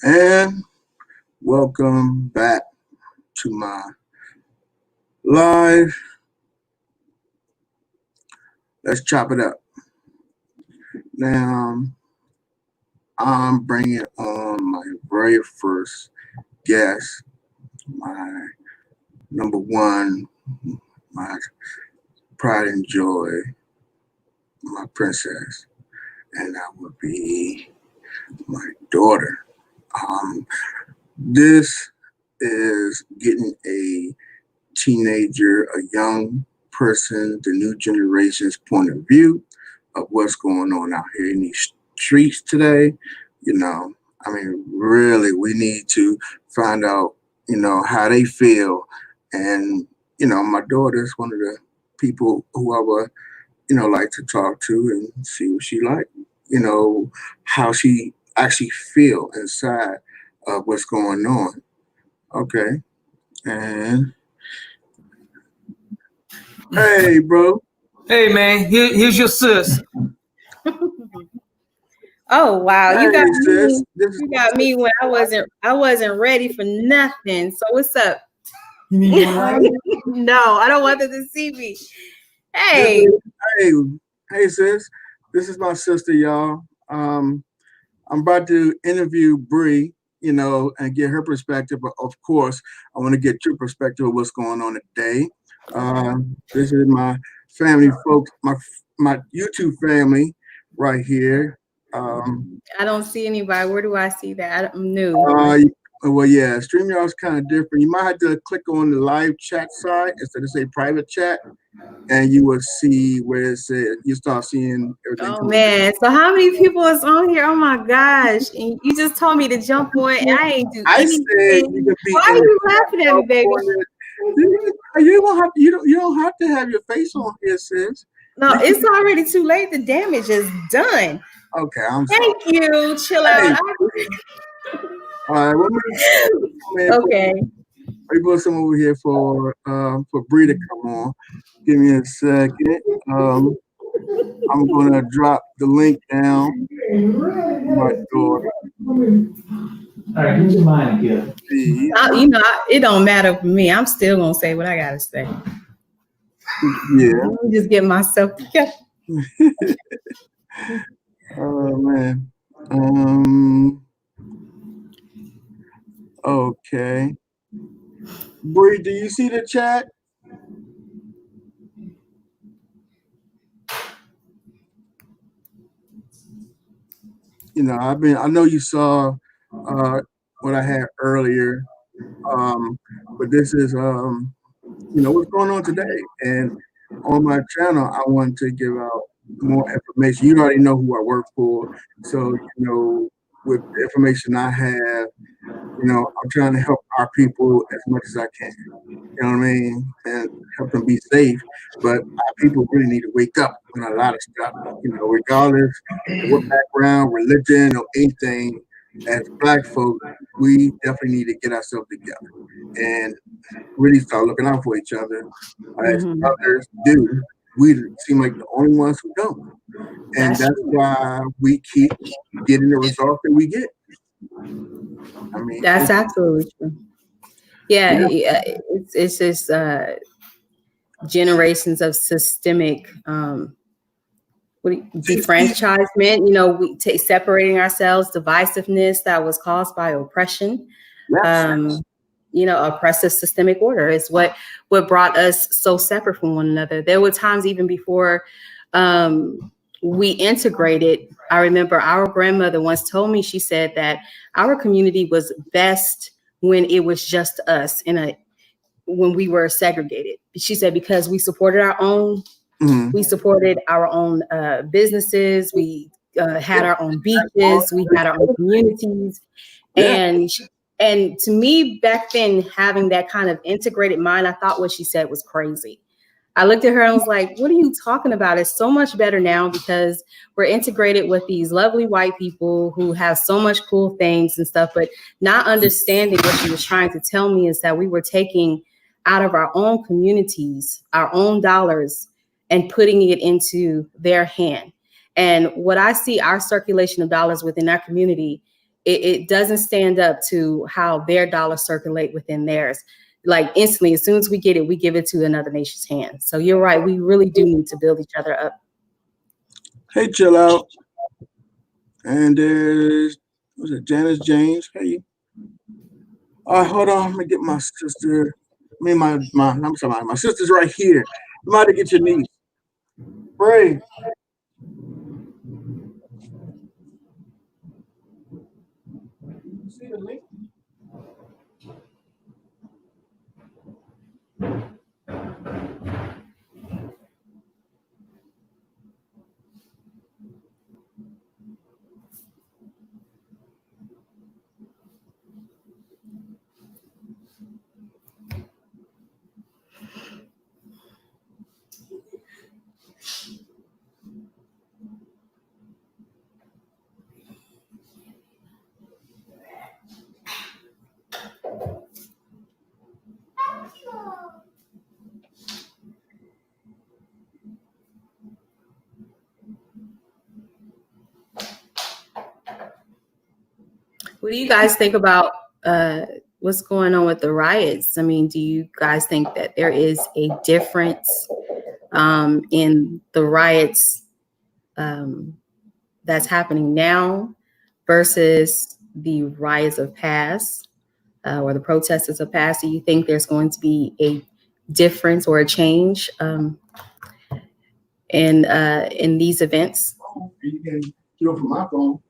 And welcome back to my live. Let's chop it up. Now, I'm bringing on my very first guest, my number one, my pride and joy, my princess, and that would be my daughter. This is getting a teenager, a young person, the new generation's point of view of what's going on out here in these streets today. Really, we need to find out, how they feel. And, my daughter is one of the people who I would, like to talk to and see what she like, how she actually feel inside of what's going on. Okay. And hey, bro. Hey, man, here's your sis. Oh wow, Hey, you got sis. me. You got me when I wasn't ready for nothing. So what's up? No, I don't want them to see me. Hey, Hey, sis. This is my sister, y'all. I'm about to interview Bree, and get her perspective. But of course, I want to get your perspective of what's going on today. This is my family, folks. My YouTube family, right here. I don't see anybody. Where do I see that? I'm new. Well, yeah, StreamYard's kind of different. You might have to click on the live chat side instead of say private chat, and you will see where it says you start seeing everything. Oh man, so how many people is on here? Oh my gosh! And you just told me to jump on, and I ain't do anything. Said you could be. Why are you laughing at me, baby? You don't have to have your face on here, sis. No, it's already too late. The damage is done. Okay, I'm sorry. Thank you. Chill out. All right, okay. We put some over here for Bree to come on. Give me a second. I'm gonna drop the link down. My daughter. All right, get your mind together. It don't matter for me. I'm still gonna say what I gotta say. Yeah. Let me just get myself together. Oh man. Okay. Bree, do you see the chat? I know you saw what I had earlier. But this is what's going on today. And on my channel, I want to give out more information. You already know who I work for. So, with the information I have, I'm trying to help our people as much as I can. You know what I mean? And help them be safe. But our people really need to wake up on a lot of stuff. Regardless of what background, religion, or anything, as Black folk, we definitely need to get ourselves together and really start looking out for each other as others do. We seem like the only ones who don't. And that's why we keep getting the results that we get. That's absolutely true. Yeah. It's just generations of systemic defranchisement. We separating ourselves, divisiveness that was caused by oppression. Yes. Oppressive systemic order is what brought us so separate from one another. There were times even before we integrated. I remember our grandmother once told me, she said that our community was best when it was just us when we were segregated. She said, because we supported our own, we supported our own businesses. We had our own beaches. We had our own communities. And to me, back then, having that kind of integrated mind, I thought what she said was crazy. I looked at her and I was like, what are you talking about? It's so much better now because we're integrated with these lovely white people who have so much cool things and stuff, but not understanding what she was trying to tell me is that we were taking out of our own communities, our own dollars, and putting it into their hand. And what I see, our circulation of dollars within our community it doesn't stand up to how their dollars circulate within theirs. Like instantly, as soon as we get it, we give it to another nation's hands. So you're right. We really do need to build each other up. Hey, chill out. And there's, was it Janice James? Hey. Hold on. Let me get my sister. I'm sorry, my sister's right here. You might have to get your niece. Bray. See the link? What do you guys think about what's going on with the riots? I mean, do you guys think that there is a difference in the riots that's happening now versus the riots of past or the protesters of past? Do you think there's going to be a difference or a change in these events? You can do it from my phone.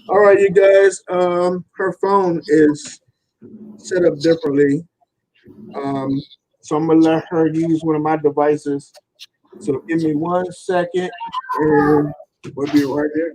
All right, you guys. Her phone is set up differently, so I'm gonna let her use one of my devices. So give me 1 second, and we'll be right there.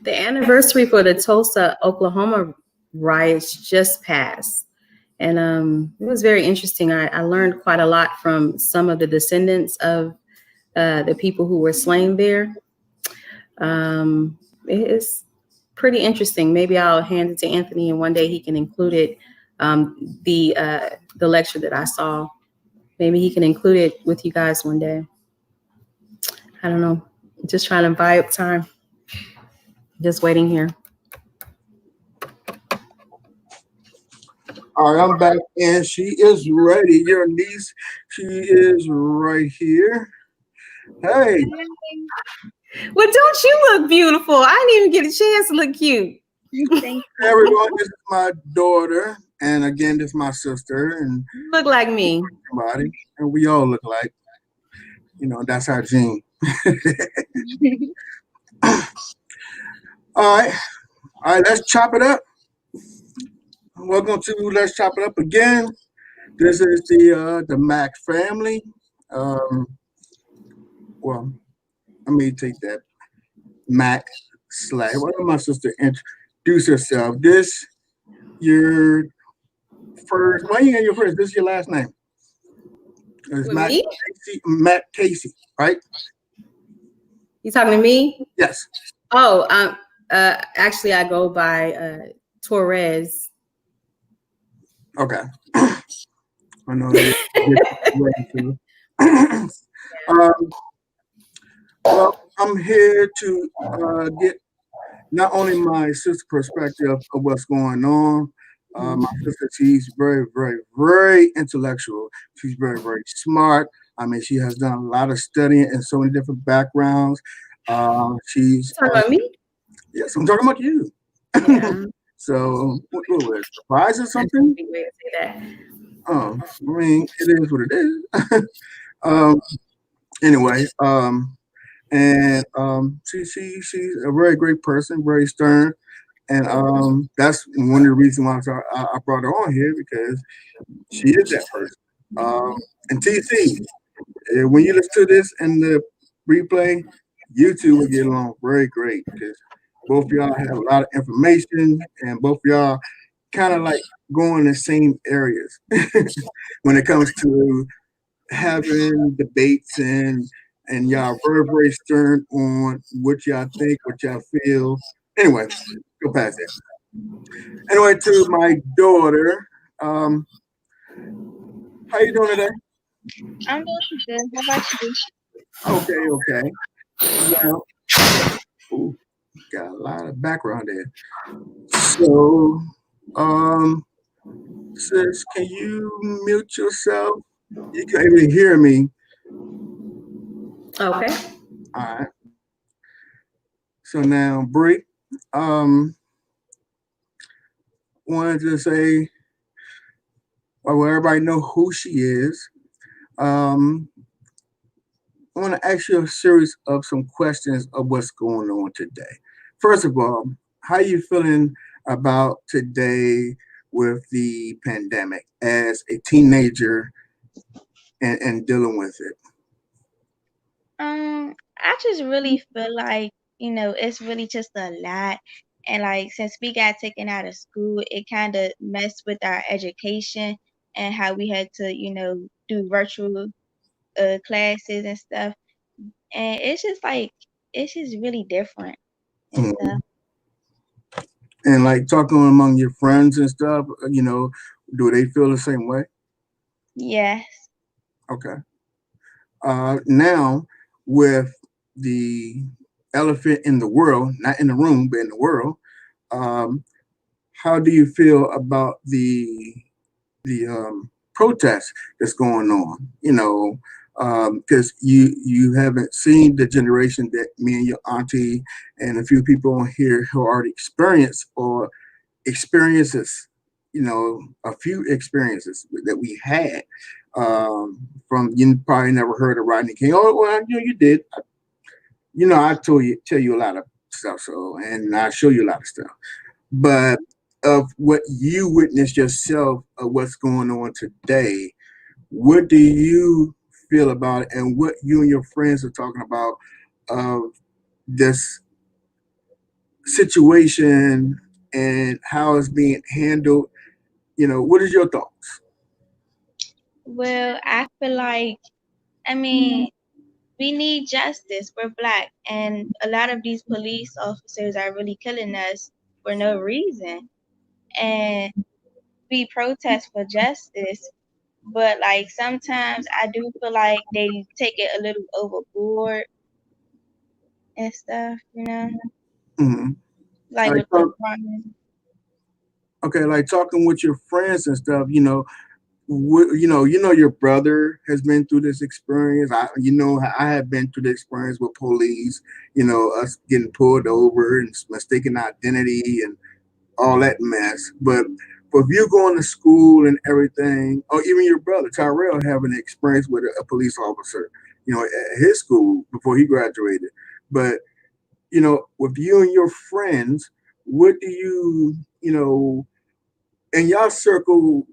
The anniversary for the Tulsa, Oklahoma riots just passed. And it was very interesting. I learned quite a lot from some of the descendants of the people who were slain there. It's pretty interesting. Maybe I'll hand it to Anthony and one day he can include it. The lecture that I saw, maybe he can include it with you guys one day. I don't know. Just trying to buy up time. Just waiting here. All right, I'm back, and she is ready. Your niece, she is right here. Hey. Well, don't you look beautiful? I didn't even get a chance to look cute. Thank you. Everyone, this is my daughter, and again, this is my sister, and you look like me. Somebody, and we all look like. That's our gene. All right, let's chop it up. Welcome to Let's Chop It Up again. This is the Mac family. Well, let me take that. Mac / why don't my sister introduce herself? This your first. Why you your first? This is your last name. It's Matt Casey, right? You talking to me? Yes. Oh, actually, I go by Torres. Okay. I know that. Well, I'm here to get not only my sister's perspective of what's going on. My sister, she's very, very, very intellectual. She's very, very smart. I mean, she has done a lot of studying in so many different backgrounds. She's talking about me? Yes, I'm talking about you. Yeah. So, what was surprise or something? Way to say that. I mean, it is what it is. Anyway, and she's a very great person, very stern. And that's one of the reasons why I brought her on here, because she is that person. And TC, when you listen to this and the replay, you two will get along very great, because both of y'all have a lot of information, and both of y'all kind of like go in the same areas when it comes to having debates, and y'all very stern on what y'all think, what y'all feel. Anyway, go past that. Anyway, to my daughter, how you doing today? I'm doing good. How about you? Okay. Well, ooh, got a lot of background there. So, sis, can you mute yourself? You can't even hear me. Okay. All right. So now, Bree, wanted to say, well, everybody know who she is. I want to ask you a series of some questions of what's going on today. First of all, how you feeling about today with the pandemic as a teenager and dealing with it? I just really feel like, it's really just a lot. And like since we got taken out of school, it kind of messed with our education and how we had to, do virtual classes and stuff. And it's just really different and Mhm. stuff. And like talking among your friends and stuff, do they feel the same way? Yes. Okay. Now, with the elephant in the world, not in the room, but in the world, um, how do you feel about the protest that's going on? Because you haven't seen the generation that me and your auntie and a few people on here who already experienced or experiences, a few experiences that we had. From, you probably never heard of Rodney King. Oh, well, you did. I tell you a lot of stuff. So, and I show you a lot of stuff. But of what you witnessed yourself of what's going on today, what do you feel about it, and what you and your friends are talking about of this situation and how it's being handled? What is your thoughts? Well, I feel like, I mean, we need justice. We're black, and a lot of these police officers are really killing us for no reason. And we protest for justice, but like sometimes I do feel like they take it a little overboard and stuff, Mm-hmm. like Like, with the crime. okay, like talking with your friends and stuff. Your brother has been through this experience. I have been through the experience with police. Us getting pulled over and mistaken identity and all that mess. But if you going to school and everything, or even your brother Tyrell having an experience with a police officer, at his school before he graduated. But with you and your friends, what do in y'all circle,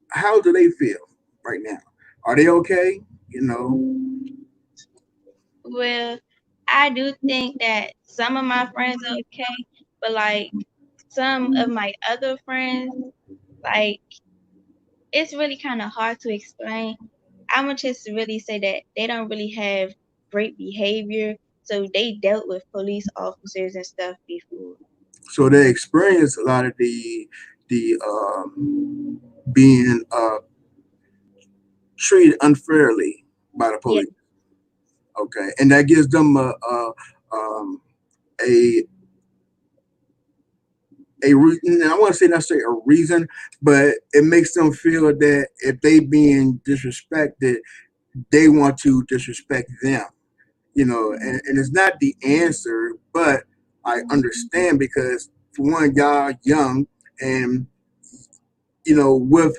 how do they feel right now? Are they okay? Well, I do think that some of my friends are okay, but like some of my other friends, like it's really kind of hard to explain. I'm gonna just really say that they don't really have great behavior, so they dealt with police officers and stuff before. So they experience a lot of the being treated unfairly by the Yeah. police. Okay, and that gives them um, a I want to say not say a reason, but it makes them feel that if they being disrespected, they want to disrespect them. And it's not the answer, but I understand, because for one, y'all young, and with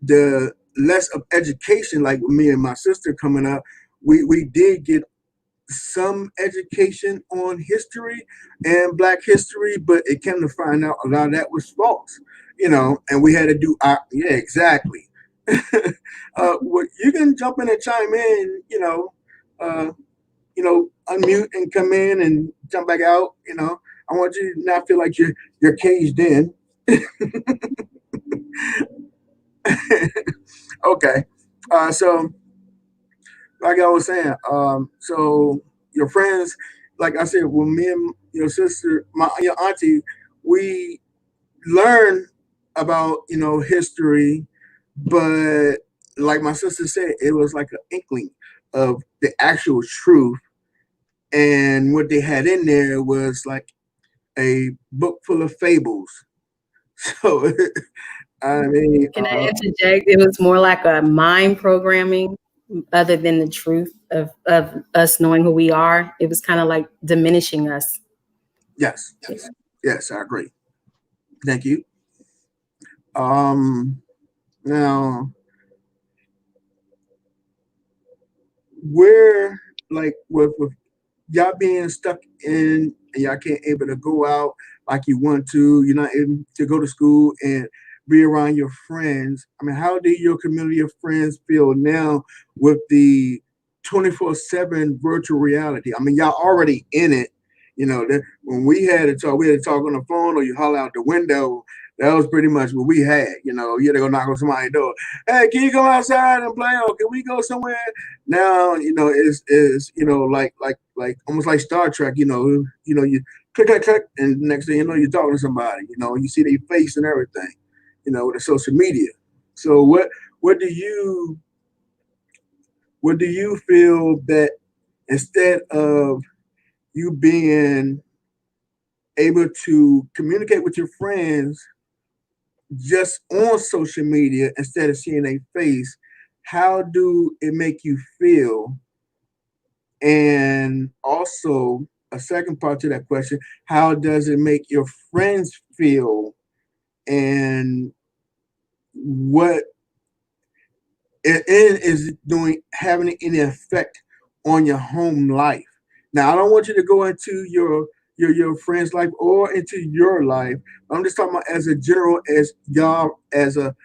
the less of education, like me and my sister coming up, we did get some education on history and Black history, but it came to find out a lot of that was false, and we had to do our, yeah, exactly. Well, you can jump in and chime in, unmute and come in and jump back out. I want you to not feel like you're caged in. Okay. So like I was saying, so your friends, like I said, well, me and your sister, your auntie, we learn about history, but like my sister said, it was like an inkling of the actual truth, and what they had in there was like a book full of fables. So I mean, Can I interject? It was more like a mind programming other than the truth of us knowing who we are. It was kind of like diminishing us. yes, yes, I agree. Thank you. Now we're like with y'all being stuck in and y'all can't able to go out like you want to. You're not able to go to school and be around your friends. I mean, how do your community of friends feel now with the 24/7 virtual reality? I mean, y'all already in it. When we had to talk on the phone or you holler out the window. That was pretty much what we had. You had to go knock on somebody's door. Hey, can you go outside and play? Or can we go somewhere? Now is like almost like Star Trek. You click click click, and next thing you know, you're talking to somebody. You see their face and everything. With the social media. So what do you feel that instead of you being able to communicate with your friends just on social media instead of seeing a face, how do it make you feel? And also, a second part to that question, how does it make your friends feel? And what it is doing, having any effect on your home life? Now, I don't want you to go into your friend's life or into your life. I'm just talking about as a general, as y'all as a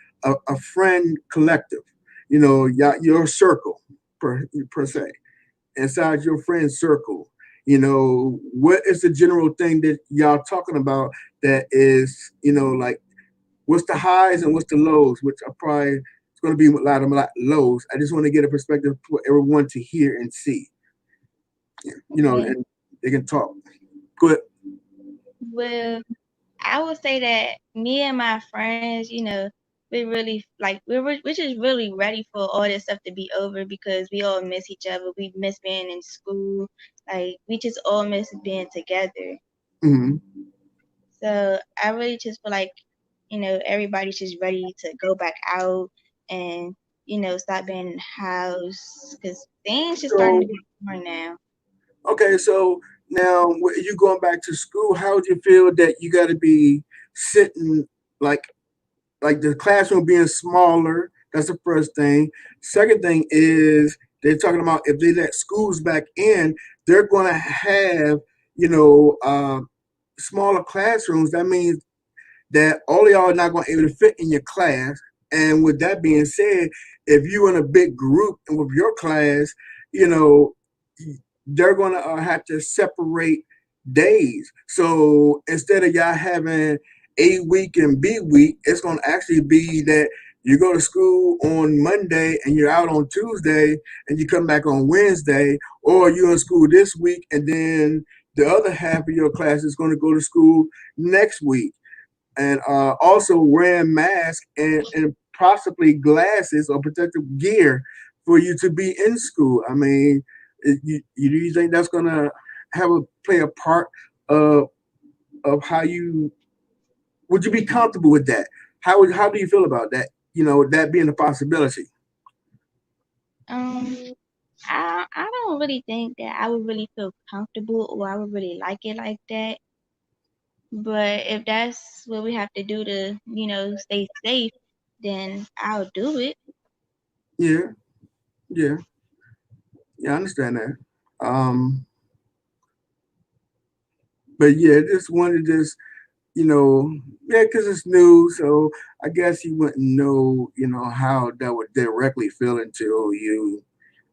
friend collective. Your circle per se, inside your friend circle. What is the general thing that y'all talking about that is, like what's the highs and what's the lows, which are probably it's going to be a lot lows. I just want to get a perspective for everyone to hear and see. Okay. And they can talk. Go ahead. Well, I would say that me and my friends, we really we're just really ready for all this stuff to be over because we all miss each other. We miss being in school. Like we just all miss being together. Hmm. So I really just feel like, everybody's just ready to go back out and, stop being in the house because things just starting to So be more now. okay, so now you going back to school, how would you feel that you got to be sitting like the classroom being smaller? That's the first thing. Second thing is they're talking about if they let schools back in, they're going to have smaller classrooms. That means that all of y'all are not going to be able to fit in your class. And with that being said, if you're in a big group and with your class, you know, they're going to have to separate days. So instead of y'all having A week and B week, it's going to actually be that you go to school on Monday and you're out on Tuesday and you come back on Wednesday, or you're in school this week and then the other half of your class is going to go to school next week. And also wearing masks and possibly glasses or protective gear for you to be in school. I mean, do you think that's going to play a part of how you would you be comfortable with that? How do you feel about that? That being a possibility. Um, I don't really think that I would really feel comfortable or I would really like it like that. But if that's what we have to do to, stay safe, then I'll do it. Yeah, yeah, yeah. I understand that. But yeah, just wanted this, yeah, because it's new. So I guess you wouldn't know, how that would directly feel until you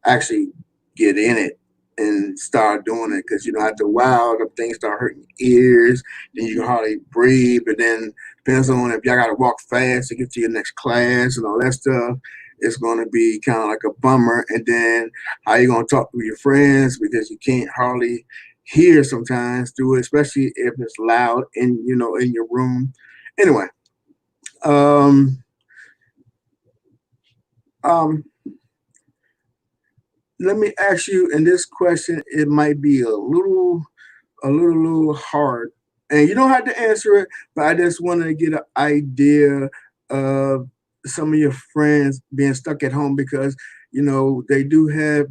actually get in it and start doing it. Because, after a while, the things start hurting your ears, then you can hardly breathe. But then depends on if y'all got to walk fast to get to your next class and all that stuff. It's going to be kind of like a bummer. And then how you going to talk with your friends because you can't hardly hear sometimes through it, especially if it's loud in your room. Anyway, um, um, let me ask you, and this question, it might be a little hard, and you don't have to answer it, but I just want to get an idea of some of your friends being stuck at home because they do have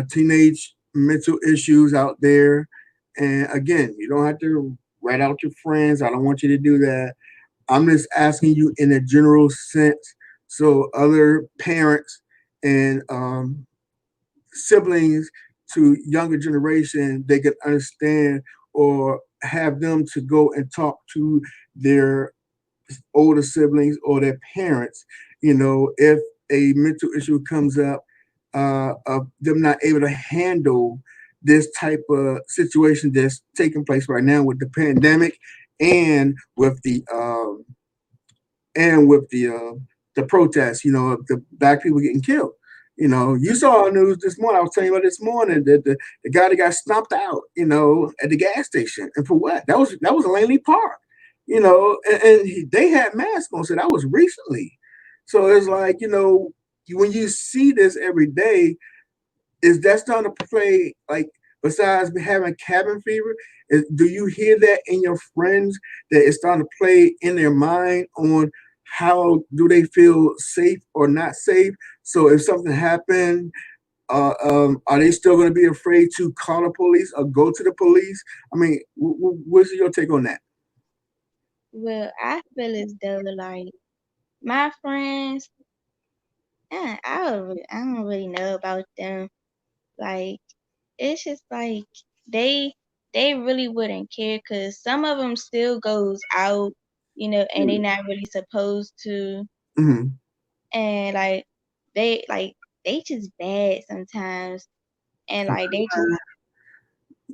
teenage mental issues out there, and again, you don't have to write out your friends. I don't want you to do that. I'm just asking you in a general sense, so other parents and siblings to younger generation, they can understand or have them to go and talk to their older siblings or their parents, if a mental issue comes up, of them not able to handle this type of situation that's taking place right now with the pandemic and with the protests, of the black people getting killed. You saw on news this morning. I was telling you about this morning that the guy that got stomped out, at the gas station, and for what? That was in Langley Park, they had masks on, so that was recently. So it's like, when you see this every day, is that starting to play like besides having cabin fever? Do you hear that in your friends that it's starting to play in their mind on how do they feel safe or not safe? So if something happened, are they still going to be afraid to call the police or go to the police? I mean, what's your take on that? Well, I feel as though like my friends, I don't really know about them. Like it's just like they they really wouldn't care because some of them still goes out, and they not really supposed to, Mm-hmm. and they just bad sometimes, and like they just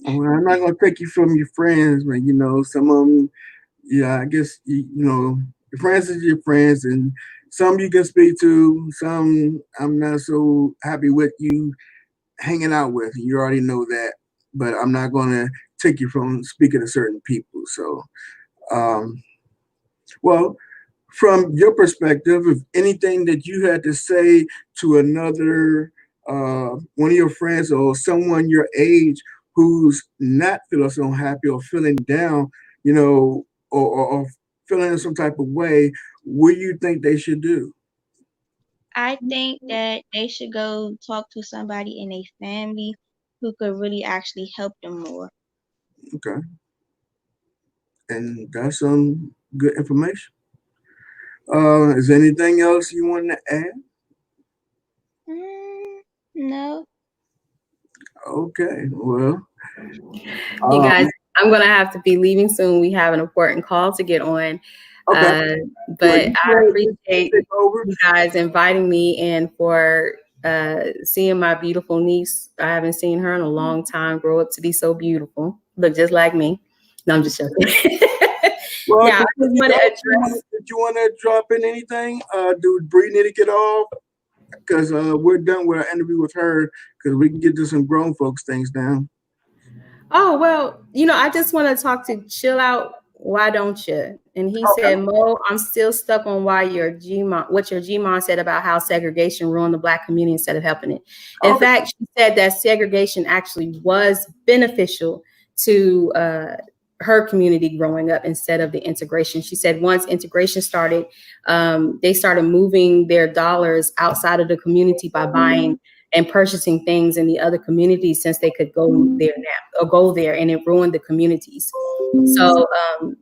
Well, I'm not gonna take you from your friends, but some of them, yeah, I guess your friends is your friends, and some you can speak to, some I'm not so happy with you hanging out with. You already know that, but I'm not gonna take you from speaking to certain people. So, um, well, from your perspective, if anything that you had to say to another one of your friends or someone your age who's not feeling so happy or feeling down, or feeling in some type of way, what do you think they should do? I think that they should go talk to somebody in a family who could really actually help them more. Okay, and that's some good information. Is there anything else you want to add? No. Okay, well, You um, guys, I'm going to have to be leaving soon. We have an important call to get on. okay. Well, But you I can appreciate take over. you guys inviting me and for seeing my beautiful niece. I haven't seen her in a long time grow up to be so beautiful. Look just like me. No, I'm just joking. Well, Now, I just want to address. did you want to drop in anything? Do Bree need to get off? Because we're done with our interview with her because we can get to some grown folks things now. Oh, well, I just want to talk to Chill Out. Why don't you? And he Okay. said, Mo, I'm still stuck on what your GMON said about how segregation ruined the Black community instead of helping it. In Okay. fact, she said that segregation actually was beneficial to her community growing up instead of the integration. She said once integration started, they started moving their dollars outside of the community by buying and purchasing things in the other communities since they could go there now or go there, and it ruined the communities. So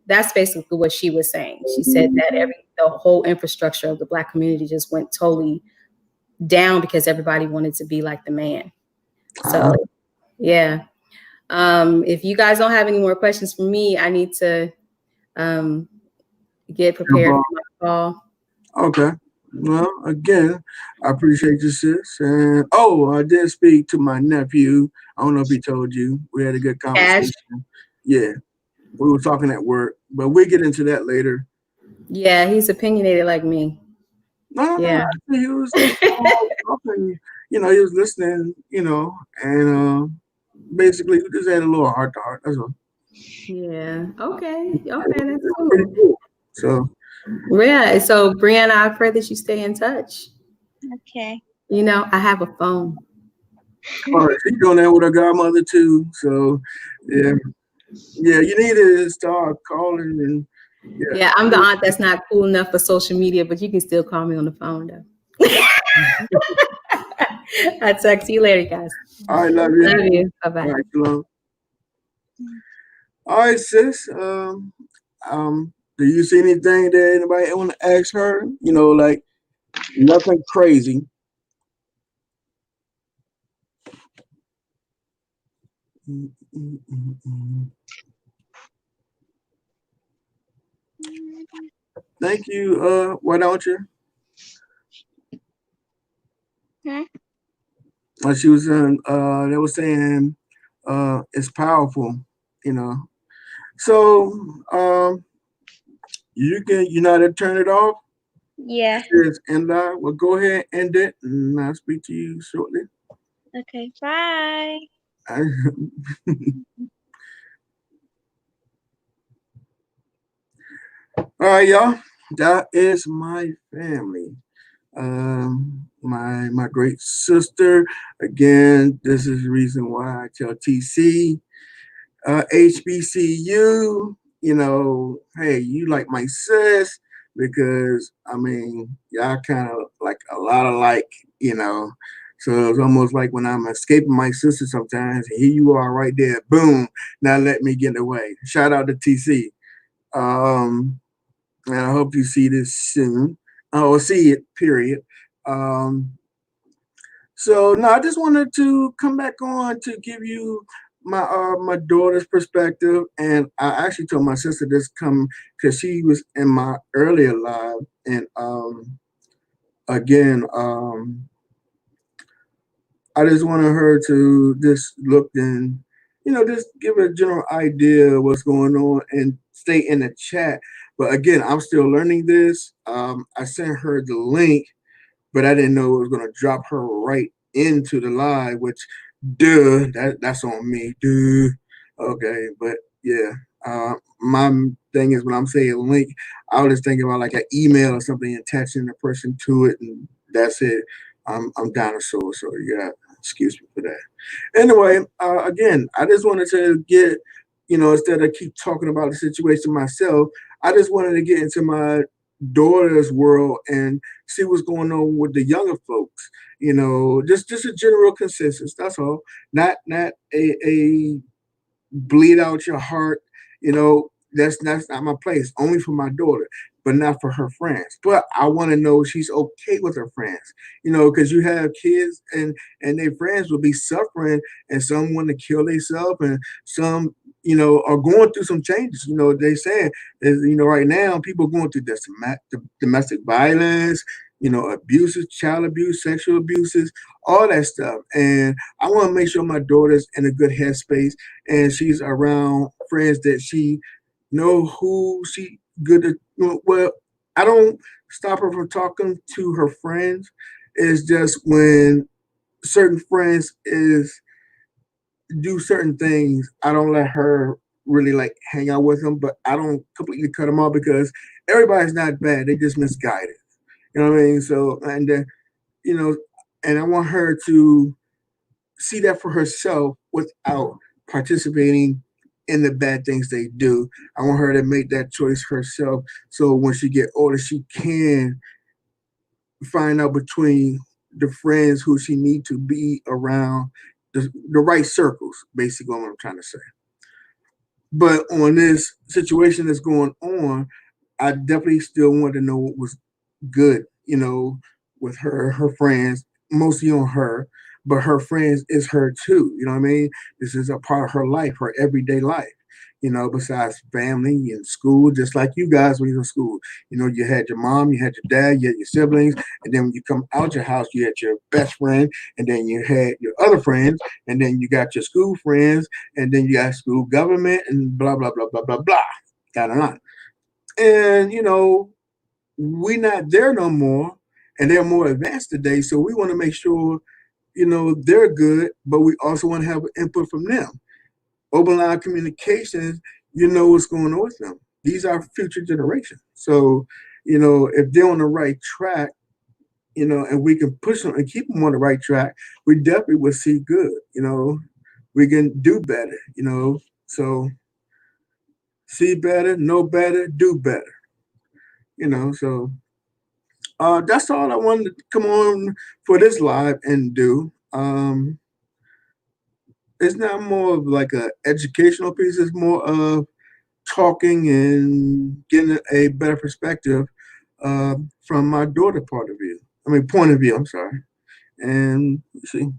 that's basically what she was saying. She said that the whole infrastructure of the Black community just went totally down because everybody wanted to be like the man. So Yeah. If you guys don't have any more questions for me, I need to get prepared for my call. Okay. Well, again, I appreciate you, sis. And I did speak to my nephew. I don't know if he told you. We had a good Cash. conversation. Yeah, we were talking at work, but we'll get into that later. Yeah, he's opinionated like me. No, Yeah. he was talking, he was listening, and basically we just had a little heart to heart. That's all. Yeah. Okay. Okay, that's Pretty cool. cool. So Yeah. So Brianna, I pray that you stay in touch. Okay. I have a phone. all right, she's doing that with her godmother too. So yeah. Yeah, you need to start calling and Yeah, I'm the aunt that's not cool enough for social media, but you can still call me on the phone though. I'll talk to you later, guys. All right, love you. Love you. Bye-bye. All right, shalom. All right, sis. Do you see anything that anybody want to ask her? Like nothing crazy. Thank you. Why don't you? She was they were saying it's powerful, So you know how to turn it off? Yeah. And well, go ahead and end it, and I'll speak to you shortly. Okay. Bye. All right, y'all. That is my family. My great sister. Again, this is the reason why I tell TC, HBCU. Hey, you like my sis because y'all kind of like a lot alike. So it's almost like when I'm escaping my sister sometimes, here you are right there. Boom. Now let me get away. Shout out to TC. And I hope you see this soon. Or see it, period. So no, I just wanted to come back on to give you my daughter's perspective. And I actually told my sister this come because she was in my earlier live. And again, I just wanted her to just look and, just give her a general idea of what's going on and stay in the chat. But again, I'm still learning this. I sent her the link, but I didn't know it was going to drop her right into the live, which, that's on me, duh. Okay, but yeah. My thing is when I'm saying link, I was just thinking about like an email or something, attaching the person to it, and that's it. I'm dinosaur, so yeah, excuse me for that. Anyway, again, I just wanted to get, instead of keep talking about the situation myself, I just wanted to get into my daughter's world and see what's going on with the younger folks. Just a general consensus. That's all. Not a bleed out your heart. That's not my place. Only for my daughter, but not for her friends. But I want to know she's okay with her friends. Because you have kids and their friends will be suffering, and some want to kill themselves, and some are going through some changes. They saying is right now people going through domestic violence, abuses, child abuse, sexual abuses, all that stuff. And I want to make sure my daughter's in a good headspace and she's around friends that she know who she good at. Well, I don't stop her from talking to her friends. It's just when certain friends do certain things, I don't let her really like hang out with them, but I don't completely cut them off because everybody's not bad. They just misguided. You know what I mean? So, you know, and I want her to see that for herself without participating in the bad things they do. I want her to make that choice herself. So when she get older, she can find out between the friends who she need to be around, the right circles, basically what I'm trying to say. But on this situation that's going on, I definitely still want to know what was good, with her friends, mostly on her. but her friends is her too. You know what I mean? This is a part of her life, her everyday life. You know, besides family and school, just like you guys when you were in school. You know, you had your mom, you had your dad, you had your siblings, and then when you come out your house, you had your best friend, and then you had your other friends, and then you got your school friends, and then you got school government, and blah blah blah blah blah blah. Got on. And you know, we not there no more, and they're more advanced today. So we want to make sure, you know, they're good, but we also want to have input from them. Open line communications, you know what's going on with them. These are future generations. So, you know, if they're on the right track, you know, and we can push them and keep them on the right track, we definitely will see good. You know, we can do better. You know, so see better, know better, do better. You know, so that's all I wanted to come on for this live and do. It's not more of like a educational piece. It's more of talking and getting a better perspective from my daughter part of view. I mean, point of view. I'm sorry. And let's see.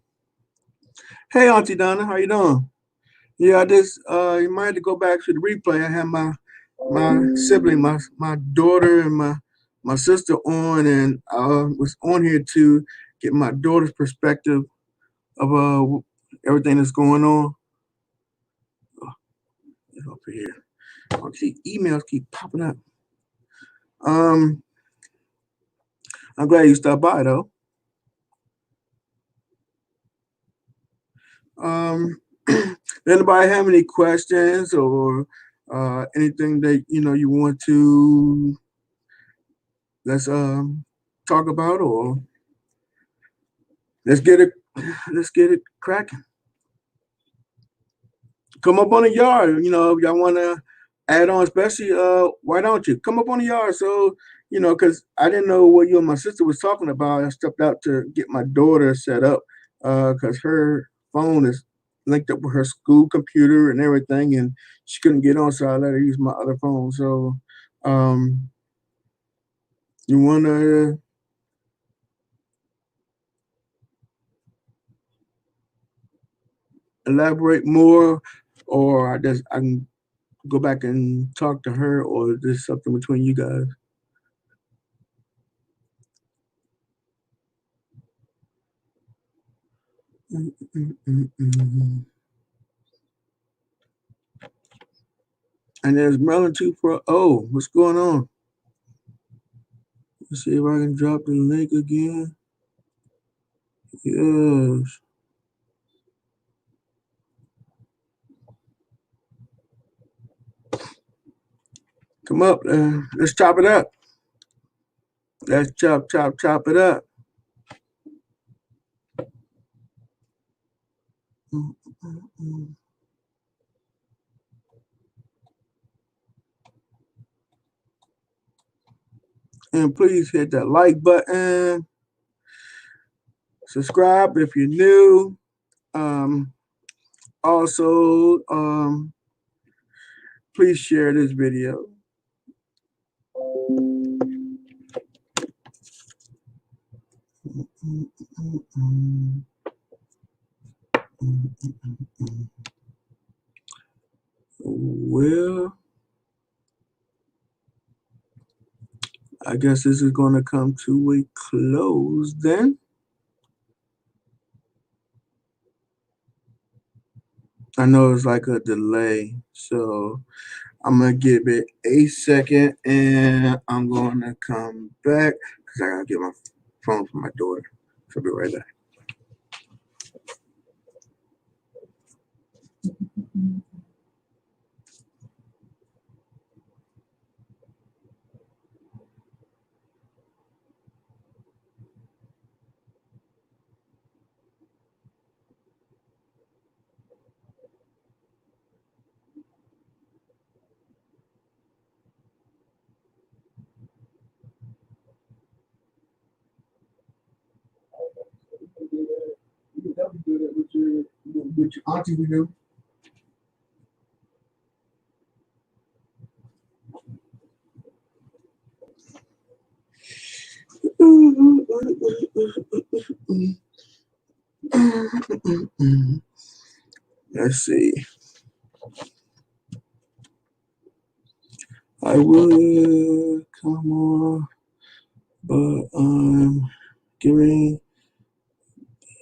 Hey, Auntie Donna, how you doing? Yeah, I just you might have to go back to the replay. I had my sibling, my daughter, and my sister on, and I was on here to get my daughter's perspective of everything that's going on. Oh, it's over here. Oh, see, emails keep popping up. I'm glad you stopped by though. Anybody have any questions or anything that you know you want to let's talk about, or let's get it cracking. Come up on the yard, you know, if y'all want to add on, especially why don't you come up on the yard? So you know, because I didn't know what you and my sister was talking about. I stepped out to get my daughter set up because her phone is linked up with her school computer and everything, and she couldn't get on, so I let her use my other phone. So you want to elaborate more, or I can go back and talk to her, or is this something between you guys? And there's Merlin 2 what's going on? Let's see if I can drop the link again. Yes. Come up. Let's chop it up. Let's chop it up. And please hit that like button. Subscribe if you're new. Also, please share this video. Well, I guess this is going to come to a close then. I know it's like a delay, so I'm going to give it a second and I'm going to come back because I got to get my phone from my daughter. So I'll be right back. You can definitely do that with your auntie. We do. Let's see. I would come on, but I'm giving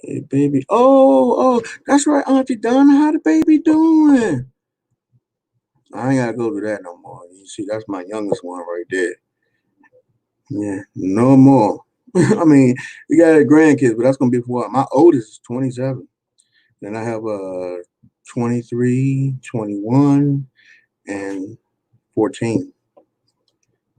a baby. Oh, that's right, Auntie Donna. How the baby doing? I ain't gotta go to that no more. You see, that's my youngest one right there. Yeah, no more. I mean, we got grandkids, but that's gonna be for what? My oldest is 27. Then I have 23, 21, and 14.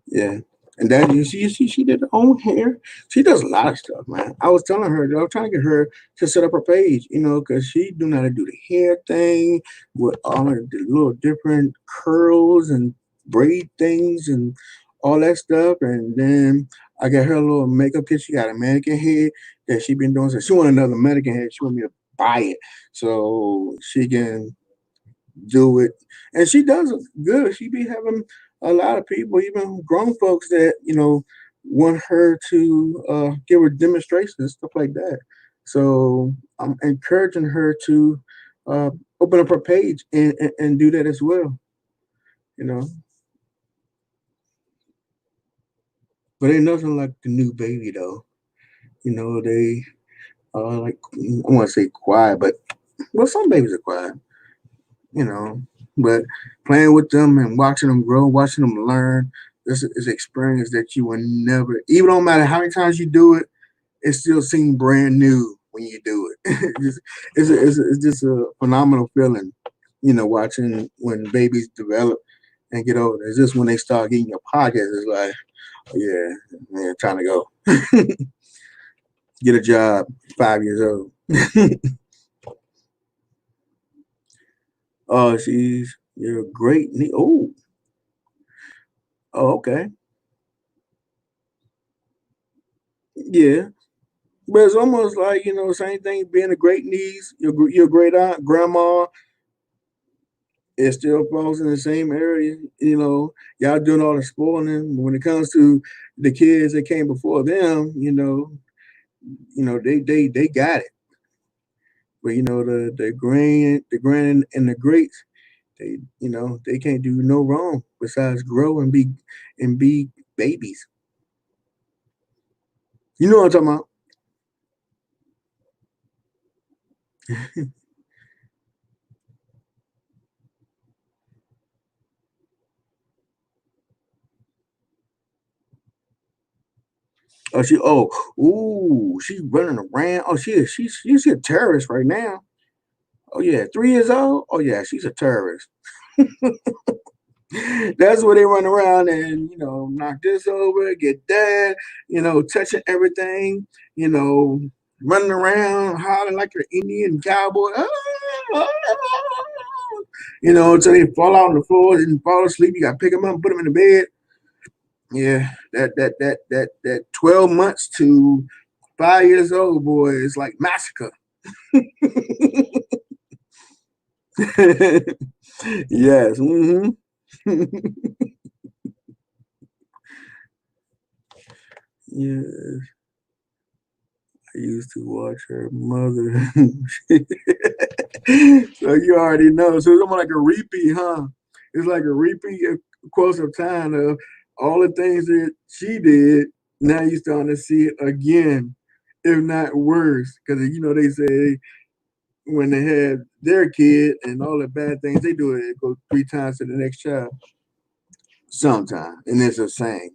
Yeah. And that you see, she did her own hair. She does a lot of stuff, man. I was telling her, I was trying to get her to set up her page, because she do know how to do the hair thing with all of the little different curls and braid things and all that stuff. And then I got her a little makeup kit. She got a mannequin head that she been doing. So she want another mannequin head. She want me to buy it so she can do it. And she does it good. She be having a lot of people, even grown folks, that want her to give her demonstrations, stuff like that. So I'm encouraging her to uh, open up her page and do that as well. You know, but ain't nothing like the new baby though. They like, I want to say quiet, but well, some babies are quiet. you know. But playing with them and watching them grow, watching them learn, this is an experience that you will never, even no matter how many times you do it, it still seems brand new when you do it. It's just a phenomenal feeling, watching when babies develop and get older. It's just when they start getting your podcast, it's like, oh, yeah, man, time to go. Get a job, 5 years old. Oh, you're a great. Oh, okay. Yeah. But it's almost like, same thing being a great niece, your great aunt, grandma, it still falls in the same area. Y'all doing all the spoiling. When it comes to the kids that came before them, they got it. But the grand and the greats, they can't do no wrong besides grow and be babies. You know what I'm talking about? She's running around. Oh, she's a terrorist right now. Oh yeah, 3 years old. Oh yeah, she's a terrorist. That's where they run around and knock this over, get that, touching everything, running around, hollering like an Indian cowboy. Until they fall out on the floor and fall asleep. You got to pick them up and put them in the bed. Yeah, that 12 months to 5 years old boy is like massacre. Yes. Yeah, I used to watch her mother. So you already know. So it's almost like a repeat, huh? It's like a repeat course of time of all the things that she did. Now you're starting to see it again, if not worse. Because they say when they had their kid and all the bad things they do, it goes 3 times to the next child. Sometime, and it's a saying.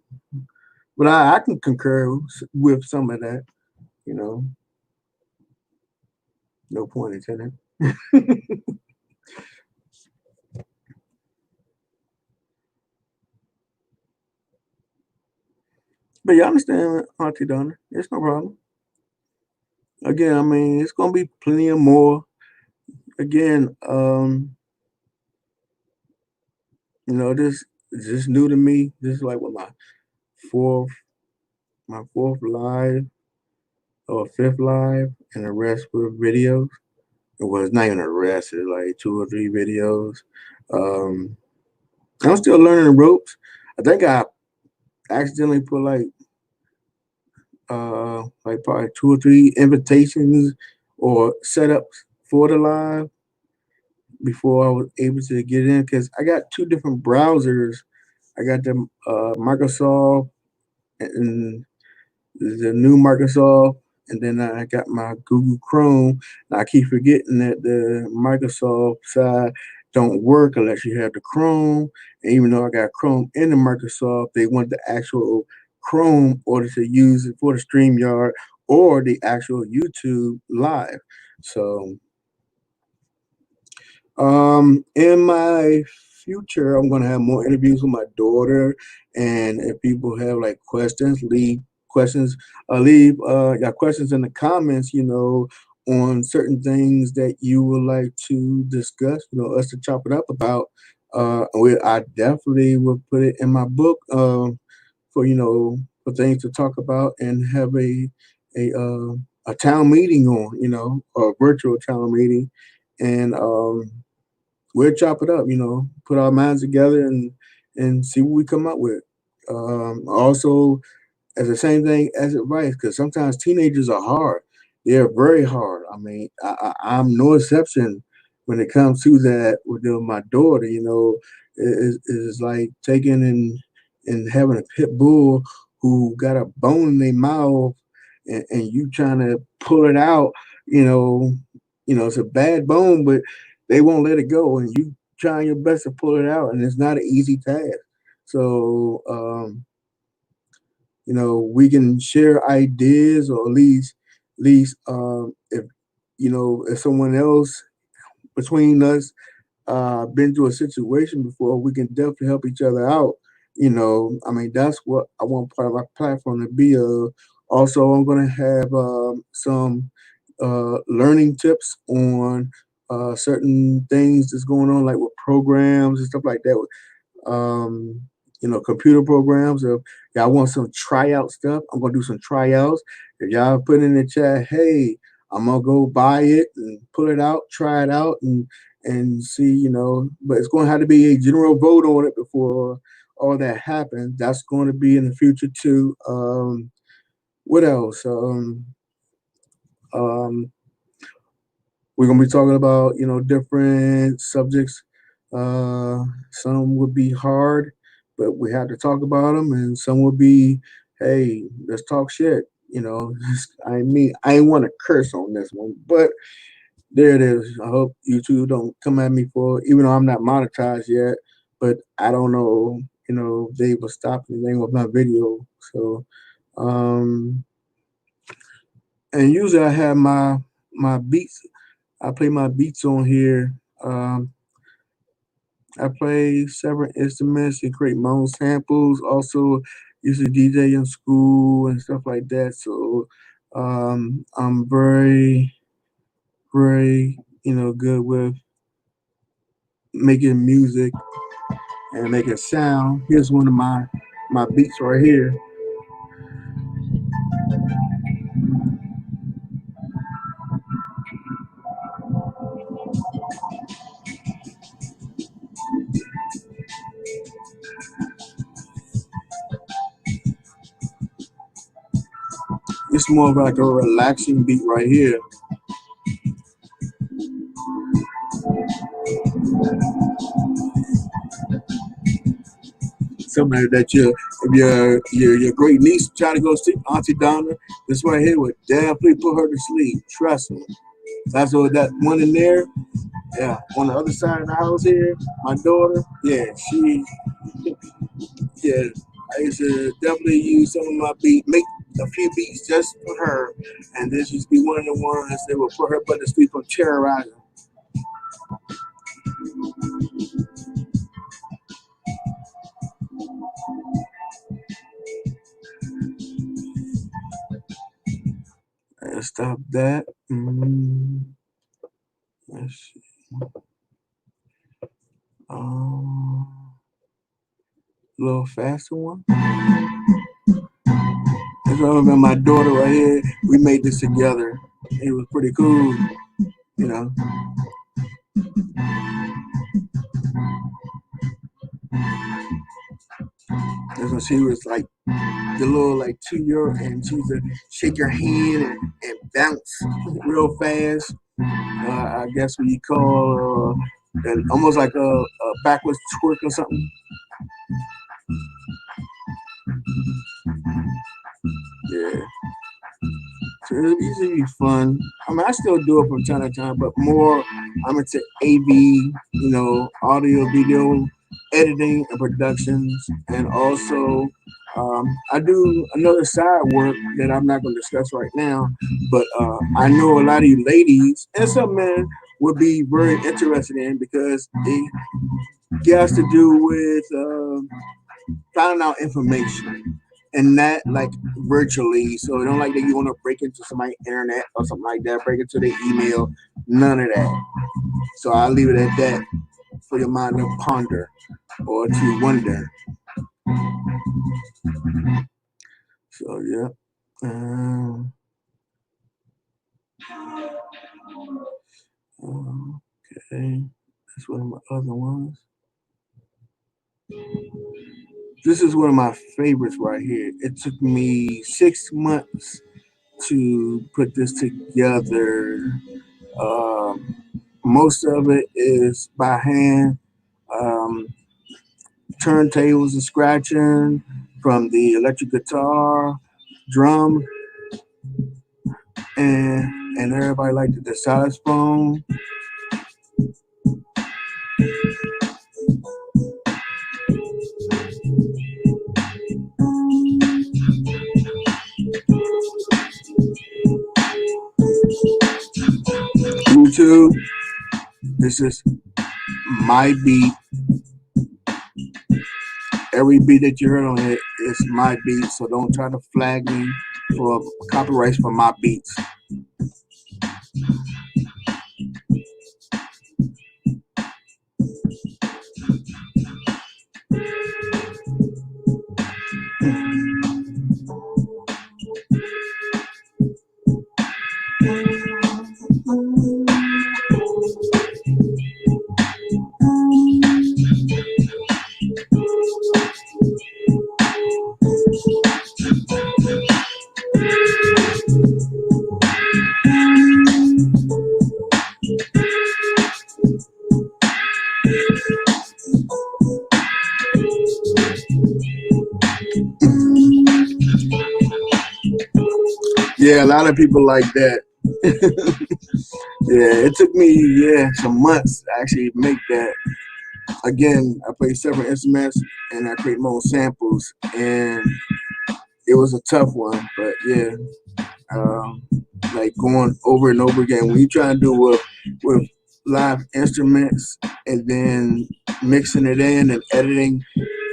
But I can concur with some of that. You know, no point intended. But you understand, Auntie Donna, it's no problem. Again, I mean, it's gonna be plenty of more. Again, this new to me. This is like what fourth, my fourth live or fifth live, and the rest were videos. It was not even the rest. It's like 2 or 3 videos. Um, I'm still learning the ropes. I think I accidentally put like probably 2 or 3 invitations or setups for the live before I was able to get in because I got two different browsers. I got the Microsoft and the new Microsoft, and then I got my Google Chrome. And I keep forgetting that the Microsoft side don't work unless you have the Chrome. And even though I got Chrome in the Microsoft, they want the actual Chrome in order to use it for the StreamYard or the actual YouTube live. So in my future, I'm gonna have more interviews with my daughter, and if people have like questions, leave questions. Leave your questions in the comments. On certain things that you would like to discuss. Us to chop it up about. I definitely will put it in my book. For things to talk about and have a town meeting on. A virtual town meeting, and we'll chop it up, put our minds together and see what we come up with. Also, as the same thing as advice, because sometimes teenagers are hard. They're very hard. I mean, I'm no exception when it comes to that with my daughter. It's like taking and having a pit bull who got a bone in their mouth, and you trying to pull it out. It's a bad bone, but they won't let it go, and you trying your best to pull it out, and it's not an easy task. So, we can share ideas, or at least, if someone else between us been through a situation before, we can definitely help each other out. I mean, that's what I want part of my platform to be. Also, I'm going to have some learning tips on certain things that's going on, like with programs and stuff like that. Um, computer programs. If y'all want some tryout stuff, I'm gonna do some tryouts. If y'all put in the chat, hey, I'm gonna go buy it and pull it out, try it out, and see. But it's gonna have to be a general vote on it before all that happens. That's going to be in the future too. What else? Um, we're gonna be talking about different subjects. Some would be hard, but we have to talk about them, and some would be, hey, let's talk shit. I mean, I ain't want to curse on this one, but there it is. I hope you two don't come at me for, even though I'm not monetized yet, but I don't know, if they will stop anything with my video. So, um, and usually I have my beats. I play my beats on here. I play several instruments and create my own samples. Also, used to DJ in school and stuff like that. So I'm very, very, good with making music and making sound. Here's one of my beats right here. It's more of like a relaxing beat right here. Somebody that if your great niece trying to go to sleep, Auntie Donna, this right here would definitely put her to sleep. Trust me. That's what that one in there. Yeah, on the other side of the house here, my daughter. Yeah, I used to definitely use some of my make a few beats just for her, and this used to be one of the ones that would put her butt to sleep on Terrorizer. Let's stop that. Let's see. A little faster one. It's about my daughter right here. We made this together. It was pretty cool, That's when she was like the little like 2 year, and she used to shake your hand and bounce real fast. I guess what you call almost like a backwards twerk or something. Yeah. So it used to be fun. I mean, I still do it from time to time, but more I'm into AV, audio, video, editing, and productions. And also, I do another side work that I'm not going to discuss right now, but I know a lot of you ladies and some men would be very interested in, because it has to do with finding out information. And that like virtually, so don't like that you want to break into somebody's internet or something like that, break into their email, none of that. So I'll leave it at that for your mind to ponder or to wonder. So yeah. Okay, that's one of my other ones. This is one of my favorites right here. It took me 6 months to put this together. Most of it is by hand, turntables and scratching from the electric guitar, drum, and everybody liked the saxophone. YouTube, this is my beat. Every beat that you heard on it is my beat, so don't try to flag me for copyrights for my beats. Yeah, a lot of people like that. Yeah, it took me some months to actually make that. Again, I play several instruments and I create my own samples, and it was a tough one. But yeah, like going over and over again. When you try to do with live instruments and then mixing it in and editing,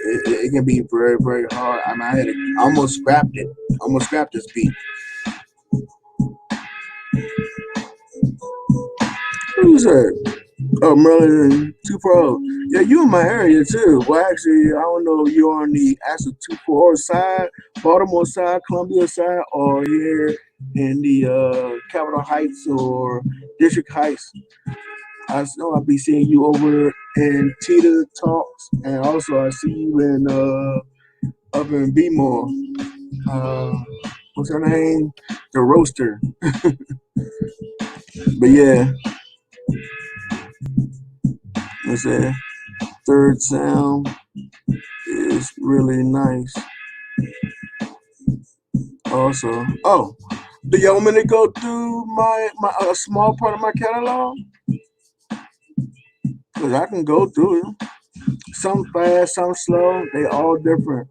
it can be very, very hard. I mean, I almost scrapped it. Almost scrapped this beat. Who's that? Oh, Merlin 240. Yeah, you in my area too. Well, actually, I don't know if you're on the actual 240 side, Baltimore side, Columbia side, or here in the Capitol Heights or District Heights. I know I'll be seeing you over in Tita Talks, and also I see you in up in B-More. What's her name? The Roaster. But yeah. Let's say Third Sound is really nice. Also, oh, do y'all want me to go through my a small part of my catalog? Cause I can go through it. Some fast, some slow. They all different.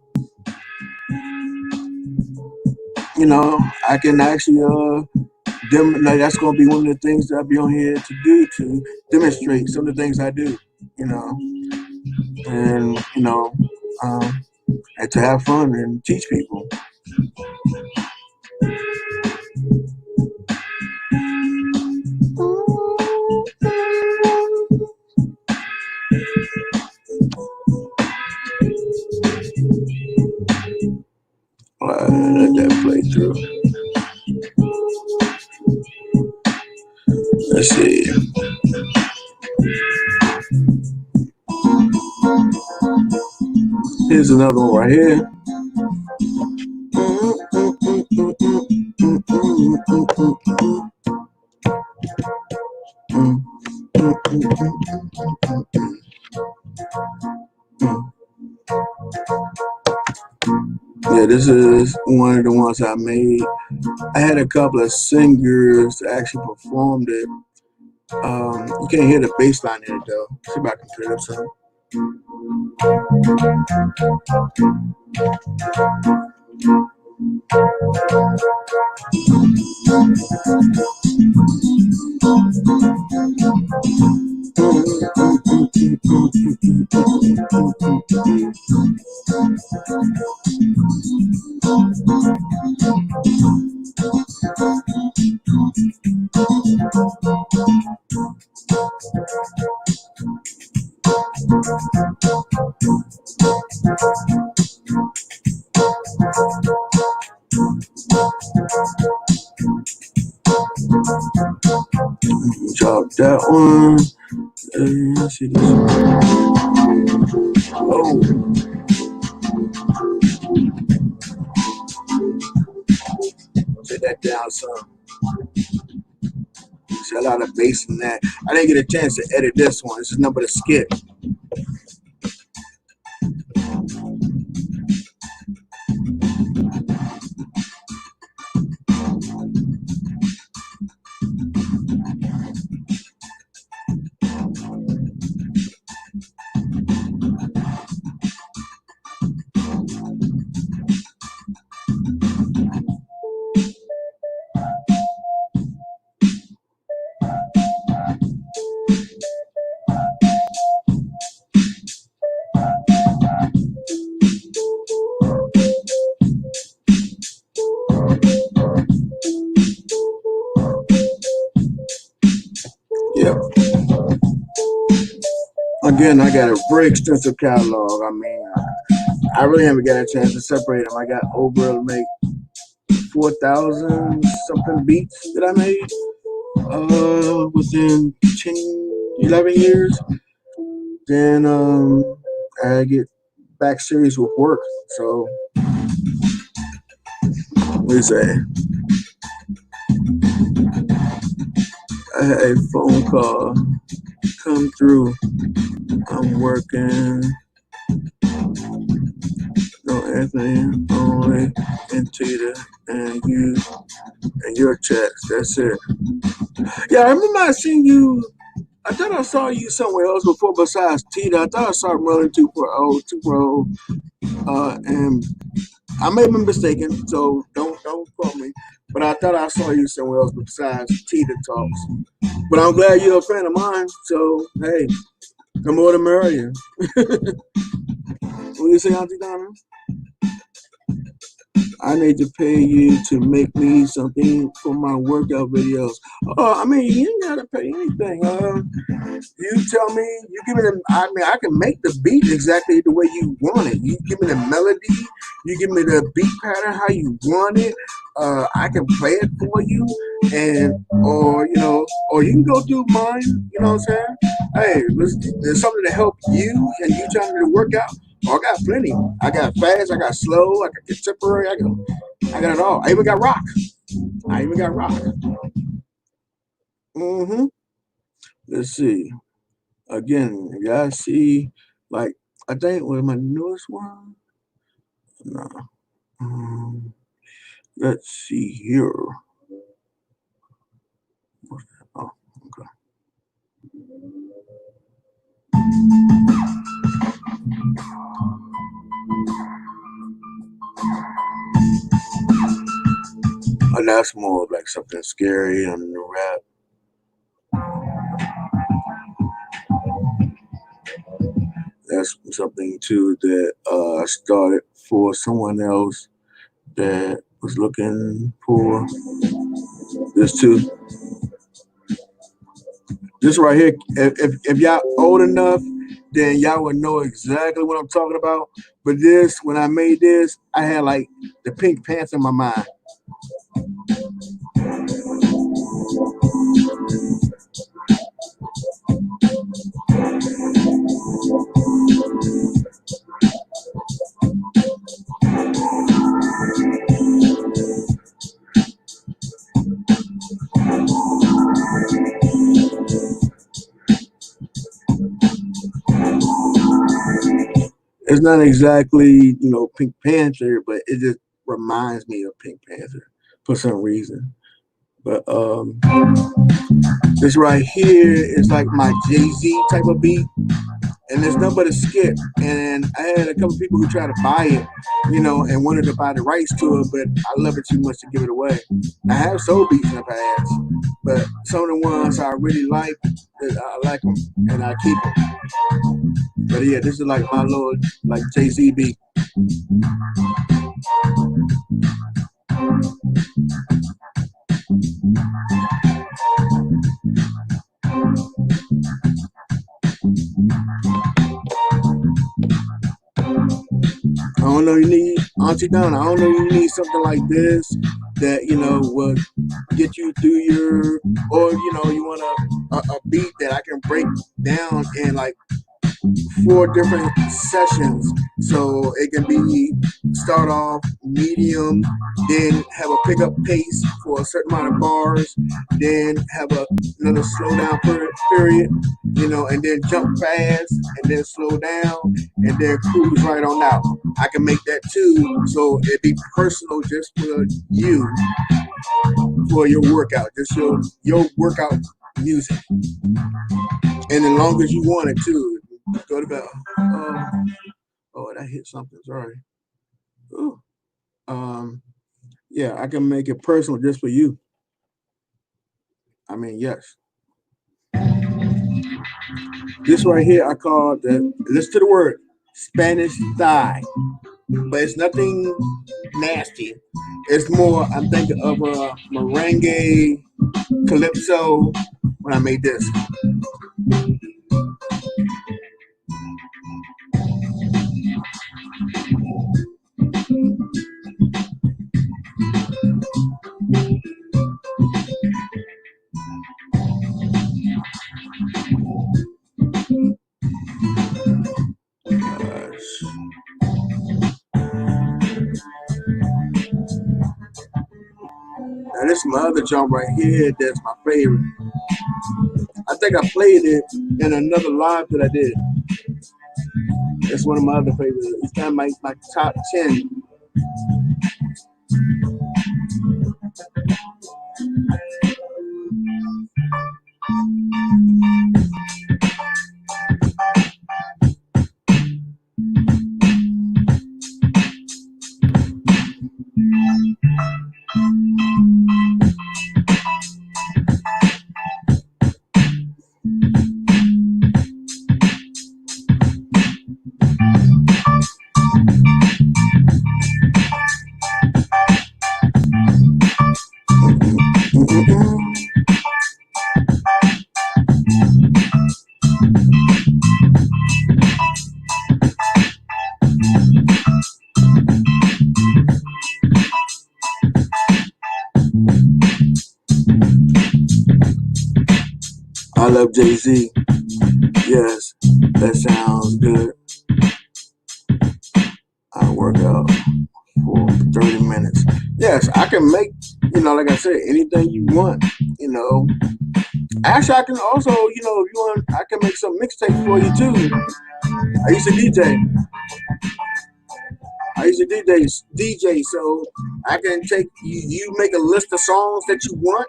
I can actually that's gonna be one of the things that I'll be on here to do, to demonstrate some of the things I do. And and to have fun and teach people. Let that play through. Let's see. Here's another one right here. Yeah, this is one of the ones I made. I had a couple of singers that actually performed it. You can't hear the bass line in it though. See if I can put it up some. Drop that one. Let's see this one. Oh. Take that down some. See a lot of bass in that. I didn't get a chance to edit this one. This is nothing but a skip. Yep. Again, I got a very extensive catalog. I mean, I really haven't got a chance to separate them. I got over like 4,000 something beats that I made within 10, 11 years. Then I get back serious with work. So what do you say? I had a phone call come through. I'm working. No, Anthony, only and Tita and you and your checks. That's it. Yeah, I remember I seen you. I thought I saw you somewhere else before besides Tita. I thought I saw Merlin 2.0, and I may have been mistaken, so don't quote me. But I thought I saw you somewhere else besides Tita Talks. But I'm glad you're a fan of mine. So hey, the more the merrier. What do you say, Auntie Donna? I need to pay you to make me something for my workout videos. I mean, you ain't gotta pay anything. You tell me, you give me the, I mean, I can make the beat exactly the way you want it. You give me the melody, you give me the beat pattern, how you want it. I can play it for you, and, or you can go through mine, you know what I'm saying? Hey, there's something to help you, and you trying to work out. Oh, I got plenty. I got fast, I got slow, I got contemporary, I got it all. I even got rock. Let's see. Again, you guys see, like, I think with my newest one. No. Let's see here. Oh, okay. And that's more like something scary on the rap. That's something too that I started for someone else that was looking for this too. This right here, if y'all old enough, then y'all would know exactly what I'm talking about. But this, when I made this, I had like the Pink Panther in my mind. It's not exactly, Pink Panther, but it just reminds me of Pink Panther for some reason. But this right here is like my Jay-Z type of beat. And there's nothing but a skip. And I had a couple people who tried to buy it, and wanted to buy the rights to it, but I love it too much to give it away. I have sold beats in the past, but some of the ones I really like, I like them and I keep them. But yeah, this is like my little Jay-Z beat. I don't know, you need Auntie Donna. I don't know, you need something like this that would get you through your, or you want a beat that I can break down in like 4 different sessions, so it can be start off medium, then have a pickup pace for a certain amount of bars, then have another slow down period, and then jump fast, and then slow down, and then cruise right on out. I can make that too, so it'd be personal just for you, for your workout, just your workout music, and as long as you want it too. Go to bed. Oh, that hit something. Sorry. Ooh. Yeah, I can make it personal just for you. I mean, yes. This right here, I call listen to the word, Spanish thigh. But it's nothing nasty. It's more, I'm thinking of a merengue, calypso when I made this. Now this is my other jump right here. That's my favorite. I think I played it in another live that I did. That's one of my other favorites. It's kind of my top 10. I love Jay-Z. Yes, that sounds good. I work out for 30 minutes. Yes, I can make, like I said, anything you want, Actually, I can also, if you want, I can make some mixtapes for you too. I used to DJ, so I can take, you make a list of songs that you want,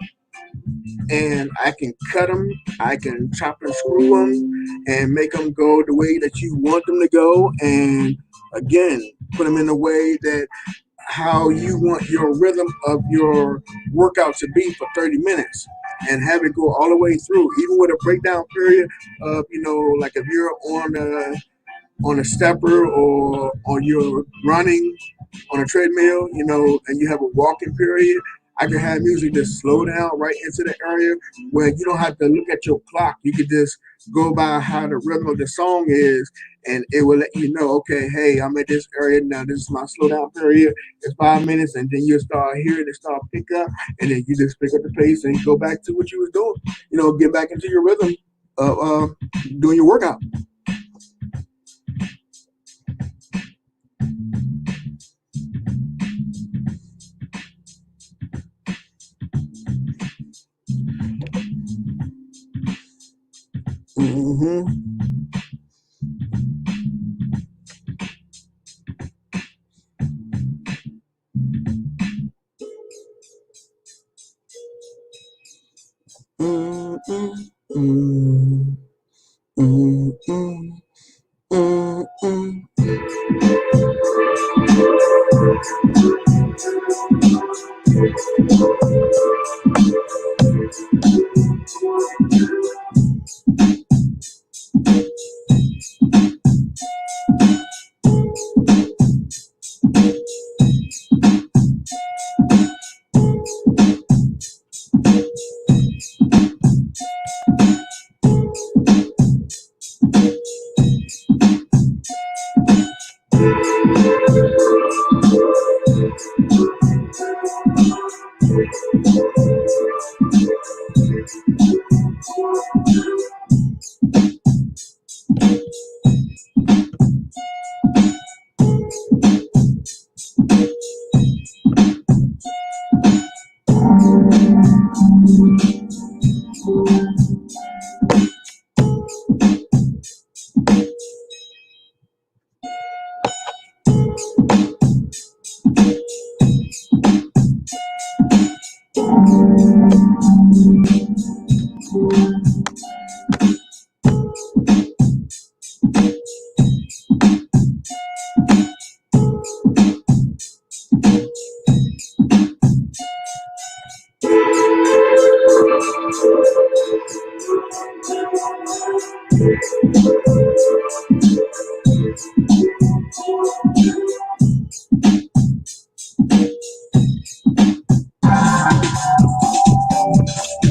and I can cut them, I can chop and screw them, and make them go the way that you want them to go, and again, put them in a way that how you want your rhythm of your workout to be for 30 minutes, and have it go all the way through, even with a breakdown period of, like if you're on a stepper or you're running on a treadmill, and you have a walking period. I can have music just slow down right into the area where you don't have to look at your clock. You could just go by how the rhythm of the song is, and it will let you know, okay, hey, I'm at this area now. This is my slow down period. It's 5 minutes, and then you start hearing it start pick up, and then you just pick up the pace and you go back to what you was doing. Get back into your rhythm of doing your workout.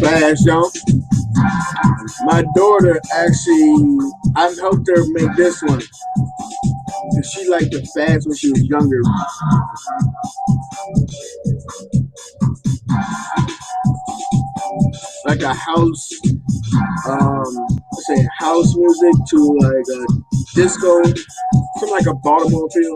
Fast, y'all. My daughter actually, I helped her make this one. Cause she liked it fast when she was younger. Like a house, say house music to like a disco, something like a Baltimore feel.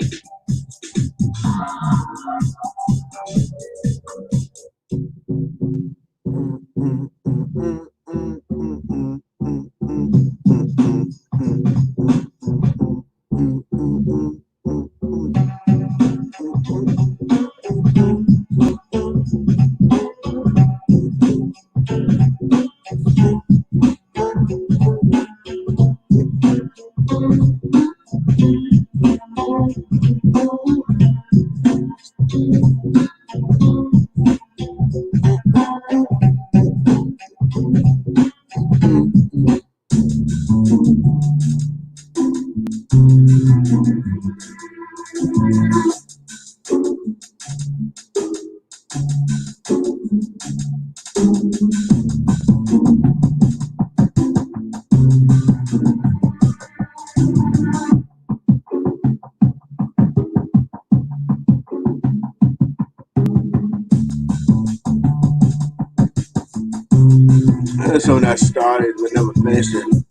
That's something that started but never finished it.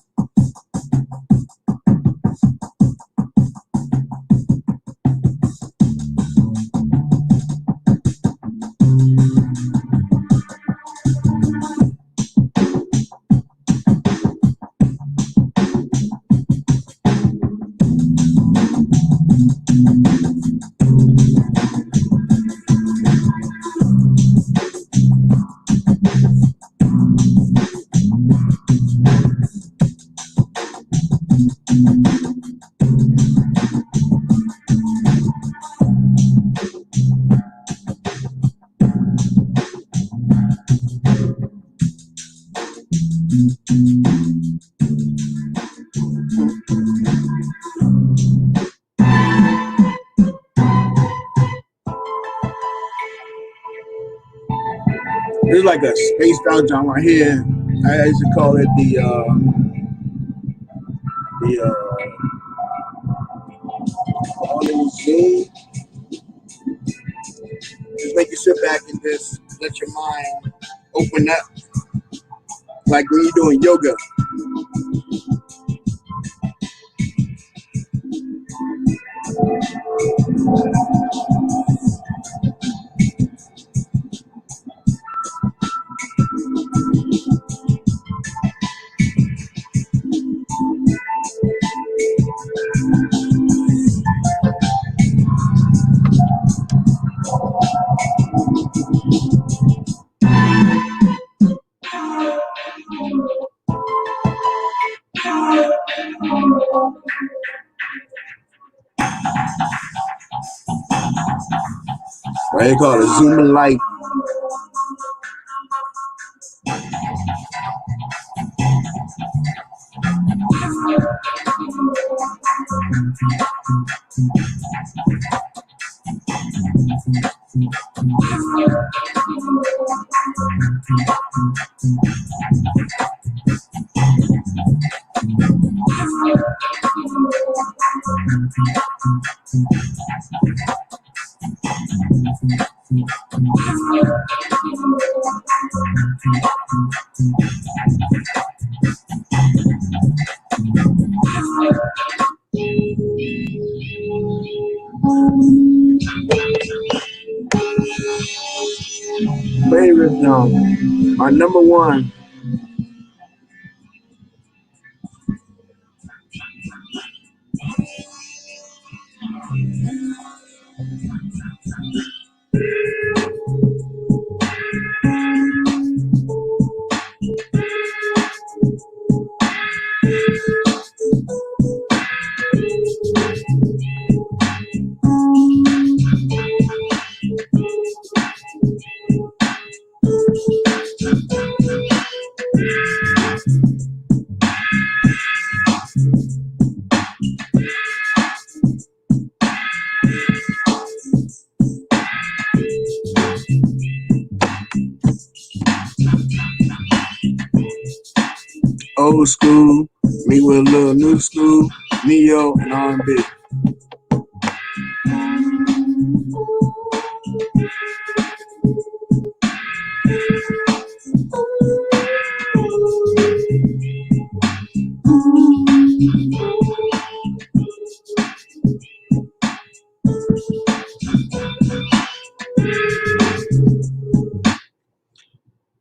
This is like a spaced out genre right here. I used to call it the falling zoom. Just make you sit back and just let your mind open up, like when you're doing yoga. They call it Zoom Light. Favorite song. My number one. Old school, me with a little new school, neo and R&B.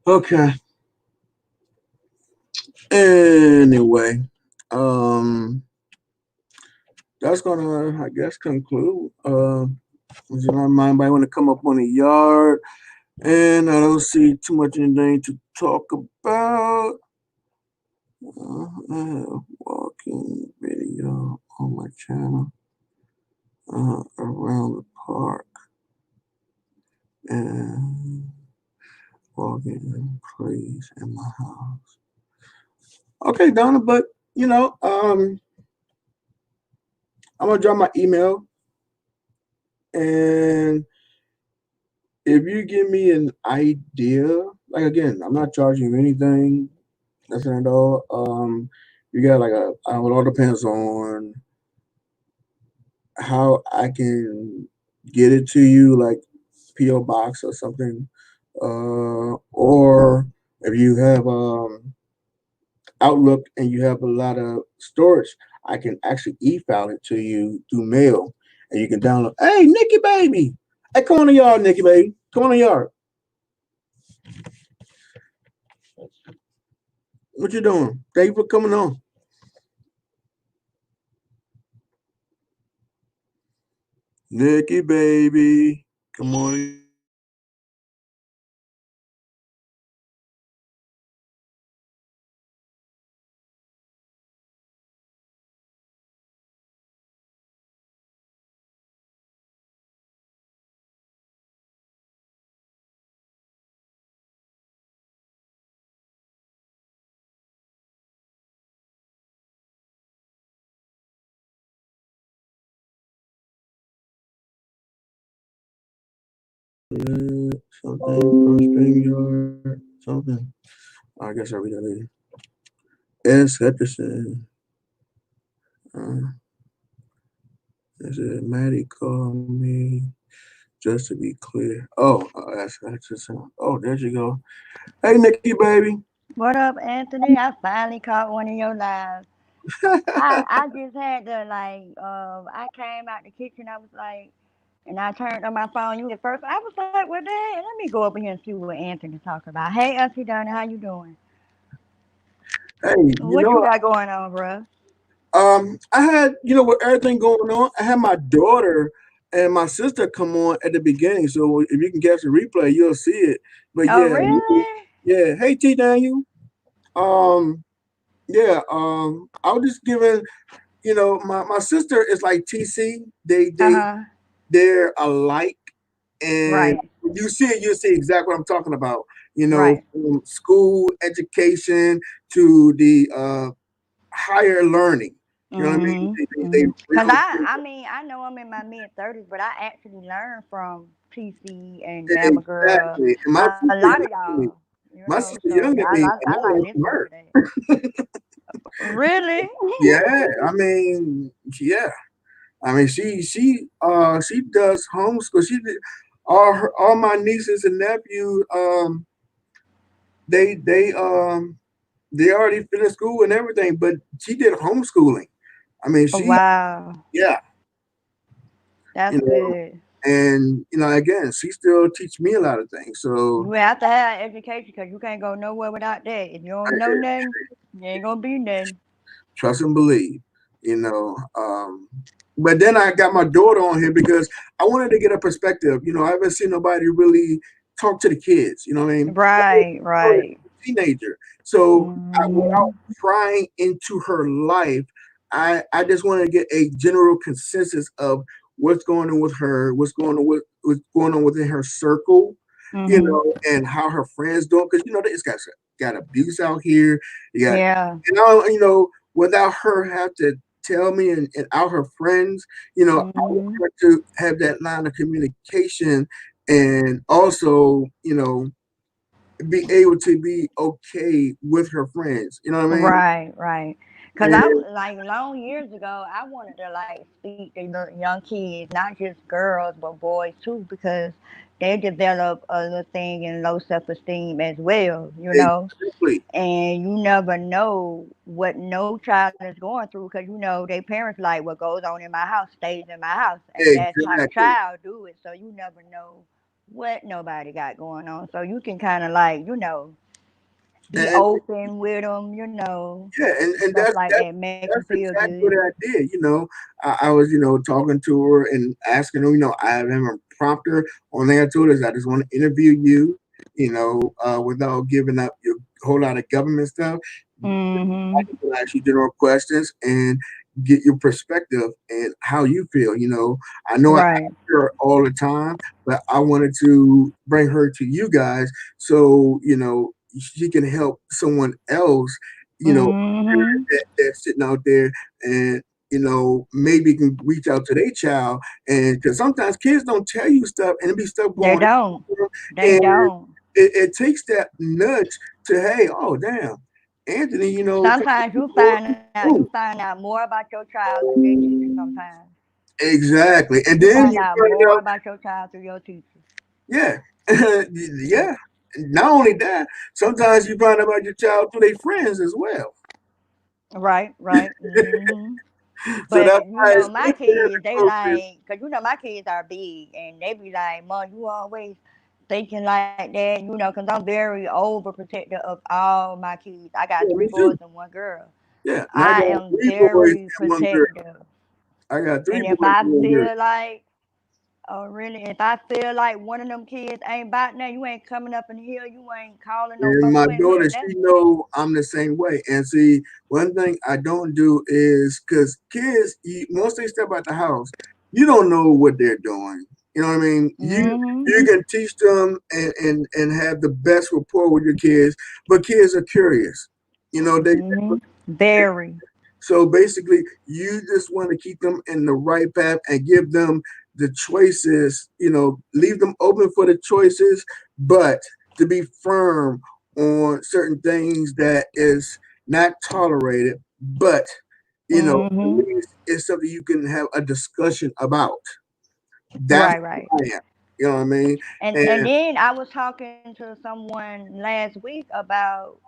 Okay. Anyway, that's gonna, I guess, conclude. Does anybody want to come up on the yard? And I don't see too much anything to talk about. I have walking video on my channel around the park and walking in place in my house. Okay, Donna, but I'm gonna drop my email, and if you give me an idea, like again, I'm not charging you anything, nothing at all. You got like it all depends on how I can get it to you, like PO box or something, or if you have Outlook and you have a lot of storage, I can actually e-file it to you through mail, and you can download. Hey, Nikki baby, hey, come on the yard, Nikki baby, come on the yard. What you doing? Thank you for coming on. Nikki baby, come on. Something from StreamYard, something. I guess I'll read that later. S. Hutcherson. Is it Maddie called me just to be clear? Oh, S. Hutcherson. Oh, there you go. Hey, Nikki, baby. What up, Anthony? I finally caught one of your lives. I just had to I came out the kitchen. I was like, and I turned on my phone. You were the first. I was like, well, dang, let me go over here and see what Anthony talking about. Hey, Auntie Donna, how you doing? Hey, What you got going on, bruh? I had, with everything going on, I had my daughter and my sister come on at the beginning. So if you can catch the replay, you'll see it. But Oh, yeah, really? yeah. Hey, T Daniel. Yeah. I was just giving, my sister is like TC. Uh huh. They're alike. And Right. when you see it, you'll see exactly what I'm talking about. You know, Right. from school education to the higher learning. You know what I mean? They Cause really I mean, I know I'm in my mid-30s, but I actually learned from TC and Gamma Girl. exactly. And my A sister lot of younger than me. y'all, you My know. sister So younger than me, and I I like learned from listening her. to that. Really? Yeah, I mean, yeah. I mean, she does homeschool. She did all my nieces and nephews. They they already finished school and everything, but she did homeschooling. I mean, Wow, yeah, that's you know, good. and again, she still teach me a lot of things. So You have to have education because you can't go nowhere without that. If you don't know nothing, you ain't gonna be nothing. trust and believe, you know. But then I got my daughter on here because I wanted to get a perspective. I haven't seen nobody really talk to the kids. You know what I mean? Right, right. Teenager. So without Hmm. prying into her life, I just want to get a general consensus of what's going on with her, what's going on within her circle, Hmm. and how her friends doing. Because this guy's got abuse out here. You got, Yeah. without her have to tell me and out her friends, I want Hmm. her to have that line of communication and also, be able to be okay with her friends. You know what I mean? Right, right. Cause I And like long years ago, I wanted to like speak to the young kids, not just girls but boys too, because they develop a little thing in low self-esteem as well, you know. exactly, And you never know what no child is going through because their parents like what goes on in my house stays in my house, and that's how the exactly. child do it. So you never know what nobody got going on. So you can kind of like be And open with them, yeah, and stuff like that, make them that's feel exactly good. what I did. I was talking to her and asking her. I have him a prompter. Only thing I told her is I just want to interview you. Without giving up your whole lot of government stuff. I Mhm. can ask you general questions and get your perspective and how you feel. I know I ask Right. her all the time, but I wanted to bring her to you guys so she can help someone else. Mhm. That's sitting out there and maybe can reach out to their child and because sometimes kids don't tell you stuff and it be stuff They going don't. on They and don't. it takes that nudge to hey, oh damn, Anthony, Sometimes you find out more about your child through their teachers. Sometimes exactly. And you then find you out find more out, about your child through your teachers. yeah, yeah. Not only that, sometimes you find out about your child through their friends as well. Right. Right. Mhm. So that's But why it's my good to have kids, the they conference. like, cause my kids are big, and they be like, "Mom, you always thinking like that," cause I'm very overprotective of all my kids. I got Yeah, three me boys too. and one girl. Yeah, and I I got am three boys very and one girl. protective, I got three and if boys I and one girl. feel like, oh really, if I feel like one of them kids ain't about nothing, you ain't coming up in here, you ain't calling no And phone, my you ain't daughter, doing she nothing. know I'm the same way. And see, one thing I don't do is because kids, once they step out the house, you don't know what they're doing. You know what I mean? Mhm. You can teach them and have the best rapport with your kids, but kids are curious. They Mhm. Very. so basically, you just want to keep them in the right path and give them the choices, leave them open for the choices, but to be firm on certain things that is not tolerated, but, at Mhm. least it's something you can have a discussion about. That's Right. Right. who I am. You know what I mean? And And then I was talking to someone last week about,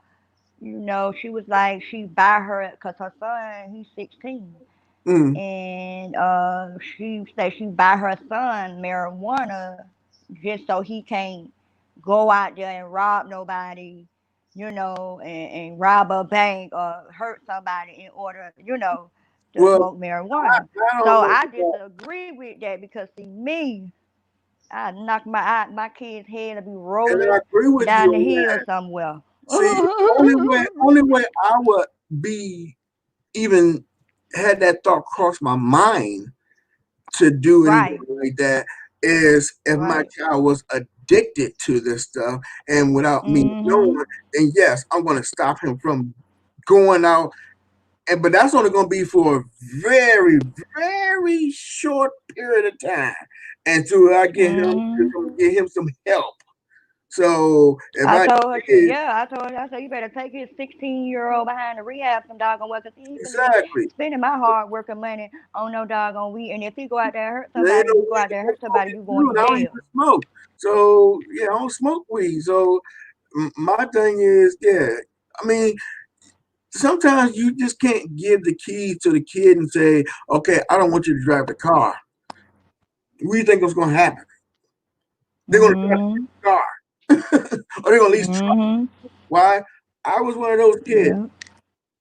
she was like she buy her because her son he's 16, mm, and she said she buy her son marijuana just so he can't go out there and rob nobody, and rob a bank or hurt somebody in order, to well, smoke marijuana. I So don't know. I disagree with that because see me, I knock my kid's head to be And I rolling agree with you down the on hill that. somewhere. See, only way I would be even had that thought cross my mind to do anything Right. like that is if my Right. child was addicted to this stuff and without me Mm-hmm. knowing, then yes, I'm going to stop him from going out. But that's only going to be for a very, very short period of time until I Mm-hmm. get him some help. So if I I told her, did, I told her, I said, you better take his 16-year-old behind the rehab some doggone well, because he ain't finna be exactly, spending my hard working money on no doggone weed. And if he go out there and hurt there ain't somebody, no you go weed out there and to hurt somebody, you going smoke, to and I don't even jail. smoke. So yeah, I don't smoke weed. So my thing is, yeah, I mean, sometimes you just can't give the keys to the kid and say, okay, I don't want you to drive the car. What do you think was going to happen? They're going to drive Mm-hmm. the car, or they're going to lease truck. Mm-hmm. Why? I was one of those kids. Yeah.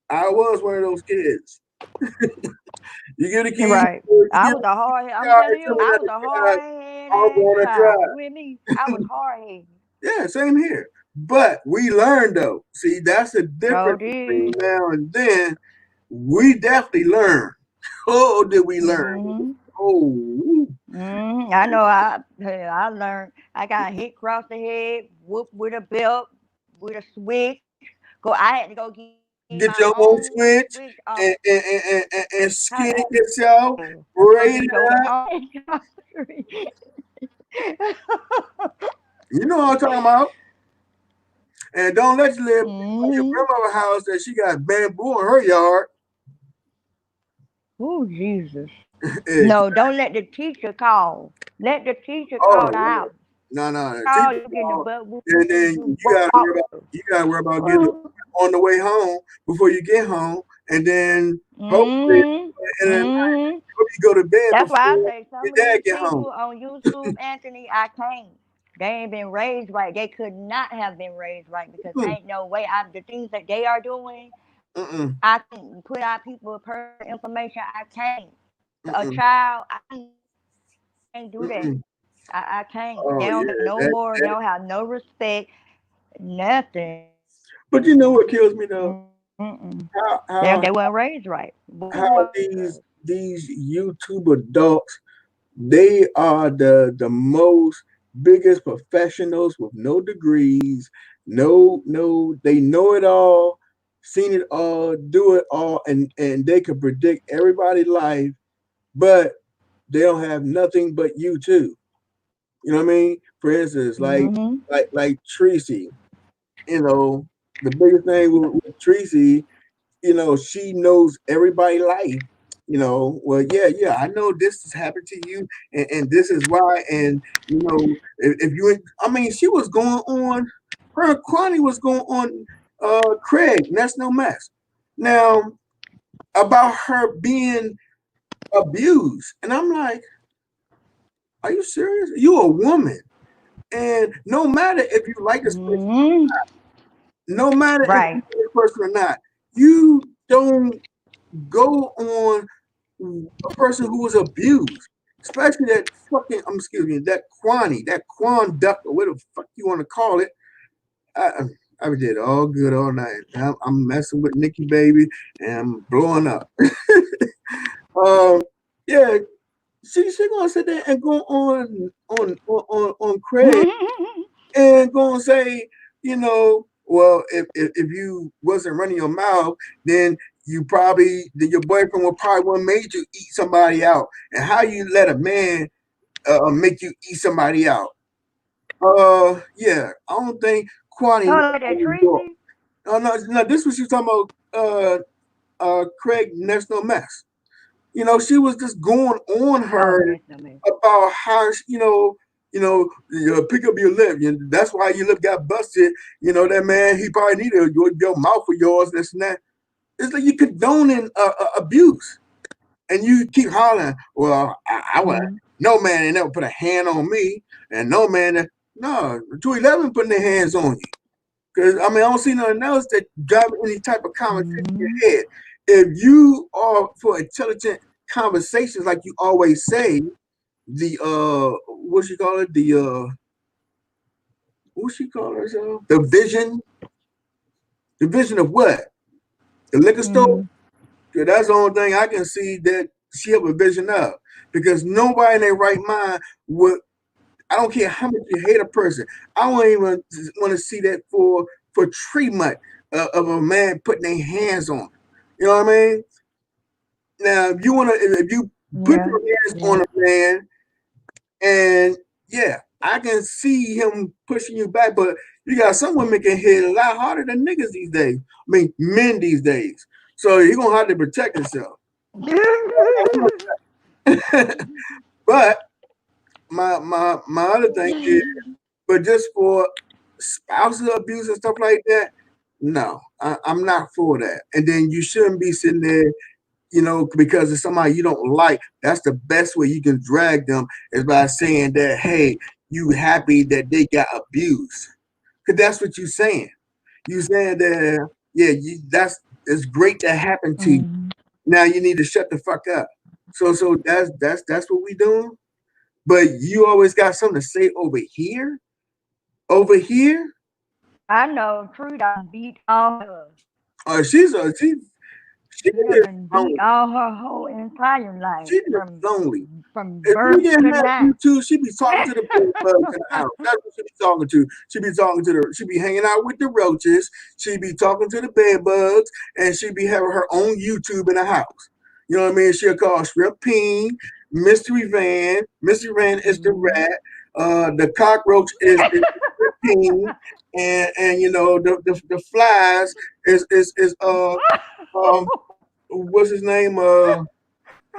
I was one of those kids. You get the keys, Right. you I give was a hard. I'm God and telling you, tell me I that was the a child, hard-headed I ass want to child. drive. You hear me? I was hard-headed. Yeah, same here. But we learned though. See, that's the So difference between did. now and then. We definitely learned. Oh, did we learn? Mm-hmm. Oh, Mm-hmm. I know. I learned. I got hit across the head, whooped with a belt, with a switch. I had to go get get my your own own switch switch. and How skin that yourself, go? Go braid get it your out. own grocery. You know what I'm talking about. And don't let you live at your Mm-hmm. grandmother's house that she got bamboo in her yard. Oh, Jesus. Eh, No, don't let the teacher call. Let the teacher call the oh, house. no. Call Teacher you getting the call, butt whooped and then you walk. you gotta worry about getting on the way home before you get home, and then hopefully Mm-hmm. and then Mm-hmm. hope you go to bed That's why I before say your some of dad these get home. people on YouTube, Anthony, I can't. They ain't been raised right. They could not have been raised right because Mm-mm, ain't no way. The things that they are doing, mm-mm, I can put out people's personal information. I can't. A mm-mm, child, I can't do that. mm-mm. I can't. They Oh don't got yeah, no more. They don't have no respect. Nothing. but you know what kills me though? Mm-mm. How They how weren't raised right. how these YouTube adults, they are the most biggest professionals with no degrees, they know it all, seen it all, do it all, and they can predict everybody's life, but they don't have nothing but YouTube. You know what I mean? For instance, Mm-hmm. like Tracy, you know, the biggest thing with Tracy, she knows everybody's life. Well, yeah, I know this has happened to you, and this is why. And if you, I mean, she was going on, her and Kwani was going on, Craig, and that's no mess. Now about her being abused, and I'm like, are you serious? You a woman, and no matter if you like this person, Mm-hmm. no matter if you Right. like this person or not, you don't go on a person who was abused, especially that fucking, excuse me, that Quan duck, or whatever the fuck you want to call it. I did all good all night. I'm messing with Nikki baby, and I'm blowing up. um, yeah, she gonna sit there and go on Craig and gonna say, well, if you wasn't running your mouth, then your boyfriend would probably want made you eat somebody out. And how you let a man make you eat somebody out? Yeah, I don't think Kwani Oh, like that New York. Tracy? Oh no, this was you talking about Craig Next No Mess. She was just going on Oh, her that's no man. about how pick up your lip. That's why your lip got busted. That man, he probably needed your mouth for yours, this and that. It's like you condoning abuse, and you keep hollering. Well, I want Mm-hmm. no man ain't never put a hand on me, and no man, no 211 putting their hands on you. Because I don't see nothing else that drive any type of conversation in Mm-hmm. your head. If you are for intelligent conversations, like you always say, the what she call it? What she call herself? The vision of what? The liquor store? Mm-hmm. Yeah, that's the only thing I can see that she have a vision of. Because nobody in their right mind would I don't care how much you hate a person. I don't even want to see that for treatment of a man putting their hands on. You know what I mean? Now, if you put Yeah. your hands Yeah. on a man, and yeah, I can see him pushing you back, but you got some women can hit a lot harder than niggas these days. I mean, men these days. So you're gonna have to protect yourself. But my other thing is, but just for spousal abuse and stuff like that, no, I'm not for that. And then you shouldn't be sitting there, because it's somebody you don't like. That's the best way you can drag them is by saying that, hey, you happy that they got abused, because that's what you're saying. You saying that, yeah, it's great that happened to you. Mhm. Now you need to shut the fuck up. So that's what we doing. But you always got something to say over here. Over here, I know True done beat all her. she She done is been beat lonely. all her whole entire life She is from lonely. If we birth didn't to have now. YouTube, she'd be talking to the bed bugs in the house. That's what she'd be talking to. She'd be hanging out with the roaches. She'd be talking to the bed bugs, and she'd be having her own YouTube in the house. You know what I mean? She'll call Shrimp Peen, Mystery Van. Mystery Van is the Mhm. rat. The cockroach is Shrimp Peen, and the flies is um what's his name uh,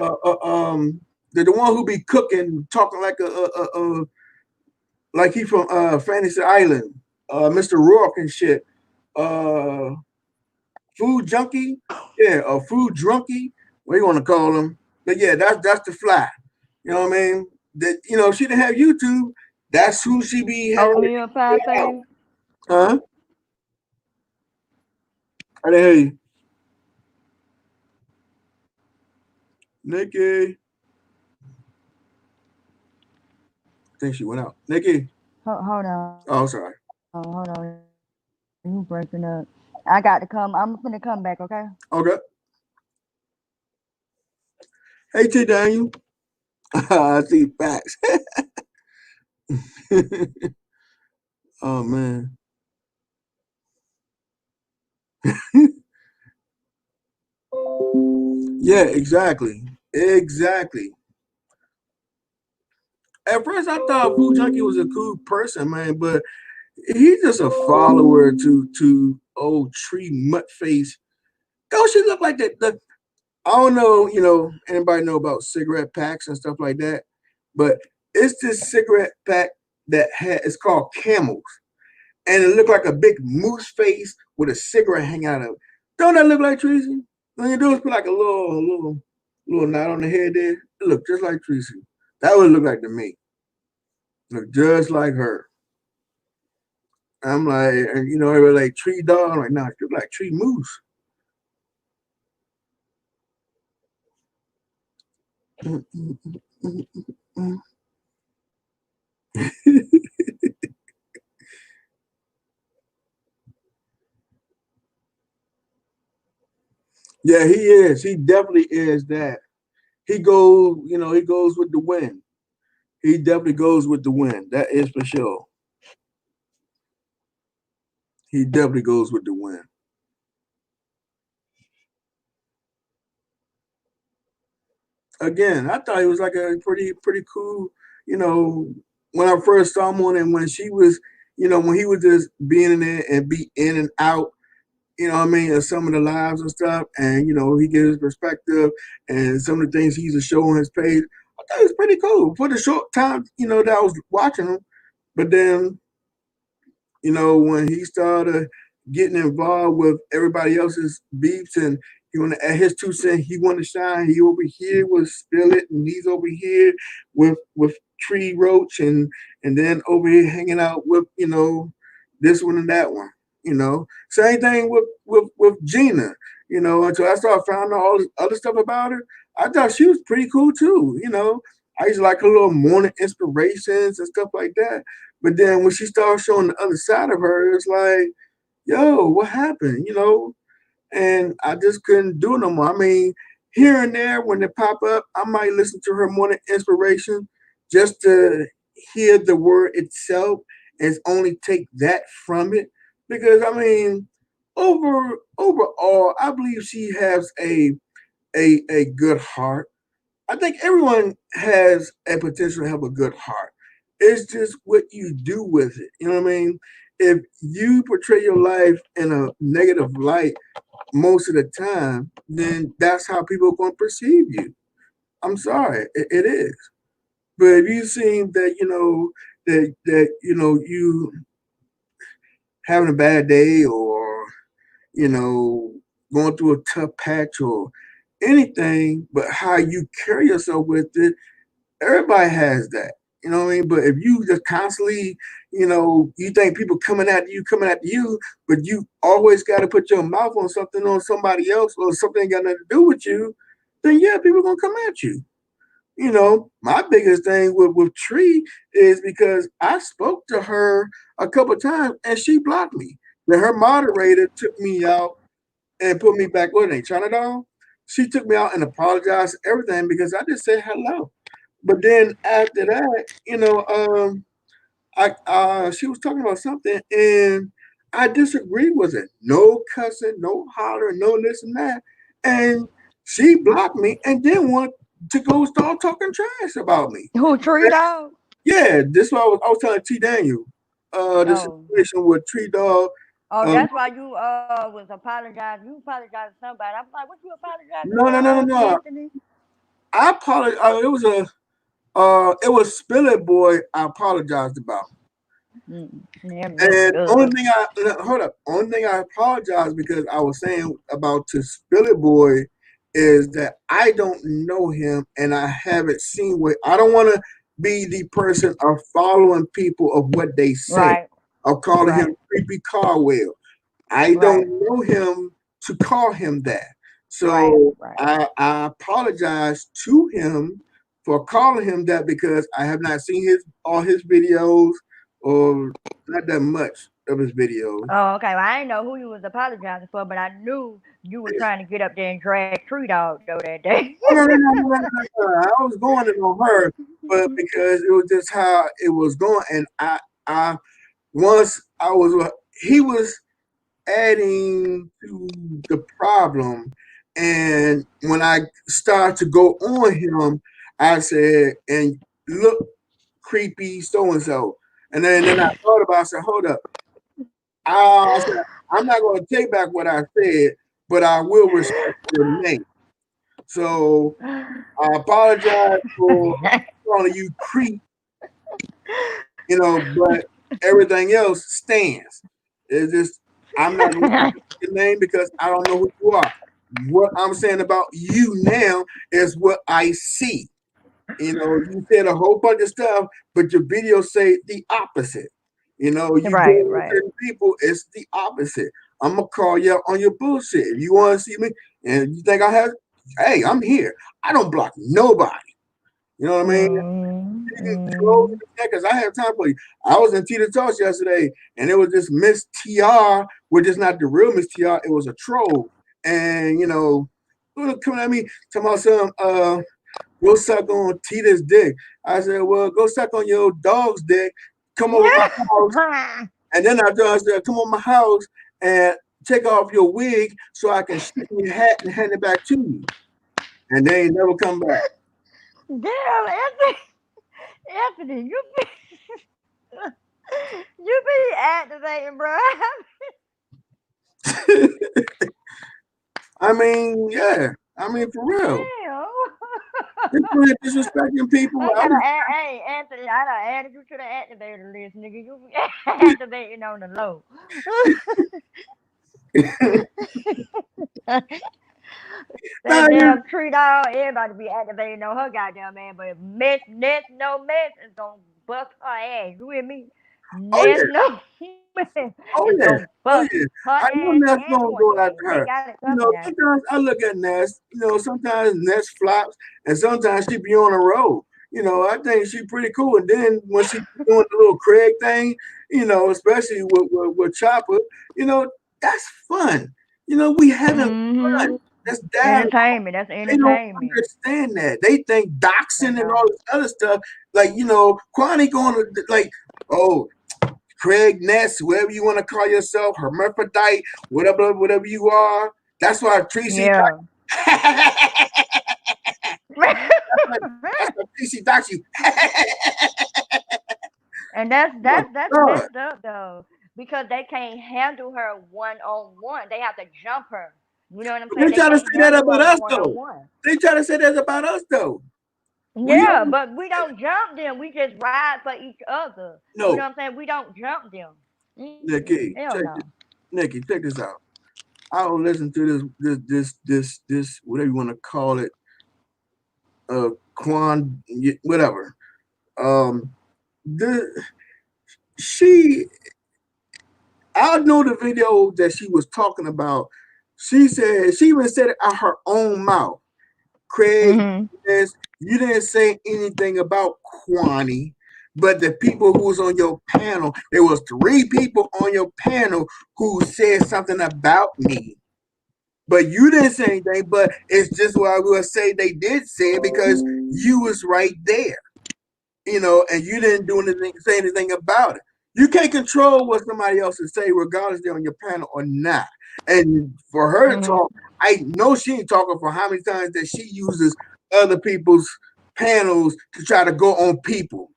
uh um the one who be cooking, talking like like he from Fantasy Island, Mr. Rourke and shit. Uh, food junkie, yeah, or food drunkie, what you want to call him? But yeah, that's the fly. You know what I mean? That she didn't have YouTube. That's who she be having Oatmeal out. Pate. Huh? I didn't hear you, Nikki. I think she went out. Nikki. Hold on. Oh, sorry. Hold on. You breaking up. I got to come. I'm finna come back, okay? Okay. Hey, T. Daniel. I see facts. Oh man. Yeah, exactly. Exactly. At first I thought Food Junkie was a cool person, man, but he's just a follower to old tree mutt face. Don't she look like that? I don't know, anybody know about cigarette packs and stuff like that, but it's this cigarette pack that it's called Camels, and it looked like a big moose face with a cigarette hanging out of it. Don't that look like Tracy? When you do is put like a little knot on the head there. It look just like Tracy. That would look like to me. Look just like her. I'm like, and everybody like Tree Dog. I'm like, nah, you look like Tree Moose. Yeah, he is. He definitely is that. He goes with the wind. He definitely goes with the wind. That is for sure. He definitely goes with the wind. Again, I thought he was like a pretty cool, you know, when I first saw him on and when she was, when he was just being in there and be in and out, what I mean, of some of the lives and stuff, and he gives his perspective and some of the things he used to show on his page. I thought it was pretty cool for the short time, that I was watching him. But then, when he started getting involved with everybody else's beefs and he wanted at his 2 cents, he wanted to shine. He over here was Spill It, and he's over here with Tree Roach, and then over here hanging out with this one and that one. Same thing with Gina. Until I started finding out all this other stuff about her, I thought she was pretty cool too. I used to like her little morning inspirations and stuff like that. But then when she started showing the other side of her, it's like, yo, what happened? And I just couldn't do it no more. I mean, here and there when they pop up, I might listen to her morning inspiration just to, hear the word itself and only take that from it. Because I mean, overall, I believe she has a good heart. I think everyone has a potential to have a good heart. It's just what you do with it. You know what I mean? If you portray your life in a negative light most of the time, then that's how people are going to perceive you. I'm sorry, it is. But if you seem that you having a bad day, or you know going through a tough patch, or anything, but how you carry yourself with it, everybody has that. You know what I mean? But if you just constantly, you think people coming at you, but you always got to put your mouth on something on somebody else, or something ain't got nothing to do with you, then yeah, people gonna come at you. My biggest thing with Tree is because I spoke to her a couple of times and she blocked me. Then her moderator took me out and put me back with China Doll. She took me out and apologized for everything because I just said hello. But then after that, I she was talking about something and I disagreed with it. No cussing, no hollering, no this and that. And she blocked me and then want to go start talking trash about me. Who, Tree Dog? Yeah, this is what I was telling T Daniel. The Oh. situation with Tree Dog. Oh, that's why you was apologizing. You apologized to somebody. I'm like, what you apologizing No. Anthony? I apologize. It was Spillet Boy I apologized about. And only thing only thing I apologize because I was saying about to Spillet Boy is that I don't know him and I haven't seen what I don't want to be the person of following people of what they say, Right. of calling him Creepy Carwell. I Right. don't know him to call him that. So Right. I apologize to him for calling him that because I have not seen all his videos, or not that much of his videos. Oh, okay. Well, I didn't know who you was apologizing for, but I knew you were trying to get up there and drag Tree Dog though that day. Oh, no. I was going in on her, but because it was just how it was going, and I once I was he was adding to the problem, and when I started to go on him, I said, "And look, creepy so and so," and then I thought about, I said, "Hold up." I said, I'm not going to take back what I said, but I will respect your name. So I apologize for calling you creep, but everything else stands. It's just I'm not going to your name because I don't know who you are. What I'm saying about you now is what I see. You said a whole bunch of stuff, but your videos say the opposite. You Right. deal with certain people, it's the opposite. I'm gonna call you out on your bullshit. If you want to see me and you think I have, hey, I'm here. I don't block nobody. You know what I mean? Because I have time for you. I was in Tita Talks yesterday, and it was this Miss TR, which is not the real Miss TR. It was a troll, and coming at me, talking about some go suck on Tita's dick. I said, well, go suck on your dog's dick. Come over my house. And then I said, come on my house and take off your wig so I can stick in your hat and hand it back to you. And they ain't never come back. Damn, Anthony, you be activating, bro. I mean, yeah. I mean, for real. Damn. Disrespecting people. Hey, Anthony, I done added you to the activator list, nigga. You be activating on the low. That damn Tree Dog, everybody be activating on her goddamn man, but if Ness no mess is gonna bust her ass. You hear me? Ness no mess is gonna bust her I know ass. Ness gonna go after They her. got it coming now. Sometimes I look at Ness. Sometimes Ness flops, and sometimes she be on a roll. I think she pretty cool. And then when she doing the little Craig thing, especially with Chopper, that's fun. We having fun. That's dialogue. Entertainment. That's They don't entertainment. understand that. They think doxing and all this other stuff, like, you know, Kwani going to, like, oh, Craig Ness, whatever you want to call yourself, hermaphrodite, whatever you are. That's why Tracy. Yeah. that's why Tracy dox you. And that's God. messed up though, because they can't handle her one-on-one. They have to jump her. You know what I'm saying? They try to say that about us though. one-on-one. They try to say that about us though. Yeah, but we don't jump them. We just ride for each other. No. You know what I'm saying? We don't jump them. Nikki, Nikki, check this out. I don't listen to this whatever you want to call it, Quan, whatever. I know the video that she was talking about. She said, she even said it out her own mouth. Craig, you didn't say anything about Kwani, but the people who was on your panel, there was 3 people on your panel who said something about me. But you didn't say anything, but it's just what I will say they did say it because you was right there. You know, and you didn't say anything about it. You can't control what somebody else will say, regardless they're on your panel or not. And for her to talk, I know she ain't talking for how many times that she uses other people's panels to try to go on people.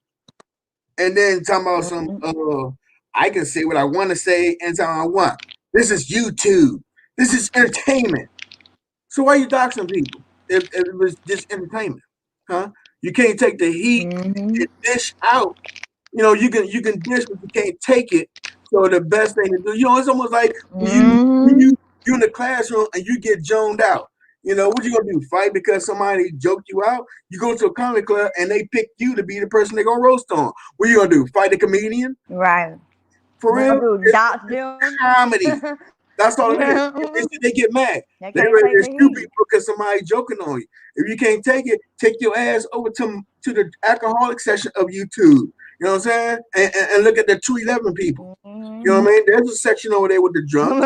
And then talking about some, I can say what I want to say anytime I want. This is YouTube. This is entertainment. So why are you doxing people if it was just entertainment? Huh? You can't take the heat and dish out. You know, you can dish, but you can't take it. So the best thing to do, you know, it's almost like when you're in the classroom and you get zoned out. You know, what you gonna do? Fight because somebody joked you out? You go to a comedy club and they pick you to be the person they're gonna roast on. What you gonna do? Fight the comedian? Right. For real? It's comedy. That's all it is. They get mad. They ready to shoot people because somebody joking on you. If you can't take it, take your ass over to the alcoholic section of YouTube. You know what I'm saying? And look at the 211 people. You know what I mean? There's a section over there with the drunks.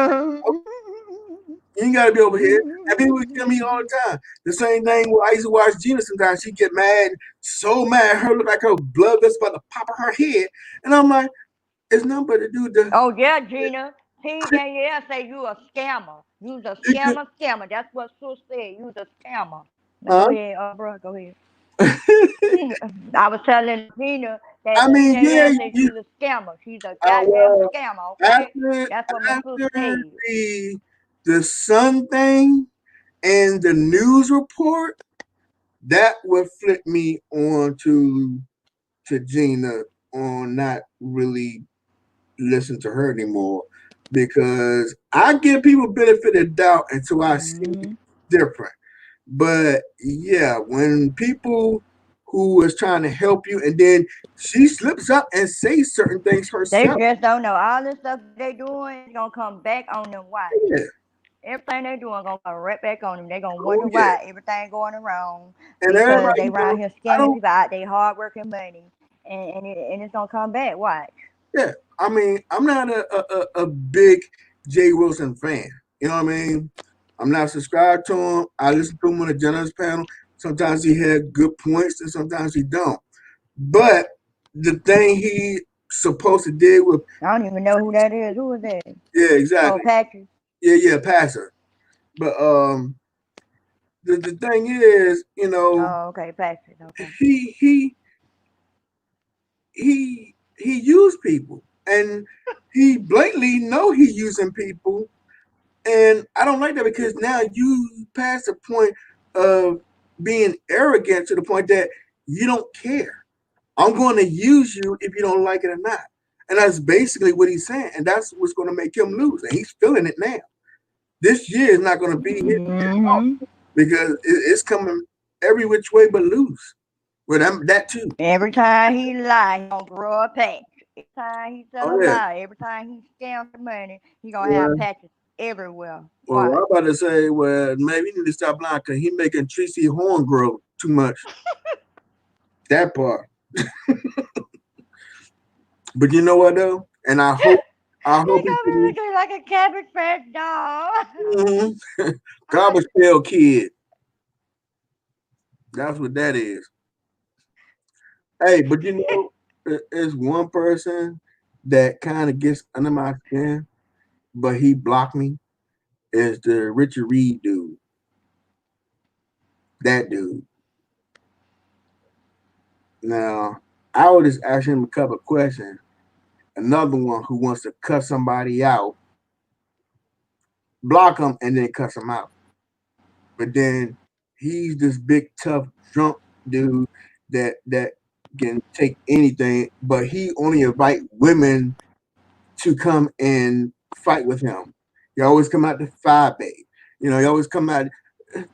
You ain't got to be over here. And people tell me all the time. The same thing when I used to watch Gina sometimes. She'd get mad, so mad. Her look like her blood was about to pop in her head. And I'm like, it's nothing but to do the... Oh, yeah, Gina. TJL say you a scammer. You's a scammer. That's what Sue said. You's a scammer. Go ahead, bro. Go ahead. I was telling Gina that she's a scammer. She's a goddamn scammer. Okay? That's what my sister said. The Sun thing and the news report, that would flip me on to Gina on not really listen to her anymore. Because I give people benefit of doubt until I see it different. But yeah, when people who is trying to help you and then she slips up and says certain things herself. They just don't know. All this stuff they doing is gonna come back on them. Why? Yeah. Everything they doing gonna come right back on them. They gonna wonder why everything going wrong. And because they around here scamming people out their hard working money. And it's gonna come back. Watch. Yeah. I mean, I'm not a big Jay Wilson fan. You know what I mean? I'm not subscribed to him. I listen to him on the Generous panel. Sometimes he had good points and sometimes he don't. But the thing he supposed to do with... I don't even know who that is. Who is that? Yeah, exactly. Oh, Patrick. Yeah, Passer. But the thing is, you know... Oh, okay, Patrick. Okay. He used people. And he blatantly know he using people. And I don't like that because now you pass the point of being arrogant to the point that you don't care. I'm going to use you if you don't like it or not. And that's basically what he's saying. And that's what's going to make him lose. And he's feeling it now. This year is not going to be his because it's coming every which way but lose. Well, that too. Every time he lie, he's going to grow a patch. Every time he tell a lie, every time he scams the money, he's going to have patches everywhere. Well, I'm about to say, well, maybe you need to stop lying because he's making Tracy Horn grow too much. That part. But you know what, though? And I I He hope he gonna be can looking like a Cabbage Patch dog. be Garbage Pail Kid. That's what that is. Hey, but you know, it's one person that kind of gets under my skin, but he blocked me. Is the Richard Reed dude? That dude. Now, I would just ask him a couple of questions. Another one who wants to cut somebody out, block him, and then cuss him out. But then he's this big tough drunk dude that can take anything, but he only invite women to come and fight with him. He always come out to five bait. You know, he always come out,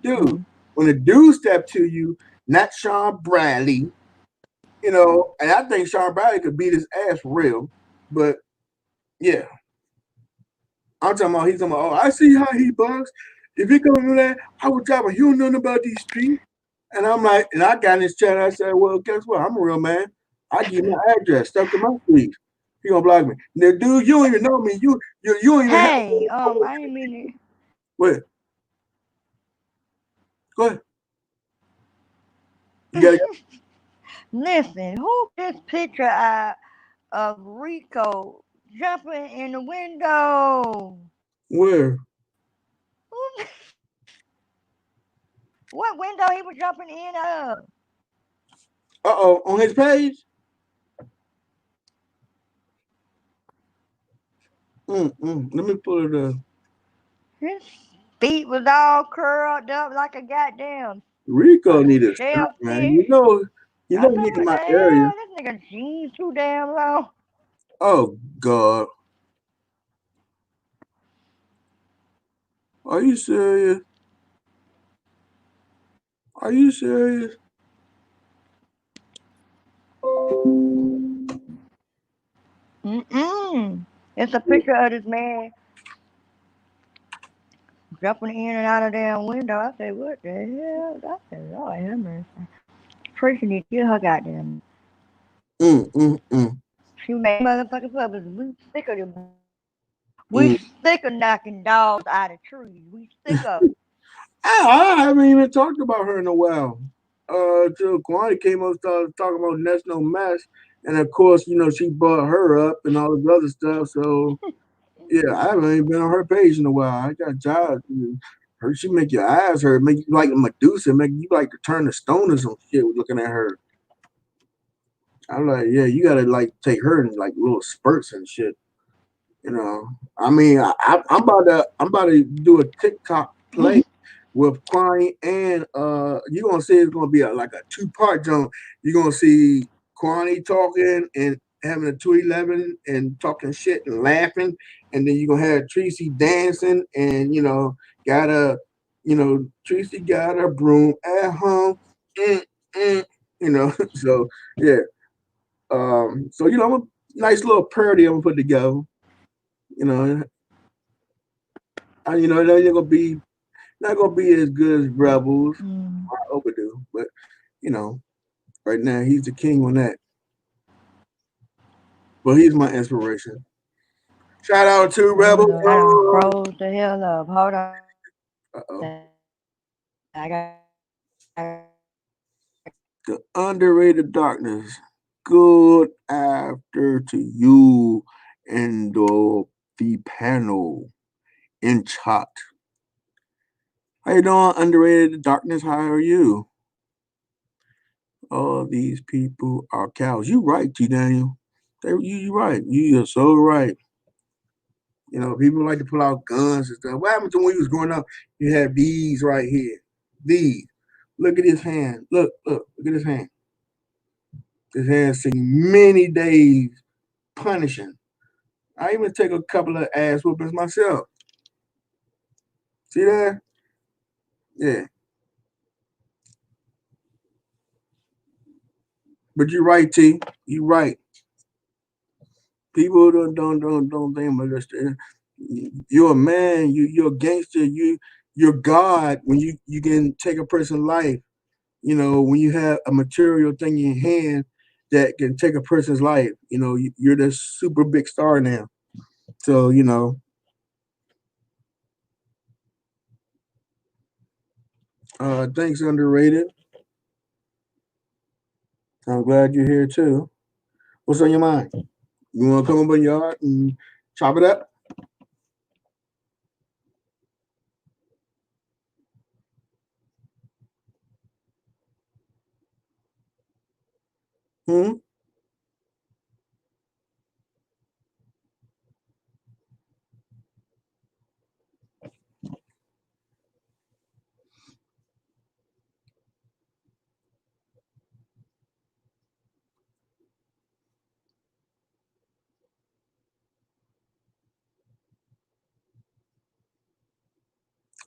dude. When a dude step to you, not Sean Bradley, you know, and I think Sean Bradley could beat his ass for real, but yeah, I'm talking about he's talking about. Oh, I see how he bugs. If he come in there, I would drop a. He don't know nothing about these streets. And I'm like, and I got in this chat. I said, well, guess what? I'm a real man. I give you my address, stuff to my street. He gonna block me. Now, dude, you don't even know me. You don't even. Hey, I didn't mean it. Wait. Go ahead. You gotta. Listen, who this picture of Rico jumping in the window? Where? What window he was jumping in of? Uh-oh, on his page? Let me pull it up. His feet was all curled up like a goddamn Rico need to stop, man. You know he in my area. This nigga jeans too damn long. Oh God. Are you serious? Are you serious? It's a picture of this man jumping in and out of damn window. I said, what the hell? I said, Lord have mercy. Tracy need to get her goddamn. She made motherfucking public. We sick of them. We sick of knocking dogs out of trees. We sick of it. I haven't even talked about her in a while. Till Kwani came up started talking about National Mass, and of course, you know, she brought her up and all this other stuff. So yeah, I haven't even been on her page in a while. I got jobs. Her, she make your eyes hurt, make you like Medusa, make you like to turn to stone or some shit looking at her. I'm like, yeah, you gotta like take her in like little spurts and shit. You know, I mean, I'm about to do a TikTok play with Kwani and you're gonna see it's gonna be like a two-part jump. You're gonna see Kwani talking and having a 211 and talking shit and laughing, and then you're gonna have Tracy dancing and Tracy got her broom at home. You know, so yeah. So you know, a nice little parody I'm gonna put together. You know, they're gonna be not gonna be as good as Rebels. I overdue, but you know, right now he's the king on that. But he's my inspiration. Shout out to Rebel. Froze the hell up. Hold on. Uh-oh. I got The underrated darkness. Good after to you and the panel in chat. How you doing, underrated darkness? How are you? All these people are cows. You right, T. Daniel. You right. You are so right. You know, people like to pull out guns and stuff. What happened to when you was growing up? You had these right here. These. Look at his hand. Look at his hand. His hand seen many days punishing. I even take a couple of ass whoopings myself. See that? Yeah. But you're right, T. You're right. People don't think about this. You're a man. You're a gangster. You're God when you can take a person's life. You know, when you have a material thing in your hand that can take a person's life. You know, you're the super big star now. So, you know, thanks, Underrated. I'm glad you're here too. What's on your mind? You want to come up in your yard and chop it up? Hmm?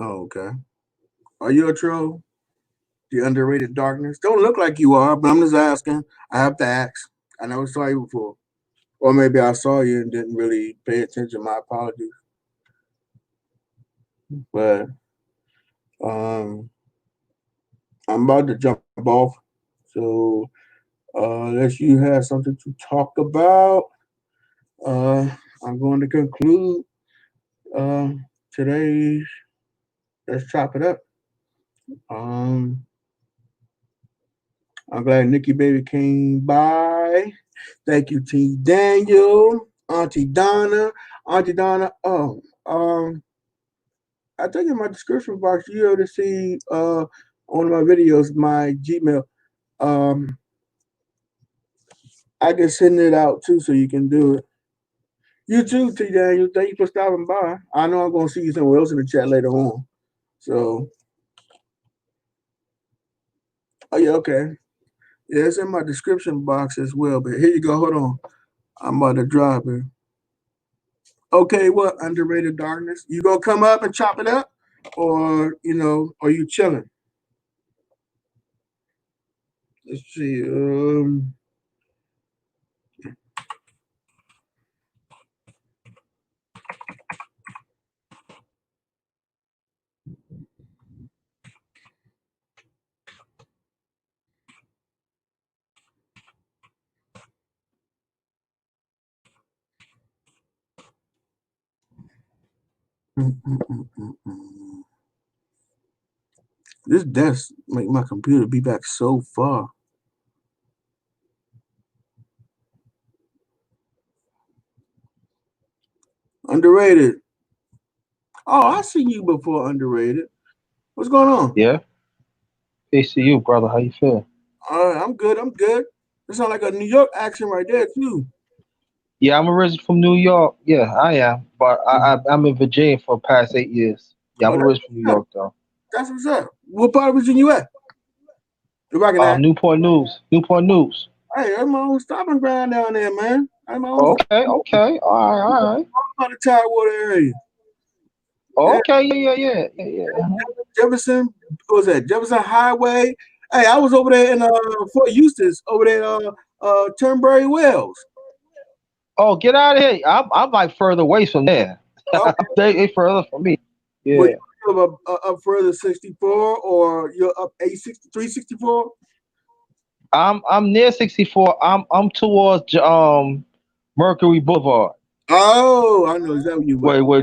Oh, okay. Are you a troll? The underrated darkness? Don't look like you are, but I'm just asking. I have to ask. I never saw you before. Or maybe I saw you and didn't really pay attention. My apologies. But um, I'm about to jump off. So unless you have something to talk about, uh, I'm going to conclude uh, today's Let's Chop It Up. Um, I'm glad Nikki Baby came by. Thank you, T. Daniel, Auntie Donna. Auntie Donna, I think in my description box you're able to see one of my videos, my Gmail. Um, I can send it out too so you can do it. You too, T. Daniel. Thank you for stopping by. I know I'm gonna see you somewhere else in the chat later on. So, oh yeah, okay. Yeah, it's in my description box as well. But here you go. Hold on. I'm about to drop it. Okay, what underrated darkness? You gonna come up and chop it up, or are you chilling? Let's see. This desk make my computer be back so far. Underrated. Oh, I seen you before. Underrated. What's going on? Yeah. Peace to you, brother. How you feel? I'm good. I'm good. It sounds like a New York accent right there too. Yeah, I'm originally from New York. Yeah, I am. But I'm in Virginia for the past 8 years. Yeah, Oh, I'm originally from New that's, York though. that's what's up. What part of Virginia you at? If I can ask. Newport News. Newport News. Hey, I'm my own stopping ground down there, man. I'm my own Okay, okay. All right. on the Tidewater area. Yeah, Okay, yeah. Jefferson. What was that? Jefferson Highway. Hey, I was over there in Fort Eustis, over there Turnberry Wells. Oh, get out of here. I'm like further away from there. Okay. They further from me. Well, Yeah. you live up further 64, or you're up 863, 64? I'm near 64. I'm towards Mercury Boulevard. Oh, I know exactly you were. Where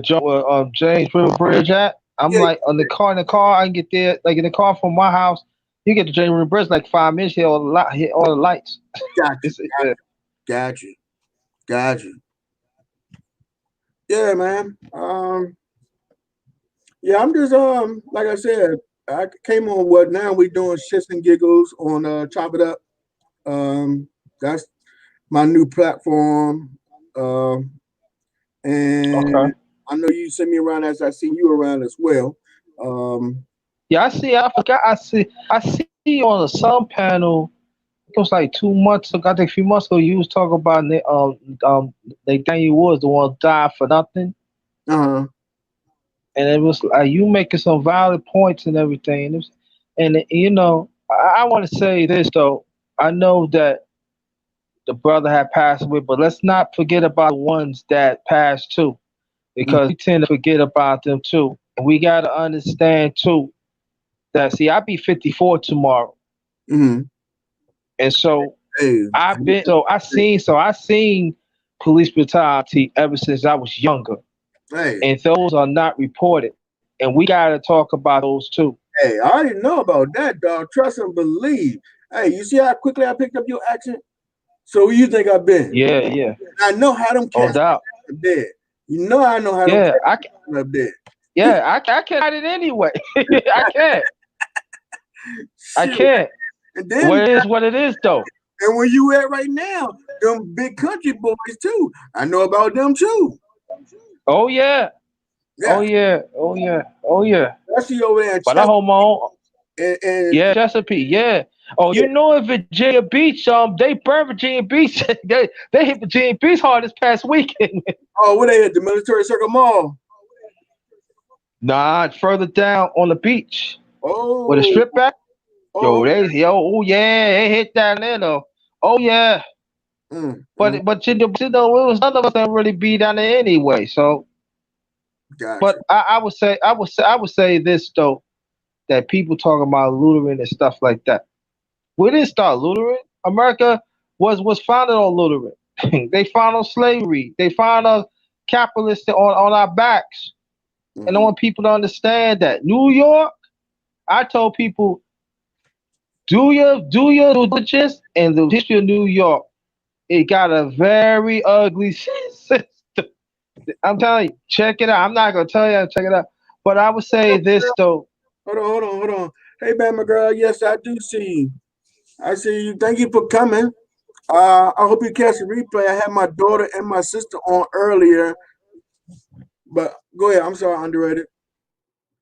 James River Bridge at. I'm Yeah, like on the car. In the car, I can get there. Like in the car from my house, you get to James River Bridge like 5 minutes. Hit all the lights. got you, Yeah. got you, got you. Yeah, man. Yeah, I'm just like I said, I came on what now we doing shits and giggles on Chop It Up. That's my new platform. And Okay. I know you sent me around as I seen you around as well. Um, Yeah, I see. I forgot. I see you on the sun panel. It was like 2 months ago. I think a few months ago. You was talking about Nathaniel Woods, the one who died for nothing. uh-huh. And it was like you making some valid points and everything. I want to say this though. I know that the brother had passed away, but let's not forget about the ones that passed too, because we tend to forget about them too. And we got to understand too that see, I'll be 54 tomorrow, Mm-hmm. and so Hey, I seen police brutality ever since I was younger, Hey, and those are not reported. And we got to talk about those too. hey, I already know about that, dog. Trust and believe. Hey, you see how quickly I picked up your accent? So where you think I've been? Yeah, yeah, I know how them no cats doubt. up there. You know I know how them Yeah, cats up there. I can't hide it anyway. I can't. I Shoot. can't. And then What it is, what it is, though. and where you at right now, them big country boys too. I know about them too. Oh yeah, oh Yeah, yeah, oh yeah, oh yeah. especially over there in But I hold my own. and Yeah, Chesapeake. Yeah. Oh, you know, in Virginia Beach, they burned Virginia Beach. They hit Virginia Beach hard this past weekend. oh, where they at the Military Circle Mall? Nah, it's further down on the beach where the Oh, strip back. oh, Oh yeah, they hit down there though. Oh yeah, but it was none of us that really be down there anyway. So, gotcha. but I would say this though, that people talking about lootering and stuff like that. We didn't start lootering. America was founded on lootering. They found on slavery. They found us capitalists on our backs. And I want people to understand that. New York, I told people, do your due diligence and the history of New York. It got a very ugly system. I'm telling you, check it out. I'm not gonna tell you how to check it out. But I would say this though. Hold on. Hey, Bama girl, yes, I do see you. I see you. Thank you for coming. I hope you catch the replay. I had my daughter and my sister on earlier, but go ahead. I'm sorry, underrated.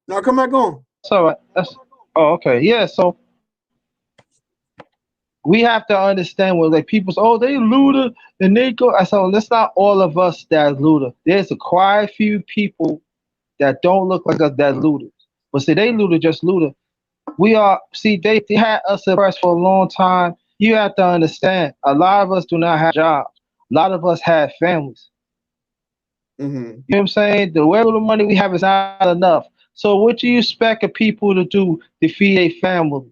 Now come back on. That's all right. Oh, okay. Yeah, so we have to understand when like people say, oh, they looter and they go. I said, well, it's not all of us that looter. There's a quite few people that don't look like us that looters. But see, they looter just looter. We are they had us oppressed for a long time. You have to understand, a lot of us do not have jobs. A lot of us have families. You know what I'm saying? The little money we have is not enough. So what do you expect of people to do to feed a family?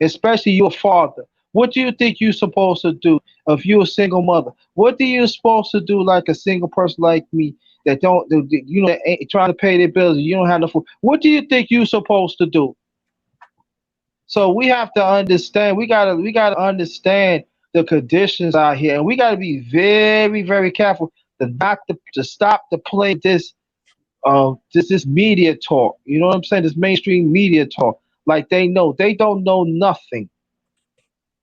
Especially your father. What do you think you're supposed to do if you're a single mother? What do you supposed to do like a single person like me that ain't trying to pay their bills and you don't have enough food? What do you think you're supposed to do? So we have to understand. We gotta understand the conditions out here, and we gotta be very, very careful to stop to play this media talk. You know what I'm saying? This mainstream media talk. Like they don't know nothing.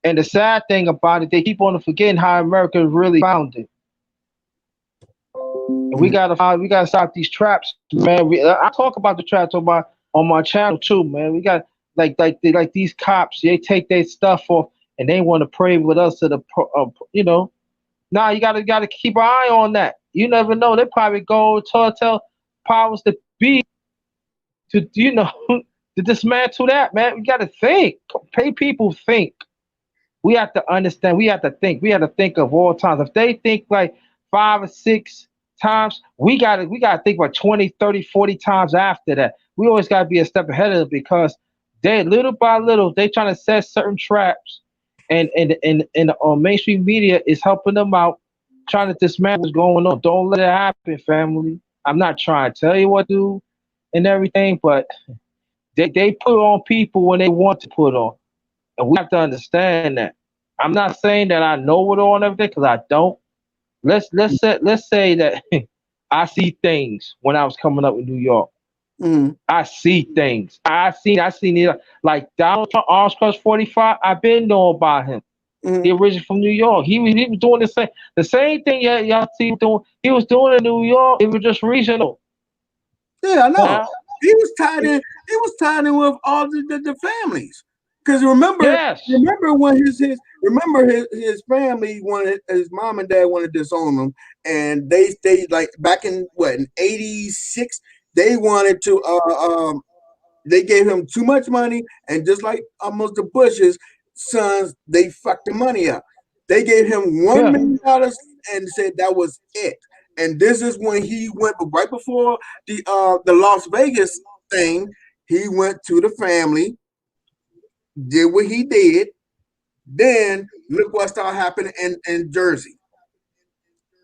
And the sad thing about it, they keep on forgetting how America was really founded. And we gotta stop these traps, man. I talk about the traps on my channel too, man. We got like these cops. They take their stuff off and they want to pray with us to the Nah, you gotta keep an eye on that. You never know. They probably go tell powers to be to to dismantle that, man. We gotta think. Pay people think. We have to understand. We have to think. We have to think of all times. If they think like 5 or 6 times, we gotta think about 20, 30, 40 times after that. We always gotta be a step ahead of them because they little by little they trying to set certain traps, and mainstream media is helping them out, trying to dismantle what's going on. Don't let it happen, family. I'm not trying to tell you what to do and everything, but they put on people when they want to put on. And we have to understand that. I'm not saying that I know it all and everything because I don't. Let's say that I see things when I was coming up in New York. I see things. I seen it like Donald Trump, Orange Crush 45. I've been knowing about him. The original from New York. He was doing the same thing y'all see doing. He was doing in New York. It was just regional. Yeah, I know. He was tied in. He was tied in with all the families. Because remember when his family wanted, his mom and dad wanted to disown him, and they like back in in '86, they wanted to they gave him too much money, and just like almost the Bush's sons, they fucked the money up. They gave him $1 million and said that was it. And this is when he went right before the Las Vegas thing. He went to the family, did what he did. Then look what started happening in Jersey.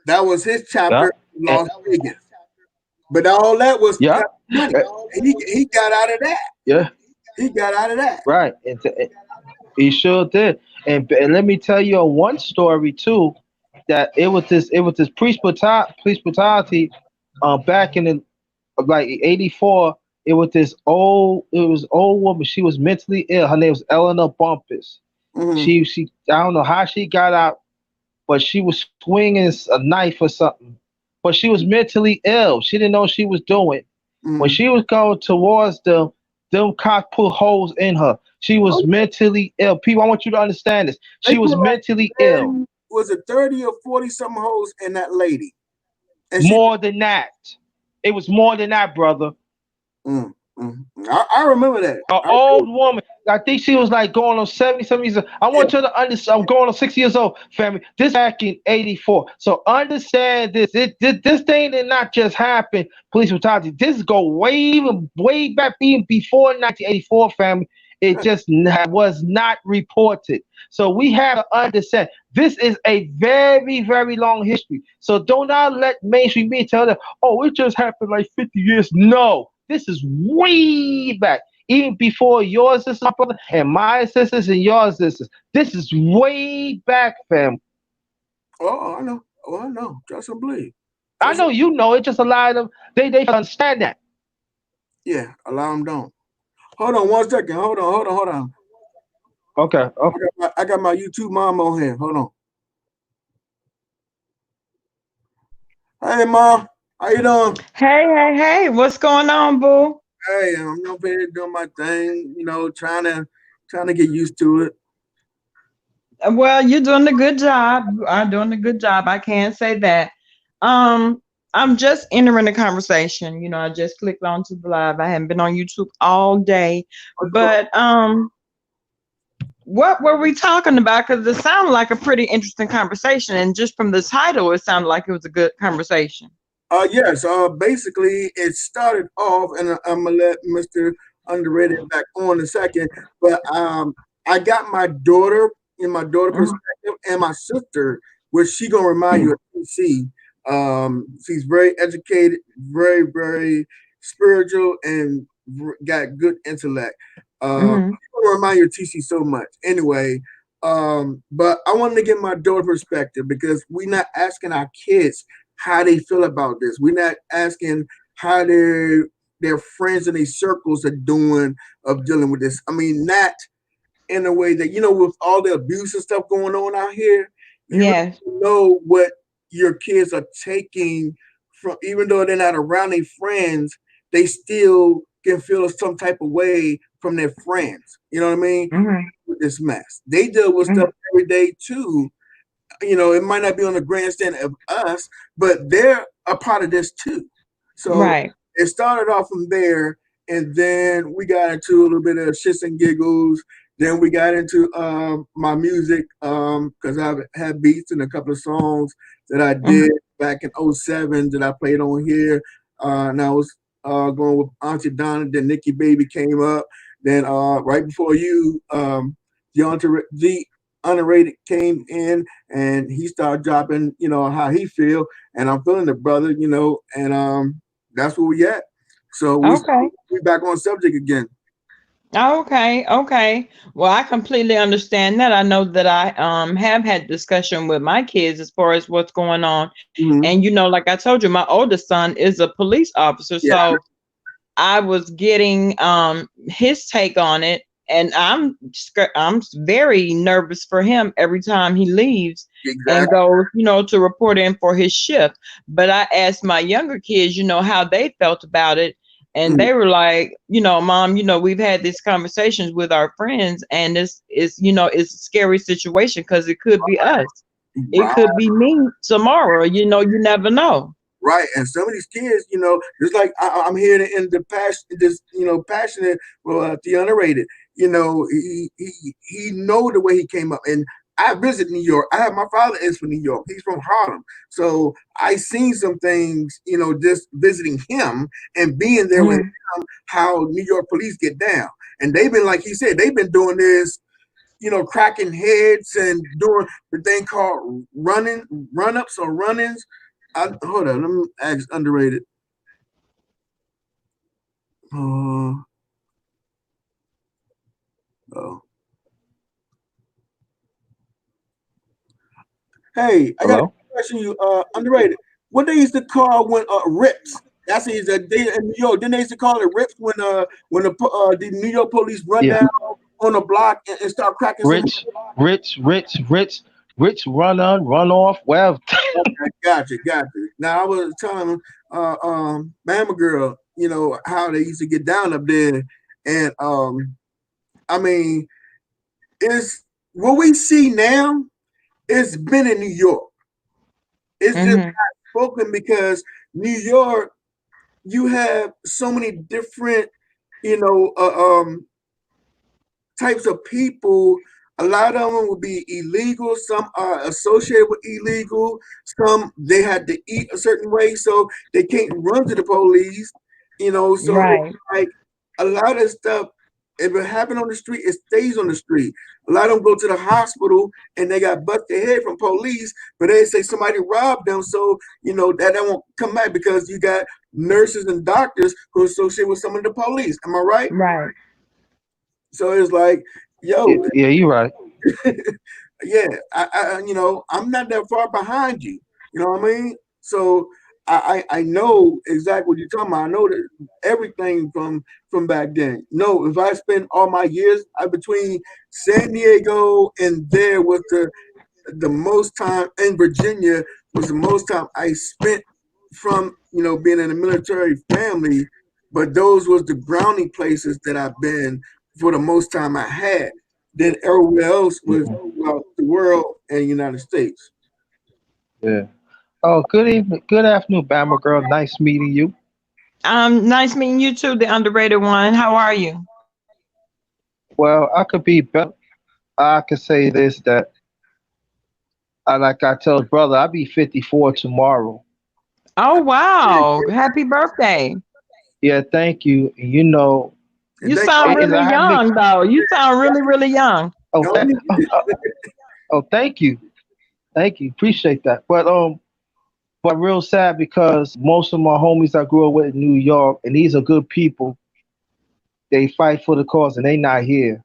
That was his chapter in Yeah. Las Vegas. But all that was Yeah. money. And he got out of that. Yeah. He got out of that. Right. He sure did. And let me tell you one story too, that it was this police brutality back in the like 84. It was old woman. She was mentally ill. Her name was Eleanor Bumpus. Mhm. She I don't know how she got out, but she was swinging a knife or something. But she was mentally ill. She didn't know what she was doing. When she was going towards them cops put holes in her. She was mentally ill. People, I want you to understand this. She They was put like mentally 30 ill. Was it 30 or 40 some holes in that lady? And More than that. It was more than that, brother. I remember that. An old woman. I think she was like going on 70 years old. I want you to understand. I'm going on 60 years old, family. This back in 84. So understand this. This thing did not just happen. Police brutality. This go way back, even before 1984, family. It just was not reported. So we have to understand this is a very, very long history. So do not let mainstream media tell them, oh, it just happened like 50 years. No, this is way back. Even before your sisters, brother, and my sisters and your sisters. This is way back, fam. Oh, I know. Oh, I know. Trust and believe. I know you know it. Just a lot of them. They understand that. Yeah, a lot of them don't. Hold on 1 second. Hold on. Okay. I got my YouTube mom on here. Hold on. Hey, Mom. How you doing? Hey, what's going on, boo? Hey, I'm over here doing my thing. You know, trying to get used to it. Well, you're doing a good job. You are doing a good job. I can't say that. I'm just entering the conversation. You know, I just clicked onto the live. I haven't been on YouTube all day. But what were we talking about? Because it sounded like a pretty interesting conversation. And just from the title, it sounded like it was a good conversation. Yes. Basically, it started off, and I'm gonna let Mr. Underrated back on in a second. But I got my daughter in my daughter perspective, and my sister, which she gonna remind you of TC. She's very educated, very, very spiritual, and got good intellect. She's gonna remind you of TC so much. Anyway, but I wanted to get my daughter perspective because we're not asking our kids how they feel about this. We're not asking how their friends and their circles are doing of dealing with this. I mean, not in a way that, you know, with all the abuse and stuff going on out here, you really know what your kids are taking from, even though they're not around their friends, they still can feel some type of way from their friends. You know what I mean? With this mess. They deal with stuff every day too. You know, it might not be on the grandstand of us, but they're a part of this too. So it started off from there, and then we got into a little bit of shits and giggles. Then we got into my music because I've had beats and a couple of songs that I did back in 07 that I played on here. And I was going with Auntie Donna. Then Nikki Baby came up. Then right before you, the Underrated came in, and he started dropping, you know, how he feel, and I'm feeling the brother, you know, and that's where we at. So we back on subject again. Okay. Well, I completely understand that. I know that I have had discussion with my kids as far as what's going on. And you know, like I told you, my oldest son is a police officer. So I was getting his take on it, and I'm very nervous for him every time he leaves and goes, you know, to report in for his shift. But I asked my younger kids, you know, how they felt about it. And they were like, you know, Mom, you know, we've had these conversations with our friends, and this is, you know, it's a scary situation because it could be us. It could be me tomorrow. You know, you never know. Right, and some of these kids, you know, just like I'm here in the passion, this, you know, passionate, the Underrated. You know, he know the way he came up, and I visit New York. My father is from New York. He's from Harlem. So I seen some things, you know, just visiting him and being there with him, how New York police get down. And they've been, like he said, they've been doing this cracking heads and doing the thing called run-ups or run-ins. Hold on, let me ask underrated. Oh. Hey, I got a question. You underrated. What they used to call when rips? That's they in New York. Then they used to call it rips when the New York police run down on a block and start cracking. Rich run off. Well, gotcha. Now I was telling Bama girl, how they used to get down up there, and I mean, it's what we see now. It's been in New York. It's just not spoken because New York, you have so many different, types of people. A lot of them will be illegal. Some are associated with illegal. Some they had to eat a certain way, so they can't run to the police. So like a lot of stuff. If it happened on the street, it stays on the street. A lot of them go to the hospital and they got busted head from police, but they say somebody robbed them, so that won't come back because you got nurses and doctors who are associated with some of the police. Am I right? Right. So it's like, yo, yeah, you're right. Yeah, I'm not that far behind you. You know what I mean? So I know exactly what you're talking about. I know that everything from back then. No, if I spend all my years between San Diego and there was the most time in Virginia was the most time I spent from being in a military family, but those was the grounding places that I've been for the most time I had. Then everywhere else was the world and the United States. Yeah. Oh, good evening. Good afternoon, Bama girl. Nice meeting you. Nice meeting you too, the underrated one. How are you? Well, I could be better. I could say this that like I told brother, I'll be 54 tomorrow. Oh wow! Happy birthday! Yeah, thank you. You sound really young, though. You sound really, really young. Oh, thank you. Appreciate that. But real sad because most of my homies I grew up with in New York, and these are good people. They fight for the cause, and they not here.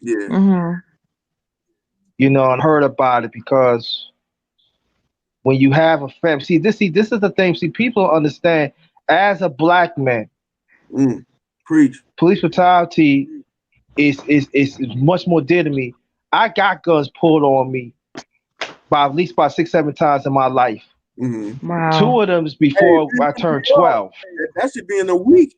Yeah. Mm-hmm. And heard about it because when you have a family, see, this is the thing. See, people don't understand. As a black man, preach. Police brutality is much more dear to me. I got guns pulled on me at least 6-7 times in my life. Mm-hmm. Wow. 2 of them is before I turned 12. That should be in a week.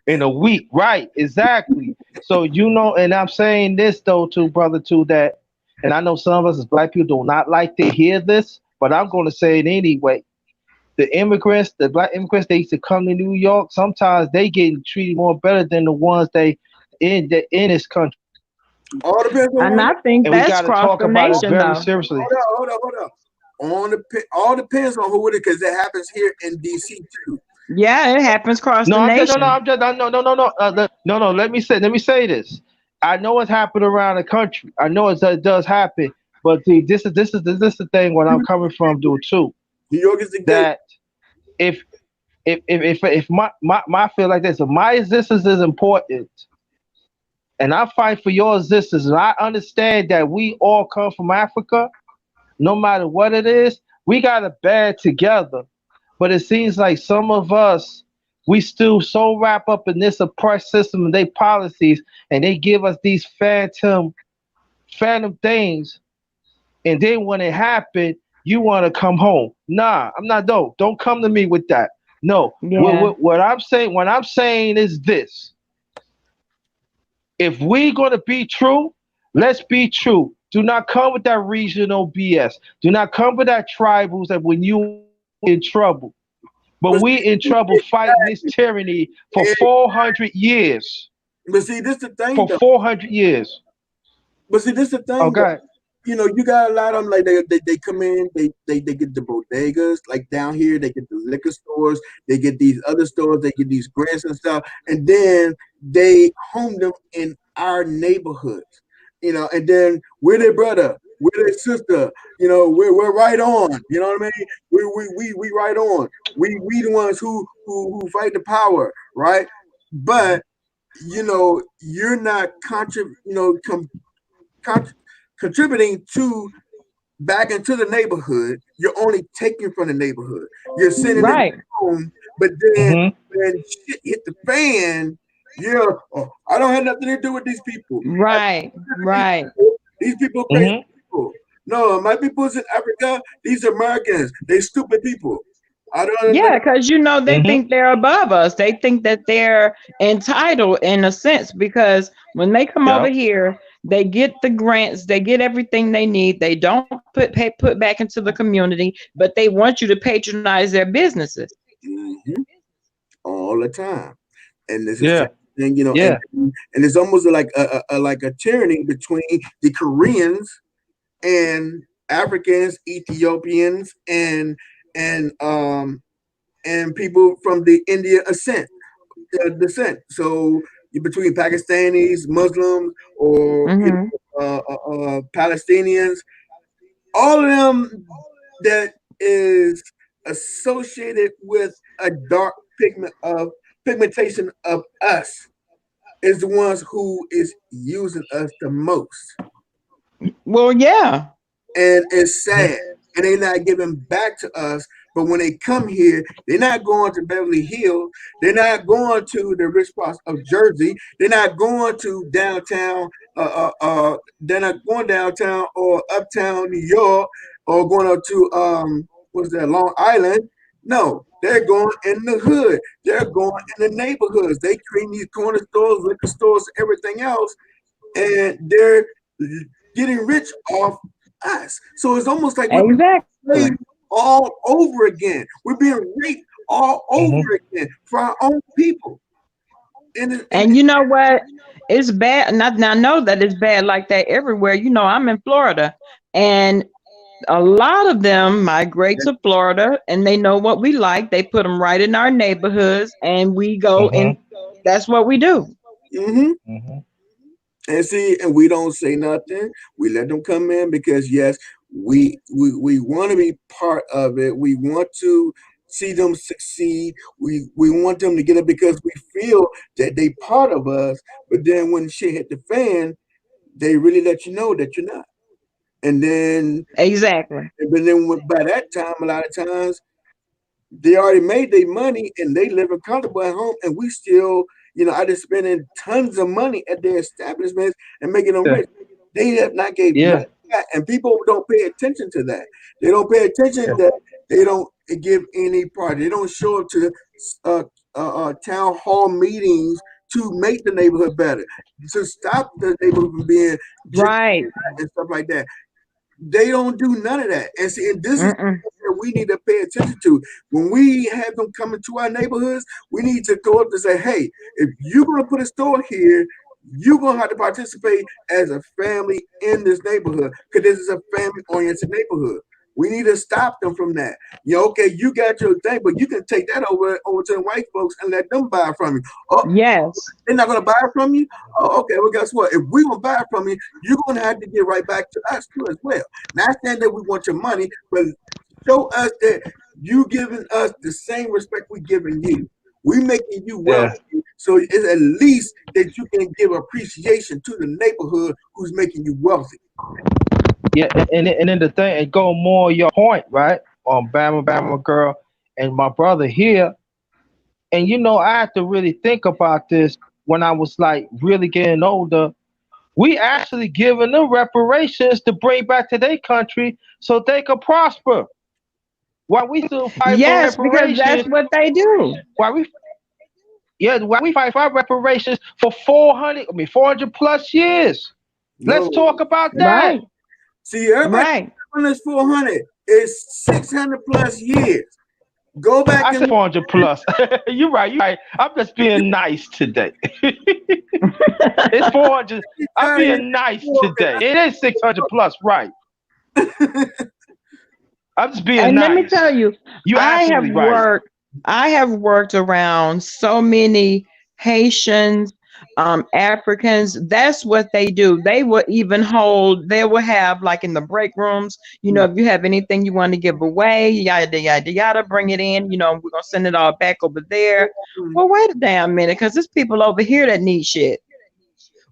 In a week, right? Exactly. So and I'm saying this though, too, brother, too, that, and I know some of us as black people do not like to hear this, but I'm going to say it anyway. The black immigrants, they used to come to New York. Sometimes they getting treated more better than the ones in this country. All depends on. And I think and that's cross the nation, very though. seriously. Hold up. All depends on who it is, because it happens here in DC too. Yeah, it happens across the nation. No. Let me say this. I know it's happened around the country. I know it does happen. But see, this is the thing where I'm coming from, dude, too. New York is the that if my feel like this, if my existence is important, and I fight for your existence, and I understand that we all come from Africa, no matter what it is, we gotta band together. But it seems like some of us, we still so wrap up in this oppressed system and their policies, and they give us these phantom things, and then when it happened, you want to come home. Nah, I'm not. Don't come to me with that. No. Yeah. What I'm saying is this. If we're going to be true, let's be true. Do not come with that regional BS. Do not come with that tribals that when you in trouble. But we in trouble fighting this tyranny for 400 years. But see, this is the thing. For 400 years. But see, this is the thing. Okay. You got a lot of them, like they come in, they get the bodegas, like down here, they get the liquor stores, they get these other stores, they get these grants and stuff, and then they home them in our neighborhoods, you know, and then we're their brother, we're their sister, you know, we're right on, you know what I mean? We right on. We the ones who fight the power, right? But you know, you're not contributing to back into the neighborhood. You're only taking from the neighborhood. You're sitting in Right. home, but then when shit hit the fan, I don't have nothing to do with these people. Right. Right. These people are crazy people. No, my people's in Africa. These are Americans. They stupid people. I don't. Yeah, because you know they think they're above us. They think that they're entitled in a sense because when they come over here, they get the grants, they get everything they need. They don't put back into the community, but they want you to patronize their businesses all the time. And this is thing, you know, and it's almost like a tyranny between the Koreans and Africans, Ethiopians, and people from the India descent. So between Pakistanis, Muslims, or Palestinians, all of them that is associated with a dark pigmentation of us is the ones who is using us the most. Well, yeah. And it's sad. And they're not giving back to us. But when they come here, they're not going to Beverly Hills. They're not going to the rich parts of Jersey. They're not going to downtown. They're not going downtown or uptown New York or going up to Long Island. No, they're going in the hood. They're going in the neighborhoods. They create these corner stores, liquor stores, everything else, and they're getting rich off us. So it's almost like we're being raped all over again. We're being raped all over again for our own people. And you know what? It's bad. And I know that it's bad like that everywhere. You know, I'm in Florida, and a lot of them migrate to Florida, and they know what we like. They put them right in our neighborhoods, and we go and that's what we do. And see, and we don't say nothing. We let them come in because yes, we want to be part of it. We want to see them succeed. We want them to get it because we feel that they part of us. But then when shit hit the fan, they really let you know that you're not. And then but then by that time, a lot of times they already made their money and they living comfortable at home, and we still, you know, I just spending tons of money at their establishments and making them rich. They have not gave money back, and people don't pay attention to that. They don't pay attention that they don't give any part. They don't show up to town hall meetings to make the neighborhood better, to stop the neighborhood from being right and stuff like that. They don't do none of that. And see, and this is what we need to pay attention to. When we have them coming to our neighborhoods, we need to go up and say, hey, if you're going to put a store here, you're going to have to participate as a family in this neighborhood because this is a family-oriented neighborhood. We need to stop them from that. You know, okay, you got your thing, but you can take that over to the white folks and let them buy it from you. Oh, yes. They're not going to buy it from you? Oh, okay, well, guess what? If we're going to buy it from you, you're going to have to get right back to us too as well. Not saying that we want your money, but show us that you giving us the same respect we're giving you. We making you wealthy, so it's at least that you can give appreciation to the neighborhood who's making you wealthy. Yeah, and then the thing, and go more your point, right? Bama girl, and my brother here, and you know, I had to really think about this when I was like really getting older. We actually giving them reparations to bring back to their country so they could prosper. Why we still fight for reparations? Because that's what they do. Why we fight for reparations for 400 plus years. Let's talk about that. Right. See, everybody on this 400 is 600 plus years. Go back. I said 400 plus. You're right. I'm just being nice today. It's 400. I'm being nice today. It is 600 plus, right? I'm just being nice. And let me tell you, I have worked around so many Haitians, Africans, that's what they do. They will have like in the break rooms, if you have anything you want to give away, yada, yada, yada, bring it in, we're going to send it all back over there. Well, wait a damn minute, because there's people over here that need shit.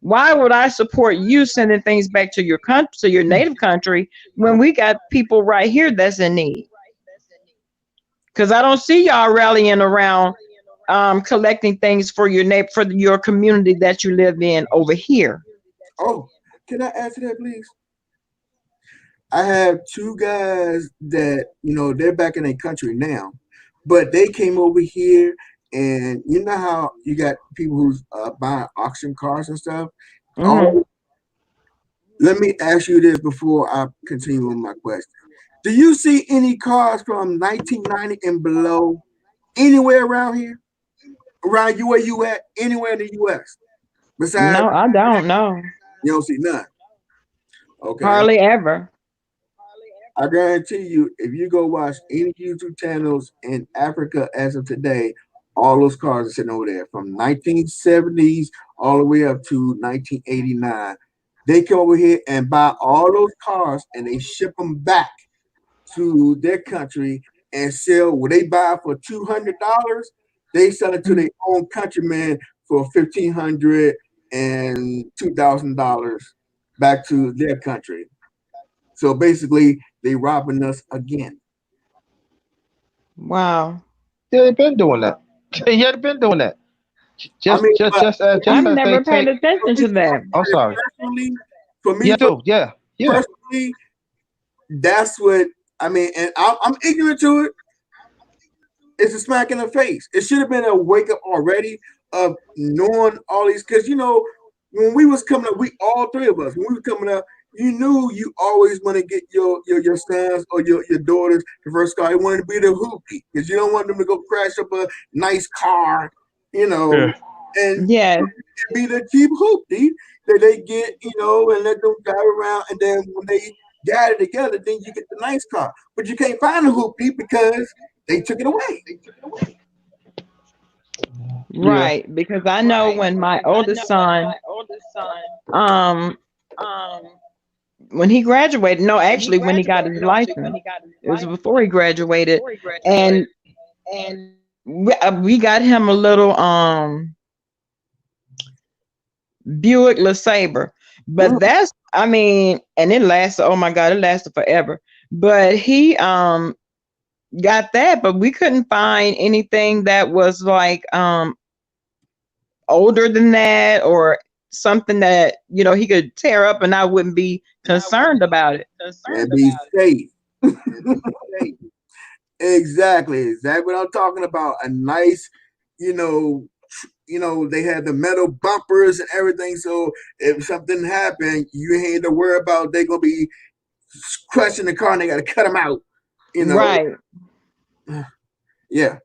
Why would I support you sending things back to your country, to your native country, when we got people right here that's in need? Because I don't see y'all rallying around collecting things for your community that you live in over here. Oh, can I answer that, please? I have two guys that, they're back in their country now, but they came over here, and you know how you got people who's buying auction cars and stuff? Mhm. Let me ask you this before I continue with my question. Do you see any cars from 1990 and below anywhere around here? Around you where you at? Anywhere in the U.S.? Besides, No, I don't know. you don't see none. Okay. Hardly ever. I guarantee you, if you go watch any YouTube channels in Africa as of today, all those cars are sitting over there from 1970s all the way up to 1989. They come over here and buy all those cars and they ship them back to their country and sell what they buy for $200. They sell it to their own countrymen for $1,500 and $2,000 back to their country. So basically, they robbing us again. Wow. They've been doing that. They've been doing that. Just as I've never they paid take. attention to that. I'm sorry. For me, Yeah. personally, that's what I mean, and I'm ignorant to it. It's a smack in the face. It should have been a wake up already of knowing all these, because when we was coming up, we all three of us, when we were coming up, you knew you always want to get your sons or your daughters the first car. You wanted to be the hoopty because you don't want them to go crash up a nice car, and Yes. be the cheap hoopty that they get, and let them drive around. And then when they got it together, then you get the nice car. But you can't find a hoopty because they took it away. Right. Because I know when my oldest son, when he graduated, no, actually when he got his license, it was before he graduated, and we got him a little Buick LeSabre, but that's, and it lasted, oh my God, it lasted forever. But he got that, but we couldn't find anything that was like older than that, or something that he could tear up and I wouldn't be concerned about it. And be safe. Exactly what I'm talking about. A nice, they had the metal bumpers and everything. So if something happened, you ain't to worry about they gonna be crushing the car and they gotta cut them out. Right. Yeah.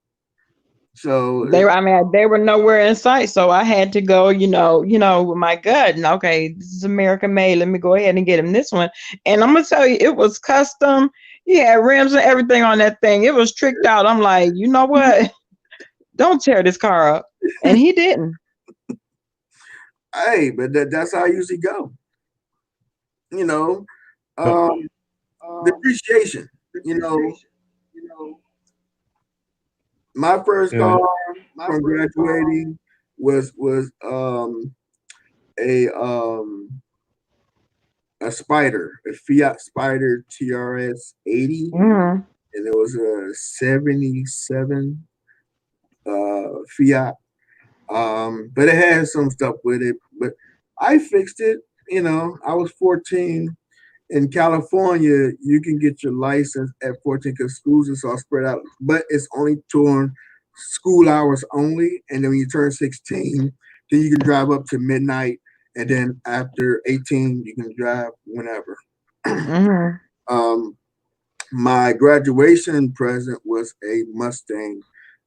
So they were nowhere in sight. So I had to go, with my gut. And okay, this is American made. Let me go ahead and get him this one. And I'm gonna tell you, it was custom. He had rims and everything on that thing. It was tricked out. I'm like, you know what? Don't tear this car up. And he didn't. Hey, but that's how I usually go. Depreciation. My first car from graduating was a Spider, a Fiat Spider TRS 80, and it was a 77 Fiat. But it had some stuff with it, but I fixed it. I was 14. In California, you can get your license at 14 because schools are all spread out, but it's only during school hours only. And then when you turn 16, then you can drive up to midnight. And then after 18, you can drive whenever. My graduation present was a Mustang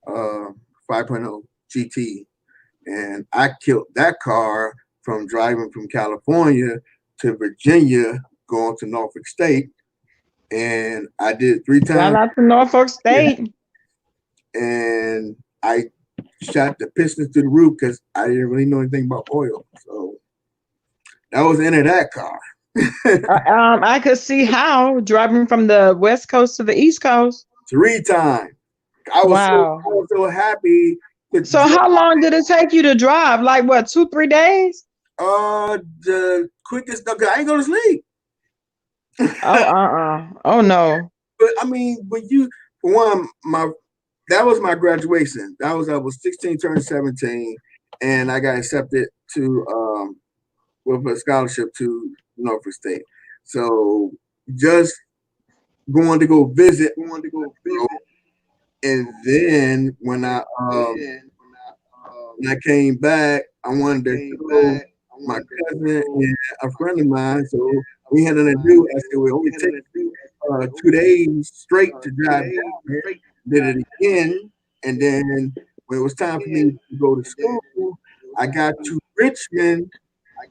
5.0 GT. And I killed that car from driving from California to Virginia, going to Norfolk State, and I did 3 times. Shout out to Norfolk State. And I shot the pistons to the roof because I didn't really know anything about oil. So that was the end of that car. I could see how driving from the West Coast to the East Coast. 3 times. I was so happy. So how long did it take you to drive? Like what, 2-3 days? The quickest, because I ain't go to sleep. Oh no. But I mean, when you, for one, that was my graduation. I was 16, turned 17, and I got accepted to with a scholarship to Norfolk State. So just going to go visit, and then when I came back, I wanted to go. My cousin and a friend of mine, so we had nothing to do. I said, "Well, only take 2 days straight to drive down here." Did it again, and then when it was time for me to go to school, I got to Richmond.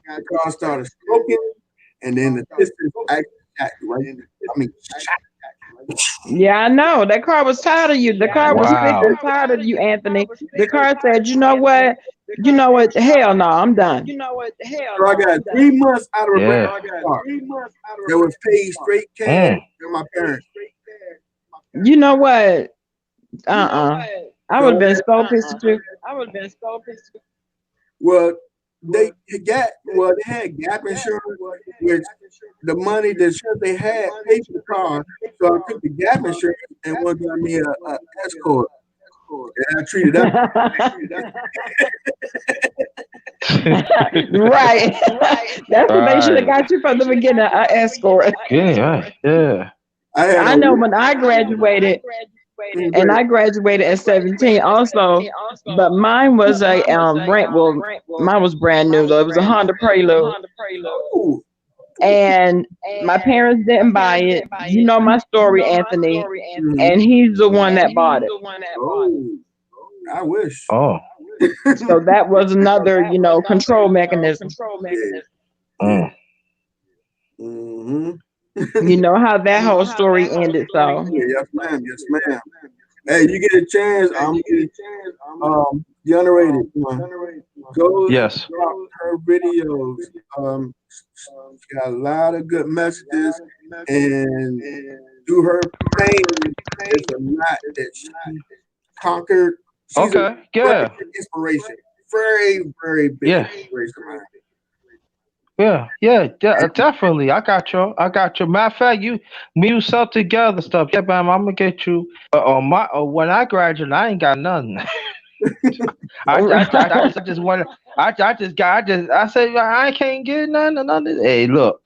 The car started smoking, and then the pistons actually shot right. I mean, Yeah, I know. That car was tired of you. The car was sick and tired of you, Anthony. The car said, you know what? Hell no, I'm done. So I got 3 months out of a car. That was paid straight cash to my parents. You know what? I would have been so pissed at you. Well, they had gap insurance, which the money, the insurance they had paid for the car. So I took the gap insurance and one got me a escort. And I treated that. Right. That's what they should have got you from the beginning, an escort. Yeah. I know when I graduated, and I graduated at 17 also, but mine was a mine was brand new though. It was a Honda Prelude. And my parents didn't buy it. You know my story, Anthony. And he's the one that bought it. Oh, I wish. Oh. So that was another, control mechanism. Mm-hmm. You know how that whole story ended, so. Yes, ma'am. Hey, you get a chance. The Underrated. Go drop her videos. She got a lot of good messages, and through her pain, there's a lot that she conquered. She's a great inspiration. Very, very big inspiration. Yeah, definitely. I got you. Matter of fact, you sell together stuff. Yeah, man, I'm gonna get you. When I graduate, I ain't got nothing. I said I can't get nothing. Hey, look,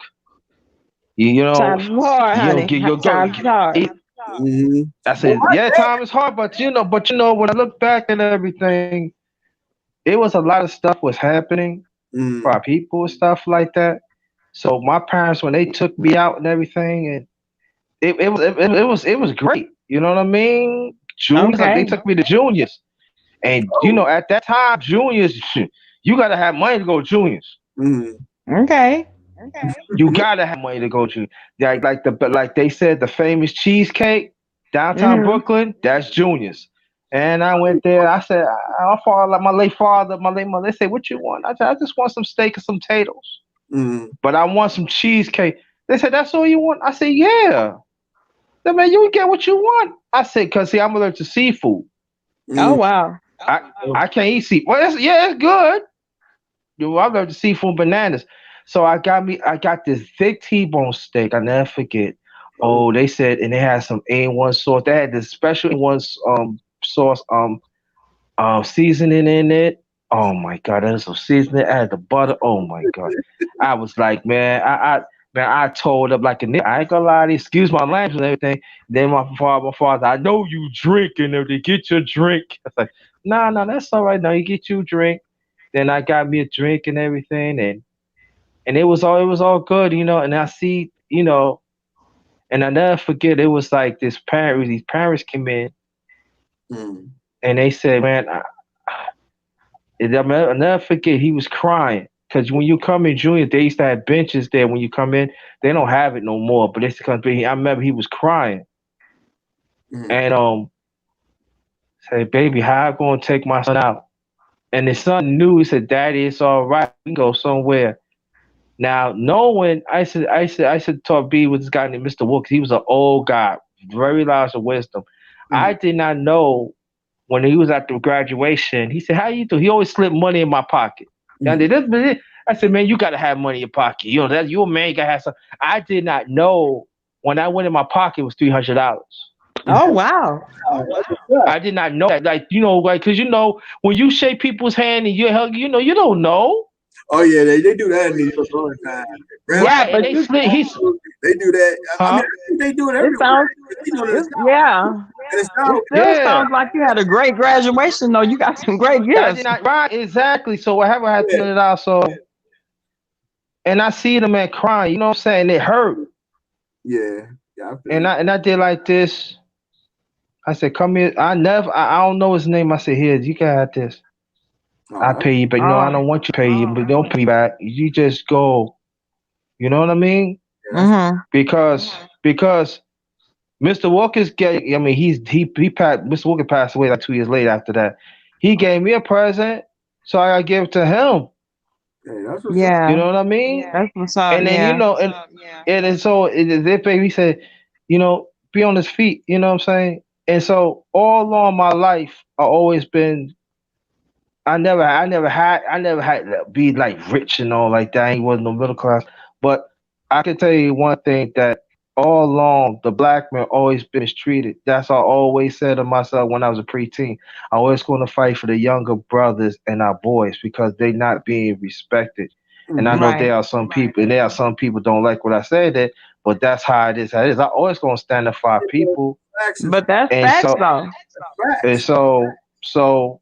you know, time's hard, honey. Time's hard. I said, yeah, time is hard, but when I look back at everything, it was a lot of stuff was happening for our people and stuff like that. So my parents, when they took me out and everything, and it was great. You know what I mean? Juniors, they took me to juniors. And at that time, juniors, you gotta have money to go juniors. Okay. You gotta have money to go to. Like they said, the famous cheesecake downtown Brooklyn, that's juniors. And I went there. I said, my late mother. They said, what you want? I said, I just want some steak and some potatoes. But I want some cheesecake. They said, that's all you want? I said, yeah. They said, man, you get what you want. I said, because see, I'm allergic to seafood. Oh wow. I can't eat seafood. Well, it's good. I love the seafood bananas. So I got this thick T-bone steak. I never forget. Oh, they said, and they had some A1 sauce. They had this special A1 sauce seasoning in it. Oh my God, there's some seasoning. I had the butter. Oh my God. I was like, man, I told up like a nigga. I ain't gonna lie to you, excuse my language and everything. Then my father, I know you drink and they get your drink. I was like, no, that's all right. Now you get you a drink. Then I got me a drink and everything, and it was all good, and I see, and I never forget, it was like these parents came in and they said, man, I'll never forget, he was crying. Because when you come in junior, they used to have benches there. When you come in, they don't have it no more. But I remember he was crying. And Say, baby, how I gonna take my son out? And his son knew. He said, Daddy, it's all right. We can go somewhere. Now, knowing I should talk B with this guy named Mr. Wilkes. He was an old guy, very large of wisdom. I did not know when he was at the graduation. He said, "How you do?" He always slipped money in my pocket. Now, I said, "Man, you gotta have money in your pocket. You know that you a man. You gotta have some." I did not know when I went in my pocket it was $300. Oh wow. I did not know that. Like because when you shake people's hand and you hug, you don't know. Oh yeah, they do that in New York all the time. Yeah, but they do that. I mean, they do it everywhere. Yeah. It still sounds like you had a great graduation, though. You got some great gifts. Right, exactly. So whatever I had $300. So, and I see the man crying. You know what I'm saying? It hurt. Yeah. And I did like this. I said, "Come here." I don't know his name. I said, "Here, you can have this. I pay you, but I don't want you to pay you, but don't pay me back. You just go." You know what I mean? Mm-hmm. Because Mr. Walker's getting. I mean, Mr. Walker passed away like 2 years later after that. He gave me a present, so I gotta give it to him. Yeah. You know what I mean? That's what's up. And then and so if baby said, be on his feet. You know what I'm saying? And so all along my life, I always been. I never had to be like rich and all like that. I ain't wasn't no middle class. But I can tell you one thing, that all along the black man always been mistreated. That's what I always said to myself when I was a preteen. I always going to fight for the younger brothers and our boys because they not being respected. And I know there are some people, and there are some people don't like what I said, but that's how it is. I always going to stand up for our people. But that's facts, though. And so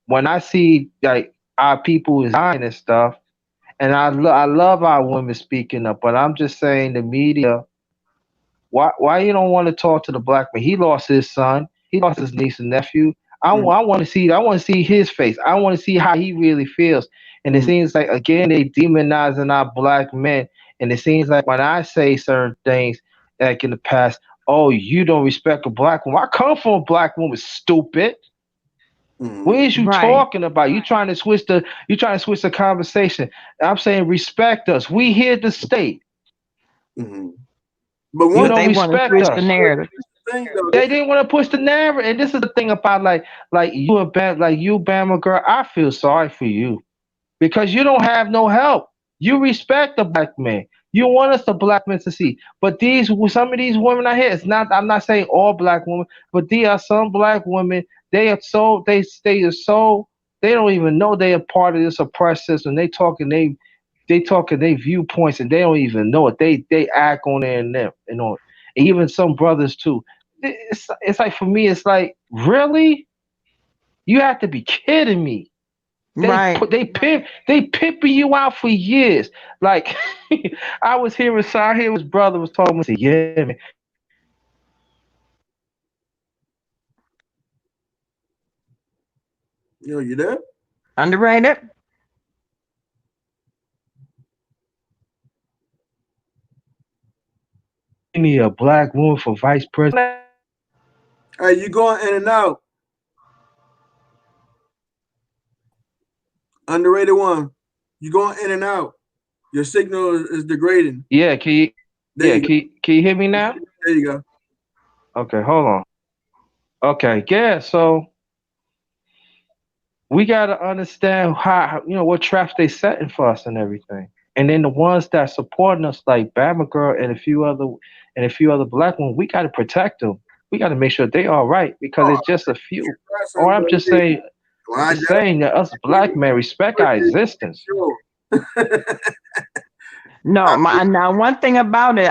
when I see like our people is dying and stuff, and I love our women speaking up, but I'm just saying the media. Why you don't want to talk to the black man? He lost his son. He lost his niece and nephew. I want to see his face. I want to see how he really feels. And it seems like again they demonizing our black men. And it seems like when I say certain things, like in the past, oh, you don't respect a black woman. I come from a black woman, stupid. What is you talking about? You trying to switch the conversation. I'm saying respect us. We here to stay. But you don't they respect switch us. the narrative. They didn't want to push the narrative, and this is the thing about like you Bama girl. I feel sorry for you because you don't have no help. You respect the black man. You want us the black men to see, but some of these women out here. It's not. I'm not saying all black women, but there are some black women. They are so they don't even know they are part of this oppressed system. They talking their viewpoints and they don't even know it. They act on it and them, even some brothers too. It's like for me, it's like really, you have to be kidding me. They pimping you out for years. Like I hear his brother was talking. I said, yeah, man. You there? Underrated. Need a black woman for vice president. Hey, you going in and out. Underrated one. You going in and out. Your signal is degrading. Yeah, can you hear me now? There you go. Okay, hold on. Okay, yeah, so we gotta understand how what traps they setting for us and everything. And then the ones that supporting us, like Bama Girl and a few other black ones, we gotta protect them. We gotta make sure they all right because it's just a few. Or I'm just saying that us black men respect our existence. Now one thing about it,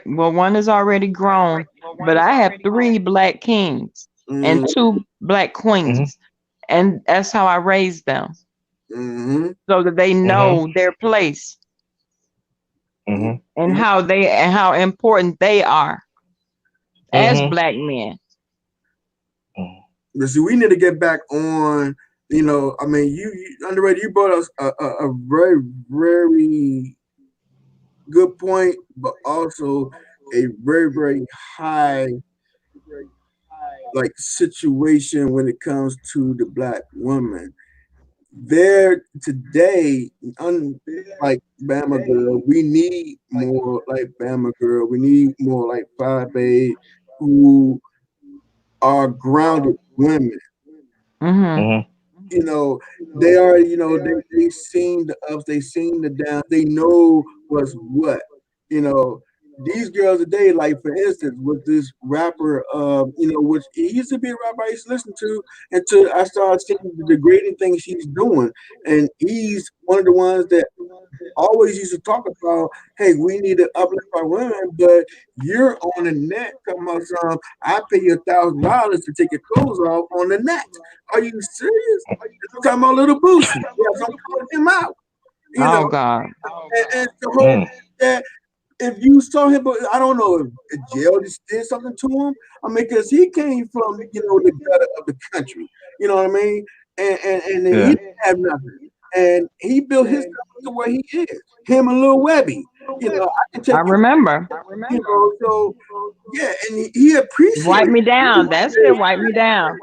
one is already grown, but I have 3 black kings and 2 black queens, and that's how I raised them, so that they know their place and how important they are as black men. But see, we need to get back on. I mean, you Underrated. You brought us a very, very good point, but also a very, very high like situation when it comes to the black woman. There today, unlike Bama Girl, we need more like Bama Girl. We need more like Five Babe, who are grounded women. Mm-hmm. You know, they are, they seen the ups, they seen the downs, they know what's what. You know, these girls today, like for instance, with this rapper, which he used to be a rapper I used to listen to until I started seeing the degrading things she's doing. And he's one of the ones that always used to talk about, hey, we need to uplift our women, but you're on the net talking about some, I pay you $1,000 to take your clothes off on the net. Are you serious? I'm talking about Little Boosie. Yes, I'm calling him out. Oh God. And the whole that if you saw him, but I don't know if jail just did something to him. I mean, because he came from, the gutter of the country. You know what I mean? And he didn't have nothing. And he built his stuff to where he is. Him and Lil Webby. I can take I remember. so yeah, and he appreciated Wipe me down. That's it. Wipe me down.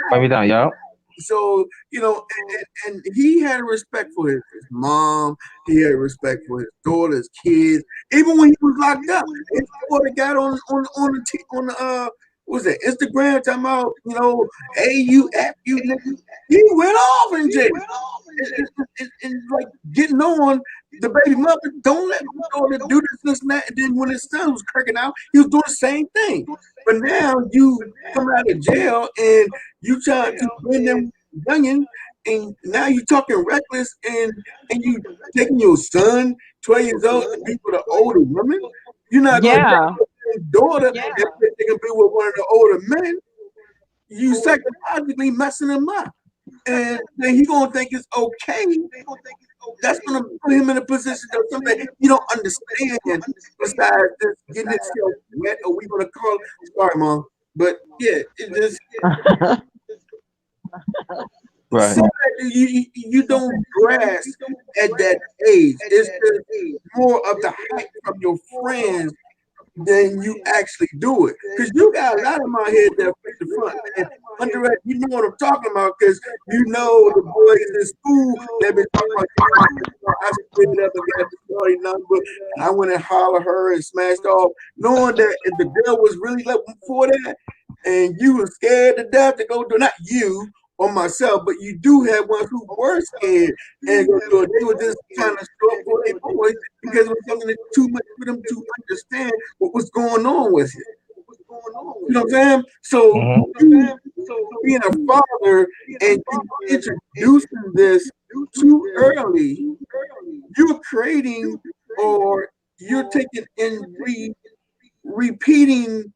Wipe me down, yo. So, and he had a respect for his mom. He had a respect for his daughter, his kids. Even when he was locked up, his daughter got on the what was that, Instagram talking about, AUFU. He went off in jail. And like getting on the baby mother, don't let my daughter do this and that. And then when his son was cracking out, he was doing the same thing. But now you come out of jail and you trying to bring them youngin, and now you talking reckless, and you taking your son, 12 years old, to be with an older woman. You're not gonna take your daughter and they can be with one of the older men. You psychologically messing him up. And then he gonna think it's okay. That's gonna put him in a position of something you don't understand. Besides just getting himself wet, or we gonna call it. Sorry, mom, but yeah, it just right. So you don't grasp at that age. It's just more of the hype from your friends than you actually do it. Because you got a lot of my head that face the front. And undergrad, you know what I'm talking about, because you know the boys in school that been talking about, I split it up and got the party number, and I went and hollered her and smashed off, knowing that if the girl was really looking for that, and you were scared to death to go do, not you or myself, but you do have ones who were scared and go do it. They were just kind of show up for their boys because it was something that too much for them to understand what was going on with it. You know what I'm saying? So, you being a father and you introducing this too early, you're creating, or you're taking and repeating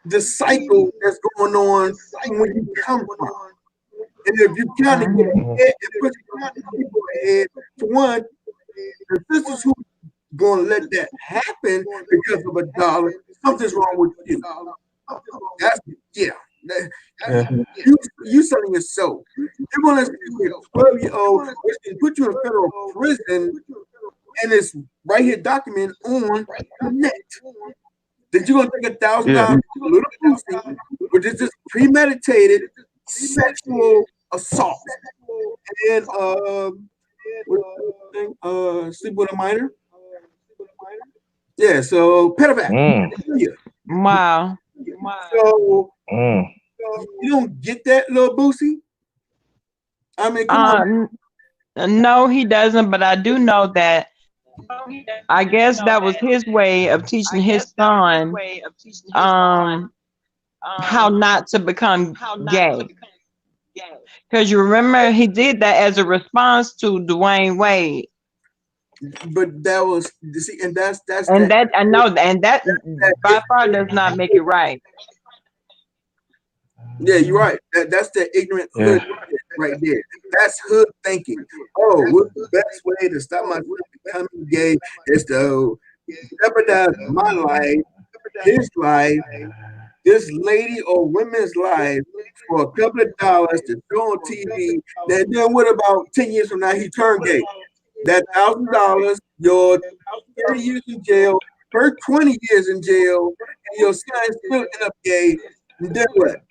the cycle that's going on when you come from. And if you kind of get ahead and put people ahead, for one, the sisters who gonna let that happen because of $1, something's wrong with you. That's you selling your soul. You're gonna see a 12-year-old, which can put you in federal prison, and it's right here documented on the net. That you're gonna take $1,000 little pussy, which is just premeditated sexual assault, and sleep with a minor. Yeah, so pedophile. Wow. So you don't get that, little Boosie? I mean, come on. No, he doesn't, but I do know that. I guess that was his way of teaching his son how not to become gay. Because you remember he did that as a response to Dwayne Wade. But that was, see, and that's and that I know, and that by far does not make it right. Yeah, you're right. That's the ignorant hood right there. That's hood thinking. Oh, what's the best way to stop my son becoming gay is to jeopardize my life, his life, this lady or women's life for a couple of dollars to go on TV. Then what about 10 years from now he turned gay? That $1,000, your 30 years in jail, first 20 years in jail, and your son still end up gay. You did what?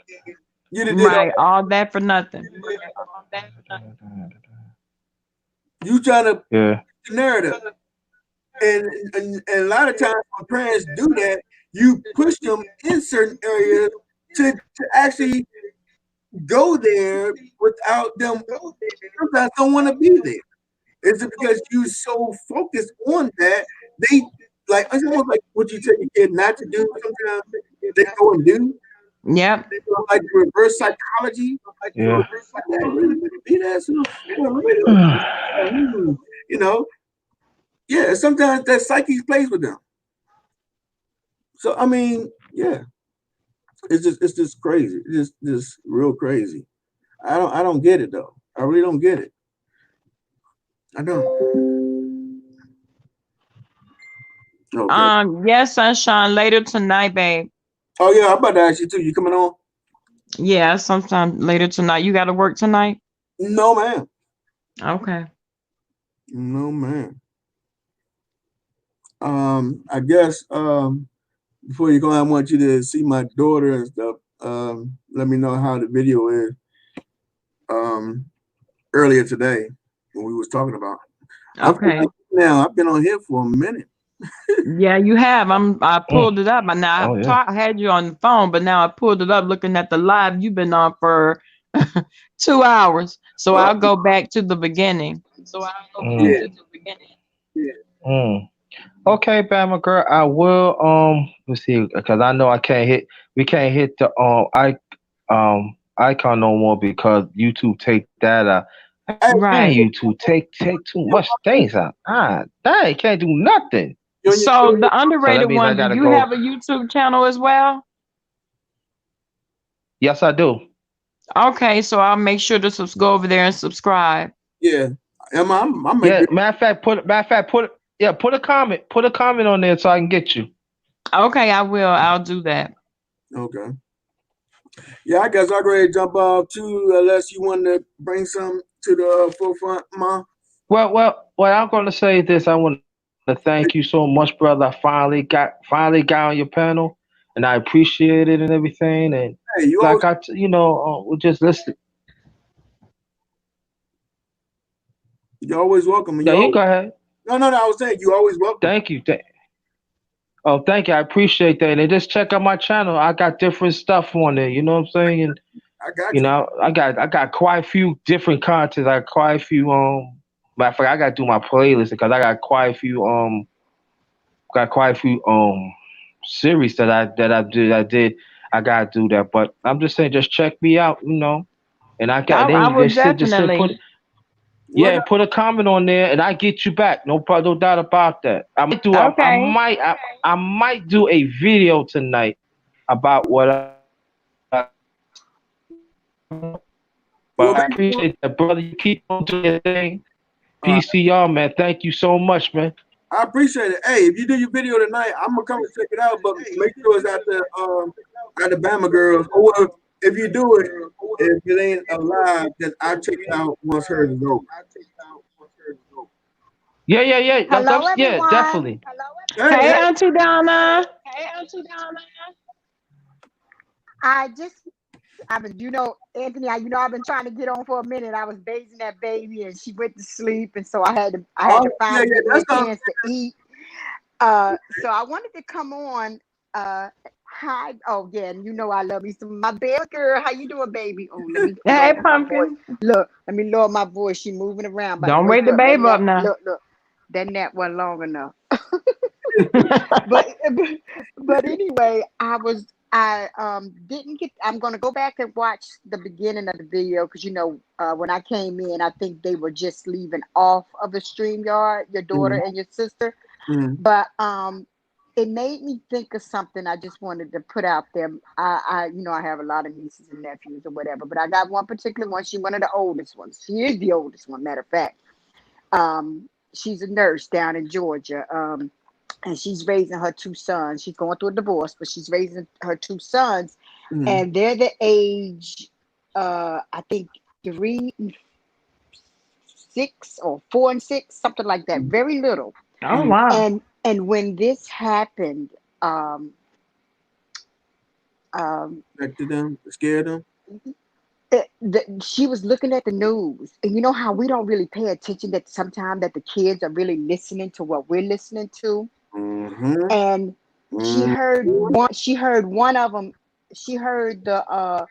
You did all Right, all that for nothing. you trying to Yeah. the narrative. And a lot of times when parents do that, you push them in certain areas to actually go there without them sometimes don't want to be there. Is it because you so focused on that they like it's almost like what you tell your kid not to do sometimes they go and do. Yep. Like reverse psychology. Yeah. Be that so, you know, yeah, sometimes that psyche plays with them. So I mean, yeah, it's just crazy. It's just real crazy. I don't get it though. I really don't get it. I don't. Okay. Yes, Sunshine, later tonight, babe. Oh yeah, I'm about to ask you too. You coming on? Yeah, sometime later tonight. You got to work tonight? No, ma'am. Okay. No, ma'am. I guess before you go, I want you to see my daughter and stuff. Let me know how the video is. Earlier today when we was talking about. Okay. Now I've been on here for a minute. Yeah, you have. I pulled it up. Now Oh, yeah. I had you on the phone, but now I pulled it up looking at the live you've been on for 2 hours. So I'll go back to the beginning. Yeah. Okay, Bama girl, I will let's see, because I know we can't hit the icon no more because YouTube take that man, Right. YouTube take too much things out. Dang, can't do nothing. So the So underrated that means I one, do gotta you go. have a YouTube channel as well? Yes, I do. Okay, so I'll make sure to go over there and subscribe. Yeah. I'm Yeah, matter of fact, put a comment on there so I can get you. Okay, I will. I'll do that. Okay. Yeah, I guess I'll go ahead and jump off too, unless you want to bring some to the forefront, Ma. Well, what I'm gonna say is this. I want to thank you so much, brother. I finally got on your panel, and I appreciate it and everything. And Hey, you always, like we'll just listen. you're always welcome. And Yeah, you go ahead. no, I was saying you always welcome. Thank you. Thank you. I appreciate that. And just check out my channel. I got different stuff on there. You know what I'm saying? And I got you. I got quite a few different contents. I got quite a few matter of fact, I gotta do my playlist because I got quite a few series that I did. I gotta do that. But I'm just saying, just check me out, and I got I will just definitely. put a comment on there, and I get you back. No doubt about that. I might do. Okay. I might do a video tonight about what. But I appreciate that, brother. You keep on doing your thing. Peace to y'all, man. Thank you so much, man. I appreciate it. Hey, if you do your video tonight, I'm gonna come and check it out, but make sure it's at the Bama Girls. Or if you do it, if it ain't alive, then I'll check it out once hers is over. Yeah. Hello, Yeah, everyone. definitely. Hey, Auntie Donna. I've been, Anthony, I've been trying to get on for a minute. I was bathing that baby and she went to sleep. And so I had to finally give me a chance to eat. So I wanted to come on. Hi. Oh, yeah. And I love me some my baby girl. How you doing, baby? Oh, let me Hey, Pumpkin. look, let me lower my voice. She moving around. Don't wake the babe up now. Look. That nap wasn't long enough. but anyway, didn't get. I'm gonna go back and watch the beginning of the video because when I came in, I think they were just leaving off of the StreamYard, your daughter and your sister. But it made me think of something I just wanted to put out there. I have a lot of nieces and nephews or whatever, but I got one particular one. She's one of the oldest ones. She is the oldest one, matter of fact. She's a nurse down in Georgia. And she's raising her two sons. She's going through a divorce, but she's raising her two sons. And they're the age, I think 3 and 6 or 4 and 6, something like that. Very little. Oh, wow. And when this happened, Affected them, scared them. She was looking at the news, and you know how we don't really pay attention that sometimes that the kids are really listening to what we're listening to, Mm-hmm. and she Mm-hmm. heard one. She heard one of them. She heard the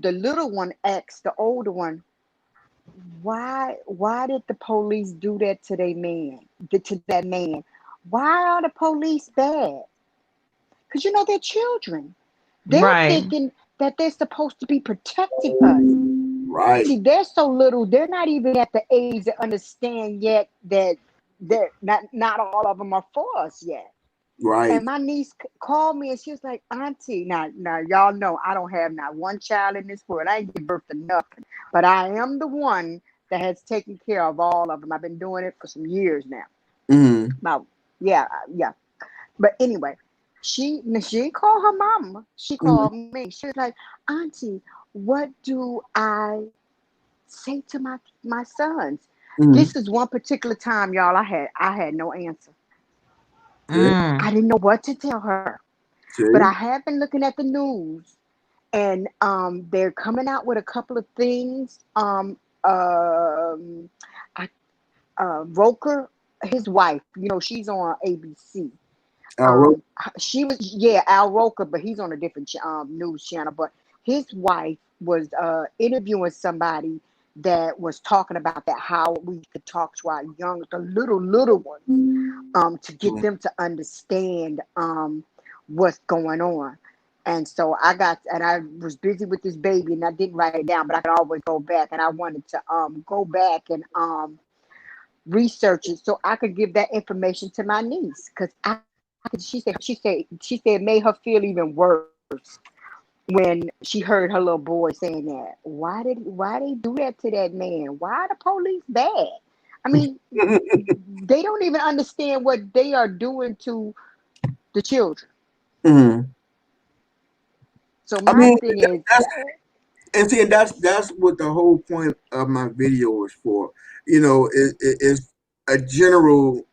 little one ask the older one, why did the police do that to that man? Why are the police bad? Because you know they're children. They're Right. thinking that they're supposed to be protecting us. Right. See, they're so little, they're not even at the age to understand yet that they're not all of them are for us yet. Right. And my niece called me and she was like, Auntie, now y'all know I don't have not one child in this world. I ain't give birth to nothing. But I am the one that has taken care of all of them. I've been doing it for some years now. Mm-hmm. About, yeah. But anyway, she didn't call her mama. She called me. She was like, Auntie, what do I say to my sons? Mm-hmm. This is one particular time, y'all, I had no answer. Mm. I didn't know what to tell her. See? But I have been looking at the news, and they're coming out with a couple of things. Roker, his wife, you know, she's on ABC. She was Al Roker, but he's on a different news channel. But his wife was interviewing somebody that was talking about that, how we could talk to our the little ones, to get them to understand what's going on. And so I was busy with this baby and I didn't write it down, but I could always go back, and I wanted to go back and research it so I could give that information to my niece, because she said it made her feel even worse when she heard her little boy saying that. Why they do that to that man? Why are the police bad? I mean, they don't even understand what they are doing to the children. Mm-hmm. So my thing is, that's what the whole point of my video was for. You know, it's a general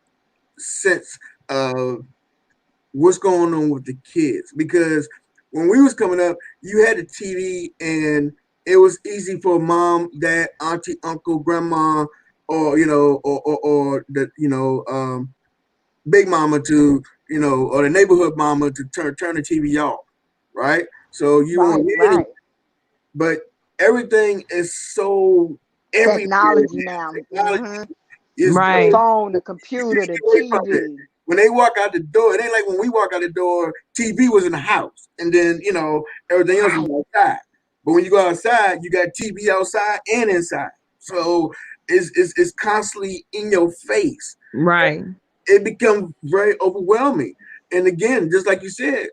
sense of what's going on with the kids, because when we was coming up, you had the TV and it was easy for mom, dad, auntie, uncle, grandma, or or the big mama to or the neighborhood mama to turn the TV off, right? So you won't hear anything, but everything is so everywhere. technology now. Technology is Right. The phone, the computer, the TV. When they walk out the door, it ain't like when we walk out the door, TV was in the house, and then everything else was outside. But when you go outside, you got TV outside and inside, so it's constantly in your face. Right. It becomes very overwhelming. And again, just like you said,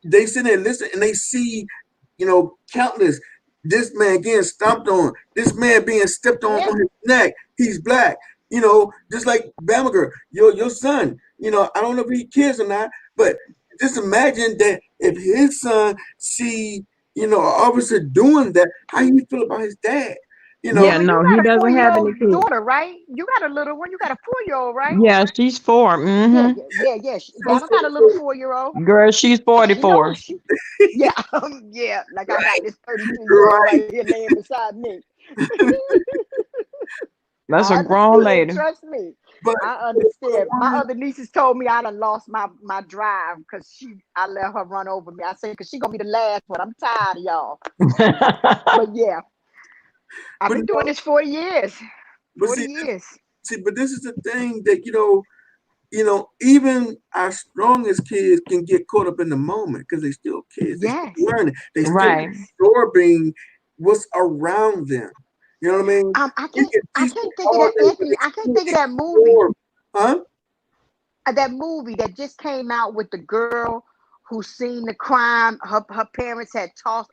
they sit there and listen, and they see, countless. This man getting stomped on. This man being stepped on his neck. He's black. Just like Bama girl, your son. I don't know if he cares or not, but just imagine that if his son see, an officer doing that, how you feel about his dad? Yeah, no, he doesn't have any kids. Daughter, right? You got a little one. You got a 4-year-old, right? Yeah, she's 4. Mm-hmm. Yeah. Bama got a little 4-year-old. Girl, she's 44. Yeah, like I got this 32-year-old right here laying beside me. That's a grown lady. Trust me. But I understand. My other nieces told me I done lost my drive because I let her run over me. I said, because she gonna be the last one. I'm tired of y'all. But yeah, I've been doing this 40 years. 40 years. See, but this is the thing that even our strongest kids can get caught up in the moment because they still kids. They still learning. They still absorbing what's around them. You know what I mean? I can't think of that, Anthony. I can't think of that movie. Huh? That movie that just came out with the girl who seen the crime. Her parents had taught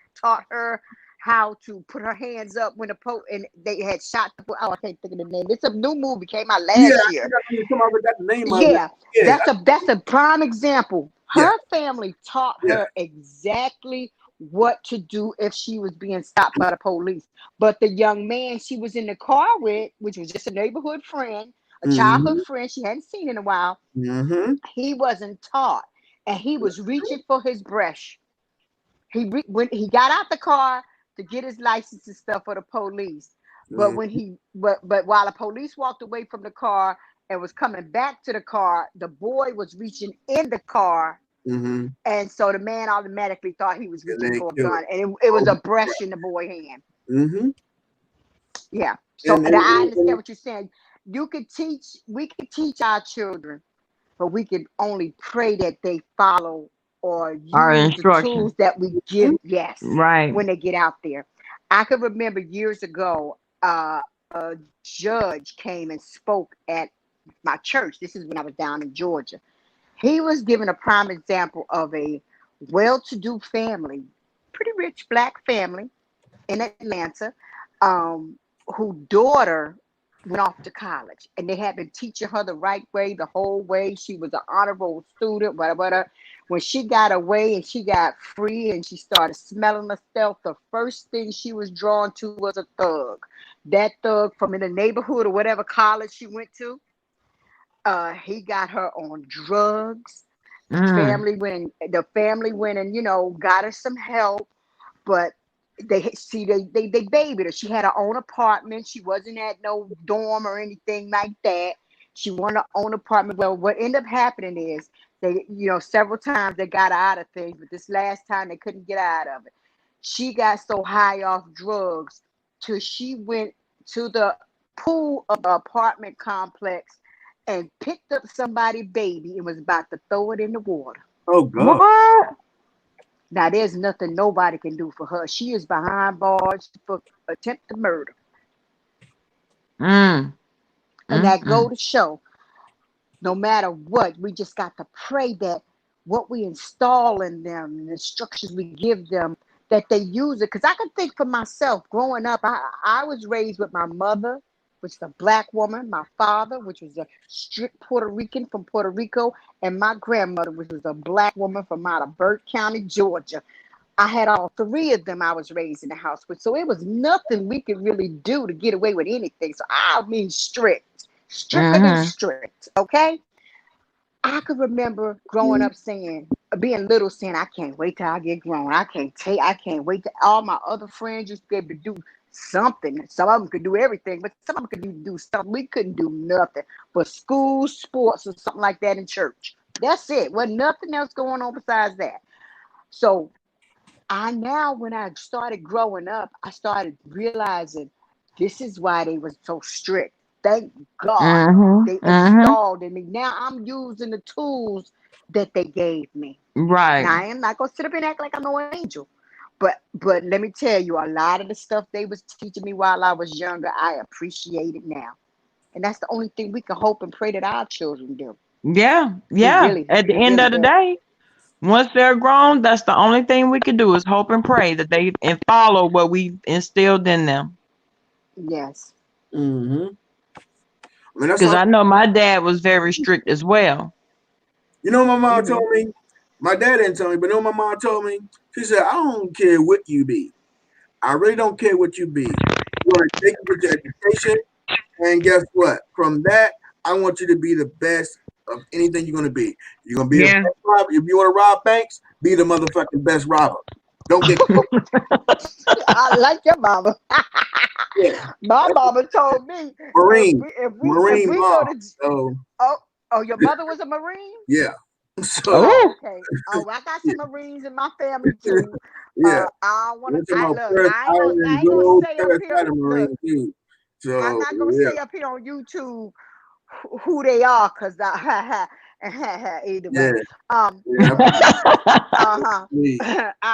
her how to put her hands up when and they had shot the. Oh, I can't think of the name. It's a new movie, came out last year. That's a prime example. Her family taught her exactly what to do if she was being stopped by the police. But the young man she was in the car with, which was just a neighborhood friend, a childhood friend she hadn't seen in a while, he wasn't taught. and he was reaching for his brush. When he got out the car to get his license and stuff for the police, but while the police walked away from the car and was coming back to the car, the boy was reaching in the car, and so the man automatically thought he was reaching for a gun, and it was a brush in the boy's hand. Yeah. So I understand what you're saying. We could teach our children, but we can only pray that they follow or use Our the instructions. tools that we give. Yes. Right. When they get out there. I can remember years ago, a judge came and spoke at my church. This is when I was down in Georgia. He was giving a prime example of a well-to-do family, pretty rich Black family in Atlanta, whose daughter went off to college, and they had been teaching her the right way the whole way. She was an honorable student, whatever. When she got away and she got free and she started smelling herself, the first thing she was drawn to was a thug. That thug from in the neighborhood or whatever college she went to, he got her on drugs. The family went and got her some help, but they babied her. She had her own apartment. She wasn't at no dorm or anything like that. She wanted her own apartment. Well, what ended up happening is they, several times they got her out of things, but this last time they couldn't get out of it. She got so high off drugs till she went to the pool of the apartment complex and picked up somebody's baby and was about to throw it in the water. Oh God. What? Now, there's nothing nobody can do for her. She is behind bars for attempted murder. And that go to show, no matter what, we just got to pray that what we install in them, the instructions we give them, that they use it. Because I can think for myself, growing up, I was raised with my mother, which is a Black woman, my father, which was a strict Puerto Rican from Puerto Rico, and my grandmother, which was a Black woman from out of Burke County, Georgia. I had all three of them I was raised in the house with. So it was nothing we could really do to get away with anything. So I mean strict, stricter than strict, okay? I could remember growing up being little saying, I can't wait till I get grown. I can't wait till all my other friends used to be able to do something. Some of them could do everything, but some of them could do something. We couldn't do nothing but school, sports, or something like that in church. That's it. Wasn't nothing else going on besides that. So when I started growing up, I started realizing this is why they were so strict. Thank God they installed in me. Now I'm using the tools that they gave me. Right. Now I am not gonna sit up and act like I'm no angel. But let me tell you, a lot of the stuff they was teaching me while I was younger, I appreciate it now. And that's the only thing we can hope and pray that our children do. Yeah. At the end of the day, once they're grown, that's the only thing we can do is hope and pray that they follow what we instilled in them. Yes. Because I know my dad was very strict as well. You know what my mom told me? My dad didn't tell me, but you know what my mom told me? She said, I don't care what you be. I really don't care what you be. You want to take your education, and guess what? From that, I want you to be the best of anything you're going to be. You're going to be a best robber. If you want to rob banks, be the motherfucking best robber. Don't get I like your mama. My mama told me. Marine. Oh, your mother was a Marine? Yeah. So, okay. Oh, I got some Marines in my family too. I ain't gonna say up here on YouTube who they are, because either way. I'll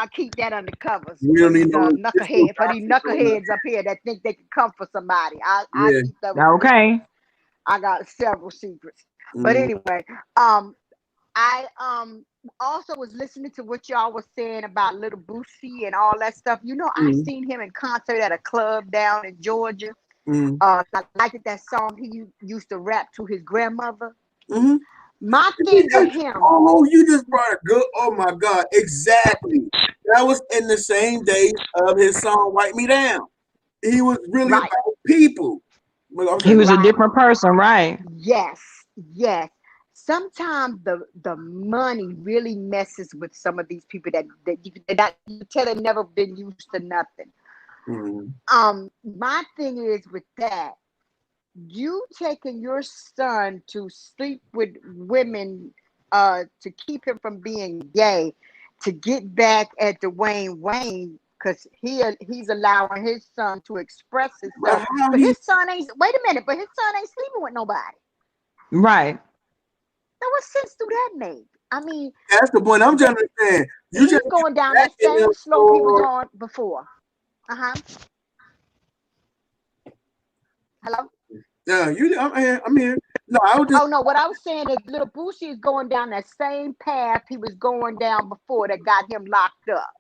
keep that under covers. We don't need knucklehead for these knuckleheads up here that think they can come for somebody. I keep that. Okay. I got several secrets. But anyway, I also was listening to what y'all was saying about Little Boosie and all that stuff. I seen him in concert at a club down in Georgia. I liked that song he used to rap to his grandmother. My thing with him. Oh, you just brought a good. Oh my God, exactly. That was in the same days of his song "Wipe Me Down." He was really about people. He was a different person, right? Yes. sometimes the money really messes with some of these people that you tell have never been used to nothing. My thing is with that, you taking your son to sleep with women to keep him from being gay, to get back at Dwayne Wayne, because he's allowing his son to express himself. But his son ain't, wait a minute, but his son ain't sleeping with nobody. Right. Now what sense do that make? I mean, that's the point I'm trying to understand. You he's just going down that same slope he was on before. Hello? Yeah, I'm here. No, I was just. Oh no, what I was saying is little Boosie is going down that same path he was going down before that got him locked up.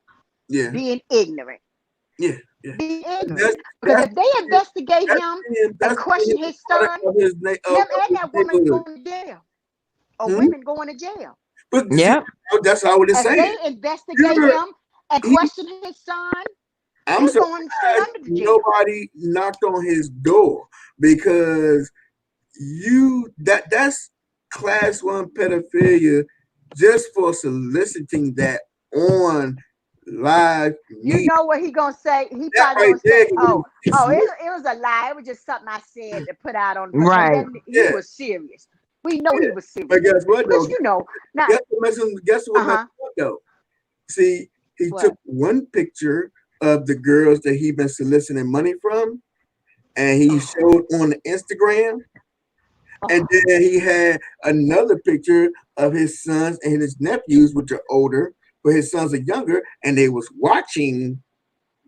Yeah. Being ignorant. Yeah. Being ignorant. Because if they investigate him and question his son, him and that woman going to jail. Or women going to jail. But that's what I was saying. If they investigate him and question his son, I'm surprised nobody knocked on his door, because that's class 1 pedophilia just for soliciting that on live media. You know what he gonna say? He probably gonna say, it was a lie. It was just something I said to put out on the right. He was serious. We know he was serious. But guess what though? Now, guess what messed up though? See, he took one picture of the girls that he been soliciting money from, and he showed on the Instagram. And then he had another picture of his sons and his nephews, which are older, but his sons are younger, and they was watching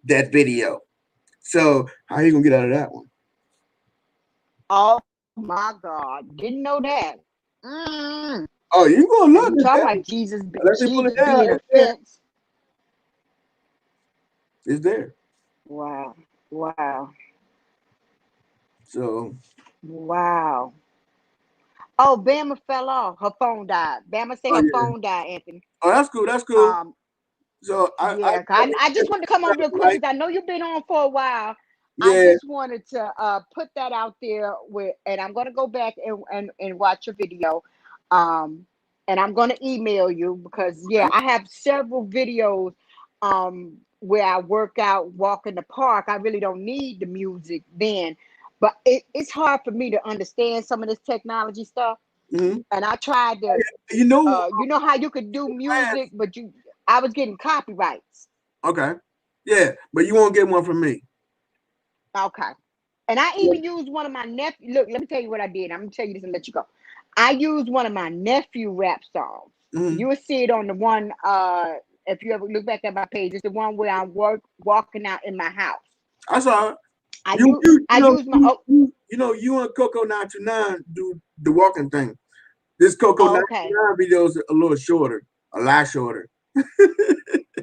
that video. So how you gonna get out of that one? Oh my God, didn't know that. Oh, you gonna look? Talk like Jesus being offense. It's there. Wow. So. Wow. Oh, Bama fell off. Her phone died. Bama said her phone died, Anthony. Oh, that's cool. That's cool. So I just wanted to come on real quick because I know you've been on for a while. Yeah. I just wanted to put that out there and I'm gonna go back and watch your video. And I'm gonna email you because I have several videos where I work out, walk in the park. I really don't need the music then. But it's hard for me to understand some of this technology stuff. And I tried to, you know how you could do music, but I was getting copyrights. Okay. Yeah, but you won't get one from me. Okay. And I even used one of my nephew. Look, let me tell you what I did. I'm going to tell you this and let you go. I used one of my nephew rap songs. You will see it on the one, if you ever look back at my page, it's the one where I'm walking out in my house. I saw it. You and Coco 929 do the walking thing. This Coco 929 video is a little shorter, a lot shorter.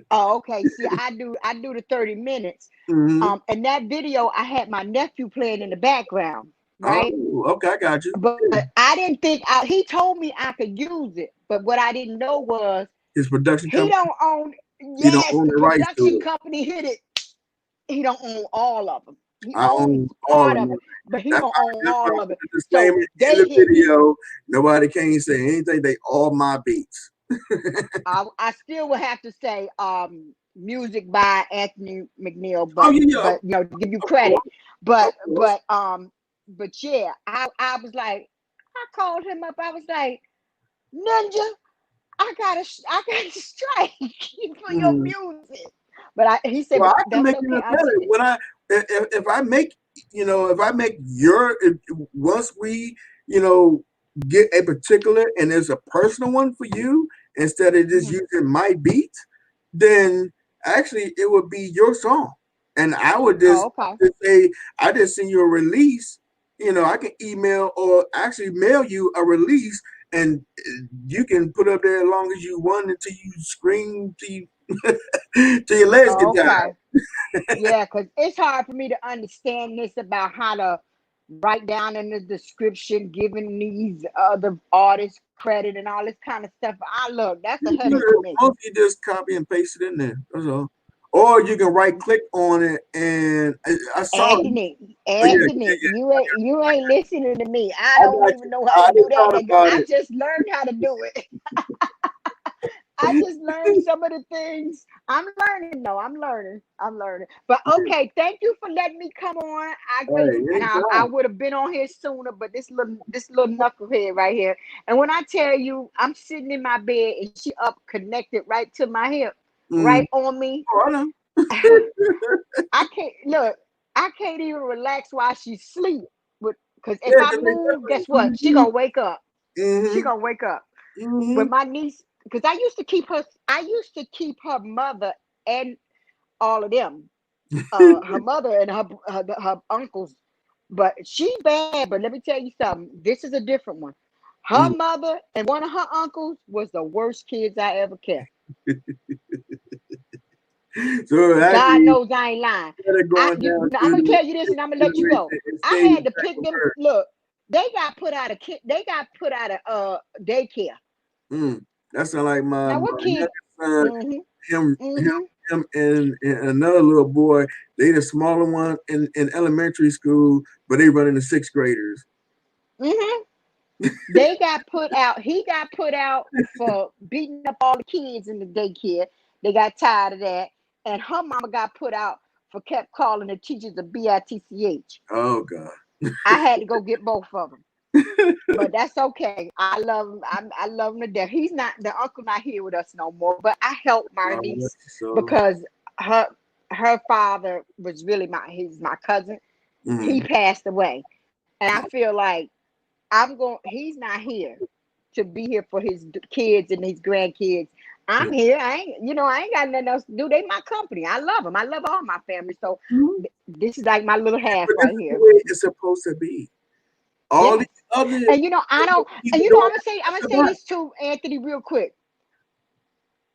Okay. See, I do the 30 minutes. And that video, I had my nephew playing in the background, right? Oh, okay, I got you. But I didn't think he told me I could use it, but what I didn't know was his production company. He don't own. He don't own the rights to production it. company hit it. He don't own all of them. He I own part of it, but he don't own all of it. So in the video, nobody can't say anything. They all my beats. I still would have to say music by Anthony McNeil, but to give you credit. But yeah, I was like, I called him up. I was like, Ninja, I got a strike for your music. But he said, well, I can make it better when if I make once we get a particular and there's a personal one for you instead of just using my beat, then actually it would be your song, and I would just say I just send you a release. I can email or actually mail you a release, and you can put up there as long as you want until you scream till your legs get tired. Yeah, because it's hard for me to understand this about how to write down in the description, giving these other artists credit and all this kind of stuff. That's a headache for me. You just copy and paste it in there. That's all. or you can right click on it and I saw it. Anthony, Oh, yeah, you ain't listening to me. I I don't got even you. know how I to do just thought that. about I it. just learned how to do it. I just learned some of the things. I'm learning though. I'm learning. But okay, thank you for letting me come on. I really, Hey, and I anytime. would have been on here sooner, but this little knucklehead right here. And when I tell you, I'm sitting in my bed and she up connected right to my hip, right on me. Oh, I know. I can't look. I can't even relax while she sleep. Because if Yeah, I 'cause they move, guess what? She gonna wake up. She gonna wake up. But my niece, because I used to keep her mother and all of them, her mother and her uncles. But she's bad. But let me tell you something. This is a different one. Her mother and one of her uncles was the worst kids I ever kept. So God actually, knows I ain't lying. going down I'm gonna to tell you this, and I'm gonna let you go. I had to pick them. Look, they got put out of kid. They got put out of daycare. That sound like my Now what kid? youngest son, him and another little boy. They the smaller one in elementary school, but they running the sixth graders. They got put out. He got put out for beating up all the kids in the daycare. They got tired of that, and her mama got put out for kept calling the teachers a bitch. Oh God. I had to go get both of them. But that's okay. I love him. I love him to death. He's not the uncle not here with us no more. But I helped my niece because her father was really he's my cousin. He passed away, and I feel like he's not here to be here for his kids and his grandkids. I'm here. I ain't got nothing else to do. They my company. I love them. I love all my family. So this is like my little half right here. The way it's supposed to be. All these other and I don't. And I'm gonna say this too, Anthony, real quick.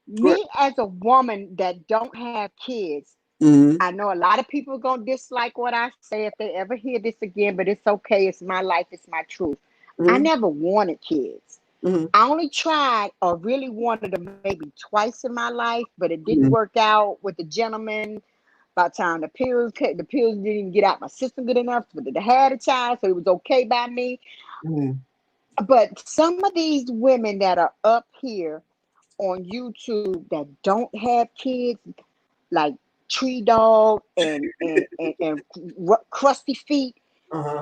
Me as a woman that don't have kids, I know a lot of people are gonna dislike what I say if they ever hear this again, but it's okay. It's my life. It's my truth. I never wanted kids. I only tried or really wanted them maybe twice in my life, but it didn't work out with the gentleman. By the time the pills didn't even get out my system good enough, but they had a child, so it was okay by me. But some of these women that are up here on YouTube that don't have kids, like Tree Dog and Crusty Feet,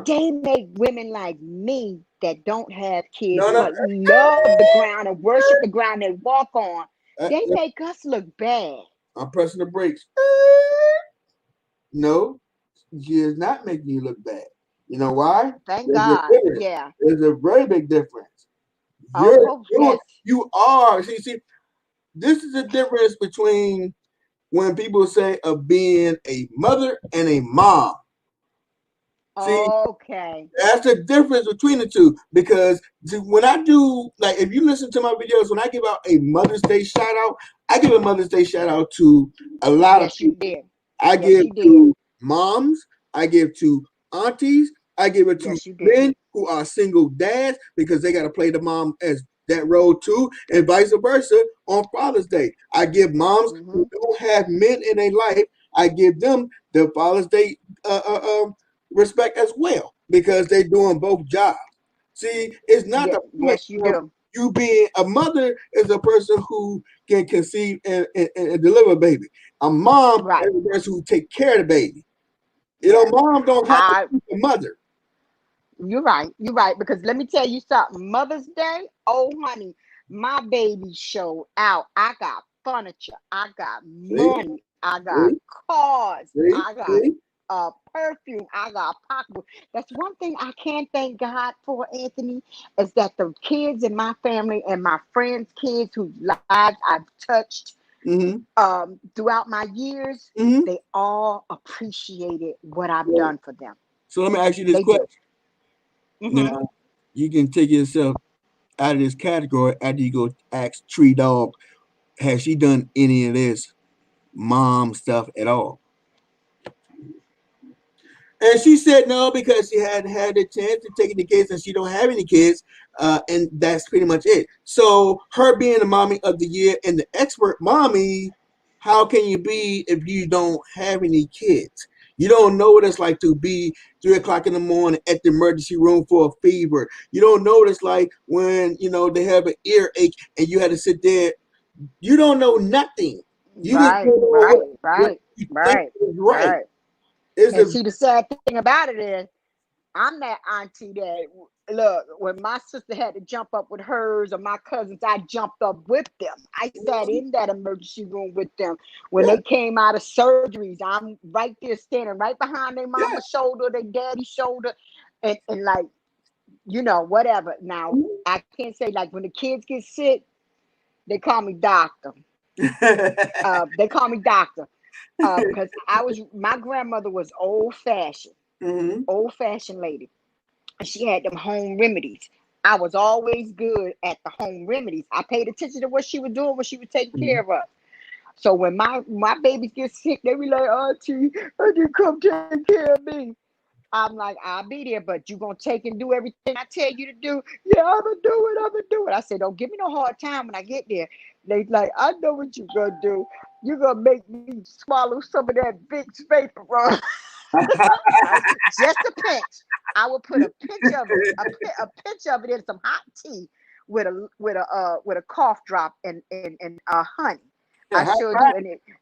they make women like me that don't have kids but love the ground and worship the ground they walk on. They make us look bad. I'm pressing the brakes. No, she is not making you look bad. You know why? Thank God. Yeah. There's a very big difference. You are. See, this is the difference between when people say of being a mother and a mom. See, that's the difference between the two. Because when I do, like, if you listen to my videos, when I give out a Mother's Day shout out, I give a Mother's Day shout out to a lot of people. I give to moms, I give to aunties, I give it to men who are single dads because they got to play the mom as that role too, and vice versa on Father's Day. I give moms who don't have men in their life, I give them the Father's Day respect as well because they're doing both jobs. See, it's not the point of you being a mother is a person who can conceive and deliver a baby. A mom is a person who take care of the baby. You know, mom don't have to be a mother. You're right. Because let me tell you something. Mother's Day, oh honey, my baby showed out. I got furniture. I got money. I got cars. I got perfume. I got pocketbook. That's one thing I can't thank God for, Anthony, is that the kids in my family and my friends' kids whose lives I've touched throughout my years, they all appreciated what I've done for them. So let me ask you this question. Now, you can take yourself out of this category after you go ask Tree Dog, has she done any of this mom stuff at all? And she said no because she had the chance to take the kids and she don't have any kids, and that's pretty much it. So her being the mommy of the year and the expert mommy, how can you be if you don't have any kids? You don't know what it's like to be 3 o'clock in the morning at the emergency room for a fever. You don't know what it's like when, you know, they have an earache and you had to sit there. You don't know nothing. You just Right, don't know right, what right, you think right, is right. right. It's And a see, the sad thing about it is, I'm that auntie that look, when my sister had to jump up with hers or my cousins, I jumped up with them. I sat in that emergency room with them. When yeah, they came out of surgeries, I'm right there standing right behind their yeah. mama's shoulder, their daddy's shoulder, and like, you know, whatever. Now, I can't say like when the kids get sick, they call me doctor. They call me doctor. Because my grandmother was Mhm. old fashioned lady. She had them home remedies. I was always good at the home remedies. I paid attention to what she was doing when she was taking care of us. So when my babies get sick, they be like, Auntie, I can come take care of me. I'm like, I'll be there, but you gonna take and do everything I tell you to do. Yeah, I'm gonna do it. I'm gonna do it. I said, don't give me no hard time when I get there. They like, I know what you gonna do. You're gonna make me swallow some of that Vicks vapor rub. Just a pinch. I will put a pinch of it, a pinch of it in some hot tea with a cough drop and honey. Yeah, I high sure do, five.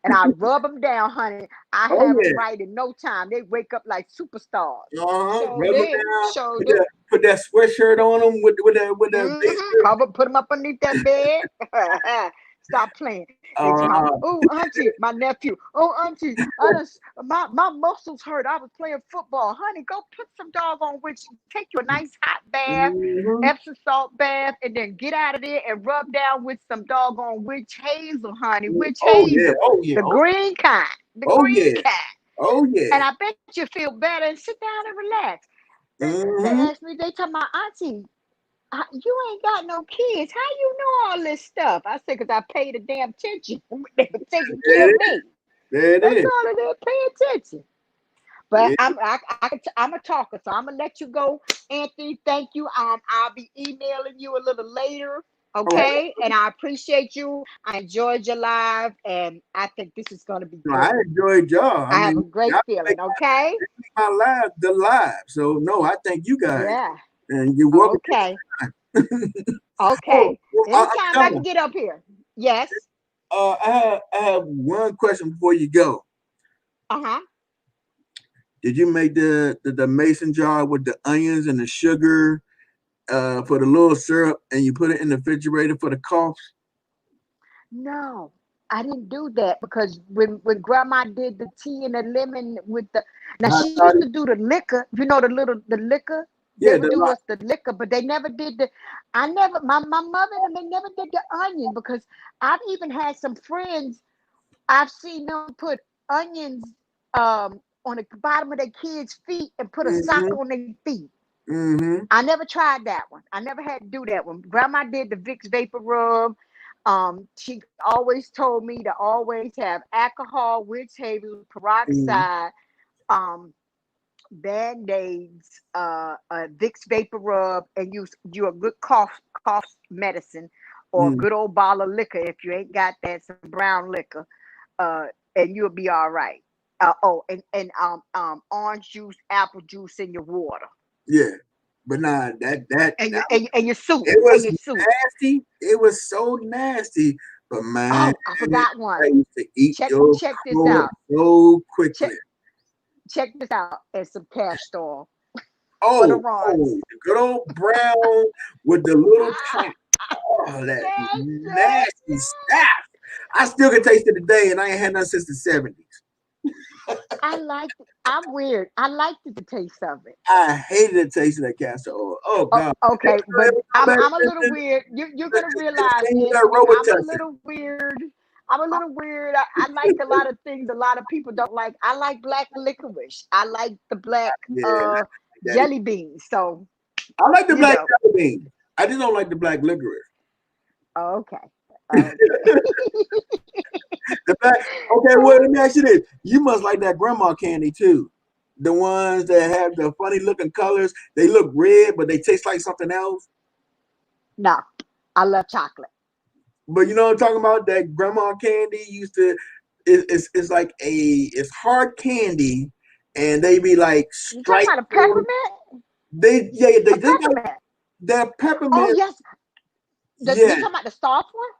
and I rub them down, honey. I Oh have them yeah. right in no time. They wake up like superstars. So Rub it do, down. so do. Put that sweatshirt on them with the base. Put them up underneath that bed. Stop playing. They come out. Uh, Oh, auntie, my nephew. Oh, auntie, my muscles hurt. I was playing football. Honey, go put some doggone witch. Take you a nice hot bath, mhm. Epsom salt bath, and then get out of there and rub down with some doggone witch hazel, honey. Witch Oh yeah. hazel. Oh yeah. The green kind. The Oh green yeah. kind. Oh yeah. And I bet you feel better and sit down and relax. They Hmm. asked me, they tell my auntie, you ain't got no kids. How you know all this stuff? I said, because I paid a damn attention. They were taking There care it of is. me. There it That's is. all. They didn't pay attention. But Yeah. I'm a talker, so I'm gonna let you go, Anthony. Thank you. I'll be emailing you a little later, All right. okay? And I appreciate you. I enjoyed your live, and I think this is gonna be No, I good. enjoyed y'all. I I have a mean, great y'all make feeling, okay? my live the live. So no, I thank you guys, Yeah. and you're welcome. Okay. Oh, Okay. well, Anytime I can Thelma, get up here. Yes. I have one question before you go. Uh-huh. Did you make the mason jar with the onions and the sugar for the little syrup, and you put it in the refrigerator for the coughs? No, I didn't do that because when grandma did the tea and the lemon with the now Hot she used toddy? to do the liquor, the liquor. They Yeah, would the do lot. us the liquor, but they never did my mother and them, they never did the onion because I've even had some friends, I've seen them put onions on the bottom of their kids' feet and put a sock Mm-hmm. on their feet. Mm-hmm. I never tried that one. I never had to do that one. Grandma did the Vicks vapor rub. She always told me to always have alcohol, witch hazel, Mm-hmm. peroxide, um, band-aids, Vicks vapor rub, and use you a good cough medicine or a Mm-hmm. good old bottle of liquor if you ain't got that, some brown liquor, uh, and you'll be all right. And orange juice, apple juice in your water. Yeah, but nah, that And your soup. it And was your soup. nasty. It was so nasty. But man, Oh, I forgot I one. used to eat Check your check this food out. so quickly. Check check this out. And some castor oil for the Oh, runs. oh, the good old brown with the little top. Oh, that Yes, yes, nasty stuff. I still can taste it today, and I ain't had none since the 70s. I liked it. I'm weird. I liked the taste of it. I hated the taste of that castor oil. Oh Oh, God. okay, but Back I'm a then, little weird. You're the, gonna the realize, thing that Anthony, I'm a Robitussin. little weird. I'm a little weird. I like a lot of things a lot of people don't like. I like black licorice. I like the black Yeah, that. jelly beans. So I like the you black know. jelly bean. I just don't like the black licorice. Okay. Okay. The black. Okay, well, let me ask you this: you must like that grandma candy too. The ones that have the funny looking colors. They look red, but they taste like something else. No, I love chocolate. But you know what I'm talking about? That grandma candy used to it's like it's hard candy, and they be like You talking striped. about a peppermint? They A just like peppermint. the Oh peppermint. yes. You Yeah, talking about the soft one?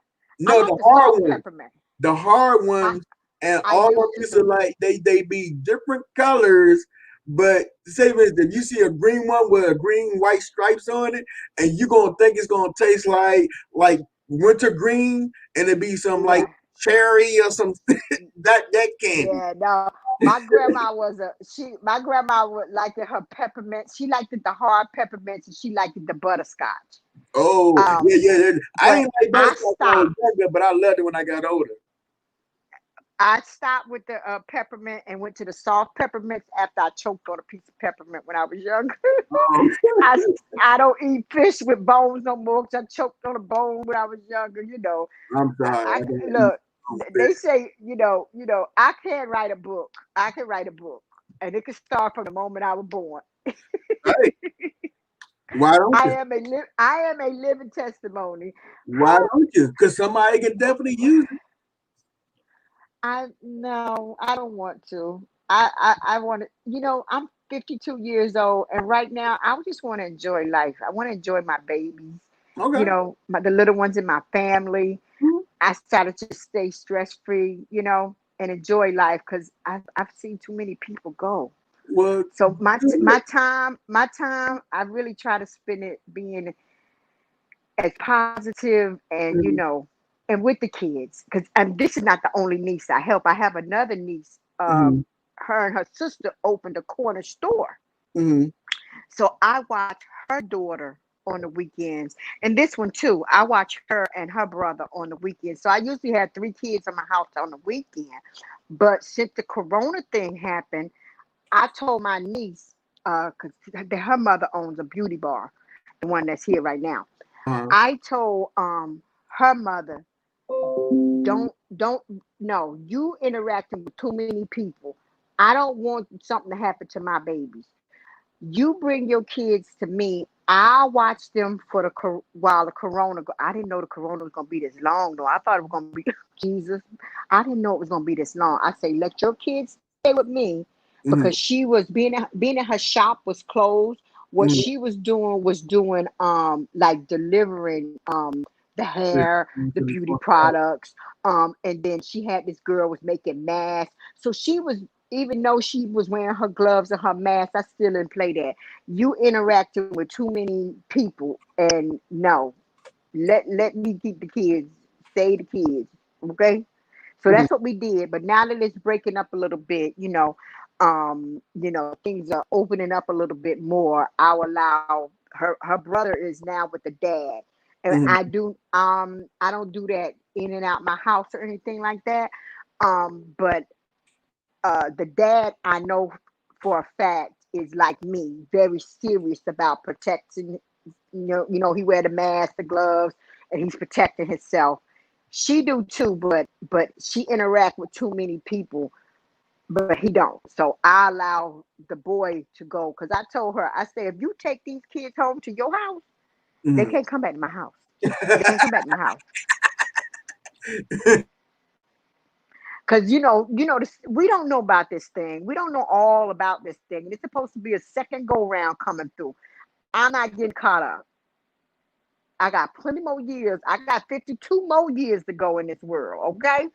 I no, like the the hard soft one, peppermint. the hard I ones, and I all of them used to used to do. like they be different colors. But say for instance, you see a green one with a green white stripes on it, and you gonna think it's gonna taste like wintergreen, and it be some like Yeah. cherry or some that candy. Yeah, no. My grandma was my grandma would like her peppermint. She liked it the hard peppermints and she liked it the butterscotch. Oh, Um, yeah. I but ain't like I butterscotch when I was stopped. younger, but I loved it when I got older. I stopped with the peppermint and went to the soft peppermints after I choked on a piece of peppermint when I was younger. I, I don't eat fish with bones no more because I choked on a bone when I was younger. You know, I'm sorry. I I don't eat look. They fish. say, I can write a book. I can write a book, and it can start from the moment I was born. Hey, why don't you? I am a living testimony. Why don't you? Because somebody can definitely use it. No, I don't want to. I want to. I'm 52 years old, and right now I just want to enjoy life. I want to enjoy my babies. Okay. The little ones in my family. Mhm. I started to stay stress free, and enjoy life because I've seen too many people go. Well, So good. my time, I really try to spend it being as positive and Mhm. and with the kids because and this is not the only niece I help. I have another niece. Mhm. Her and her sister opened a corner store, Mhm. so I watch her daughter on the weekends, and this one too. I watch her and her brother on the weekends. So I usually have 3 kids in my house on the weekend, but since the corona thing happened, I told my niece because her mother owns a beauty bar, the one that's here right now. Uh-huh. I told her mother, don't no, you interacting with too many people. I don't want something to happen to my babies. You bring your kids to me. I'll watch them for while the corona. I didn't know the corona was gonna be this long though. I thought it was gonna be Jesus. I didn't know it was gonna be this long. I say let your kids stay with me Mhm. because she was being in her shop was closed. What Mhm. she was doing like delivering the hair, the beauty products, and then she had this girl was making masks. So she was, even though she was wearing her gloves and her mask, I still didn't play that. You interacting with too many people, and no, let me keep the kids, stay the kids, okay? So Mhm. that's what we did. But now that it's breaking up a little bit, things are opening up a little bit more. I'll allow her brother is now with the dad. And Mhm. I don't do that in and out my house or anything like that. But the dad I know for a fact is like me, very serious about protecting. He wear the mask, the gloves, and he's protecting himself. She do too, but she interact with too many people, but he don't. So I allow the boy to go because I told her, I said, if you take these kids home to your house, they Mhm. can't come back to my house. They can't come back to my house. Because we don't know about this thing. We don't know all about this thing. It's supposed to be a second go round coming through. I'm not getting caught up. I got plenty more years. I got 52 more years to go in this world. Okay.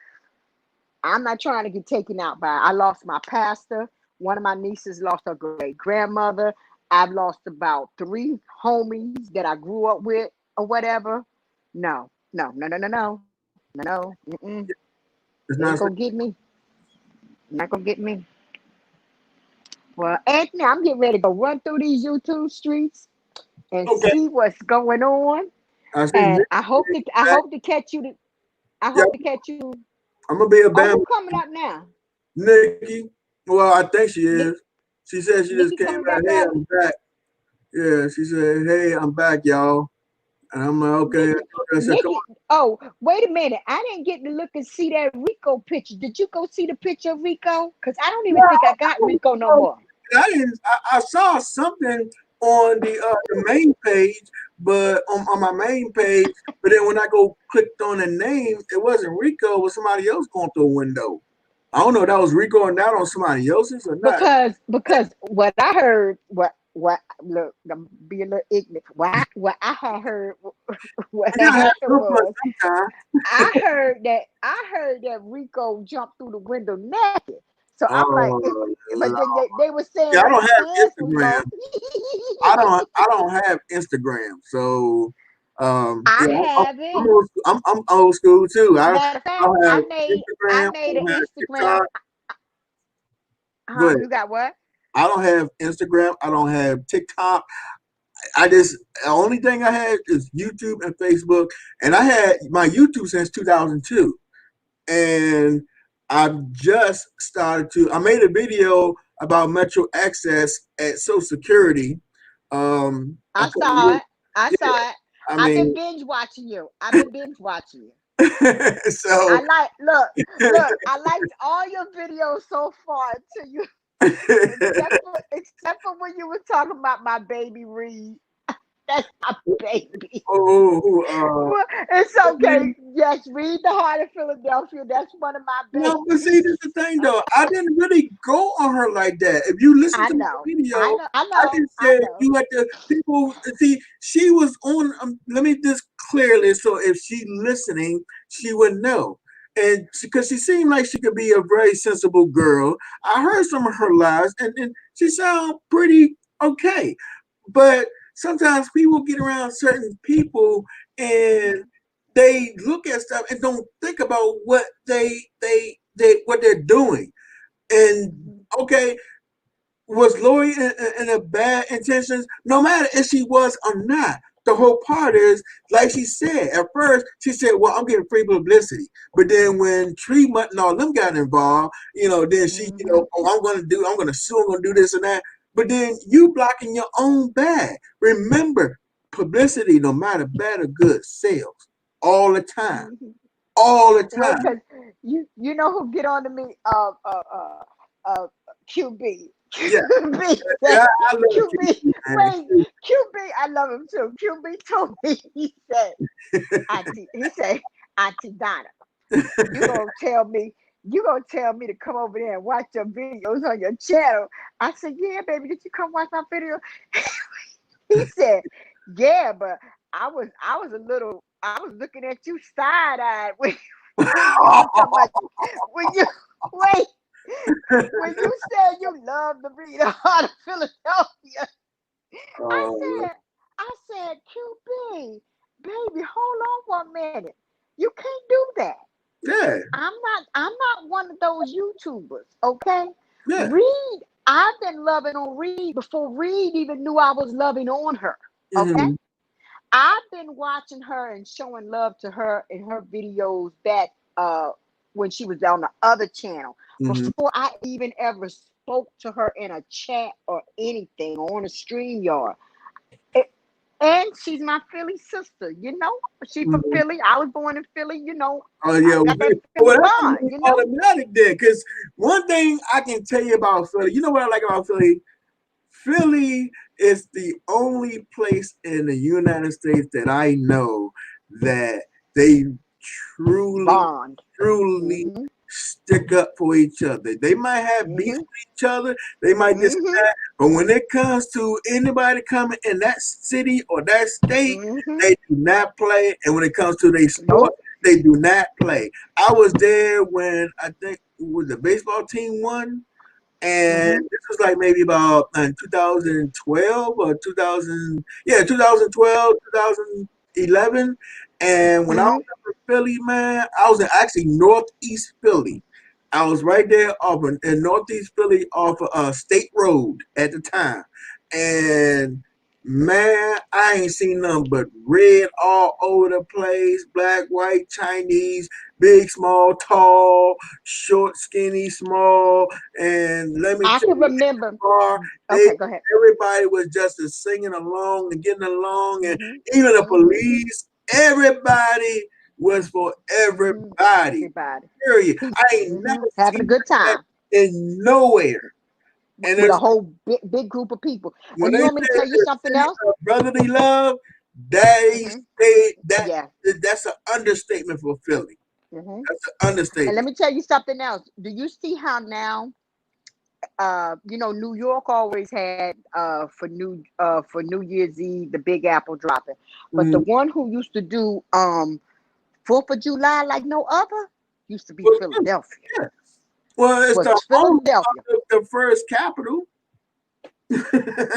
I'm not trying to get taken out by. I lost my pastor. One of my nieces lost her great grandmother. I've lost about 3 homies that I grew up with or whatever. No, no, no, no, no, no, no. Mm-mm. It's Ain't not gonna get me. Not gonna get me. Well, Anthony, I'm getting ready to go run through these YouTube streets and okay. see what's going on. I see And Nick I back. hope to catch you. I Yeah, hope to catch you. I'm gonna be a Oh, Bama. who coming up now? Nikki. Well, I think she Nick, is. She said she just Nikki came coming back. back Hey, up. I'm back. Yeah, she said, "Hey, I'm back, y'all." And I'm like, "Okay." Nikki, I said, "Come Nikki. Oh, wait a minute. I didn't get to look and see that Rico picture. Did you go see the picture of Rico? Because I don't even think I got Rico no on." more. I didn't. I saw something on the main page, but on my main page. But then when I go clicked on the name, it wasn't Rico. It was somebody else going through a window. I don't know if that was Rico and that on somebody else's or not. Because what I heard, what look, I'm being a little ignorant. What I had heard, what I gotta have happened throughput was sometime. I heard that Rico jumped through the window naked. So I'm like, Oh, but then they were saying yeah, I that don't his have pants was Instagram. low. I don't have Instagram, so I yeah, have it. I'm old school too. I Matter of fact, don't have I Instagram. made I an don't have Instagram. TikTok. But You got what? I don't have Instagram. I don't have TikTok. The only thing I had is YouTube and Facebook, and I had my YouTube since 2002, and I've just started to. I made a video about Metro Access at Social Security. I saw it. I saw it. I I've been mean, binge watching you. so Look, I liked all your videos so far until you except for when you were talking about my baby Reed. That's my baby. Oh, It's okay. Yes, Read the Heart of Philadelphia. That's one of my babies. no, but see, this is the thing though. I didn't really go on her like that. If you listen to the video, I just said you let the people see. She was on. Let me just clearly, so if she listening, she would know. And because she seemed like she could be a very sensible girl. I heard some of her lies, and she sounded pretty okay. But sometimes people get around certain people and they look at stuff and don't think about what what they're doing. And okay, was Lori in a bad intentions? No matter if she was or not. The whole part is, like she said, at first, she said, well, I'm getting free publicity. But then when Tremont and all them got involved, then she, I'm going to sue, I'm going to do this and that. But then you blocking your own bag. Remember, publicity, no matter bad or good, sells all the time. All the time. Well, you know who get on to me? QB. Yeah. QB. Yeah, I love QB. QB. Wait, QB, I love him too. QB told me, he said, Auntie Donna, you gonna tell me to come over there and watch your videos on your channel. I said, yeah, baby, did you come watch my video? He said, yeah, but I was looking at you side-eyed when you said you love to read the Heart of Philadelphia. I said, QB, baby, hold on for a minute. You can't do that. Yeah. I'm not one of those YouTubers, okay? Yeah. Reed, I've been loving on Reed before Reed even knew I was loving on her. Okay. Mm-hmm. I've been watching her and showing love to her in her videos back when she was on the other channel. Mm-hmm. Before I even ever spoke to her in a chat or anything on a StreamYard. And she's my Philly sister, She's from Philly. I was born in Philly, Oh yeah, that's automatic there. Because one thing I can tell you about Philly, you know what I like about Philly? Philly is the only place in the United States that I know that they truly stick up for each other. They might have beef with each other, they might this and that, but when it comes to anybody coming in that city or that state, they do not play. And when it comes to their sport, they do not play. I was there when I think the baseball team won. And this was like maybe about 2012 or 2012, 2011. And when I was in Philly, man, I was in actually Northeast Philly. I was right there in Northeast Philly off of State Road at the time. And man, I ain't seen nothing but red all over the place, black, white, Chinese, big, small, tall, short, skinny, small. And let me I can remember. Go ahead. Everybody was just singing along and getting along. And even the police, everybody was for everybody. Period. I ain't never having a good time in nowhere. And with a whole big group of people. And you want me to tell you something else? Brotherly love, that's an understatement for Philly. Mhm. That's an And let understatement. me tell you something else. Do you see how now? New York always had for New Year's Eve the Big Apple dropping, but the Mhm. one who used to do 4th of July like no other used to be Well, Philadelphia. yeah. Well, it's Was the home Philadelphia? of the first capital.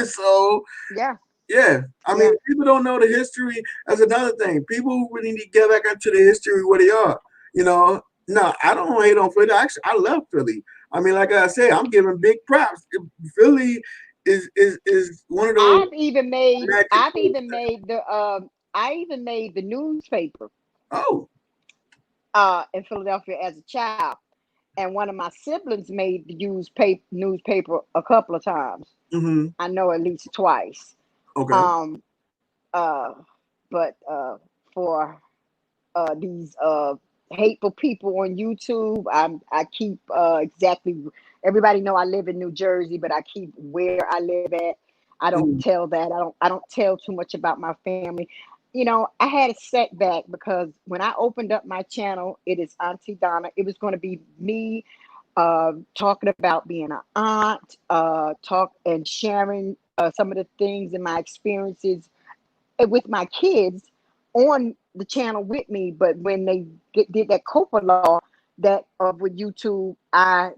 So Yeah, yeah, I mean, yeah. people don't know the history. That's another thing. People really need to get back into the history where they are. You know, no, I don't hate on Philly. Actually, I love Philly. I mean, like I said, I'm giving big props. Philly is one of those I've even made magic I've places. even made the I even made the newspaper Oh, in Philadelphia as a child, and one of my siblings made the newspaper a couple of times. mm-hmm. I know at least twice. Okay. Um, uh, but for these hateful people on YouTube, I keep exactly. Everybody know I live in New Jersey, but I keep where I live at. I don't Mm-hmm. tell that. I don't tell too much about my family. I had a setback because when I opened up my channel, it is Auntie Donna. It was going to be me talking about being an aunt, talk and sharing some of the things and my experiences with my kids on the channel with me. But when they did that COPA law that with YouTube, I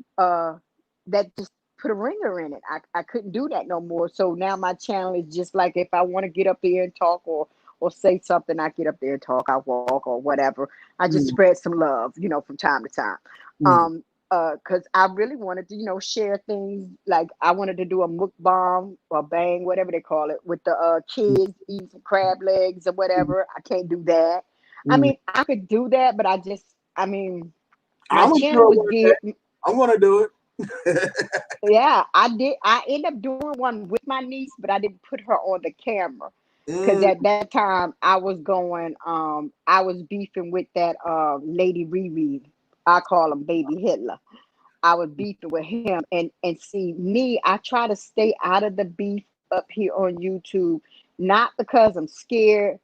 that just put a ringer in it. I couldn't do that no more. So now my channel is just like if I want to get up there and talk or say something, I get up there and talk, I walk or whatever. I just Mm-hmm. spread some love, from time to time. Mm-hmm. Because I really wanted to, share things like I wanted to do a mukbang or bang, whatever they call it, with the kids eating some crab legs or whatever. I can't do that. I Mm-hmm. mean, I could do that, but I mean, my I'm gonna do channel it was one geared. day. I'm gonna do it. Yeah, I did. I ended up doing one with my niece, but I didn't put her on the camera because Mm, at that time I was going. I was beefing with that Lady Riri. I call him Baby Hitler. I was beefing with him, and see me. I try to stay out of the beef up here on YouTube, not because I'm scared,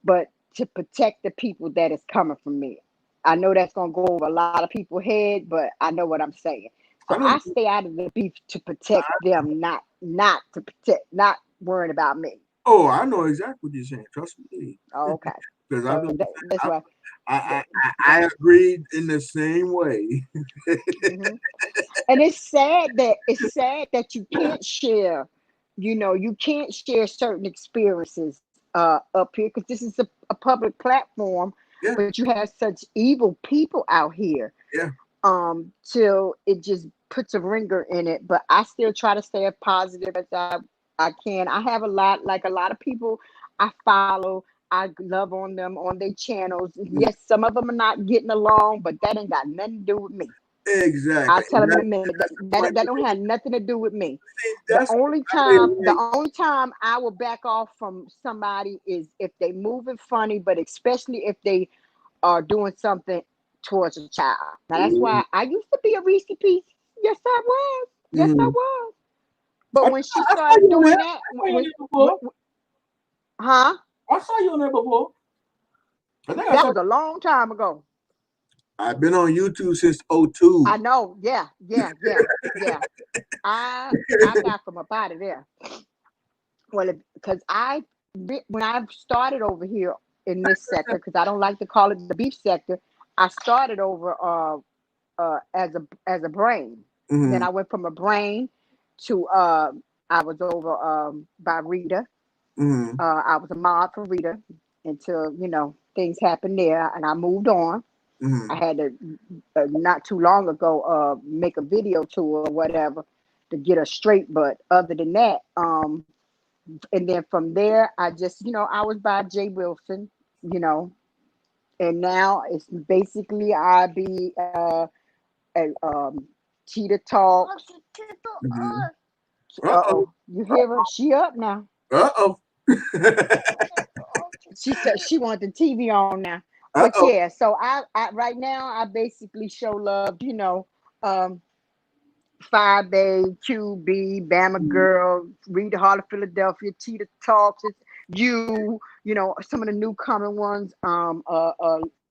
but to protect the people that is coming from me. I know that's gonna go over a lot of people's head, but I know what I'm saying. I So know. I stay out of the beef to protect them, not to protect, not worrying about me. Oh, I know exactly what you're saying. Trust me, Oh, okay. because I've So been. that's why. I, That, I that, I agreed in the same way. hmm And it's sad that you can't share. You can't share certain experiences up here because this is a public platform, Yeah, but you have such evil people out here. yeah. Till it just puts a ringer in it. But I still try to stay as positive as I can. I have a lot of people I follow. I love on them on their channels. Mm, Yes, some of them are not getting along, but that ain't got nothing to do with me. exactly. I'll tell them in a minute. That's the That point. don't have nothing to do with me. See, The that's only exactly time the right. only time I will back off from somebody is if they moving funny, but especially if they are doing something towards a child. Now that's why I used to be a Reese piece. Yes, I was. Yes, I Mm. was. But when she I saw started you on there. doing that, I saw you on when, there before. huh? I saw you on there before. I think I That saw. was a long time ago. I've been on YouTube since '02. I know. Yeah, yeah, yeah, yeah. I got from up out of there. Well, because when I started over here in this sector, because I don't like to call it the beef sector, I started over as a brain. Then Mm-hmm. I went from a brain to I was over by Rita. Mm-hmm. I was a mod for Rita until things happened there, and I moved on. Mm-hmm. I had to not too long ago make a video to her or whatever to get her straight. But other than that, and then from there, I just I was by Jay Wilson, you know, and now it's basically I be at Cheetah Talks. Mm-hmm. Uh Uh-oh. oh, you hear her? She up now. Uh-oh. She said she want the TV on now. But Uh-oh. yeah, so I right now I basically show love, um, Five Day, QB, Bama Girl, Read Heart of Philadelphia, Cheetah Talks, it's some of the new common ones,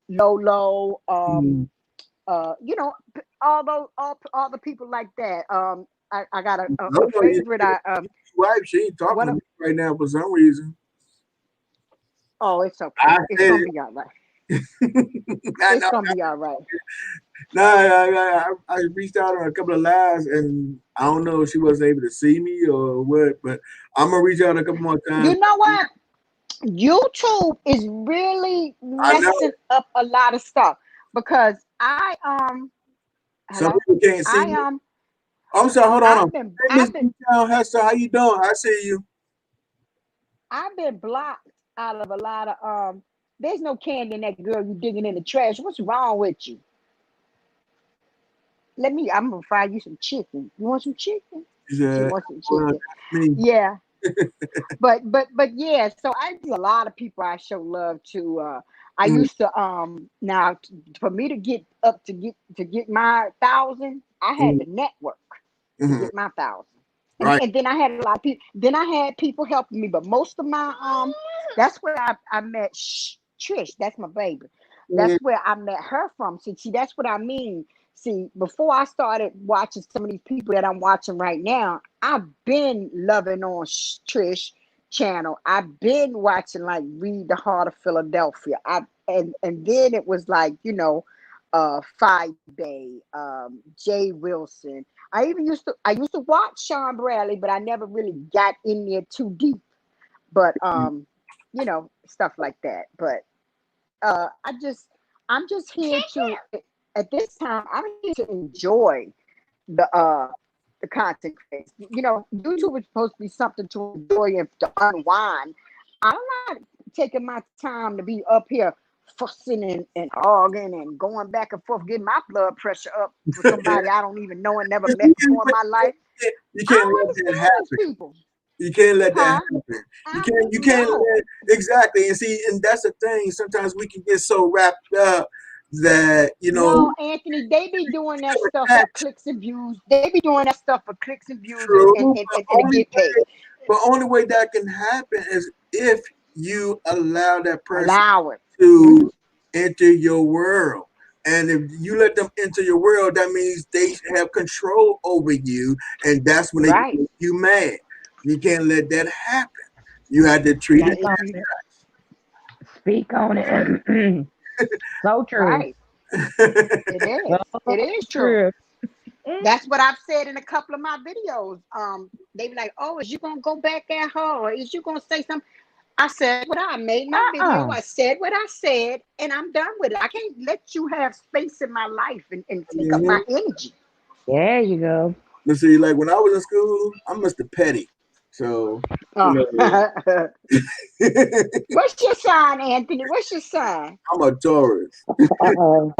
Lolo, Mhm. you know, all the people like that. I got a Lolo, favorite. wife, she ain't talking What? to me right now for some reason. Oh, it's okay. I It's said gonna it. be all right. I It's know. gonna be all right. No, I reached out on a couple of lives, and I don't know if she wasn't able to see me or what, but I'm gonna reach out a couple more times. You know what? YouTube is really I know messing up a lot of stuff because some hello, people can't see I me. I'm sorry. Hold on. Hey, Miss I've been B-Town Hester, how you doing? I see you. blocked out of a lot of there's no candy in that girl you digging in the trash. What's wrong with you? I'm gonna fry you some chicken. You want some chicken? She She said, wants some well, chicken. that's me. Yeah. but yeah, so I see a lot of people I show love to. I Mhm, used to now for me to get up to get my 1,000, I had mhm, to network to mhm. get my 1,000. Right. And then I had a lot of people. Then I had people helping me, but most of my that's where I met Trish. That's my baby. That's Mhm, where I met her from. See, that's what I mean. See, before I started watching some of these people that I'm watching right now, I've been loving on Trish channel. I've been watching like Read the Heart of Philadelphia. And then it was like, Five Bay, Jay Wilson. I used to watch Sean Bradley, but I never really got in there too deep. But stuff like that. But I'm just here to at this time I'm here to enjoy the content creators. YouTube is supposed to be something to enjoy and to unwind. I'm not taking my time to be up here fussing and arguing and going back and forth, getting my blood pressure up for somebody I don't even know and never met before in my life. You I can't don't let that understand happen. these people. You can't let that Huh? happen. You can't No. let exactly. And see, and that's the thing. Sometimes we can get so wrapped up that No, Anthony, they be doing that stuff for attach clicks and views. They be doing that stuff for clicks and views true. and to get paid. But only way that can happen is if you allow that person Allow it. to enter your world. And if you let them enter your world, that means they have control over you, and that's when they Right. make you mad. You can't let that happen. You had to treat Now, it if you speak on it, so true. Right. It is. So It is true. true. That's what I've said in a couple of my videos. They be like, "Oh, is you gonna go back at her, or is you gonna say something?" I said what I made my video. I said what I said, and I'm done with it. I can't let you have space in my life and take up my energy. There you go. But see, like when I was in school, I'm Mr. Petty. So, What's your sign, Anthony? What's your sign? I'm a Taurus.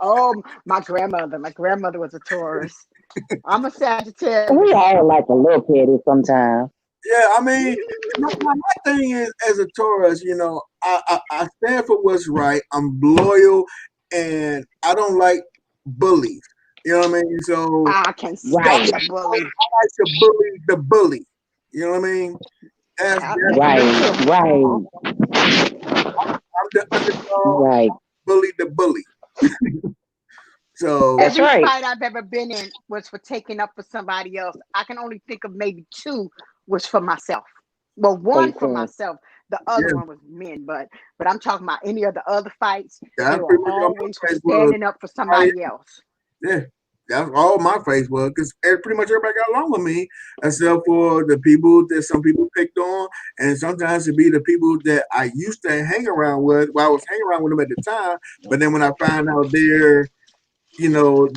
Oh, my grandmother. My grandmother was a Taurus. I'm a Sagittarius. We all like a little petty sometimes. Yeah, I mean, my thing is, as a Taurus, I stand for what's right. I'm loyal, and I don't like bullies. You know what I mean? So I can stand a bully. I like to bully the bully. You know what I mean? That's Right. I'm the underdog. Bully the bully. So every fight I've ever been in was for taking up for somebody else. I can only think of maybe 2 was for myself. Well, 1 for myself. The other one was men, but I'm talking about any of the other fights. They were always for standing up for somebody else. Yeah, that's all my face was, because pretty much everybody got along with me, except for the people that some people picked on, and sometimes it be the people that I used to hang around with. Well, I was hanging around with them at the time, but then when I find out they're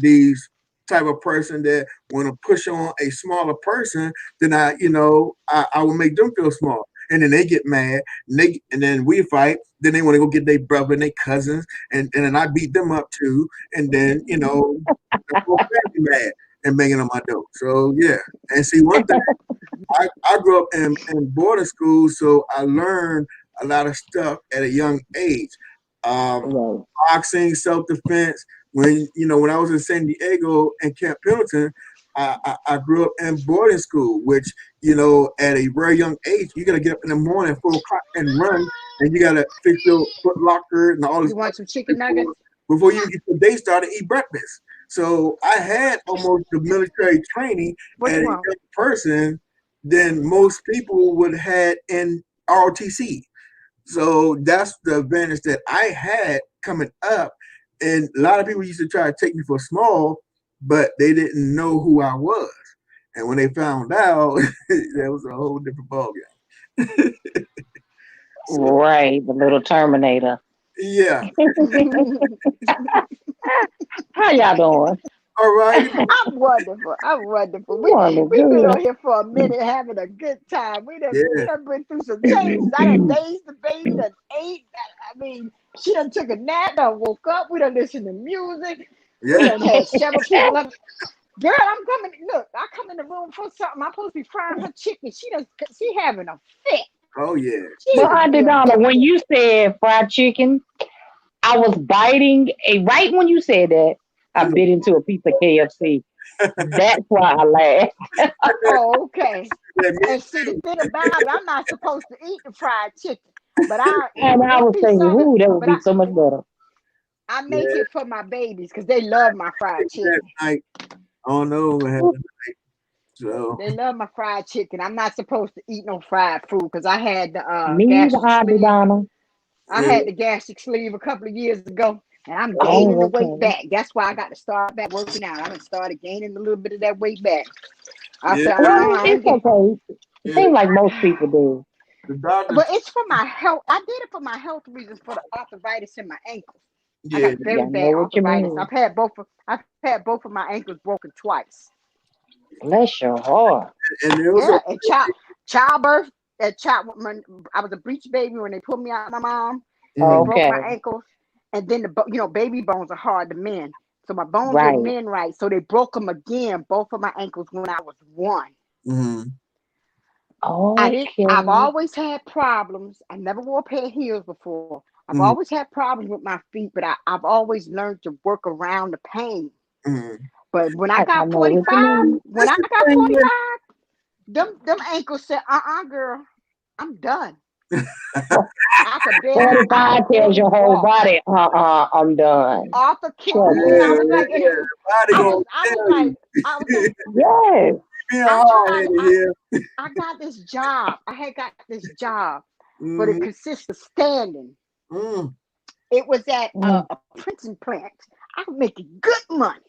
these type of person that want to push on a smaller person, then I will make them feel small. And then they get mad, and then we fight. Then they want to go get their brother and their cousins, and then I beat them up too. And then the whole family mad and banging on my door. So yeah, and see one thing, I grew up in boarding school, so I learned a lot of stuff at a young age. Boxing, self-defense. When I was in San Diego and Camp Pendleton, I grew up in boarding school, which at a very young age, you gotta get up in the morning at 4 o'clock and run, and you gotta fix your foot locker and all this. You want some chicken nuggets? before you get your day started, eat breakfast. So I had almost the military training What's as a wrong? young person than most people would have had in ROTC. So that's the advantage that I had coming up. And a lot of people used to try to take me for small, but they didn't know who I was. And when they found out, that was a whole different ballgame. So, Right, the little Terminator. yeah. How y'all doing? All right. I'm wonderful. I'm wonderful. We've been on here for a minute having a good time. We done been through some changes. I done dazed the baby, done ate. I mean, she done took a nap, done woke up. We done listened to music. We done had several people up. Girl, I'm coming. Look, I come in the room for something. I'm supposed to be frying her chicken. She having a fit. Oh yeah. Well, Auntie Donna, when you said fried chicken, I was biting right when you said that, I bit into a piece of KFC. That's why I laughed. Oh, okay. And see, the thing about it, I'm not supposed to eat the fried chicken, but I was thinking, ooh, that would be so much better. I make it for my babies because they love my fried chicken. I don't know. So they love my fried chicken. I'm not supposed to eat no fried food because I had the I had the gastric sleeve a couple of years ago, and I'm gaining the weight back. That's why I got to start back working out. I started gaining a little bit of that weight back. I said, it's okay. It seems like most people do. But it's for my health. I did it for my health reasons, for the arthritis in my ankles. I got very bad arthritis. I've had both of my ankles broken twice. Bless your heart. And childbirth. I was a breech baby when they pulled me out of my mom. They broke my ankles, and then baby bones are hard to mend. So my bones didn't mend right, so they broke them again, both of my ankles when I was 1. Mm-hmm. I've always had problems. I never wore a pair of heels before. I've always had problems with my feet, but I've always learned to work around the pain. Mm-hmm. But when I got 45, them ankles said, girl, I'm done. 45 tells your whole body, I'm done. Arthur killed me. I was like, I got this job. I had got this job, but it consists of standing. It was at a printing plant. I was making good money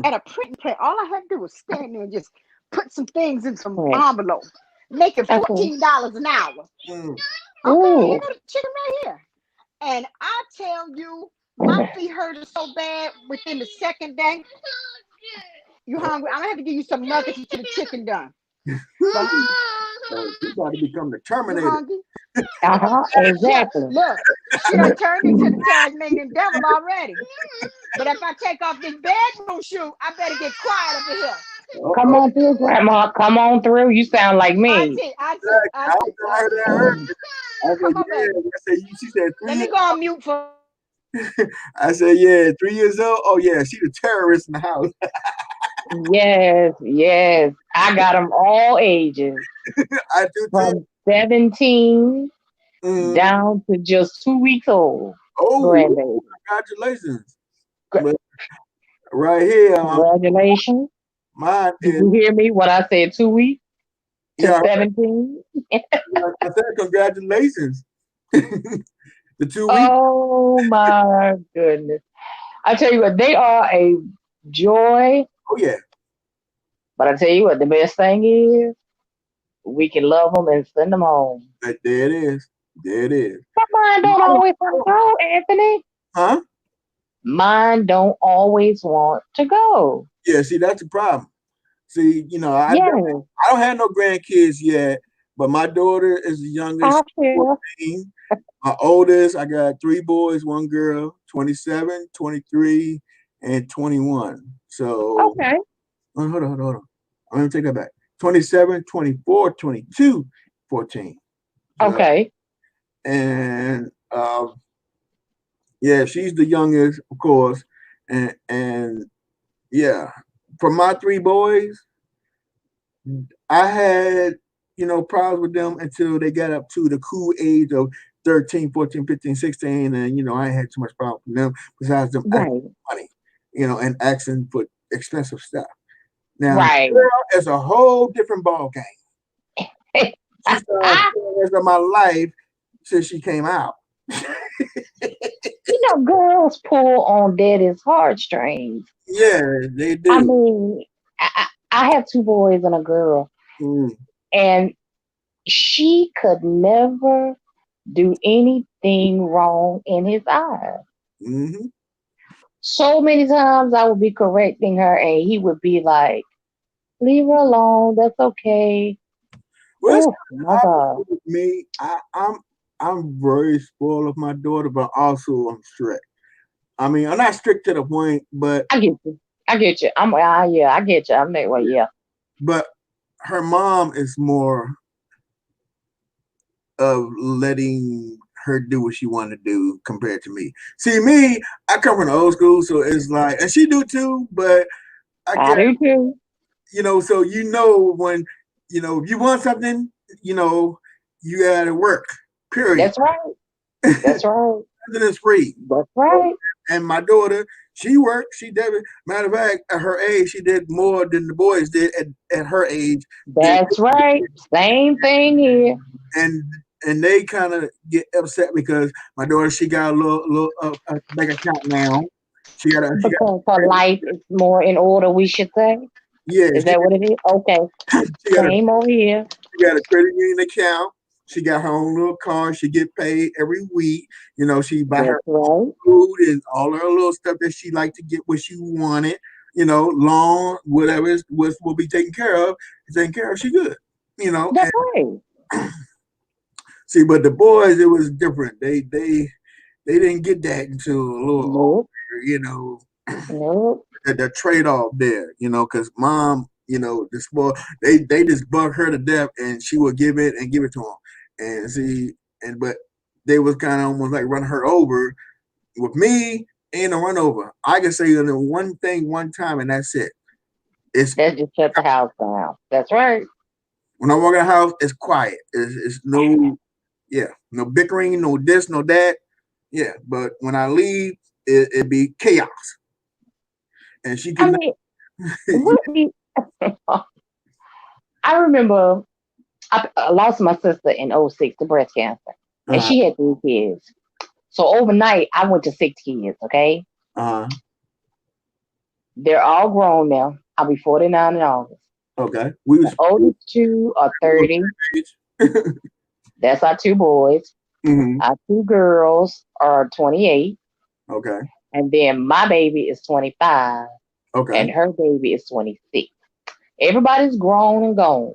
at a printing plant. All I had to do was stand there and just put some things in some envelopes, making $14 an hour. Okay, you got a chicken right here. And I tell you, my feet hurted so bad within the second day. You hungry? I'm gonna have to give you some nuggets until the chicken done. You got to become the Terminator. You hungry? Exactly. Look, she done turned into the Tasmanian devil already. But if I take off this bedroom shoe, I better get quiet over here. Come on through, Grandma. Come on through. You sound like me. I said, she said, let me go on mute for. I said, 3 years old. Oh yeah, she the terrorist in the house. Yes. I got them all ages. I do from 17 down to just 2 weeks old. Oh, grandbaby. Congratulations! Right here. Congratulations. Mine Did you hear me? What I said, 2 weeks to 17. I said congratulations. The 2 weeks. Oh my goodness! I tell you what, they are a joy. Oh yeah. But I tell you what, the best thing is we can love them and send them home. There it is. But mine don't always want to go, Anthony. Huh? Mine don't always want to go. Yeah, see, that's the problem. See, I don't have no grandkids yet, but my daughter is the youngest, 14. My oldest, I got 3 boys, 1 girl, 27, 23, and 21. So, okay. Hold on. I'm going to take that back. 27, 24, 22, 14. Okay. And, she's the youngest, of course. And for my 3 boys, I had, problems with them until they got up to the cool age of 13, 14, 15, 16, and I ain't had too much problem with them besides them asking Right. for money, and asking for expensive stuff. Now, Right. girl is a whole different ball game. She started the rest of my life since she came out. Girls pull on daddy's heartstrings. Yeah, they do. I mean, I have 2 boys and a girl, and she could never do anything wrong in his eyes. Mm-hmm. So many times I would be correcting her, and he would be like, "Leave her alone. That's okay." Well, Oh my God. with me, I'm very spoiled of my daughter, but also I'm strict. I mean, I'm not strict to the point, but I get you. I get you. Yeah, I get you. I'm that way. Yeah. But her mom is more of letting her do what she wanted to do compared to me. See, me, I come from the old school, so it's like, and she do too, but I do too. So when, if you want something, you gotta work. Period. That's right. That's right. Nothing is free. That's right. And my daughter, she worked. She did. Matter of fact, at her age, she did more than the boys did at her age. That's right. Same thing here. And they kind of get upset because my daughter, she got a little bank account now. Because her life is more in order, we should say. Yeah. Is that what it is? Okay. Same over here. She got a credit union account. She got her own little car. She get paid every week. She buy her food and all her little stuff that she like to get what she wanted. Lawn, whatever will be taken care of. Taken care of. She good. That's right. See, but the boys, it was different. They didn't get that until a little older. Nope. The trade off there. Because mom, the spoil, they just bug her to death, and she would give it to them. But they was kind of almost like run her over. With me, ain't a run over. I can say one thing one time, and that's it. That just shut the house down. That's right. When I walk in the house, it's quiet. It's no bickering, no this, no that. Yeah, but when I leave, it be chaos. And she can. I remember I lost my sister in 2006 to breast cancer, and she had 3 kids. So overnight, I went to 6 kids. Okay. They're all grown now. I'll be 49 in August. Okay. The oldest 2 are 30. That's our 2 boys. Mm-hmm. Our 2 girls are 28. Okay. And then my baby is 25. Okay. And her baby is 26. Everybody's grown and gone.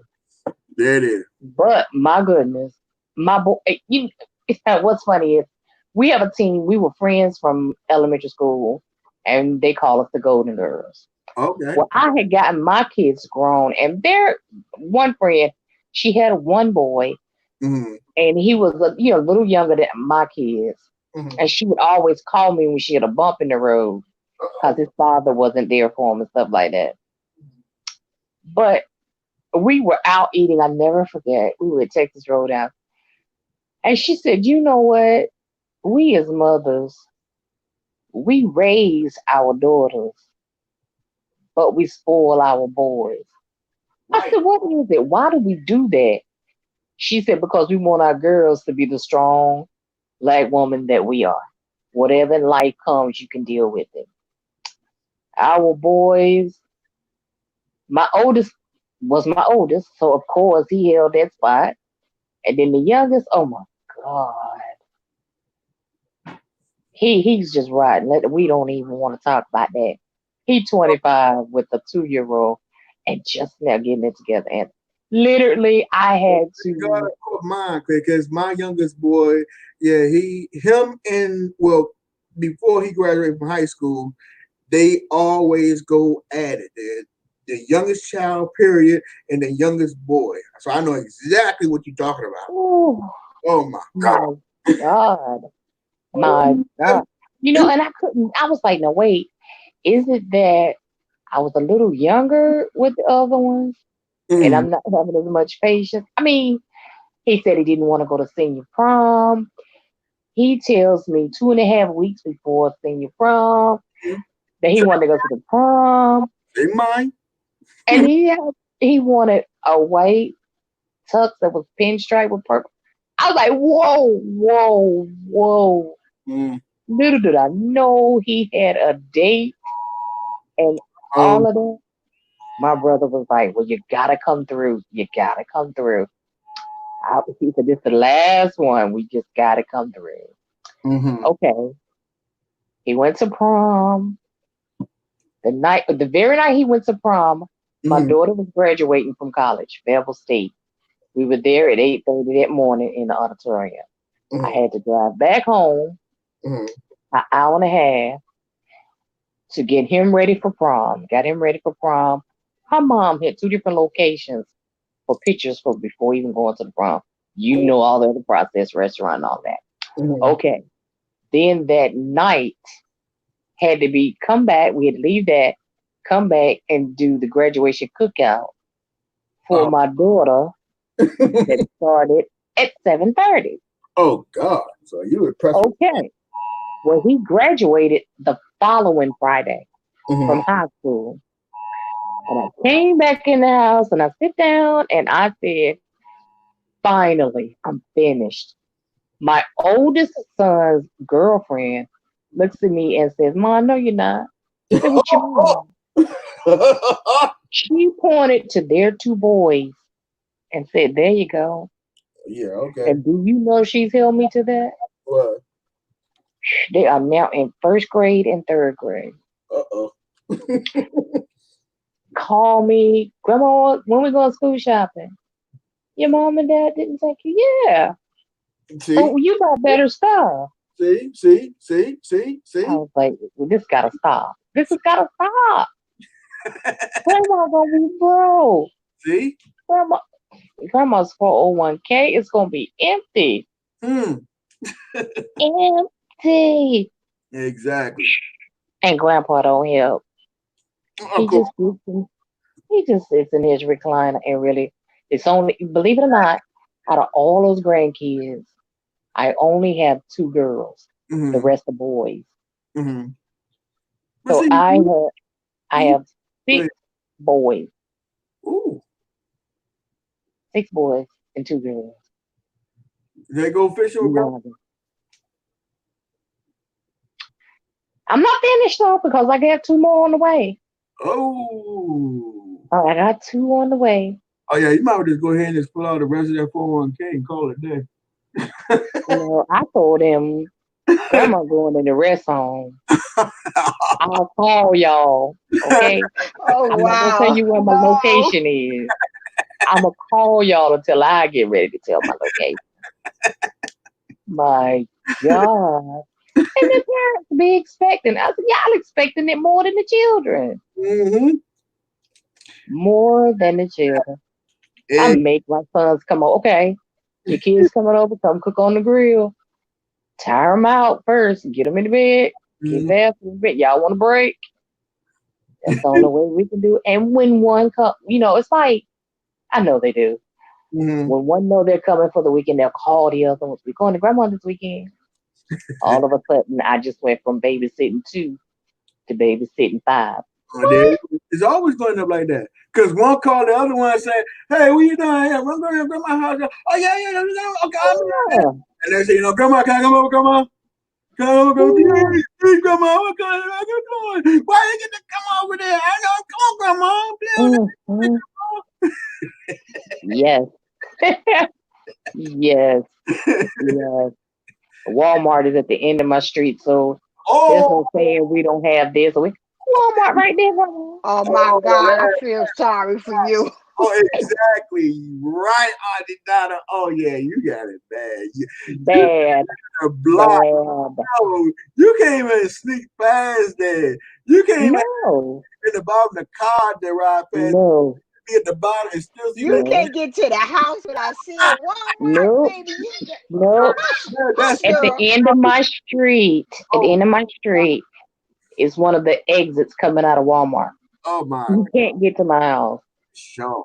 There it is. But my goodness, my boy, what's funny is we have a team. We were friends from elementary school, and they call us the Golden Girls. Okay. Well, I had gotten my kids grown, and one friend, she had 1 boy, and he was a little younger than my kids, and she would always call me when she had a bump in the road because his father wasn't there for him and stuff like that. But we were out eating. I never forget. We were at Texas Roadhouse, and she said, "You know what? We as mothers, we raise our daughters, but we spoil our boys." I said, "What is it? Why do we do that?" She said, "Because we want our girls to be the strong Black woman that we are. Whatever in life comes, you can deal with it. Our boys, my oldest was my oldest, so of course he held that spot. And then the youngest, oh my God. He's just riding. We don't even want to talk about that. He's 25 with a 2-year-old and just now getting it together. And literally, I had to. Mine, because my youngest boy, before he graduated from high school, they always go at it. The youngest child, period, and the youngest boy. So I know exactly what you're talking about. Ooh, oh my God. My God. My God. And I was like, no, wait, is it that I was a little younger with the other ones and I'm not having as much patience? I mean, he said he didn't want to go to senior prom. He tells me 2.5 weeks before senior prom that he wanted to go to the prom. They mine. And he wanted a white tux that was pinstripe with purple. I was like, whoa. Little did I know he had a date and all of that. My brother was like, well, you gotta come through. You gotta come through. He said, this is the last one. We just gotta come through. Okay. He went to prom. The very night he went to prom, my daughter was graduating from college, Fayetteville State. We were there at 8:30 that morning in the auditorium. I had to drive back home an hour and a half to get him ready for prom. Got him ready for prom. Her mom had 2 different locations for pictures for before even going to the prom. You know all the other process, restaurant, and all that. Okay. Then that night had to come back. We had to leave that, come back and do the graduation cookout for my daughter that started at 7:30. Oh God! So you were pressured. Okay. Well, he graduated the following Friday from high school. And I came back in the house and I sit down and I said, finally, I'm finished. My oldest son's girlfriend looks at me and says, Mom, no, you're not. I said, what you mean? She pointed to their 2 boys and said, there you go. Yeah, okay. And do you know she's held me to that? What? They are now in 1st grade and 3rd grade. Call me, Grandma, when we going school shopping? Your mom and dad didn't take you? Yeah. See? Oh, you got better stuff. See? I was like, well, this gotta stop. This has gotta stop. Grandma gonna be broke. See? Grandma's 401k is gonna be empty. Empty. Exactly. And Grandpa don't help. He just sits in his recliner and really, it's only, believe it or not, out of all those grandkids, I only have 2 girls. The rest are boys. So see, I have 6 boys. Ooh. 6 boys and 2 girls. They go fishing, bro? I'm not finished though because I got 2 more on the way. Oh. I got 2 on the way. Oh yeah, you might just go ahead and just pull out the rest of that 401k and call it a day. I told him, Grandma going in the rest home. I'll call y'all. Okay. Oh I'm wow. not gonna tell you where my location is. I'm gonna call y'all until I get ready to tell my location. My God. And the parents be expecting. I said, y'all expecting it more than the children. More than the children. I make my sons come over. Okay, your kids coming over, come cook on the grill. Tire them out first. Get them in the bed. Get back in the bed. Y'all want a break? That's the only way we can do it. And when one comes, it's like, I know they do. When one know they're coming for the weekend, they'll call the other ones. We're going to grandma this weekend. All of a sudden, I just went from babysitting 2 to babysitting 5. It's always going up like that. Because one called the other one and said, hey, what you doing here? I'm going to grandma's house. Oh, yeah. Okay, I'm and they say, Grandma, can I come over, Grandma? Come over, please, Grandma. What you doing? Why you get to come over there? I know. Come on, Grandma. Yes. Yes. Walmart is at the end of my street, so there's no saying we don't have this. Walmart right there. Oh my God, I feel sorry for you. Oh, exactly. Right, Auntie Donna. Oh yeah, you got it bad. Bad. A block. No, you can't even sneak past that. You can't even in the bottom of the car that ride past. No. Be at the bottom and still see you can't get to the house without seeing Walmart, baby. Nope. At the end of my street, is one of the exits coming out of Walmart. Oh my! You can't get to my house. Sure.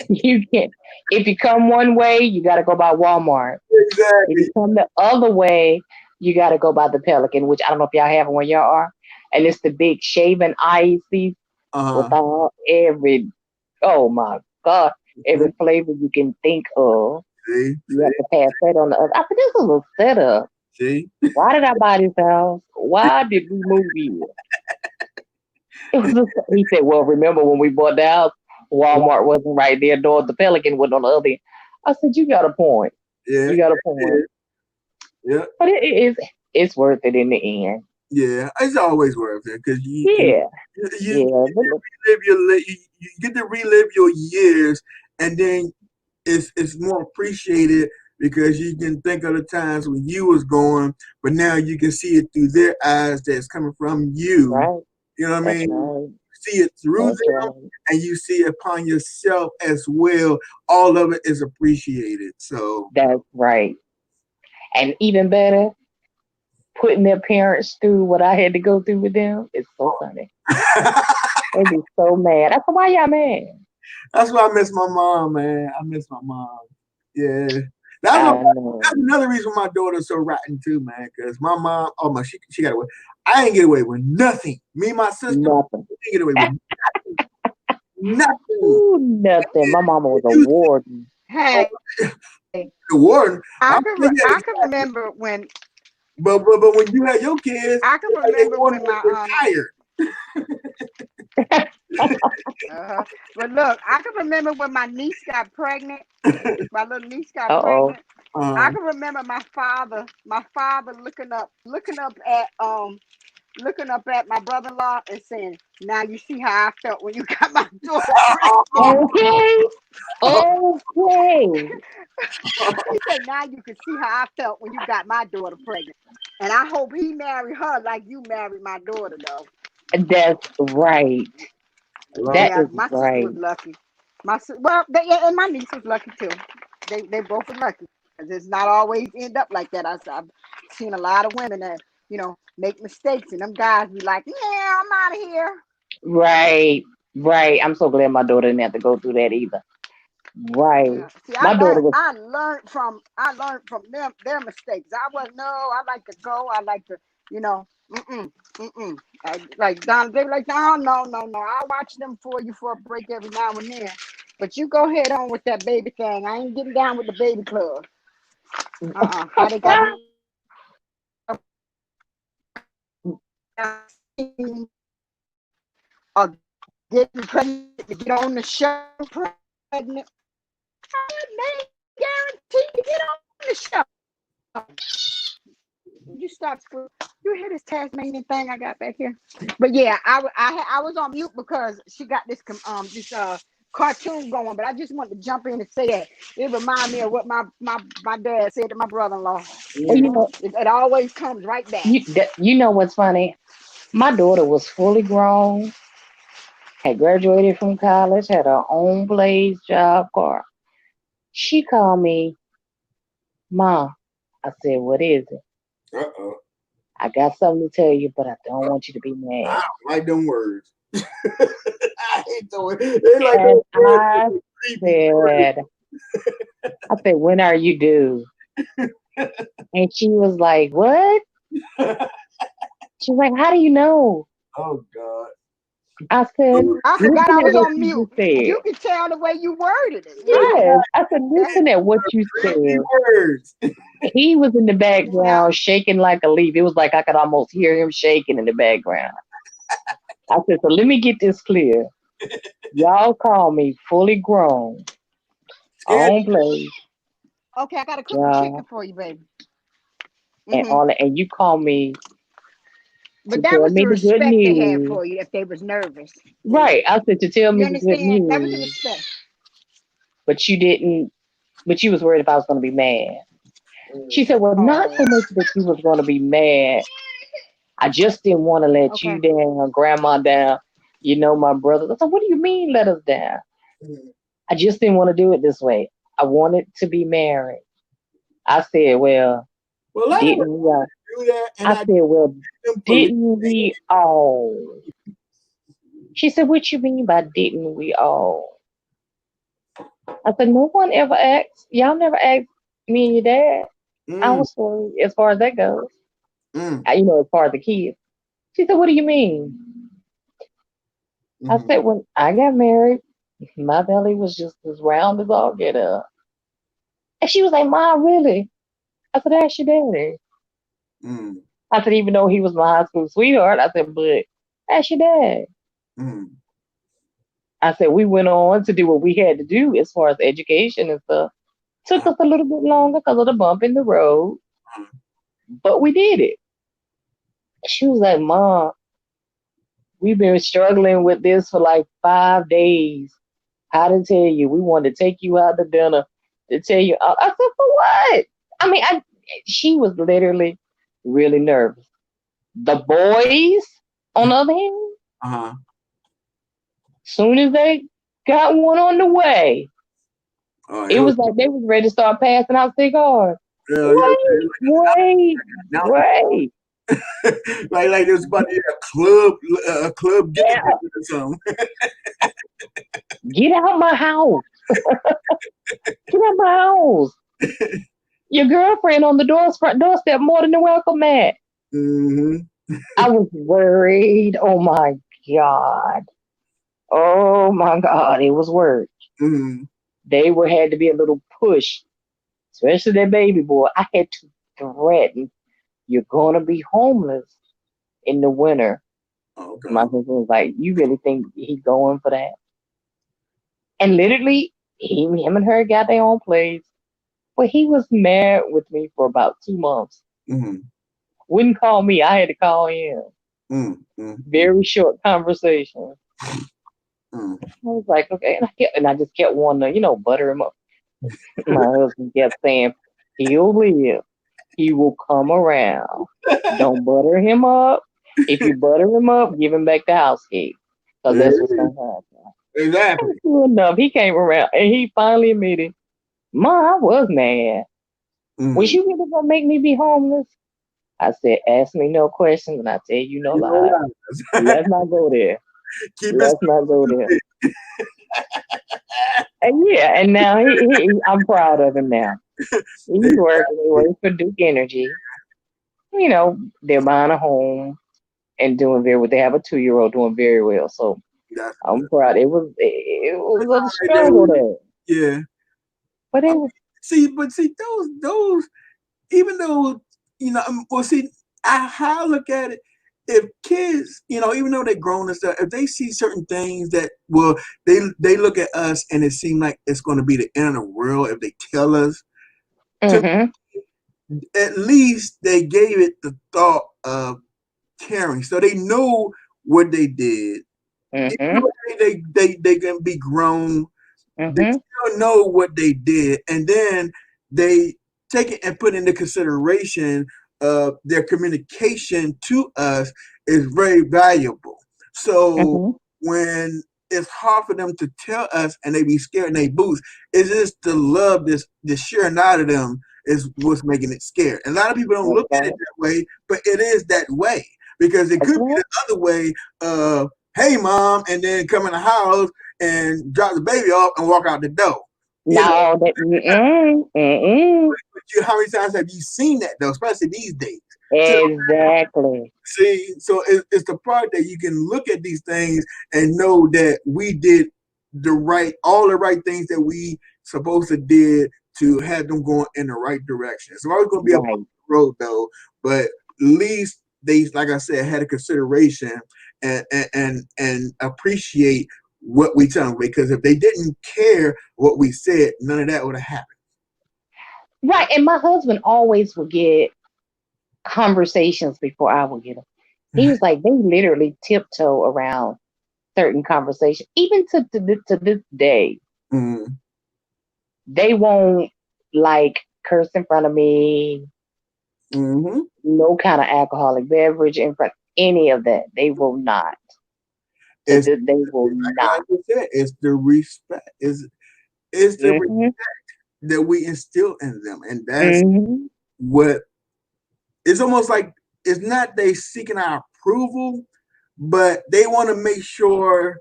You can't. If you come one way, you got to go by Walmart. If Exactly. you come the other way, you got to go by the Pelican, which I don't know if y'all have it where y'all are. And it's the big shaving icy with all every, oh my God, every flavor you can think of. See, You have to pass that on the other. I said, this is a setup. see. Why did I buy this house? Why did we move here? It was just, he said, well, remember when we bought the house, Walmart wasn't right there, nor the Pelican was on the other end. I said, you got a point. Yeah. You got a point. Yeah. But it's worth it in the end. Yeah, it's always worth it because you get to relive your years, and then it's more appreciated because you can think of the times when you was going, but now you can see it through their eyes that's coming from you. Right. You know what I mean? Right. See it through them, and you see it upon yourself as well. All of it is appreciated. So that's right. And even better, putting their parents through what I had to go through with them is so funny. They'd be so mad. I said, why y'all mad? That's why I miss my mom, man. I miss my mom. Yeah. That's another reason my daughter's so rotten too, man. Because my mom, she got away. I ain't get away with nothing. Me and my sister, nothing. Didn't get away with nothing. Ooh, nothing. My mama was a warden. Hey, the warden. I can remember when. But when you had your kids, I can remember when my retired. But look, I can remember when my niece got pregnant. My little niece got pregnant. I can remember my father looking up at my brother-in-law and saying, "Now you see how I felt when you got my daughter pregnant." Okay. He said, "Now you can see how I felt when you got my daughter pregnant." And I hope he married her like you married my daughter, though. That's right. That is my right. sister was lucky. And my niece was lucky too. They both were lucky because it's not always end up like that. I've seen a lot of women that make mistakes, and them guys be like, "Yeah, I'm out of here." Right. I'm so glad my daughter didn't have to go through that either. Right. Yeah. See, my daughter was. I learned from them their mistakes. I like to go. I like to, like Don, they were like, no. I'll watch them for you for a break every now and then. But you go ahead on with that baby thing. I ain't getting down with the baby club. How they got getting pregnant to get on the show pregnant. They guaranteed to get on the show. You stop. You hear this Tasmanian thing I got back here? But yeah, I was on mute because she got this cartoon going. But I just wanted to jump in and say that it reminded me of what my dad said to my brother-in-law. It always comes right back. You know what's funny? My daughter was fully grown, had graduated from college, had her own place, job, car. She called me, "Mom." I said, "What is it?" "I got something to tell you, but I don't want you to be mad." I don't like them words. I hate them words. They like them words. I said, "When are you due?" And she was like, "What?" She's like, "How do you know?" Oh God. I said, I forgot I was on mute. Said. You can tell the way you worded it. Yes. I said, listen at what you said. He was in the background shaking like a leaf. It was like I could almost hear him shaking in the background. I said, so let me get this clear. Y'all call me fully grown. On place. Okay, I gotta cook the chicken for you, baby. And you call me. But that was the respect they had for you if they was nervous. Right. I said to tell me the good news. That was the respect. But you didn't. But you was worried if I was going to be mad. She said, well, not so much that you was going to be mad. I just didn't want to let you down, grandma down. My brother. I said, what do you mean let us down? I just didn't want to do it this way. I wanted to be married. I said, well didn't we? I said, well, didn't we all? She said, what you mean by didn't we all? I said, no one ever asked. Y'all never asked me and your dad. Our story as far as that goes. You know, as far as the kids. She said, what do you mean? I said, when I got married, my belly was just as round as all get up. And she was like, Mom, really? I said, ask your daddy. I said, even though he was my high school sweetheart, I said, but ask your dad. I said, we went on to do what we had to do as far as education and stuff. Took us a little bit longer because of the bump in the road, but we did it. She was like, Mom, we've been struggling with this for like 5 days. How to tell you? We wanted to take you out to dinner to tell you. I said, for what? I mean, she was literally really nervous. The boys, on the other hand, soon as they got one on the way, it was like they was ready to start passing out cigars. Wait. like there's about to be a club get together or something. Get out my house. Get out my house. Your girlfriend on the front doorstep more than the welcome mat. I was worried. Oh my God. Oh my God. It was work. They had to be a little push, especially that baby boy. I had to threaten, you're going to be homeless in the winter. My husband was like, you really think he's going for that? And literally, him and her got their own place. But he was married with me for about 2 months. Wouldn't call me. I had to call him. Very short conversation. I was like, okay. And I just kept wanting to, butter him up. My husband kept saying, he'll live. He will come around. Don't butter him up. If you butter him up, give him back the house key. Because that's what's going to happen. Exactly. True enough, he came around and he finally admitted, Mom, I was mad. Was you really going to make me be homeless? I said, ask me no questions and I tell you no lies. Let's not go there. Let's not go there. And now I'm proud of him now. He's working for Duke Energy. They're buying a home and doing very well. They have a 2-year-old doing very well. So I'm proud. It was a struggle there. Yeah. But it was see those even though how I look at it, if kids, even though they're grown and stuff, if they see certain things that they look at us and it seems like it's going to be the end of the world if they tell us. At least they gave it the thought of caring, so they know what they did. They can be grown. They still know what they did, and then they take it and put into consideration their communication to us is very valuable. So when it's hard for them to tell us and they be scared in their boots, it's just the love, this sharing out of them is what's making it scared. And a lot of people don't look at it that way, but it is that way because it could be the other way. Hey, Mom, and then come in the house and drop the baby off and walk out the door. How many times have you seen that though, especially these days? Exactly. So it's the part that you can look at these things and know that we did all the right things that we supposed to did to have them going in the right direction. It's always going to be a road though, but at least they, like I said, had a consideration and appreciate what we tell them, because if they didn't care what we said, none of that would have happened. Right. And my husband always would get conversations before I would get them. He was like, they literally tiptoe around certain conversations, even to this day. They won't curse in front of me. No kind of alcoholic beverage in front of any of that. They will not. They will not. It's the respect. It's the respect that we instill in them, and that's what. It's almost like it's not they seeking our approval, but they want to make sure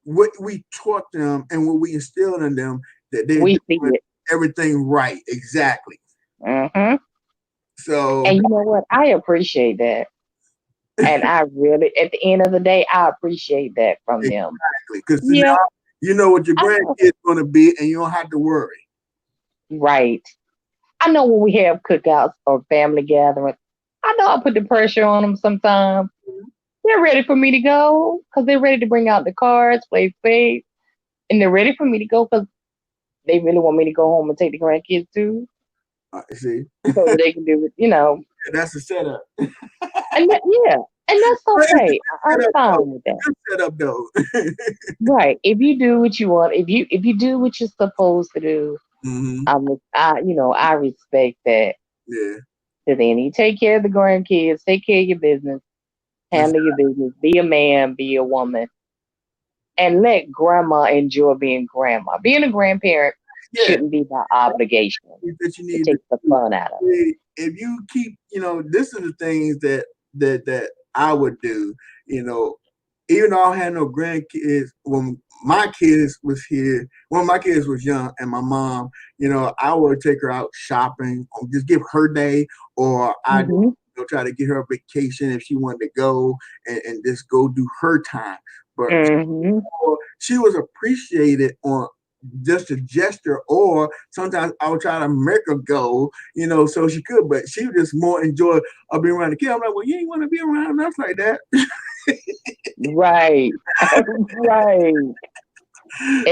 what we taught them and what we instilled in them, that they're We see doing it. everything right. Exactly. Mm-hmm. So, And you know what? I appreciate that. And I really, at the end of the day, I appreciate that from them. exactly, because Yeah, now you know what your I know. grandkids going to be, and you don't have to worry. Right. I know when we have cookouts or family gatherings, I know I put the pressure on them sometimes. They're ready for me to go because they're ready to bring out the cards, play spades, and they're ready for me to go because they really want me to go home and take the grandkids too, See, so that they can do it, you know. that's the setup. And yeah, and that's But it's a okay. I'm good setup, fine though. with that. Good setup, though. Right. If you do what you want, if you do what you're supposed to do, Hmm. I respect that. Yeah, To then you take care of the grandkids, take care of your business, that's, handle your business, be a man, be a woman, and let grandma enjoy being grandma. Being a grandparent yeah. shouldn't be by obligation. That you It need to takes the do. fun out of it. If you keep, this is the things that I would do. Even though I had no grandkids, when my kids was here, when my kids was young, and my mom, I would take her out shopping, or just give her day, or I Hmm. try to get her a vacation if she wanted to go and just go do her time. But Hmm. she was appreciated on just a gesture, or sometimes I would try to make her go, so she could, but she would just more enjoy being around the kid. I'm like, well, you ain't want to be around us like that. Right. Right.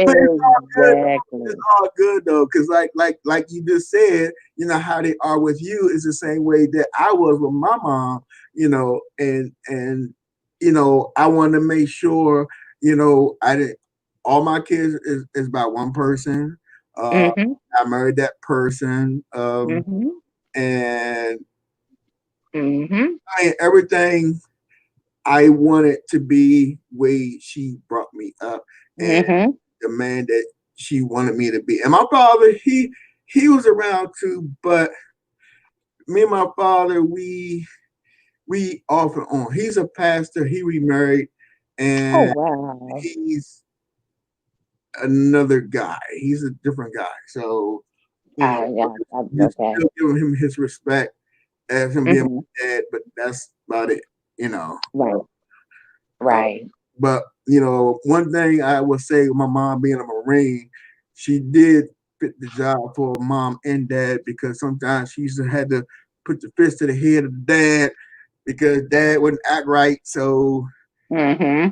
But Exactly. it's all good though, because like you just said, how they are with you is the same way that I was with my mom, and I wanted to make sure, I didn't. All my kids is by one person. Hmm. I married that person, Hmm. and Hmm. everything I wanted to be way she brought me up, and Hmm. the man that she wanted me to be. And my father, he was around too, but me and my father, we off and on. He's a pastor. He remarried, Oh and wow. he's another guy. He's a different guy. So Yeah. you Okay. still giving him his respect as him being Hmm. my dad, but that's about it. You know. Right. Uh, Right. but one thing I would say, my mom being a Marine, she did fit the job for mom and dad, because sometimes she used to had to put the fist to the head of the dad because dad wouldn't act right. So Hmm.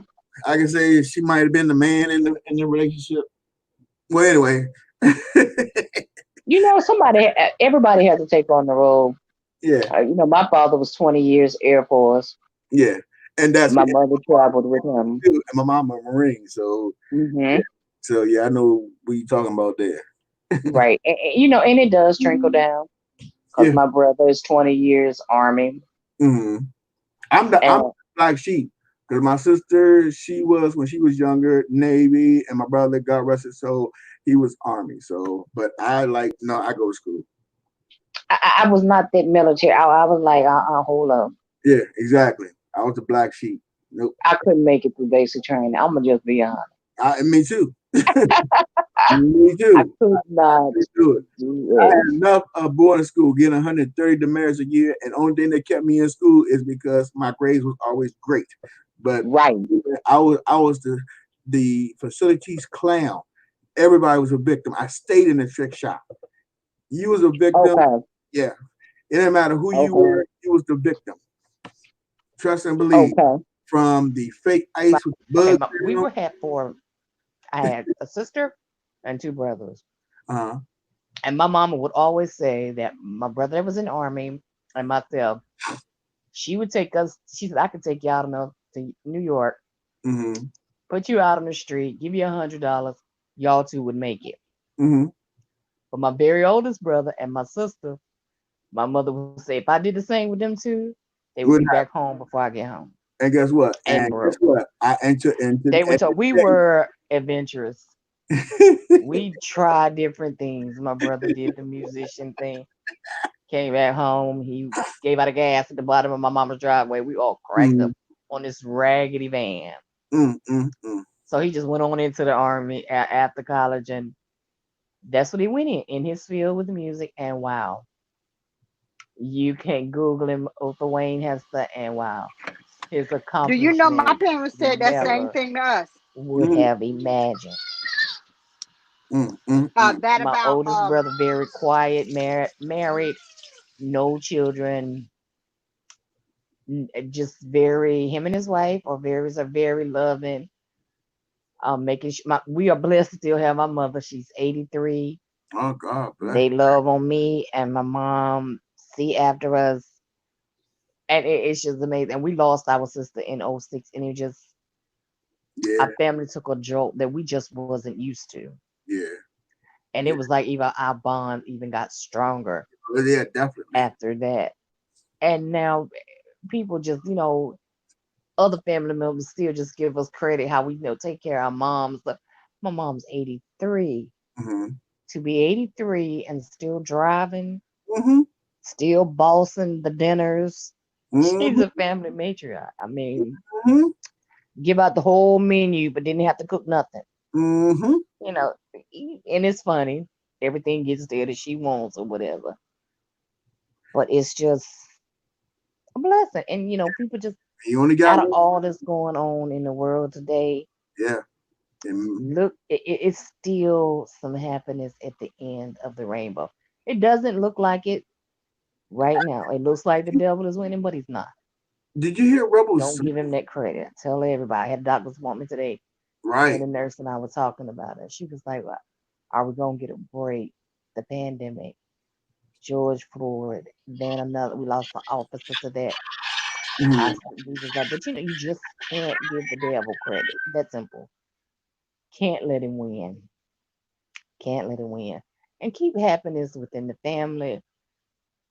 I can say she might have been the man in the relationship. Well, anyway, You know, everybody has to take on the role. yeah, My father was 20 years Air Force. yeah, and that's My mother traveled with him. and my mom a Marine, so Hmm. yeah, I know what you're talking about there. Right. And it does trickle down because Yeah, my brother is 20 years Army. hmm I'm the And black sheep, because my sister, she was, when she was younger, Navy, and my brother, God rest his soul, he was Army. So, but I go to school. I was not that military. I was like, hold up. Yeah, exactly. I was the black sheep. Nope. I couldn't make it through basic training. I'm going to just be honest. Me too. Me I too. could not Do it. do I it. had enough of boarding school, getting 130 demerits a year, and the only thing that kept me in school is because my grades was always great. But Right. I was the facilities clown. Everybody was a victim. I stayed in the trick shop. You was a victim. Okay. Yeah. It didn't matter who you Okay. were, you was the victim. Trust and believe. Okay. From the fake ice with the Okay. bug. I had a sister and two brothers. Uh-huh. And my mama would always say that my brother was in the Army and myself, she would take us, she said, I could take you out to New York, Mm-hmm. put you out on the street, give you $100, y'all two would make it. Mm-hmm. But my very oldest brother and my sister, my mother would say, if I did the same with them two, they would be back home before I get home. And guess what? And Guess what? I entered into they were told we were adventurous. We tried different things. My brother did the musician thing. Came back home. He gave out of gas at the bottom of my mama's driveway. We all cracked up on this raggedy van. So he just went on into the army after college, and that's what he went in his field with music. And wow, you can Google him, Oprah Wayne Hester, and wow, his Do you know my accomplishments parents you said that same never thing to us? would have imagined. That My about oldest brother, very quiet, married, no children, just very him and his wife are very loving. Making sure we are blessed to still have my mother. She's 83. Oh God bless. They love on me and my mom, see after us, and it's just amazing. And we lost our sister in 06, and it just our family took a jolt that we just wasn't used to. Yeah. And it was like even our bond even got stronger. Yeah, definitely. After that. And now people just, other family members still just give us credit how we take care of our moms. But my mom's 83. To be 83 and still driving, still bossing the dinners. She's a family matriarch. I mean, give out the whole menu, but didn't have to cook nothing. And it's funny. Everything gets there that she wants or whatever. But it's just a blessing. And, people just, you only got out of all that's going on in the world today, look, it's still some happiness at the end of the rainbow. It doesn't look like it right now. It looks like the devil is winning, but he's not. Did you hear Rebels? Don't give him that credit. Tell everybody. I had a doctor's appointment today. Right. And the nurse and I were talking about it. She was like, well, are we going to get a break? The pandemic, George Floyd, then we lost an officer to that. We was like, but you just can't give the devil credit. That's simple. Can't let him win. Can't let him win. And keep happiness within the family.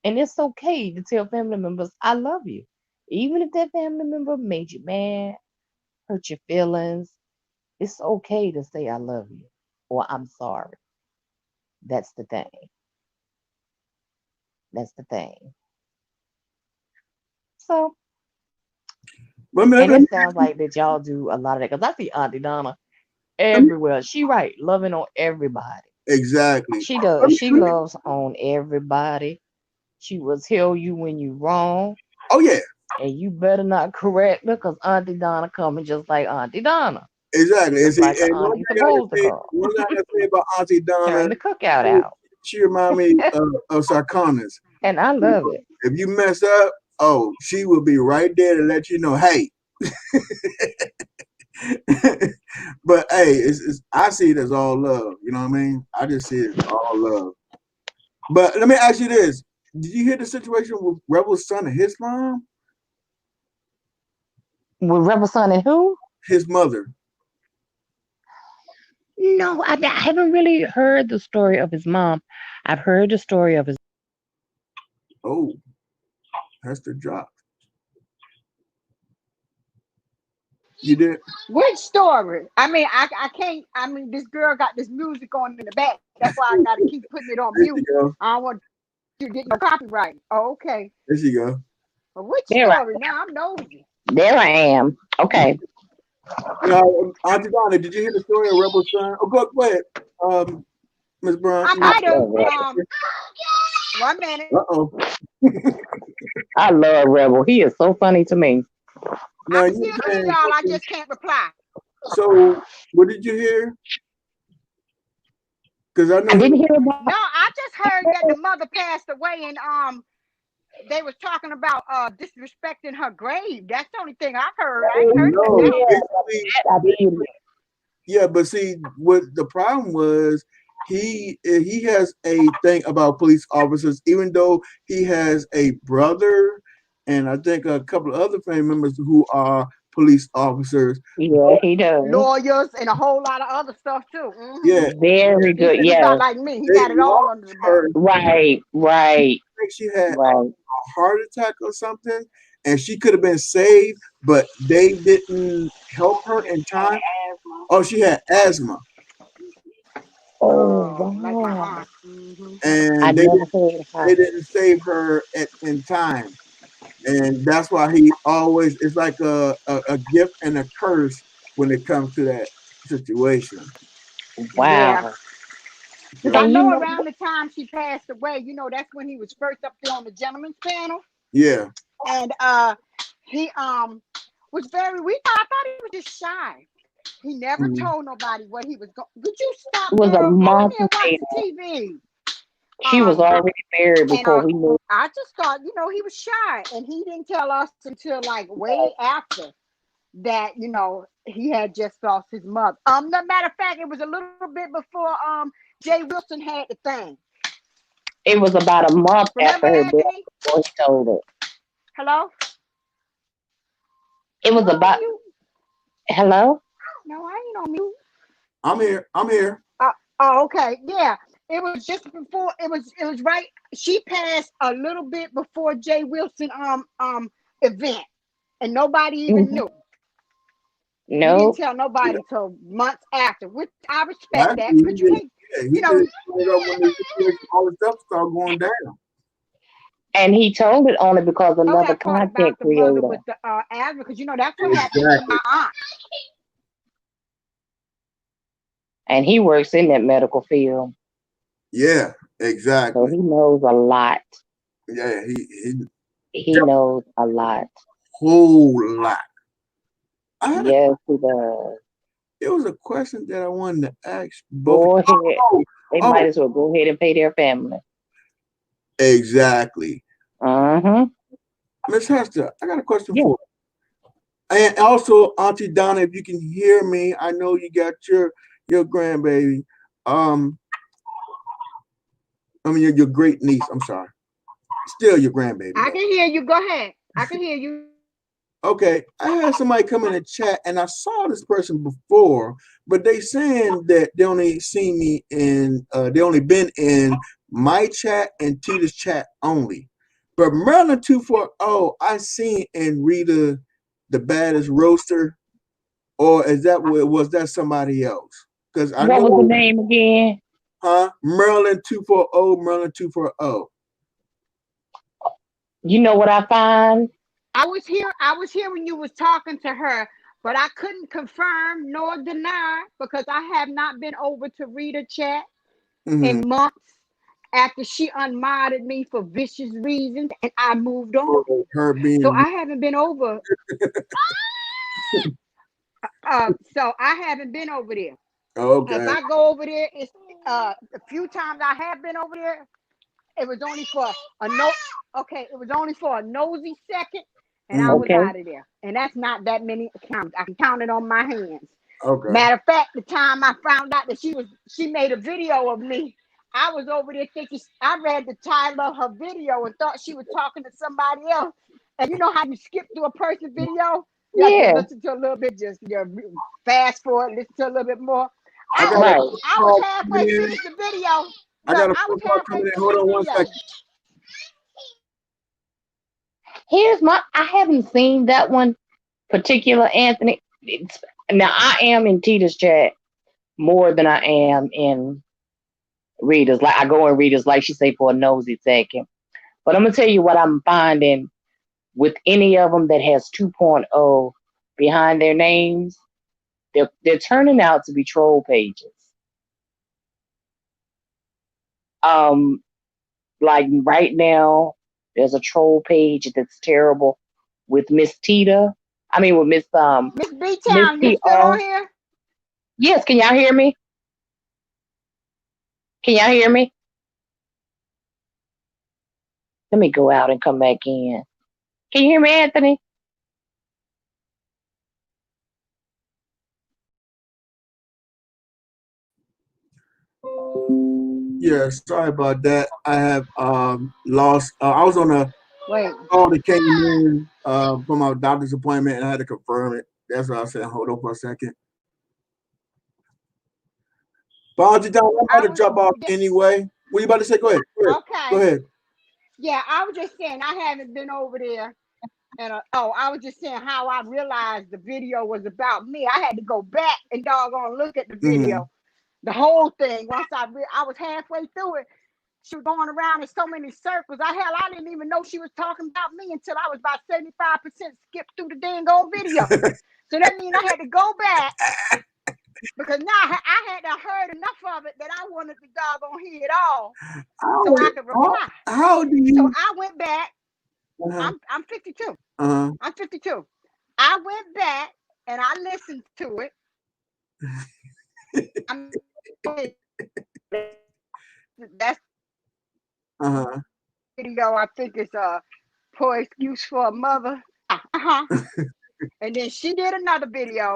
And it's okay to tell family members, I love you. Even if that family member made you mad, hurt your feelings, it's okay to say I love you or I'm sorry. That's the thing. That's the thing. So, and it sounds like that y'all do a lot of that, because I see Auntie Donna everywhere. She right, loving on everybody. Exactly. She does. She loves on everybody. She will tell you when you wrong. Oh yeah. And you better not correct her, because Auntie Donna coming just like Auntie Donna. Exactly. Just like Auntie supposed to come. One thing I say about Auntie Donna, turn the cookout out. She remind me of Sarkonis. And I love it. If you mess up, she will be right there to let you know, hey. But hey, I see it as all love. You know what I mean? I just see it as all love. But let me ask you this: did you hear the situation with Rebel's son and his mom? With Rebel's son and who? His mother. No, I haven't really heard the story of his mom. I've heard the story of his. Oh, that's the drop. You did? Which story? I mean, I can't. I mean, this girl got this music on in the back. That's why I got to keep putting it on mute. I don't want you to get no copyright. Oh, okay. There you go. Well, which story? Now I'm nosy. There I am. Okay. Auntie Donna, did you hear the story of Rebel's son? Oh, go ahead, Ms. Brown. I might have. 1 minute. I love Rebel. He is so funny to me. No, I'm still here, y'all. I just can't reply. So, what did you hear? Because I know I didn't hear about. No, I just heard that the mother passed away, and they was talking about disrespecting her grave. That's the only thing I've heard. I ain't heard that. Yeah, but see, what the problem was, he has a thing about police officers, even though he has a brother and I think a couple of other family members who are police officers. Yeah, he does. Lawyers and a whole lot of other stuff too. Yeah, very good. He's Yeah, not like me. He got it all under the belt. Right. I think she had a heart attack or something, and she could have been saved, but they didn't help her in time. Oh, she had asthma. Oh, wow. And they didn't save her in time. And that's why he always, it's like a gift and a curse when it comes to that. situation. Wow. Yeah. Because I And know you know, around the time she passed away, you know, that's when he was first up there on the Gentleman's Channel. Yeah. And he was very weak. I thought he was just shy. He never told nobody what he was going. Would you stop? it was a Girl? Go in month there and watch later. the TV. She was already married And before we knew. I just thought, you know, he was shy, and he didn't tell us until like way after that, you know, he had just lost his mother. No matter of fact, it was a little bit before Jay Wilson had the thing. It was about a month Remember, after her death Anthony? before he told her. Hello? It was about. Hello? No, I ain't on mute. I'm here. I'm here. Oh, okay. Yeah. It was just before it was right. She passed a little bit before Jay Wilson event. And nobody even knew. No. He didn't tell nobody till months after, which I respect that. Actually, But you hate, you know, when all the stuff started going down. And he told it only because know another that part content about the mother creator. with the asthma, because you know that's what happened to my aunt. And he works in that medical field. Yeah, exactly. So he knows a lot. Yeah, he knows a lot. Whole lot. Yes, he does. It was a question that I wanted to ask both. Go ahead. They might Oh. as well go ahead and pay their family. Exactly. Miss Hester, I got a question for you. And also, Auntie Donna, if you can hear me, I know you got your grandbaby. I mean your great niece. I'm sorry. Still your grandbaby. I can hear you. Go ahead. I can hear you. Okay, I had somebody come in the chat, and I saw this person before, but they saying that they only seen me in, they only been in my chat and Tita's chat only. But Merlin 240, I seen in Rita the Baddest Roaster, or is that was that somebody else? Because I what know was the name again? Huh? Merlin 240, Merlin 240. You know what I find? I was here when you was talking to her, but I couldn't confirm nor deny because I have not been over to read a chat in months after she unmodded me for vicious reasons, and I moved on. So I haven't been over. So I haven't been over there. Okay. If I go over there, it's a few times I have been over there. It was only for it was only for a nosy second. And I was out of there. And that's not that many accounts. I can count it on my hands. Okay. Matter of fact, the time I found out that she made a video of me, I was over there thinking, I read the title of her video and thought she was talking to somebody else. And you know how you skip through a person's video? You have to listen to a little bit, just fast forward, listen to a little bit more. I was halfway finished the video. I got a phone call coming in. Hold on one second. I haven't seen that one particular, Anthony. Now I am in Tita's chat more than I am in Rita's. Like I go in Rita's, like she say, for a nosy second. But I'm gonna tell you what I'm finding with any of them that has 2.0 behind their names. They're turning out to be troll pages. Like right now, there's a troll page that's terrible with Miss Tita. I mean, with Miss B-Town, you still on here? Yes, can y'all hear me? Can y'all hear me? Let me go out and come back in. Can you hear me, Anthony? Yeah, sorry about that. I have lost. I was on a call that came in from our doctor's appointment, and I had to confirm it. That's why I said, hold on for a second. But I'm about to drop off anyway. What are you about to say? Go ahead. Okay. Go ahead. Yeah, I was just saying I haven't been over there. And I was just saying how I realized the video was about me. I had to go back and doggone look at the video. The whole thing. Once I was halfway through it, she was going around in so many circles. I didn't even know she was talking about me until I was about 75% skipped through the dang old video. So that means I had to go back because now I had to heard enough of it that I wanted to doggone hear it all, so I could reply. How do you? So I went back. I'm 52. Uh-huh. I'm 52. I went back and I listened to it. That's video. I think it's a poor excuse for a mother. And then she did another video.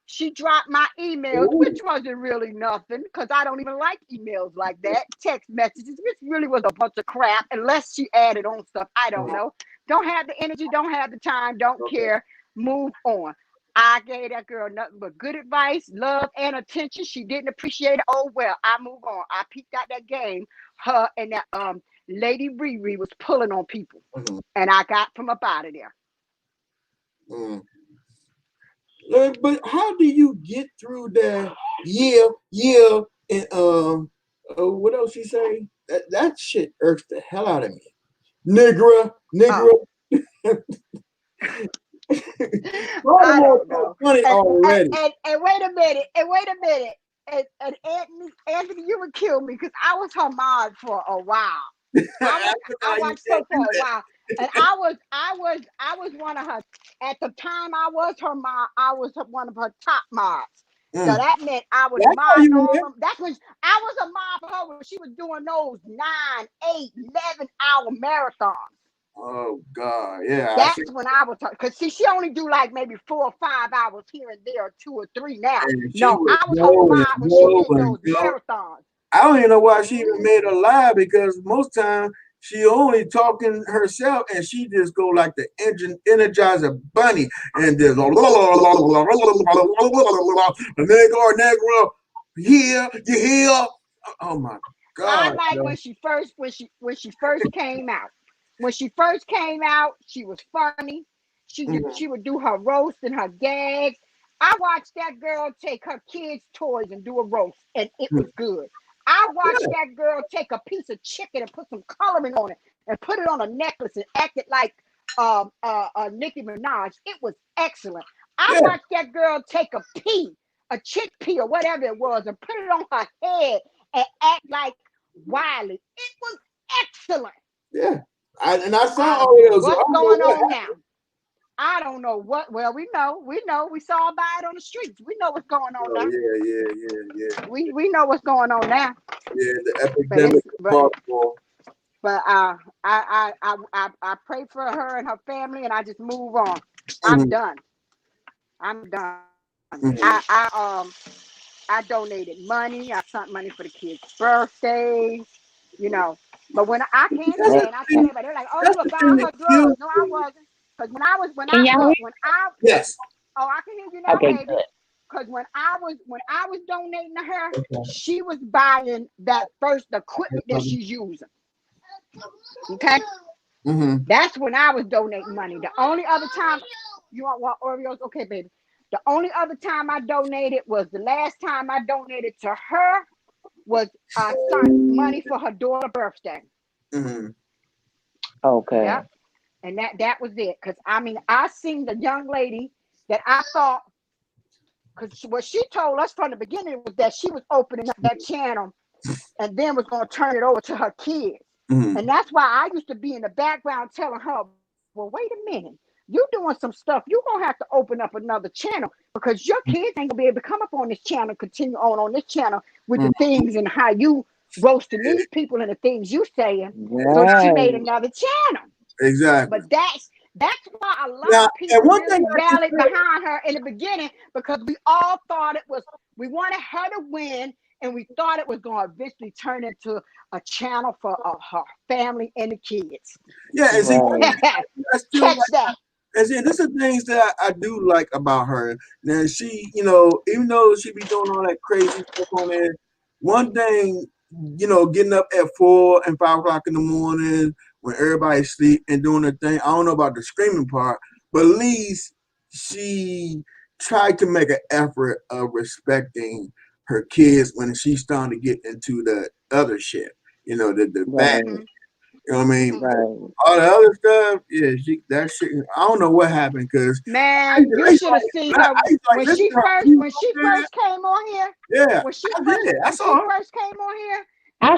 She dropped my emails, which wasn't really nothing because I don't even like emails like that. Text messages, which really was a bunch of crap, unless she added on stuff. I don't know. Don't have the energy, don't have the time, don't care. Move on. I gave that girl nothing but good advice, love, and attention. She didn't appreciate it. Oh, well, I move on. I peeked out that game. Her and that Lady Riri was pulling on people. And I got from up out of there. But how do you get through that? And what else she say? That shit irks the hell out of me. Nigga. I don't know. Funny already. And wait a minute. And Anthony, you would kill me because I was her mom for a while. I watched her for a while. And I was one of her, at the time I was her mom, I was one of her top moms. So that meant I was mom. That's when I was a mom for her when she was doing those 9, 8, 11-hour marathons. Oh God, yeah. That's when I was, because see, she only do like maybe 4 or 5 hours here and there, 2 or 3 now. No, I was her mom when she did those marathons. I don't even know why she even made her lie, because most time she only talking herself and she just go like the Energizer Bunny and just negro here, you here. Oh my God. I like when she first came out. When she first came out, she was funny. She would do her roast and her gags. I watched that girl take her kids' toys and do a roast, and it was good. I watched that girl take a piece of chicken and put some coloring on it and put it on a necklace and act it like Nicki Minaj. It was excellent. I watched that girl take a chickpea or whatever it was, and put it on her head and act like Wiley. It was excellent. Yeah. I saw all those. What's going on now? I don't know what. Well, we know. We saw about it on the streets. We know what's going on now. Yeah. We know what's going on now. Yeah, the epidemic. But I pray for her and her family, and I just move on. I'm done. I donated money. I sent money for the kids' birthdays. You know. But when I came in, I came in, they're like, "Oh, you were buying her drugs." No, I wasn't. Because yes. Oh, I can hear you now, baby. Because when I was donating to her, she was buying that first equipment that she's using. Okay. That's when I was donating money. The only other time you want Oreos, okay, baby. The only other time I donated was the last time I donated to her. Was money for her daughter's birthday. Okay. Yeah. And that was it. Because I mean, I seen the young lady that I thought, because what she told us from the beginning was that she was opening up that channel and then was going to turn it over to her kids. And that's why I used to be in the background telling her, well, wait a minute. You're doing some stuff. You're going to have to open up another channel because your kids ain't going to be able to come up on this channel, continue on this channal with the things and how you roasting these people and the things you saying. So she made another channel. Exactly. But that's why a lot of people really rallied behind her in the beginning, because we all thought we wanted her to win, and we thought it was going to eventually turn into a channel for her family and the kids. Yeah, and see, catch that. And see, this is things that I do like about her. Now she, even though she be doing all that crazy stuff on there, one thing, getting up at 4 and 5 o'clock in the morning when everybody's asleep and doing her thing. I don't know about the screaming part, but at least she tried to make an effort of respecting her kids when she's starting to get into the other shit, the bad. You know what I mean? Right. All the other stuff, yeah, that shit. I don't know what happened because Man, you should have seen her when she first came on here. Yeah, When she I saw her. first came on here. I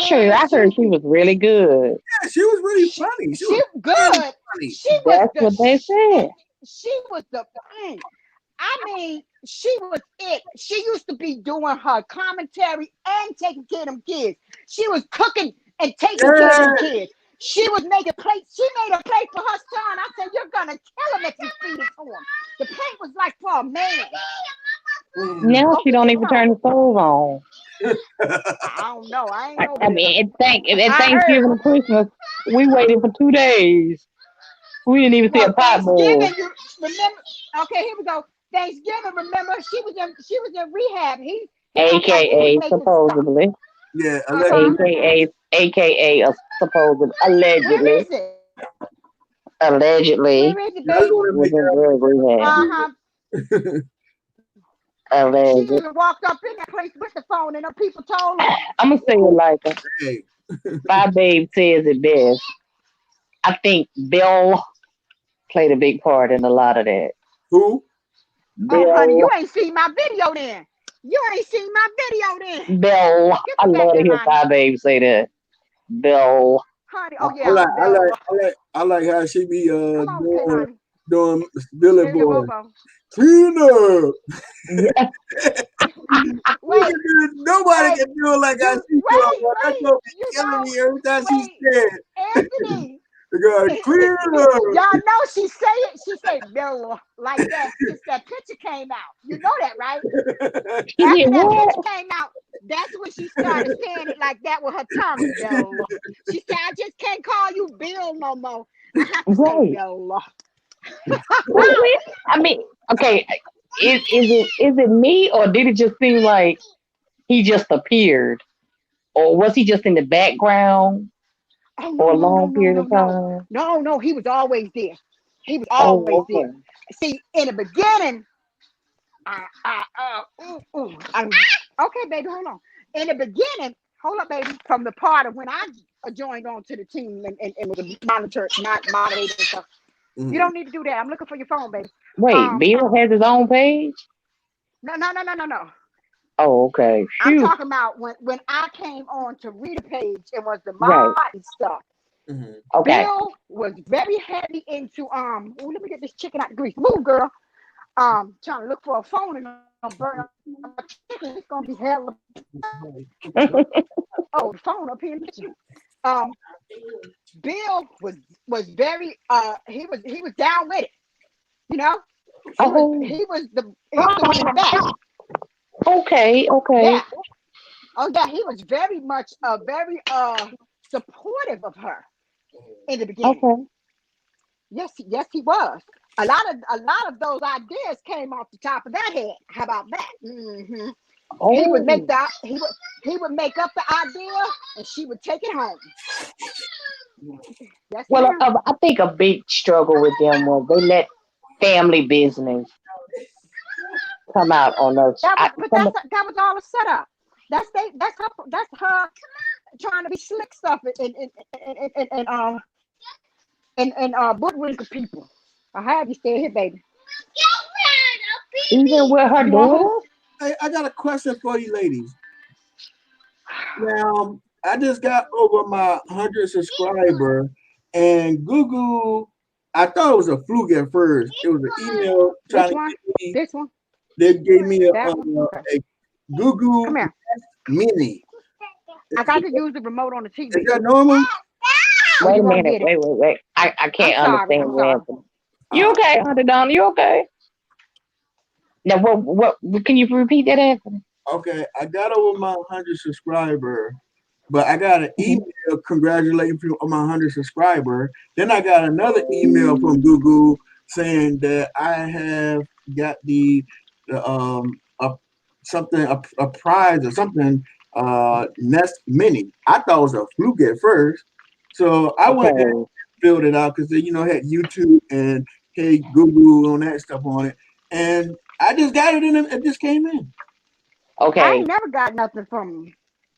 heard she was really good. Yeah, she was really funny. She was good. Funny. That's what they said. She was the I mean, she was it. She used to be doing her commentary and taking care of them kids. She was cooking and taking care of them kids. She was making plates. She made a plate for her son. I said, "You're gonna kill him if you feed it to him." The plate was like for a man. Now she don't even turn the stove on. I don't know. I mean, Thanksgiving and Christmas, we waited for 2 days. We didn't even see a pot boil. Remember? Okay, here we go. Thanksgiving. Remember, she was in rehab. AKA supposedly. Yeah, AKA supposedly, allegedly. Allegedly. Where is it, baby? Was in rehab. She even walked up in that place with the phone, and the people told her. I'm gonna say it like my babe says it best. I think Bill played a big part in a lot of that. Who? Bill. Oh, honey, you ain't seen my video then. Bill. I love to hear my babe say that. Bill. Honey, oh yeah. I like how she be doing Billy Boy. Clean up. Yeah. Nobody can do it like I see. That's gonna be killing me every time she said. Anthony. You gotta clean up. Y'all know she say it. She say Bill like that since that picture came out. You know that, right? After that picture came out, that's when she started saying it like that with her tongue. Bill. She said, "I just can't call you Bill no more. I have to say Bill." I mean, okay, is it me, or did it just seem like he just appeared, or was he just in the background for a long period of time? No, he was always there. He was always there. See, in the beginning, okay, baby, hold on. In the beginning, hold up, baby, from the part of when I joined on to the team and was a moderator and stuff. You don't need to do that. I'm looking for your phone, baby. Wait, Bill has his own page? No. Oh, okay. I'm talking about when I came on to read a page, it was the mod and stuff. Okay. Bill was very heavy into let me get this chicken out the grease. Move, girl. Trying to look for a phone and burn up a chicken. It's gonna be hell. Oh, the phone up here in the kitchen. Bill was very he was down with it, you know. He was the one in the back. Okay. Yeah. Oh yeah, he was very much very supportive of her in the beginning. Okay. Yes, he was. A lot of those ideas came off the top of that head. How about that? Mm-hmm. Oh. He would make up the idea, and she would take it home. Well, I think a big struggle with them was they let family business come out on us. That was all a setup. That's her trying to be slick stuff and hoodwink people. I have you stay here, baby. Even with her daughter. Hey, I got a question for you ladies. Now, I just got over my 100 subscriber, and Google, I thought it was a fluke at first. It was an email trying to get me. This one? They gave me a Google Mini. I got to use the remote on the TV. Is that normal? Wait a minute. Wait. I can't understand what happened. You okay, Hunter Don? You okay? Now, what? Can you repeat that, Anthony? Okay, I got over my 100 subscriber, but I got an email congratulating me on my 100 subscriber. Then I got another email from Google saying that I have got the a prize or something Nest Mini. I thought it was a fluke at first, so I went and filled it out because they had YouTube and Hey Google on that stuff on it, and I just got it in. It just came in. Okay. I ain't never got nothing from them.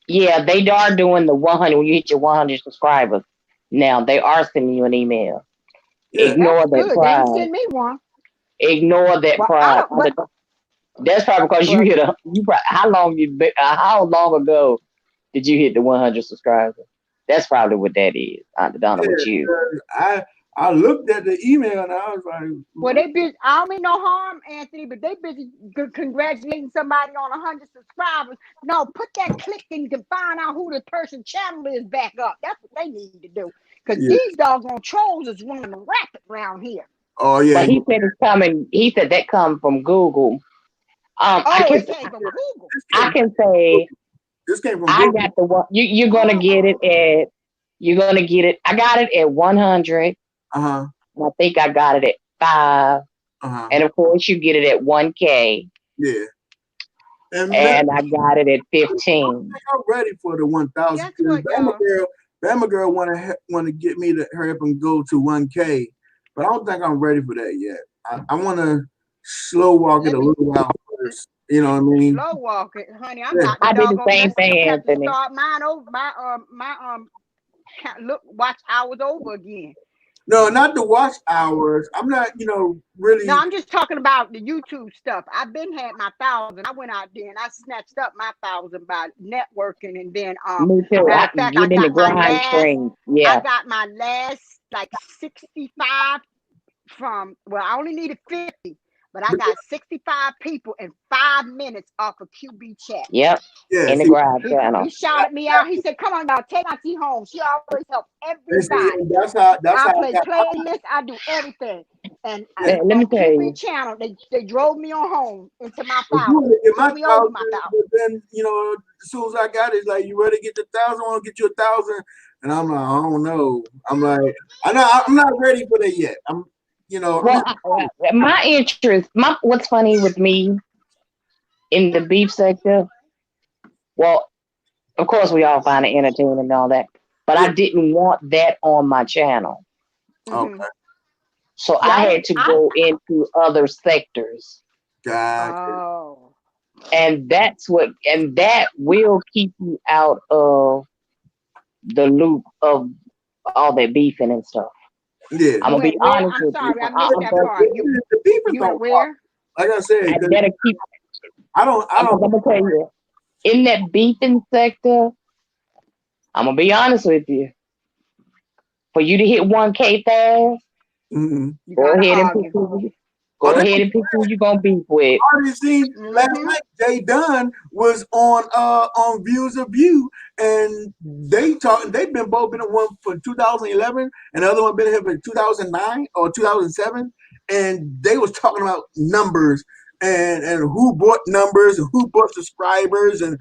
Yeah, they are doing the 100 when you hit your 100 subscribers. Now they are sending you an email. Yeah. Ignore That's that good. They pride. didn't send me one. Ignore that Well, pride. That's probably because you well, hit how long ago did you hit the 100 subscribers? That's probably what that is. Donna, with you. I looked at the email and I was like, well, they busy. I don't mean no harm, Anthony, but they busy congratulating somebody on 100 subscribers. No, put that click in to find out who the person channel is back up. That's what they need to do. Because these doggone trolls is running rapid around here. Oh yeah. But he said it's coming. He said that come from Google. It came from Google. I can say this came from I Google. got the one. You're gonna get it at. You're gonna get it. I got it at 100. I think I got it at 5. And of course, you get it at 1K. Yeah. And I got it at 15. I'm ready for the 1,000. Bama girl want to get me to hurry up and go to 1K, but I don't think I'm ready for that yet. I want to slow walk it a little while first. You know what I mean? Slow walk it, honey. I'm not. I did the same thing, Anthony. Start mine over. Watch hours over again. No, not the watch hours. I'm not, really. No, I'm just talking about the YouTube stuff. I've been had my 1,000. I went out there and I snatched up my 1,000 by networking, and then me too. I got my last like 65 from. Well, I only needed 50, but I got 65 people in 5 minutes off of QB chat. Yep. Yeah, in the garage channel. He shouted me out. He said, "Come on, y'all, take Auntie home. She always helps everybody." That's how I play playlists. I do everything. And let me tell you, channel, they drove me on home into my 1,000. Me over my 1,000. Then as soon as I got it, it's like, you ready to get the 1,000? I want to get you 1,000, and I'm like, I don't know. I'm like, I'm not ready for that yet. My interest. What's funny with me in the beef sector? Well, of course, we all find it entertaining and all that, but I didn't want that on my channel. Okay. So I had to go into other sectors. Gotcha. And that will keep you out of the loop of all that beefing and stuff. Yeah. I'm gonna be honest with you. I'm sorry, I missed that part. The beefing don't where? Like I said, I gotta keep. I'm gonna tell you, in that beefing sector, I'm gonna be honest with you. For you to hit 1K fast, go ahead and pick who you gonna beef with. Obviously, last night Jay Dunn was on Views of View, and they've been both been one for 2011, and the other one been here for 2009 or 2007, and they was talking about numbers and who bought numbers and who bought subscribers and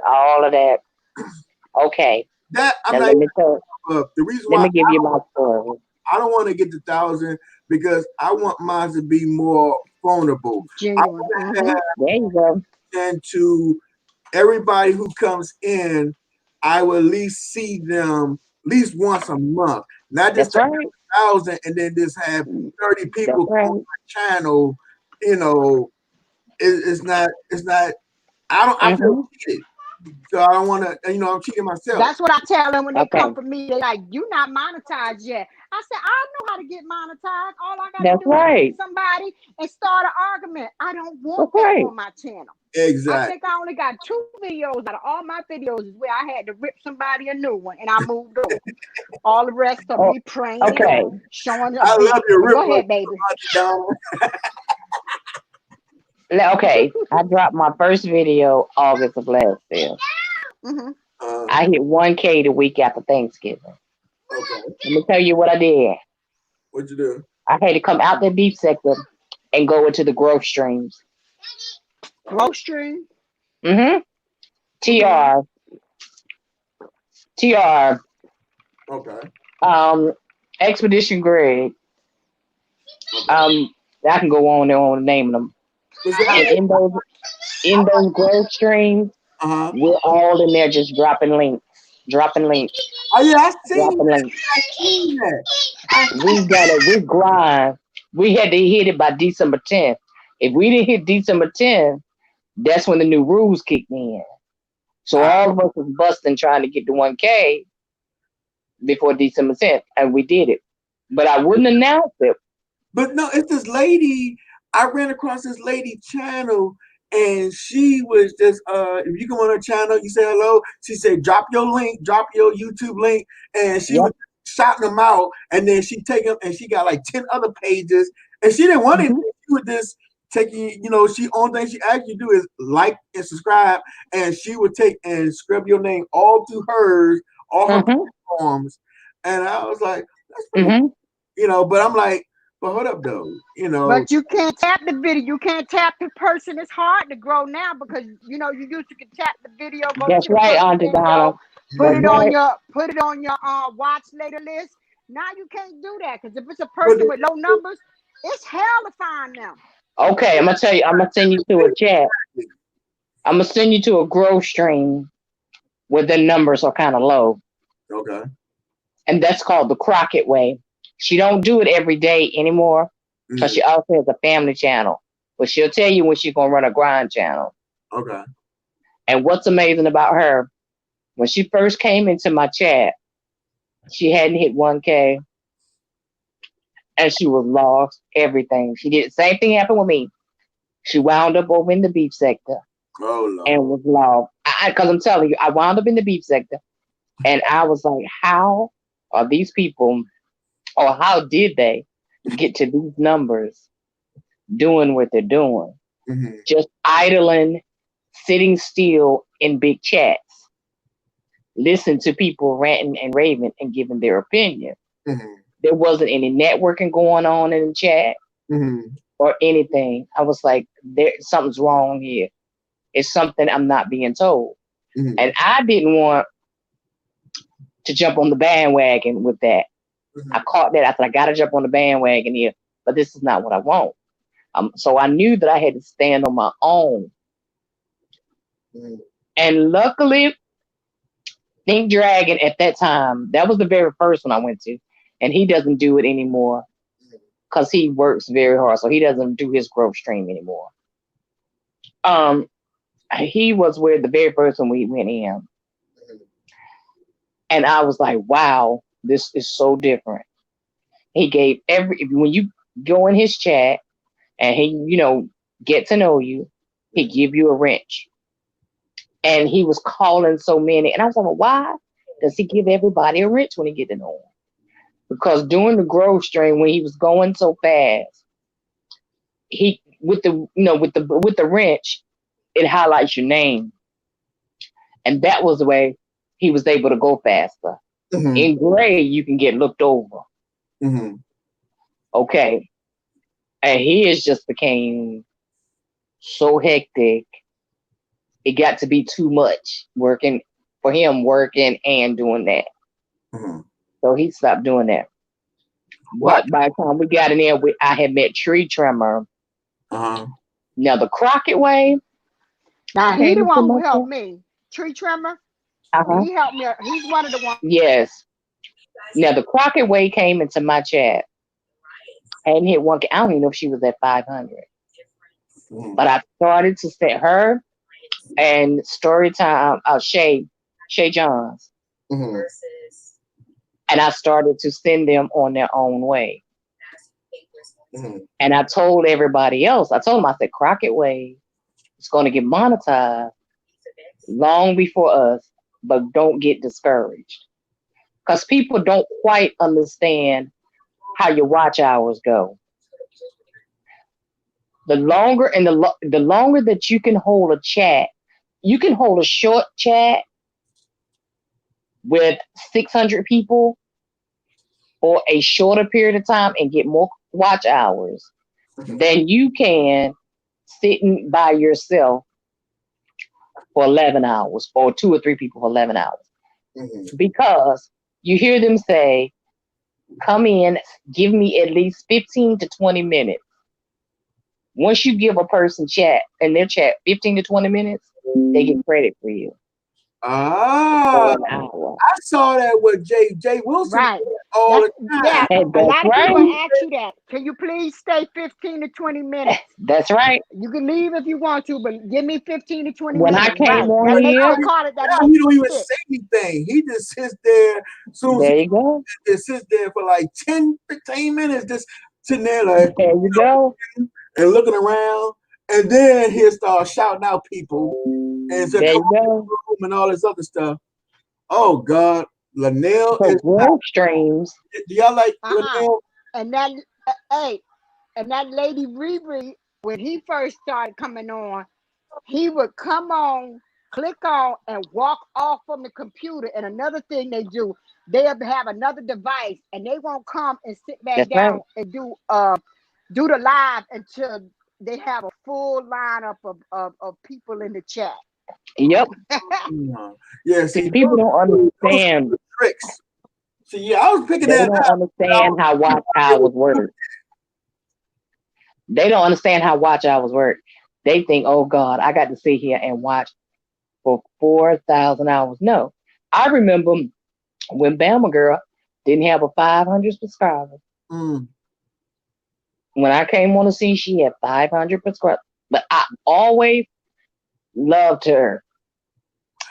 all of that. Okay. That I'm let me the reason why let me give you my story. I don't want to get to 1,000 because I want mine to be more vulnerable. Genuine. There you go. And to everybody who comes in, I will at least see them at least once a month. Not just 1,000 and then just have 30 people on my channel. It's not. I feel cheated. So I don't want to, I'm cheating myself. That's what I tell them when they come for me. They're like, "You not monetized yet." I said, "I know how to get monetized. All I got to do is hit somebody and start an argument. I don't want that on my channel." Exactly. I think I only got 2 videos out of all my videos is where I had to rip somebody a new one, and I moved on. All the rest of me praying, showing up. I love your rip. Go ahead, baby. Okay, I dropped my first video August of last year. I hit 1K the week after Thanksgiving. Okay. Let me tell you what I did. What'd you do? I had to come out the beef sector and go into the growth streams. Growth stream? TR. Okay. Expedition Greg. I can go on and on naming them. And in those growth streams, we're all in there just dropping links. Oh yeah, I seen that. We grind. We had to hit it by December 10th. If we didn't hit December 10th, that's when the new rules kicked in. So all of us was busting trying to get to 1K. before December 10th, and we did it. But I wouldn't announce it. But no, it's this lady. I ran across this lady channel, and she was just if you go on her channel, you say hello. She said, drop your link, drop your YouTube link, and she was shouting them out. And then she take them, and she got like 10 other pages, and she didn't want anything. She was just taking, she only thing she asked you to do is like and subscribe, and she would take and scrub your name all through hers, all her platforms. And I was like, that's pretty, but I'm like, but hold up though, But you can't tap the video. You can't tap the person. It's hard to grow now because you used to can tap the video. That's right, Auntie Donna. Put it on your watch later list. Now you can't do that because if it's a person with low numbers, it's hell to find them. Okay, I'm gonna tell you. I'm gonna send you to a chat. I'm gonna send you to a growth stream where the numbers are kind of low. Okay. And that's called the Crockett Way. She don't do it every day anymore because she also has a family channel. But she'll tell you when she's gonna run a grind channel. Okay. And what's amazing about her, when she first came into my chat, she hadn't hit 1K. And she was lost everything. She did the same thing happened with me. She wound up over in the beef sector. Oh, Lord. And was lost. Because I'm telling you, I wound up in the beef sector. And I was like, how are these people, or how did they get to these numbers doing what they're doing? Just idling, sitting still in big chats. Listen to people ranting and raving and giving their opinion. There wasn't any networking going on in the chat or anything. I was like, something's wrong here. It's something I'm not being told. And I didn't want to jump on the bandwagon with that. I caught that. I said, I got to jump on the bandwagon here, but this is not what I want. So I knew that I had to stand on my own. And luckily, Think Dragon at that time, that was the very first one I went to. And he doesn't do it anymore because he works very hard. So he doesn't do his growth stream anymore. He was where the very first one we went in. And I was like, wow, this is so different. He gave when you go in his chat and he, get to know you, he give you a wrench. And he was calling so many. And I was like, well, why does he give everybody a wrench when he get to know him? Because during the growth stream, when he was going so fast, he with the wrench, it highlights your name. And that was the way he was able to go faster. In gray, you can get looked over. Okay. And his just became so hectic. It got to be too much working and doing that. So he stopped doing that. But by the time we got in there, I had met Tree Tremor. Now the Crockett Way. Now he's the one who helped me. Tree Tremor. He helped me. He's one of the ones. Yes. Now the Crockett Way came into my chat. Hadn't hit 1K. I don't even know if she was at 500. But I started to set her and Storytime, Shay Johns. And I started to send them on their own way. And I told everybody else, I told them, I said, Crockett Way is going to get monetized long before us, but don't get discouraged. Because people don't quite understand how your watch hours go. The longer the longer that you can hold a chat, you can hold a short chat with 600 people or a shorter period of time and get more watch hours than you can sitting by yourself for 11 hours or 2 or 3 people for 11 hours. Because you hear them say, come in, give me at least 15 to 20 minutes. Once you give a person chat in their chat 15 to 20 minutes, they get credit for you. Ah, an hour. I saw that with Jay Wilson Right. all That's, the time. yeah. And A that's lot of people right. ask you that. Can you please stay 15 to 20 minutes? That's right. You can leave if you want to, but give me 15 to 20 When I minutes. came Right. on That they here, call it that Now he don't even shit. say anything. He just sits there. Soon as there he you go. just sits there for like 10, 15 minutes, just sitting there like There you go. and looking around. And then he'll start shouting out people and say, There come you go. on and all this other stuff. Oh God, Linnell So is growth streams. do y'all like Uh-uh. Linnell? And that hey, and that lady Riri, when he first started coming on, he would come on, click on, and walk off from the computer. And another thing they do, they'll have another device, and they won't come and sit back That's down right. and do the live until they have a full lineup of people in the chat. Yep. Yeah, see, People don't those understand. tricks. See, yeah, I was picking They that don't up. understand how watch hours work. They don't understand how watch hours work. They think, oh God, I got to sit here and watch for 4,000 hours. No. I remember when Bama Girl didn't have a 500 subscribers. Mm. When I came on the scene, she had 500 subscribers. But I always loved her.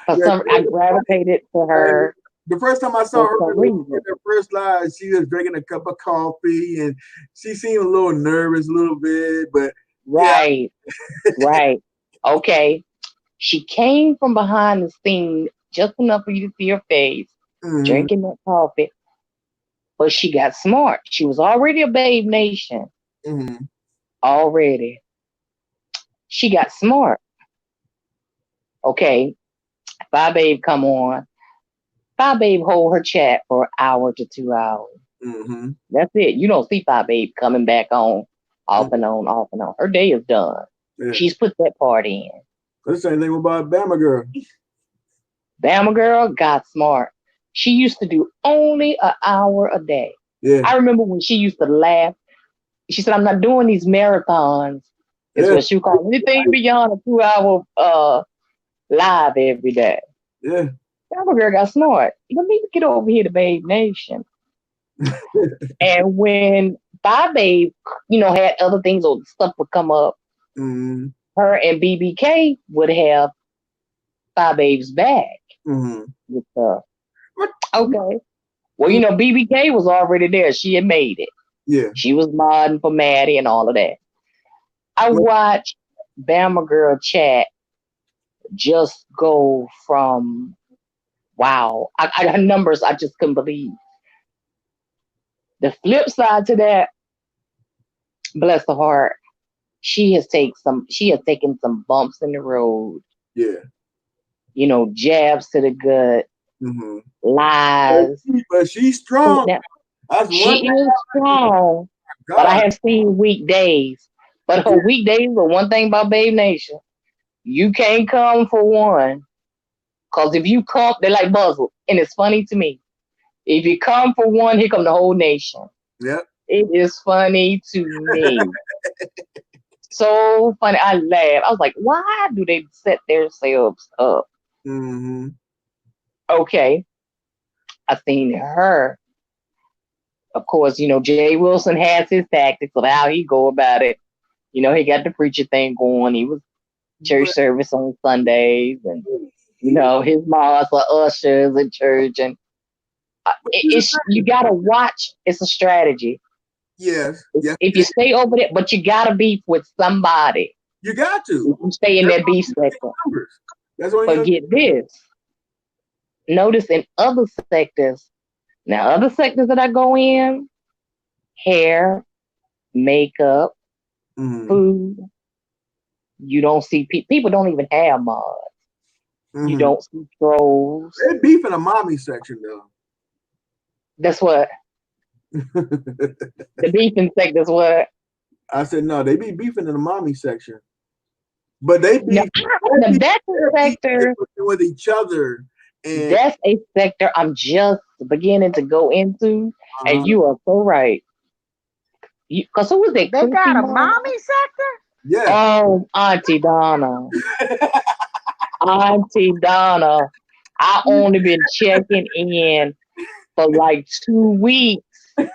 For some, I gravitated to her. The first time I saw her for some in reason. the first live, she was drinking a cup of coffee and she seemed a little nervous, a little bit, but Right, right. Okay. She came from behind the scene just enough for you to see her face, drinking that coffee. But she got smart. She was already a Babe Nation. Already. She got smart. Okay. Bye Babe come on. Bye Babe hold her chat for an hour to 2 hours. That's it. You don't see Bye Babe coming back on, off and on, off and on. Her day is done. Yeah. She's put that part in. The same thing about Bama Girl. Bama Girl got smart. She used to do only an hour a day. Yeah. I remember when she used to laugh. She said, I'm not doing these marathons. It's what she called anything beyond a 2 hour live every day. Yeah. Bama Girl got smart. Let me get over here to Babe Nation. And when Bye Babe, had other things or stuff would come up, her and BBK would have Bye Babe's back with stuff. Okay. Well, BBK was already there. She had made it. Yeah. She was modding for Maddie and all of that. I watched Bama Girl chat just go from wow. Her numbers, I just couldn't believe. The flip side to that, bless her heart, she has taken some bumps in the road. Yeah. Jabs to the gut, lies. But she's strong. She is strong. But I have seen weekdays. But her weekdays, but one thing about Babe Nation, you can't come for one. Because if you come, they're like Buzzle. And it's funny to me. If you come for one, here come the whole nation. Yep. It is funny to me. So funny. I laugh. I was like, why do they set themselves up? Okay. I seen her. Of course, Jay Wilson has his tactics of how he go about it. He got the preacher thing going. He was church service on Sundays, and his moms are ushers in church, and you gotta watch. It's a strategy. Yes. If you stay over there, but you gotta beef with somebody. You got to. If you stay in that beef sector. But get this. Notice in other sectors. Now, other sectors that I go in, hair, makeup, food. You don't see people don't even have mods. You don't see trolls. They beef in the mommy section though. That's what. The beefing sector is what? I said no, they be beefing in the mommy section. But they beef that's a sector with each other. And that's a sector I'm just beginning to go into. And you are so right. Because who was it? They got a mommy sector? Yeah. Oh, Auntie Donna. Auntie Donna. I only been checking in for like 2 weeks, and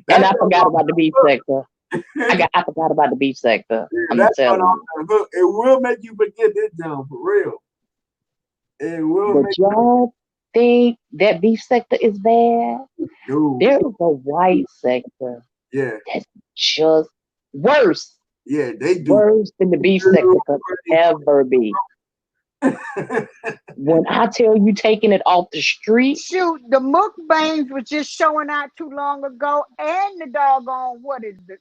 I forgot about the beef sector. I forgot about the beef sector. I'm That's telling you. it will make you forget this jump for real. It will But make y'all think that beef sector is bad? Dude. There is a white sector. Yeah. That's just worse. Yeah, they do. Worse than the beef sector could ever be. When I tell you taking it off the street. Shoot, the mukbangs was just showing out too long ago, and the doggone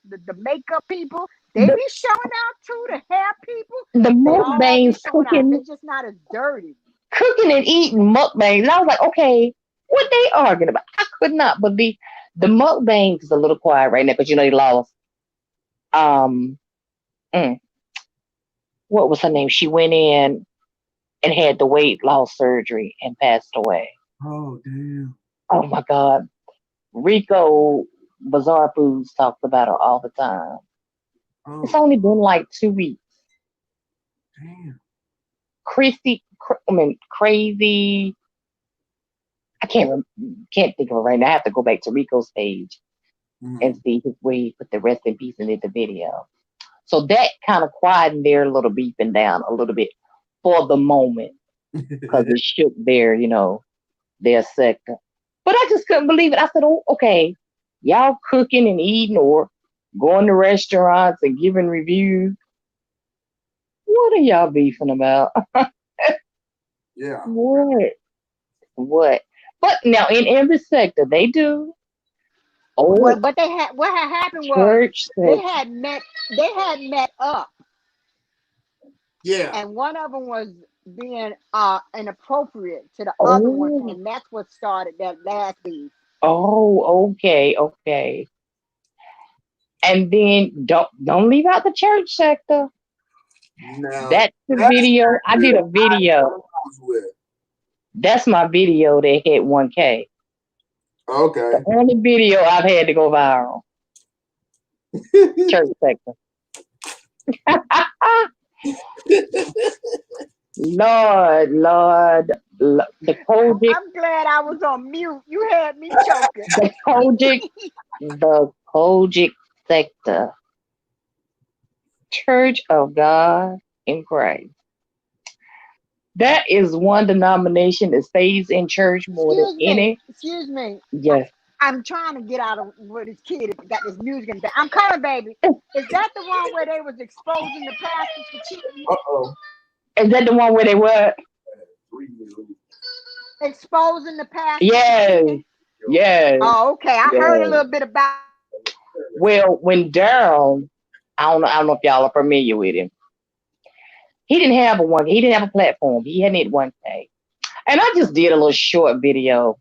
the makeup people, they be showing out too, the hair people. The mukbangs cooking. They're just not as dirty. Cooking and eating mukbangs. And I was like, okay, what they arguing about? I could not believe the mukbangs is a little quiet right now because they lost. What was her name? She went in and had the weight loss surgery and passed away. Oh damn. Oh my God. Rico Bizarre Foods talks about her all the time. Oh. It's only been like 2 weeks. Damn. Crazy. I can't think of it right now. I have to go back to Rico's page and see his way put the rest in peace into the video. So that kind of quieted their little beefing down a little bit for the moment because it shook their, their sector. But I just couldn't believe it. I said, oh, okay, y'all cooking and eating or going to restaurants and giving reviews. What are y'all beefing about? Yeah. What? But now in every sector they do. Oh, what had happened was they had met up. Yeah. And one of them was being inappropriate to the other one, and that's what started that last beef. Oh, okay. And then don't leave out the church sector. No, that's the video. I did a video. That's my video that hit 1K. Okay. The only video I've had to go viral. Church sector. Lord, the Kojic. I'm glad I was on mute. You had me choking. The Kojic sector. Church of God in Christ. That is one denomination that stays in church more than any. Excuse me. Yes. I'm trying to get out of where this kid got this music in the back. I'm coming, baby. Is that the one where they was exposing the pastors for cheating? Uh-oh. Is that the one where they were exposing the pastors? Yes. Oh, okay. I heard a little bit about. Well, when Daryl, I don't know if y'all are familiar with him. He didn't have a platform. He hadn't hit 1K. And I just did a little short video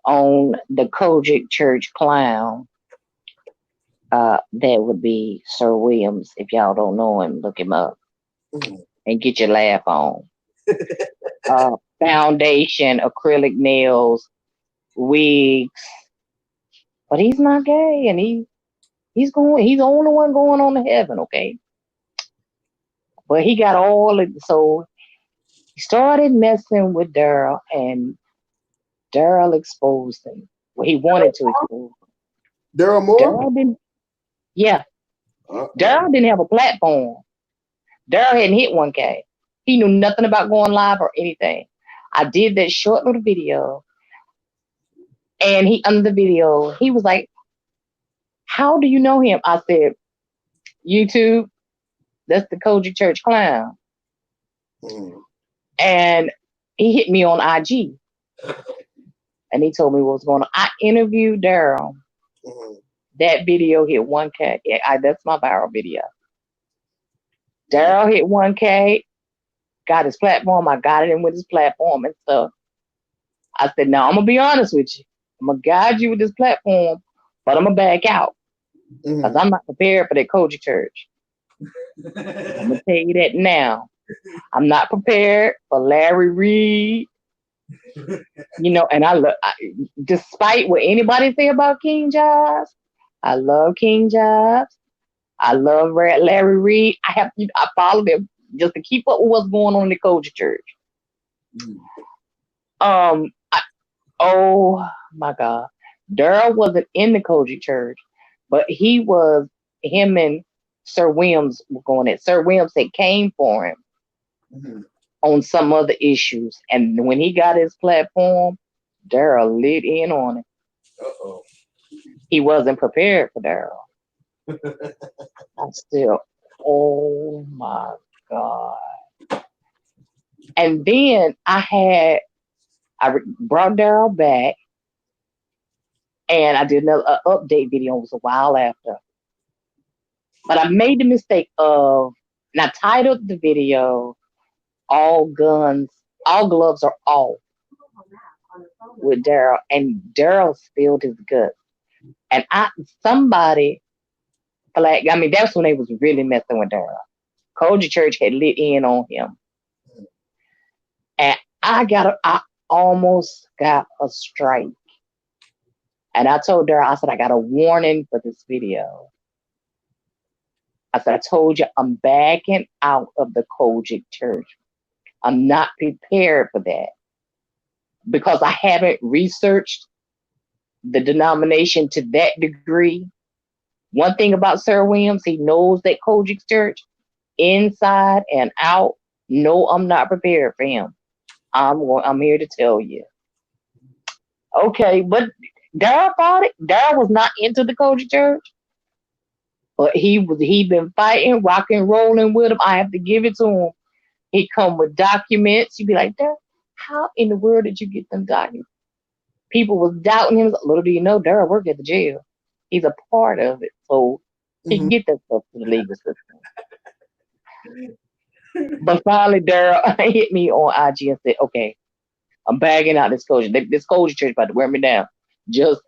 on the Kojic Church clown. That would be Sir Williams. If y'all don't know him, look him up and get your laugh on. Foundation, acrylic nails, wigs. But he's not gay, and he's the only one going on to heaven, okay? But he got all of it. So he started messing with Daryl, and Daryl exposed him. Well, he wanted to expose him. Daryl Moore? Daryl didn't have a platform. Daryl hadn't hit 1K. He knew nothing about going live or anything. I did that short little video. And under the video, he was like, how do you know him? I said, YouTube. That's the Kojic Church clown. And he hit me on IG. And he told me what was going on. I interviewed Daryl. That video hit 1K. That's my viral video. Daryl hit 1K. Got his platform. I got it in with his platform and stuff. I said, now I'm going to be honest with you. I'm going to guide you with this platform, but I'm going to back out. Because I'm not prepared for that Kojic Church. I'm going to tell you that now. I'm not prepared for Larry Reed. And despite what anybody say about King Jobs, I love King Jobs. I love Larry Reed. I followed them just to keep up with what's going on in the Kojic Church. Oh my God. Daryl wasn't in the Kojic church, but him and Sir Williams were going at. Sir Williams had came for him on some other issues. And when he got his platform, Daryl lit in on it. Uh-oh. He wasn't prepared for Daryl. I'm still, oh my God. And then I brought Daryl back, and I did another update video. It was a while after. But I made the mistake of, and I titled the video, all gloves are off with Daryl. And Daryl spilled his guts. And somebody flagged, I mean, that's when they was really messing with Daryl. Kojic Church had lit in on him. And I almost got a strike. And I told Daryl, I said, I got a warning for this video. I said, I told you I'm backing out of the Kojic Church. I'm not prepared for that because I haven't researched the denomination to that degree. One thing about Sir Williams, he knows that Kojic Church inside and out. No, I'm not prepared for him. I'm here to tell you. Okay, but Daryl fought it. Daryl was not into the Kojic Church, but he been fighting, rocking, rolling with him. I have to give it to him. He come with documents. You'd be like, Daryl, how in the world did you get them documents? People was doubting him. Little do you know, Daryl worked at the jail. He's a part of it, so he can get that stuff to the legal system. But finally, Daryl hit me on IG and said, okay, I'm bagging out this Kojic. This Kojic Church about to wear me down.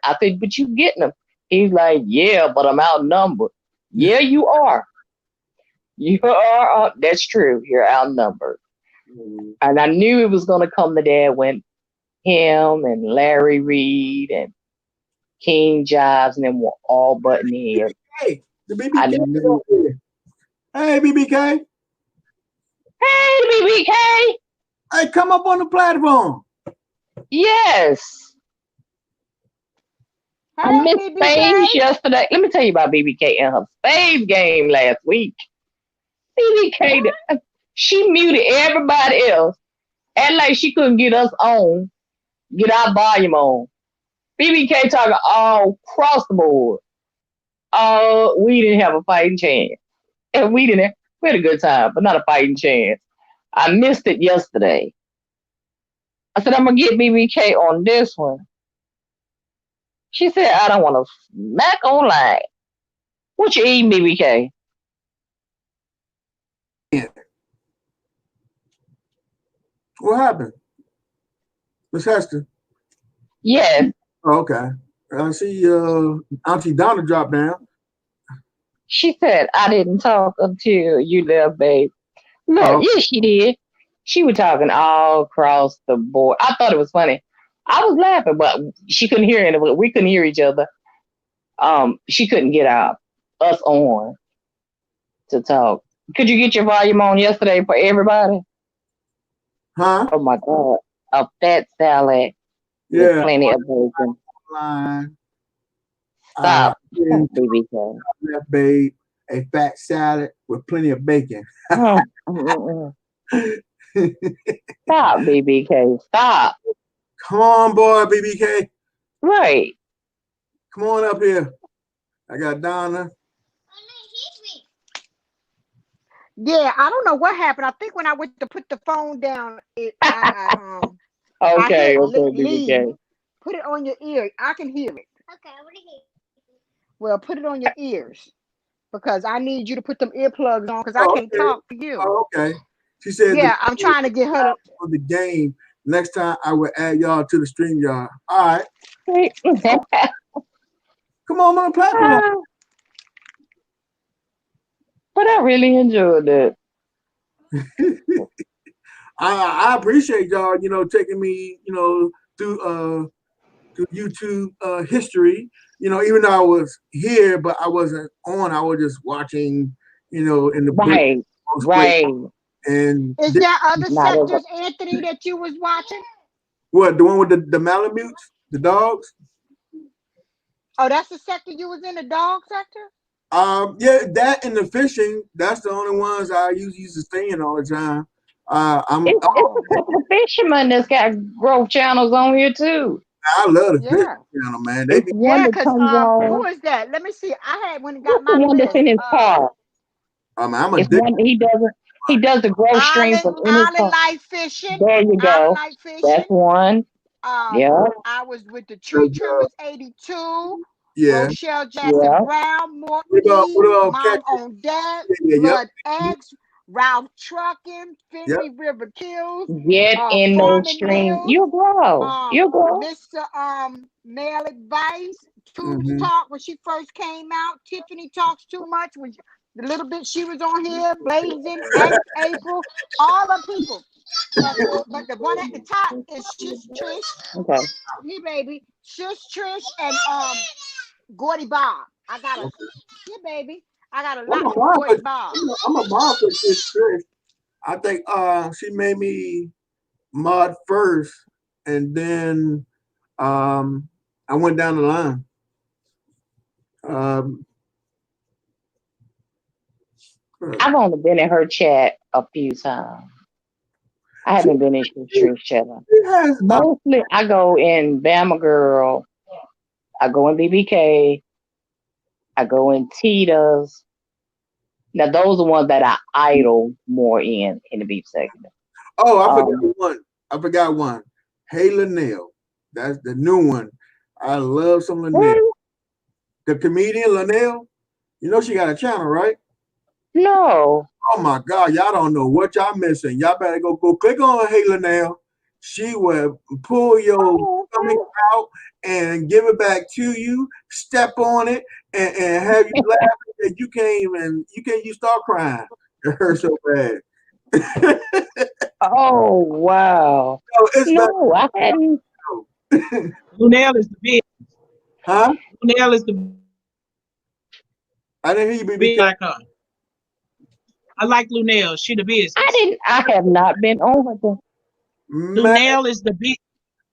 I said, but you getting them. He's like, yeah, but I'm outnumbered. Yeah, you are. You are. That's true. You're outnumbered. And I knew it was going to come to that when him and Larry Reed and King Jives and them were all butting heads. Hey, the BBK. Hey, BBK. Hey, BBK. Hey, come up on the platform. Yes. Hey, I missed BBK. Spades yesterday. Let me tell you about BBK and her Spades game last week. BBK, she muted everybody else. And like she couldn't get us on, get our volume on. BBK talking all across the board. We didn't have a fighting chance. And we had a good time, but not a fighting chance. I missed it yesterday. I said, I'm going to get BBK on this one. She said, I don't want to smack online. What you eating, BBK? Yeah. What happened? Miss Hester? Yes. Oh, okay. I see Auntie Donna dropped down. She said, I didn't talk until you left, babe. No, yes, she did. She was talking all across the board. I thought it was funny. I was laughing, but she couldn't hear it. We couldn't hear each other. She couldn't get us on to talk. Could you get your volume on yesterday for everybody? Huh? Oh my God. A fat salad. Yeah. With plenty of bacon. Stop. BBK. Left, babe. A fat salad with plenty of bacon. Stop, BBK. Stop. Come on, boy, BBK. Right. Come on up here. I got Donna. Yeah, I don't know what happened. I think when I went to put the phone down, Okay, BBK. Put it on your ear. I can hear it. Okay, I want to hear it. Well, put it on your ears because I need you to put them earplugs on because I can't talk to you. Oh, okay. She said, yeah, I'm trying to get her for the game. Next time I will add y'all to the StreamYard. All right. Come on the platform. But I really enjoyed it. I appreciate y'all, taking me, through YouTube history. Even though I was here, but I wasn't on. I was just watching, in the right. And Is there other Not ever. sectors, Anthony, that you was watching? what, the one with the Malamutes, the dogs? Oh, that's the sector you was in, the dog sector? Yeah, that and the fishing. That's the only ones I used to stay in all the time. It's a couple of fishermen that's got growth channels on here too. I love the fish Yeah. channel, man. They It's be one Yeah, that because comes who on. is that? Let me see. I had when it got What's the my one that's list. in his car? I'm It's addicted. one he does the growth stream from in his car. Island Life Fishing. There you Island go. Life Fishing. That's one. Yeah. I was with the Tree Trimmers 82. Yeah. Rochelle Jackson Yeah. Brown, Morton What about Mom catch? on Deck, Yeah, Blood X, Ralph Trucking, Yep. Finley River Kills, Get in those Farming streams. Mills, You'll grow. You'll grow. Mr. Male Advice, Tubes Mhm. Talk when she first came out, Tiffany Talks Too Much when the little bit she was on here, Blazing, April, all the people. But the one at the top is Shush Trish. Okay. Me baby, Shush Trish and Gordy Bob. I got a baby. I got a lot I'm from Gordy Bob. a mom for this Trish. I think she made me mod first, and then I went down the line. I've only been in her chat a few times. I haven't been in Trish chat. Mostly I go in Bama Girl. I go in BBK. I go in Tita's. Now those are ones that I idle more in the beef segment. Oh, I forgot one. Hey Linnell. That's the new one. I love some Linnell. The comedian Linnell. You know she got a channel, right? No. Oh my God, y'all don't know what y'all missing. Y'all better go click on Hey Linnell. She will pull your stomach out and give it back to you, step on it, and have you laughing that you start crying. It hurts so bad. Oh wow. No, I hadn't. Lunell is the big. Huh? Lunell is the I didn't hear you, big like her. I like Lunell. She the business. I have not been on with them. Lunell is the big.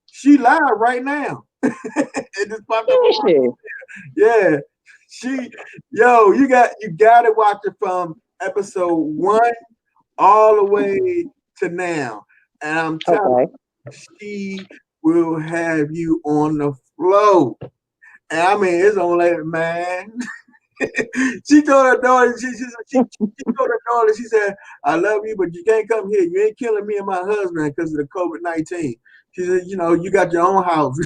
She live right now. It just popped up. Yeah. You got to watch it from episode 1 all the way to now. And I'm telling you, she will have you on the flow. And I mean, it's only man. She told her daughter, she told her daughter, she said, I love you, but you can't come here. You ain't killing me and my husband because of the COVID-19. She said, you got your own house.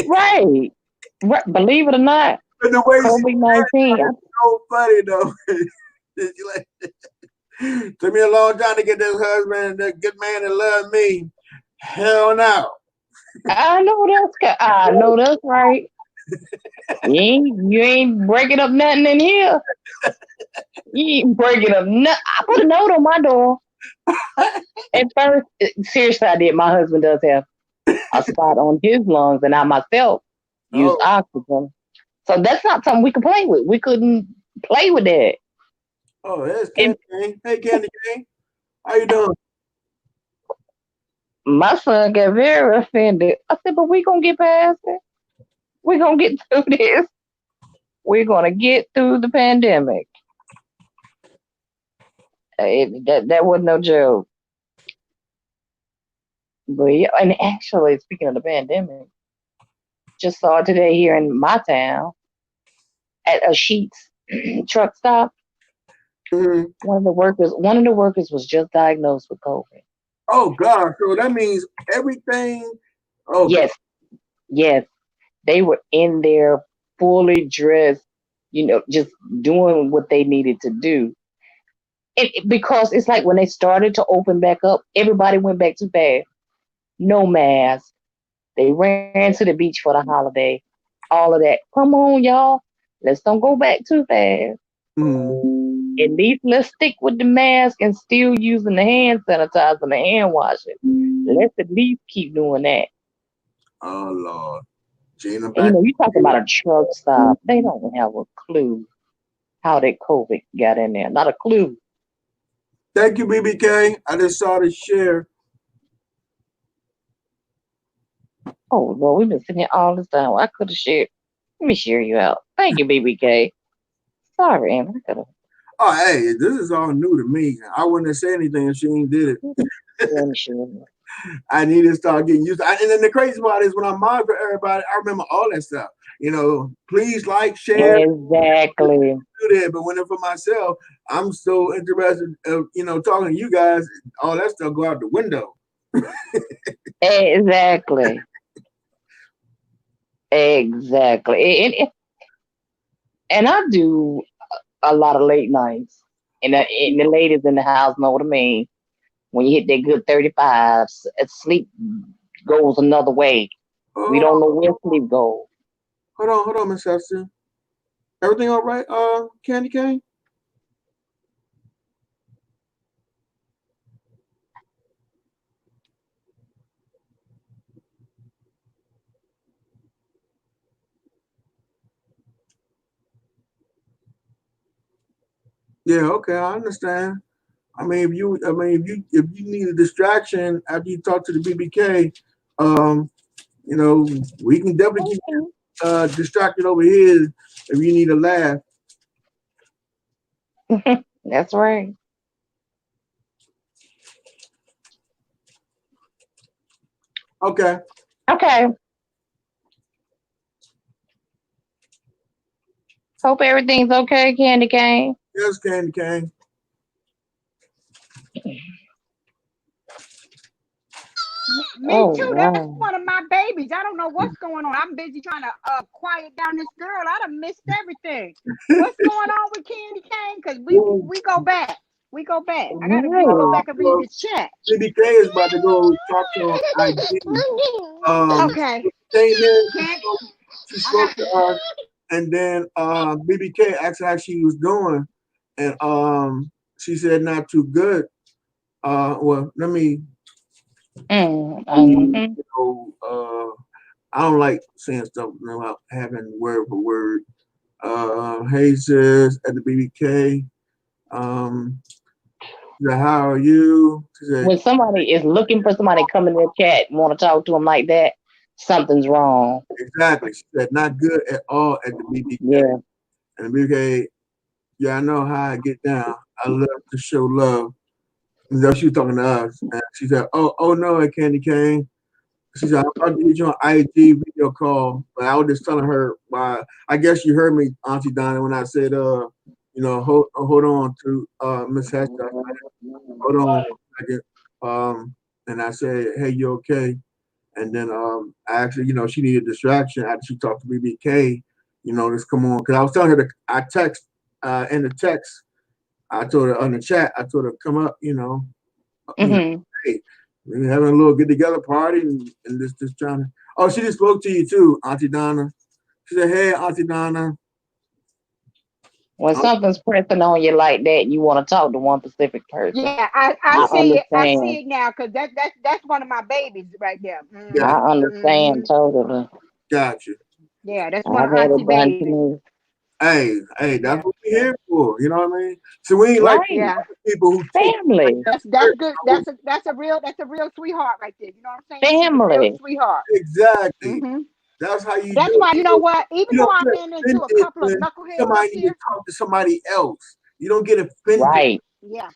Right. Believe it or not, but the way COVID-19. So funny though. Took me a long time to get this husband, that good man that loved me. Hell no. I know that's right. You ain't breaking up nothing in here. You ain't breaking up nothing. I put a note on my door. At first, seriously, I did. My husband does have a spot on his lungs, and I myself use oxygen. So that's not something we could play with. We couldn't play with that. Oh, that's Candy Cane. Hey, Candy Cane. How you doing? My son got very offended. I said, but we going to get past it. We're going to get through this. We're going to get through the pandemic. That wasn't no joke. But yeah, and actually, speaking of the pandemic, just saw today here in my town at a Sheetz truck stop. Mm-hmm. One of the workers was just diagnosed with COVID. Oh God! So that means everything. Oh yes, they were in there fully dressed, just doing what they needed to do. Because it's like when they started to open back up, everybody went back too fast. No mask. They ran to the beach for the holiday. All of that. Come on, y'all. Let's don't go back too fast. Mm-hmm. At least let's stick with the mask and still using the hand sanitizer and the hand washing. Let's at least keep doing that. Oh Lord. Gina, you talking about a truck stop. They don't have a clue how that COVID got in there. Not a clue. Thank you, BBK. I just saw the share. Oh Lord, we've been sitting here all this time. I could have shared. Let me share you out. Thank you, BBK. Sorry, Anna. I could have. Oh, hey, this is all new to me. I wouldn't have said anything if she ain't did it. I need to start getting used to it. And then the crazy part is when I monitor everybody, I remember all that stuff. You know, please like, share. Exactly. Do that, but when it's for myself, I'm so interested of, you know, talking to you guys, all that stuff go out the window. Exactly. Exactly. And I do a lot of late nights. And the ladies in the house know what I mean. When you hit that good 35, sleep goes another way. Oh, We don't know where sleep goes. Hold on, Miss Esther. Everything all right, Candy Cane? Yeah, okay, I understand. I mean, if you need a distraction after you talk to the BBK, you know, we can definitely keep you distracted over here if you need a laugh. That's right. Okay. Okay. Hope everything's okay, Candy Cane. Yes, Candy Cane. Me too. That's one of my babies. I don't know what's going on. I'm busy trying to quiet down this girl. I done missed everything. What's going on with Candy Cane? Because we go back. We go back. I gotta go back and read this chat. BBK is about to go talk to IG. Okay. Came in, she spoke to us, and then BBK asked her how she was doing, and she said not too good. Well, let me. You know, I don't like saying stuff without having word for word. Hey sis at the BBK. How are you? When somebody is looking for somebody to come in their chat and want to talk to them like that, something's wrong. Exactly. She said not good at all at the BBK. Yeah. And the BBK, yeah, I know how I get down. I love to show love. And then she was talking to us. And she said, oh no, at Candy Cane. She said, I'm about to get you on IG video call. But I was just telling her, I guess you heard me, Auntie Donna, when I said, you know, hold on to Miss Hester. Hold on a second. And I said, hey, you okay? And then I actually, you know, she needed distraction after she talked to BBK, you know, just come on. Because I was telling her, I text in the text, I told her on the chat, I told her, come up, you know, hey, we're having a little get together party and just trying to. Oh, she just spoke to you too, Auntie Donna. She said, hey, Auntie Donna. When something's pressing on you like that, you want to talk to one specific person. Yeah, I see it. I see it now because that's one of my babies right there. Mm-hmm. I understand totally. Gotcha. Yeah, that's one of Auntie babies. Hey, that's what we're here for. You know what I mean? So we ain't like people who family. That's good. That's a real sweetheart right there. You know what I'm saying? Family. She's a real sweetheart. Exactly. Mm-hmm. That's how you. That's why you know what? Even though I ran into a couple of knuckleheads, somebody need to talk to somebody else. You don't get offended. Right. Yeah.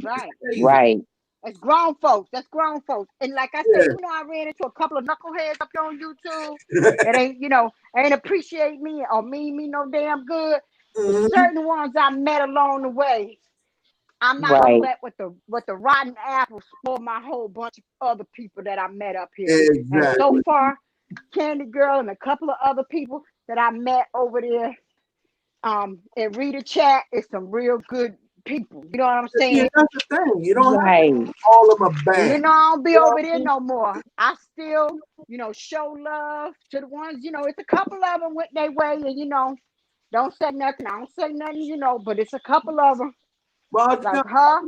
Right. Right. That's grown folks. That's grown folks. And like I said, even though I ran into a couple of knuckleheads up here on YouTube that ain't appreciate me or mean me no damn good. Mm-hmm. Certain ones I met along the way. I'm not gonna let what the rotten apples spoil my whole bunch of other people that I met up here. Exactly. And so far, Candy Girl and a couple of other people that I met over there and Rita Chat is some real good people. You know what I'm saying? Yeah, that's the thing. You don't have all of them bad. You know, I don't be over there no more. I still, show love to the ones, it's a couple of them went their way and, don't say nothing. I don't say nothing, but it's a couple of them. Well, like her.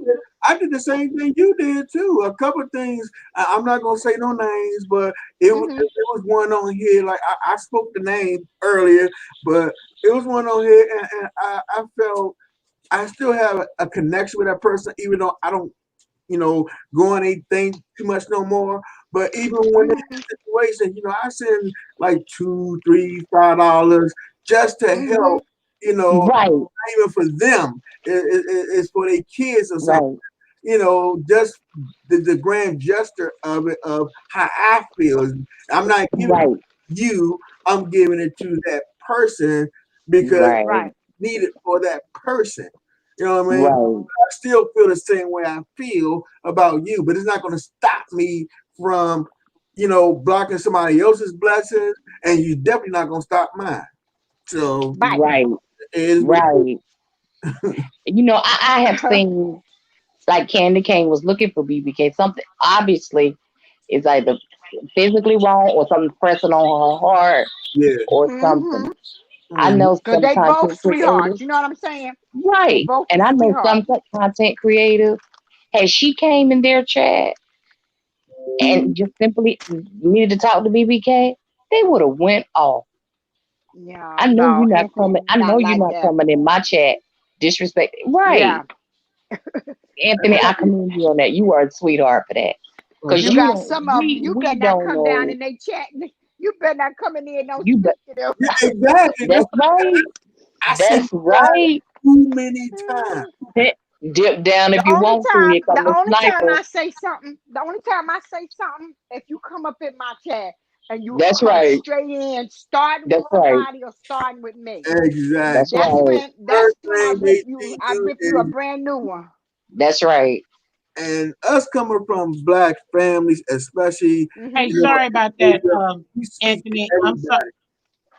I did the same thing you did too. A couple of things. I'm not gonna say no names, but it was one on here. Like I spoke the name earlier, but it was one on here, and I felt I still have a connection with that person, even though I don't, go on anything too much no more. But even when in that situation, I send like $2, $3, $5 just to help, Right. not even for them. It's for their kids or something. Right. Just the grand gesture of it, of how I feel. I'm not giving Right. it to you, I'm giving it to that person because Right. Right. need it for that person. You know what I mean? Right. I still feel the same way I feel about you, but it's not going to stop me from, blocking somebody else's blessings, and you're definitely not going to stop mine. So, Right. it is what it is. Right. I have seen like Candy Cane was looking for BBK. Something obviously is either physically wrong or something pressing on her heart Yeah. or something. I Mhm. know Cause some they both content sweethearts. creators, You know what I'm saying? They right? both And I know some sweethearts. content creators. Had she came in their chat and just simply needed to talk to BBK, they would have went off. Yeah, I know no, you're not Anthony, coming. I know not you're like not that. coming in my chat disrespect. Right, Yeah. Anthony, I commend you on that. You are a sweetheart for that. Cause You you got don't. some of them. You We better not don't come down know. in they chat. You better not come in there and don't You speak bet. to them. Yeah, exactly. That's right. I seen That's that right. too many times. Dip down if you want to. Here come the The sniper. only time I say something, if you come up in my chat and you That's come right. straight in, starting with That's right. somebody or starting with me. Exactly. That's right. That's First when I thing rip they you. see I you rip you a is, brand new one. That's right. and us coming from Black families, especially, Hey, you know, sorry about they that, just, we speak to Anthony. I'm sorry. everybody.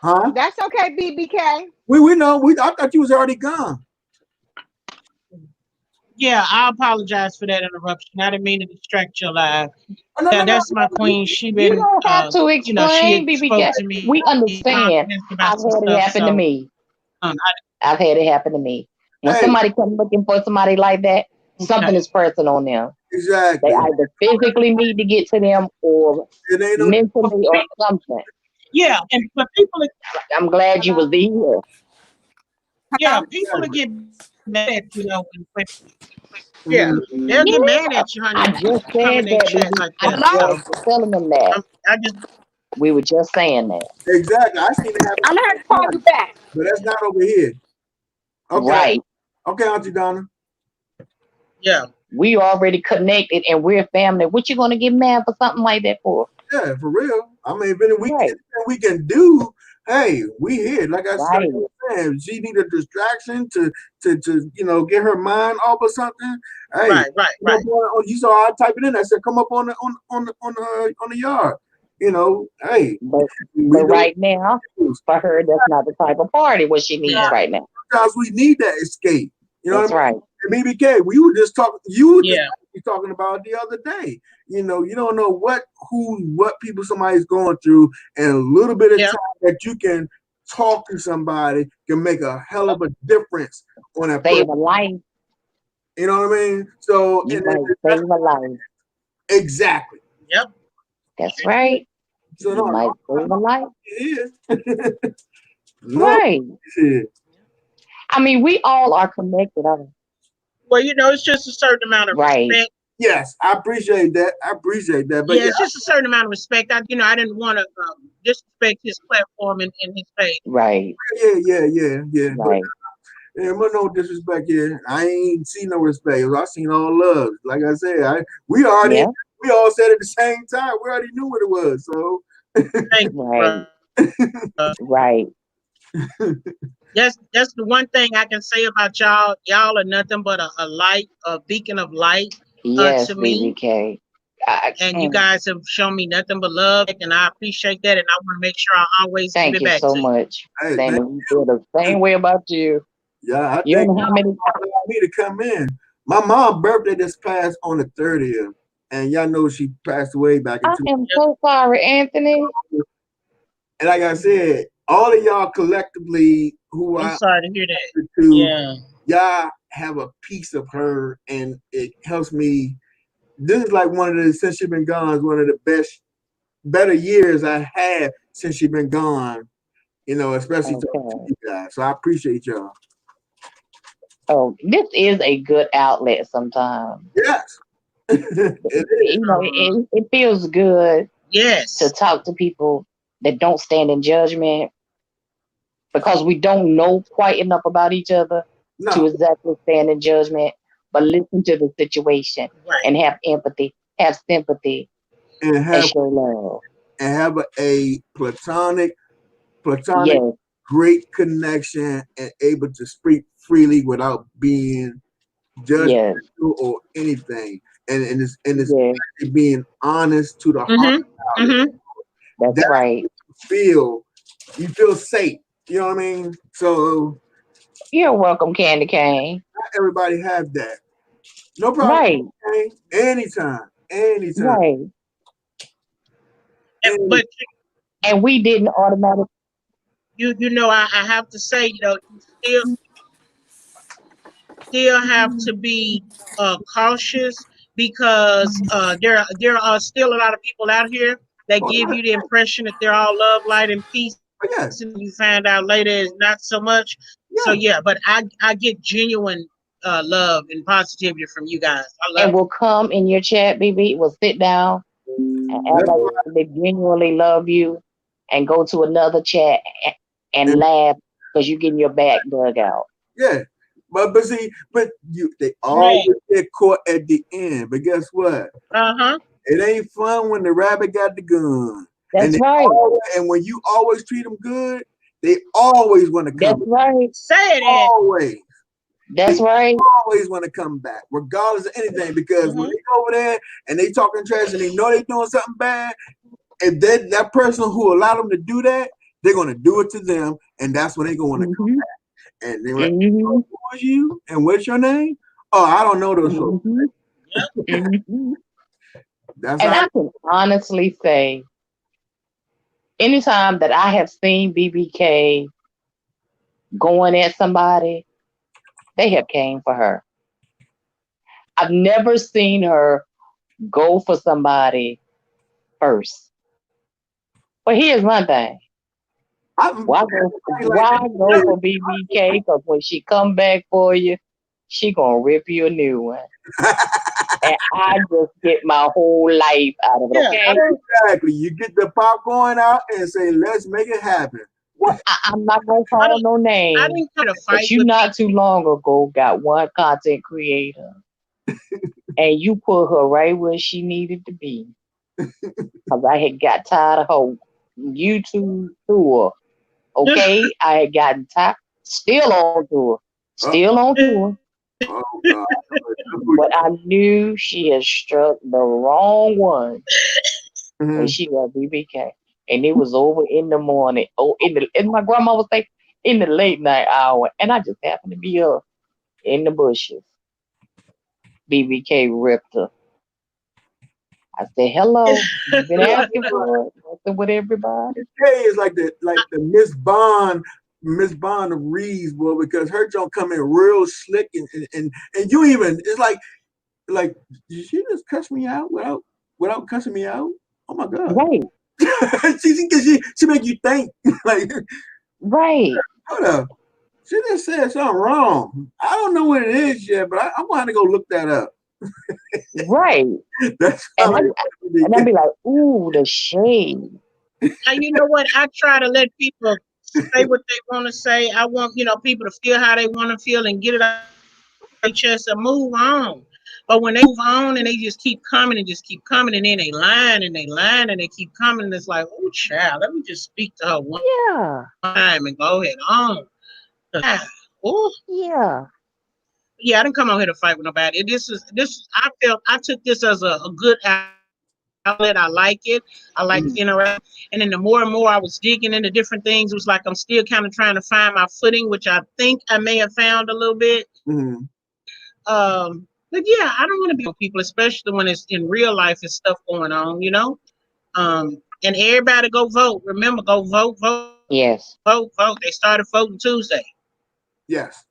Huh? That's okay, BBK. We know. I thought you was already gone. Yeah, I apologize for that interruption. I didn't mean to distract your life. Oh, no, Yeah, no, no, that's my no. queen. She You been, don't have to she explain, had spoke BBK. to me We understand. confidence I've about some had it stuff. happen to So, me. I, I've had it happen to me. When Hey, somebody comes looking for somebody like that, something okay. is pressing on them. They exactly. either physically need to get to them or It ain't no. mentally or something. Yeah, and but people, I'm glad you was here. yeah, people will get mad at when yeah, they'll Mhm. get Yeah. mad at you, honey, I if just you come in said their that, chat BB. like I that. was So, just telling them that. I just We were just saying that. Exactly. I seen it happen I'm gonna have to all call the you time, back. but that's not over here. Okay. Right. Okay, Auntie Donna. yeah. We already connected and we're family. What you gonna get mad for something like that for? Yeah, for real. I mean, if Right. anything we can do, hey, we here. Like I Right. was saying, she need a distraction to get her mind off of something. Hey, Right. come up you saw I type it in. I said, come up on the yard. Hey, But we do right now, for her, that's not the type of party what she needs Yeah. right now. sometimes we need that escape. You know That's what I right. mean? And BBK, we were just talking. You were just Yeah. talking about the other day. You don't know what people somebody's going through, and a little bit of Yeah. time that you can talk to somebody can make a hell of a difference on that Save person. a life. You know what I mean? So You and might save a life. exactly. Yep. That's right. So You no, might save a life. it is. No, Right. shit. I mean, we all are connected. Well, it's just a certain amount of Right. respect. Yes, I appreciate that. But Yeah, it's just a certain amount of respect. I didn't want to disrespect his platform and his page. Right. yeah. But Right. there was no disrespect here. I ain't seen no respect. I seen all love. Like I said, we all said at the same time. We already knew what it was. So Thank you, Right. bro. Right. That's the one thing I can say about y'all. Y'all are nothing but a light, a beacon of light Yes, to me. BBK. And you guys have shown me nothing but love, and I appreciate that. And I want to make sure I always give Thank it you back so to you. much. hey, Same, thank we feel the same way about you. yeah, I You think don't know how many. allowed me to come in. My mom's birthday just passed on the 30th, and y'all know she passed away back in I am so sorry, Anthony. And like I said, all of y'all collectively who I'm I sorry to hear that. to, Yeah. y'all have a piece of her, and it helps me. This is like since she been gone, is one of the better years I had since she been gone. Especially to Okay. you guys. So I appreciate y'all. Oh, this is a good outlet sometimes. Yes, it is. You know, it feels good to Yes. talk to people that don't stand in judgment because we don't know quite enough about each other to No, exactly stand in judgment, but listen to the situation Right. and have empathy, have sympathy, and and have show love. a platonic, Yes, great connection, and able to speak freely without being yes, judgmental or anything, and it's yes. actually being honest to the heart Mm-hmm. about it. Mm-hmm. That's That's right. you feel safe. You know what I mean? So You're welcome, Candy Cane. not everybody have that. No problem. Right, Okay? Anytime. right. But And we didn't automatically. you know, I have to say, you know, you still have to be cautious because there are still a lot of people out here that give you the impression that they're all love, light, and peace, Yes. and you find out later it's not so much. So yeah, but I get genuine love and positivity from you guys. I And love will come in your chat, BB. Will sit down and act like they genuinely love you, and go to another chat and laugh because you're getting your back dug out. Yeah. But see, they it. always Right. get caught at the end. But guess what? Uh-huh. It ain't fun when the rabbit got the gun. That's right. And when you always treat them good, they always want to That's come. right. Say it. Always. That's right. Always want to come back, regardless of anything. Because when they go over there and they talking trash and they know they doing something bad, if that person who allowed them to do that, they're gonna do it to them, and that's when they're gonna come back. And they're like, oh, who are you? And what's your name? Oh, I don't know those folks. That's And how I can honestly say, anytime that I have seen BBK going at somebody, they have came for her. I've never seen her go for somebody first. But here's one thing. Why go for BBK? Because when she come back for you, she gonna rip you a new one. And I just get my whole life out of it. Okay. Exactly. You get the popcorn out and say, let's make it happen. Well, I'm not gonna call no name. I didn't kind of fight But you not too long ago got one content creator and you put her right where she needed to be. Because I had got tired of her YouTube tour. Okay? I had gotten tired. Still on tour. Still on tour. Oh, God. But I knew she had struck the wrong one when she got BBK. And it was over in the morning. Oh, and my grandma was like, in the late night hour. And I just happened to be up in the bushes. BBK ripped her. I said, hello. You've been asking for it. Nothing with everybody. BBK is like the Miss Bond of Reeves, boy, because her junk come in real slick and you even, it's like did she just cuss me out without cussing me out? Oh my God. Right. she make you think. Like, right. Hold up. She just said something wrong. I don't know what it is yet, but I'm going to go look that up. Right. That's and I'd be like, ooh, the shade. And you know what? I try to let people say what they want to say. I want, people to feel how they want to feel and get it out of their chest and move on. But when they move on and they just keep coming and then they lying and they keep coming, and it's like, oh, child, let me just speak to her one time and go ahead on. Oh, yeah. Yeah, I didn't come out here to fight with nobody. I took this as a good outlet. I like it. I like to interact. And then the more and more I was digging into different things, it was like I'm still kind of trying to find my footing, which I think I may have found a little bit. But yeah, I don't want to be with people, especially when it's in real life and stuff going on, and everybody go vote. Remember, go vote. Yes. Vote. They started voting Tuesday. Yes.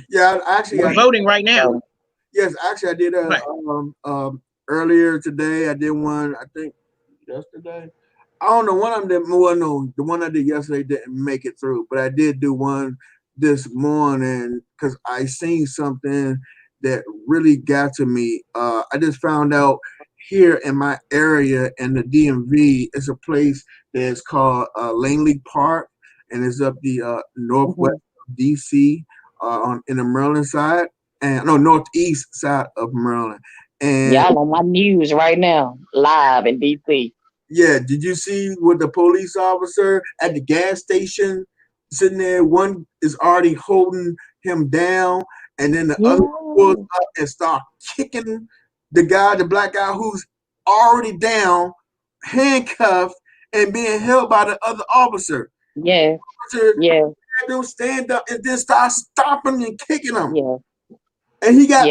Yeah, actually, we're voting right now. Yes, actually, I did earlier today. I did one, I think yesterday. I don't know, one of them. Well, no, the one I did yesterday didn't make it through, but I did do one this morning because I seen something that really got to me. I just found out here in my area in the DMV, it's a place that's called Langley Park, and it's up the northwest of DC in the Maryland side, and no, northeast side of Maryland. And y'all on my news right now, live in DC. yeah, did you see with the police officer at the gas station sitting there? One is already holding him down, and then the other pulls up and start kicking the guy, the black guy who's already down, handcuffed, and being held by the other officer. Yeah. Yeah. Had them stand up and then start stomping and kicking him. Yeah. And he got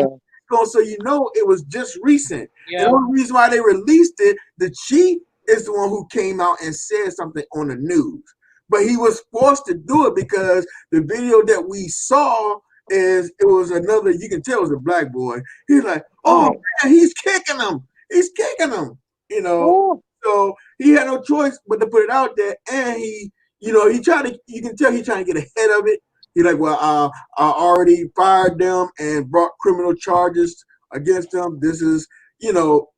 so you know it was just recent. Yeah. And the only reason why they released it, the chief is the one who came out and said something on the news. But he was forced to do it because the video that we saw is it was another, you can tell it was a black boy. He's like, oh man, he's kicking him. He's kicking him. You know. Ooh. So he had no choice but to put it out there. And he, you know, he tried to, you can tell he's trying to get ahead of it. He's like, well, I already fired them and brought criminal charges against them. This is, you know,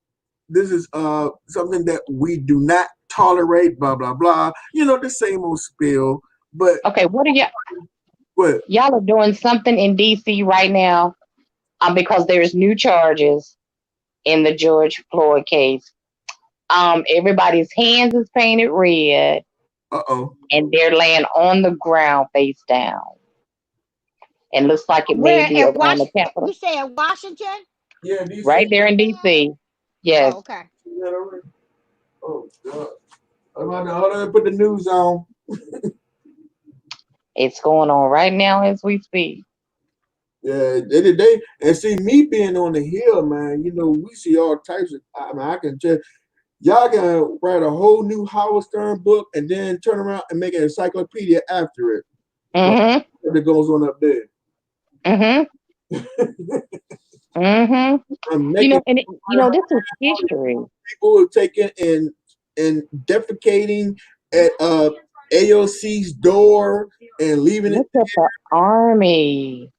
this is something that we do not tolerate, blah, blah, blah. You know, the same old spiel. But okay, what are y'all? What? Y'all are doing something in DC right now because there's new charges in the George Floyd case. Everybody's hands is painted red. And they're laying on the ground face down. And looks like it may be around the Capitol. You say in Washington? Yeah, DC. Right there in DC. Yes. Oh, okay. Oh God. I'm gonna put the news on. It's going on right now as we speak. Yeah, they and see me being on the hill, man. You know, we see all types of. I mean, I can tell y'all can write a whole new Howard Stern book and then turn around and make an encyclopedia after it. Mm-hmm. That goes on up there. Mm-hmm. Mm-hmm. You know, and you know, this is history. People are taking and defecating at AOC's door and leaving Look at the army.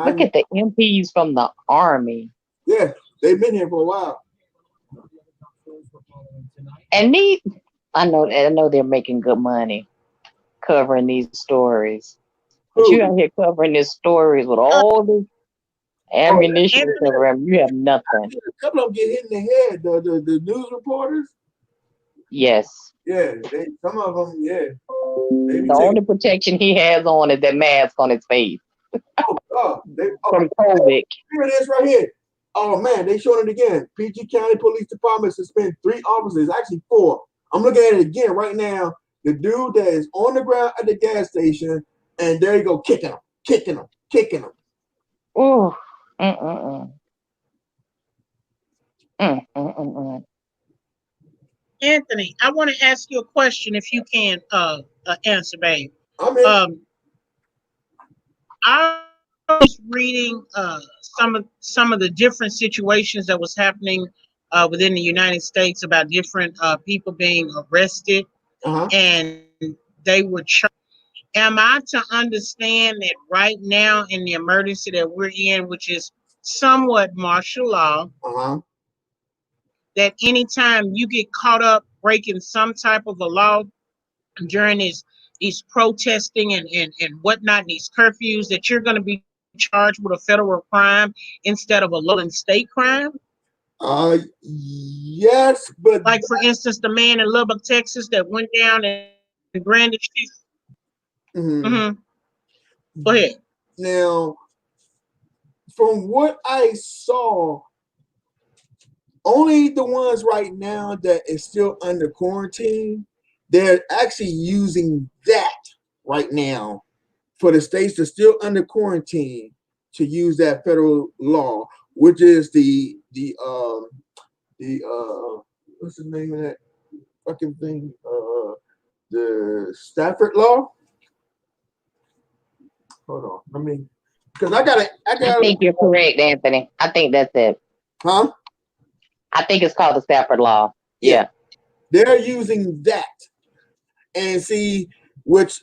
Look at the MPs from the army. Yeah, they've been here for a while. And I know they're making good money covering these stories. But you out here covering these stories with all this ammunition around. You have nothing. A couple of them get hit in the head. The news reporters. Yes. Yeah, some of them. Yeah. The only protection he has on is that mask on his face. From COVID. Here it is, right here. Oh man, they showing it again. PG County Police Department suspend 3 officers, actually 4. I'm looking at it again right now. The dude that is on the ground at the gas station, and there you go, kicking him. Oh. Anthony, I want to ask you a question if you can answer, babe. I was reading some of the different situations that was happening within the United States about different people being arrested, and they were charged. Am I to understand that right now in the emergency that we're in, which is somewhat martial law, that anytime you get caught up breaking some type of a law during these protesting and whatnot, these curfews, that you're going to be charged with a federal crime instead of a local and state crime? Yes, but like for instance, the man in Lubbock, Texas, that went down and brandished his. Go ahead. Now, from what I saw, only the ones right now that is still under quarantine, they're actually using that right now for the states that's still under quarantine to use that federal law, which is the what's the name of that fucking thing? The Stafford law. Hold on, I mean, because I think you're correct, Anthony. I think that's it. Huh? I think it's called the Stafford law. Yeah. They're using that. And see, which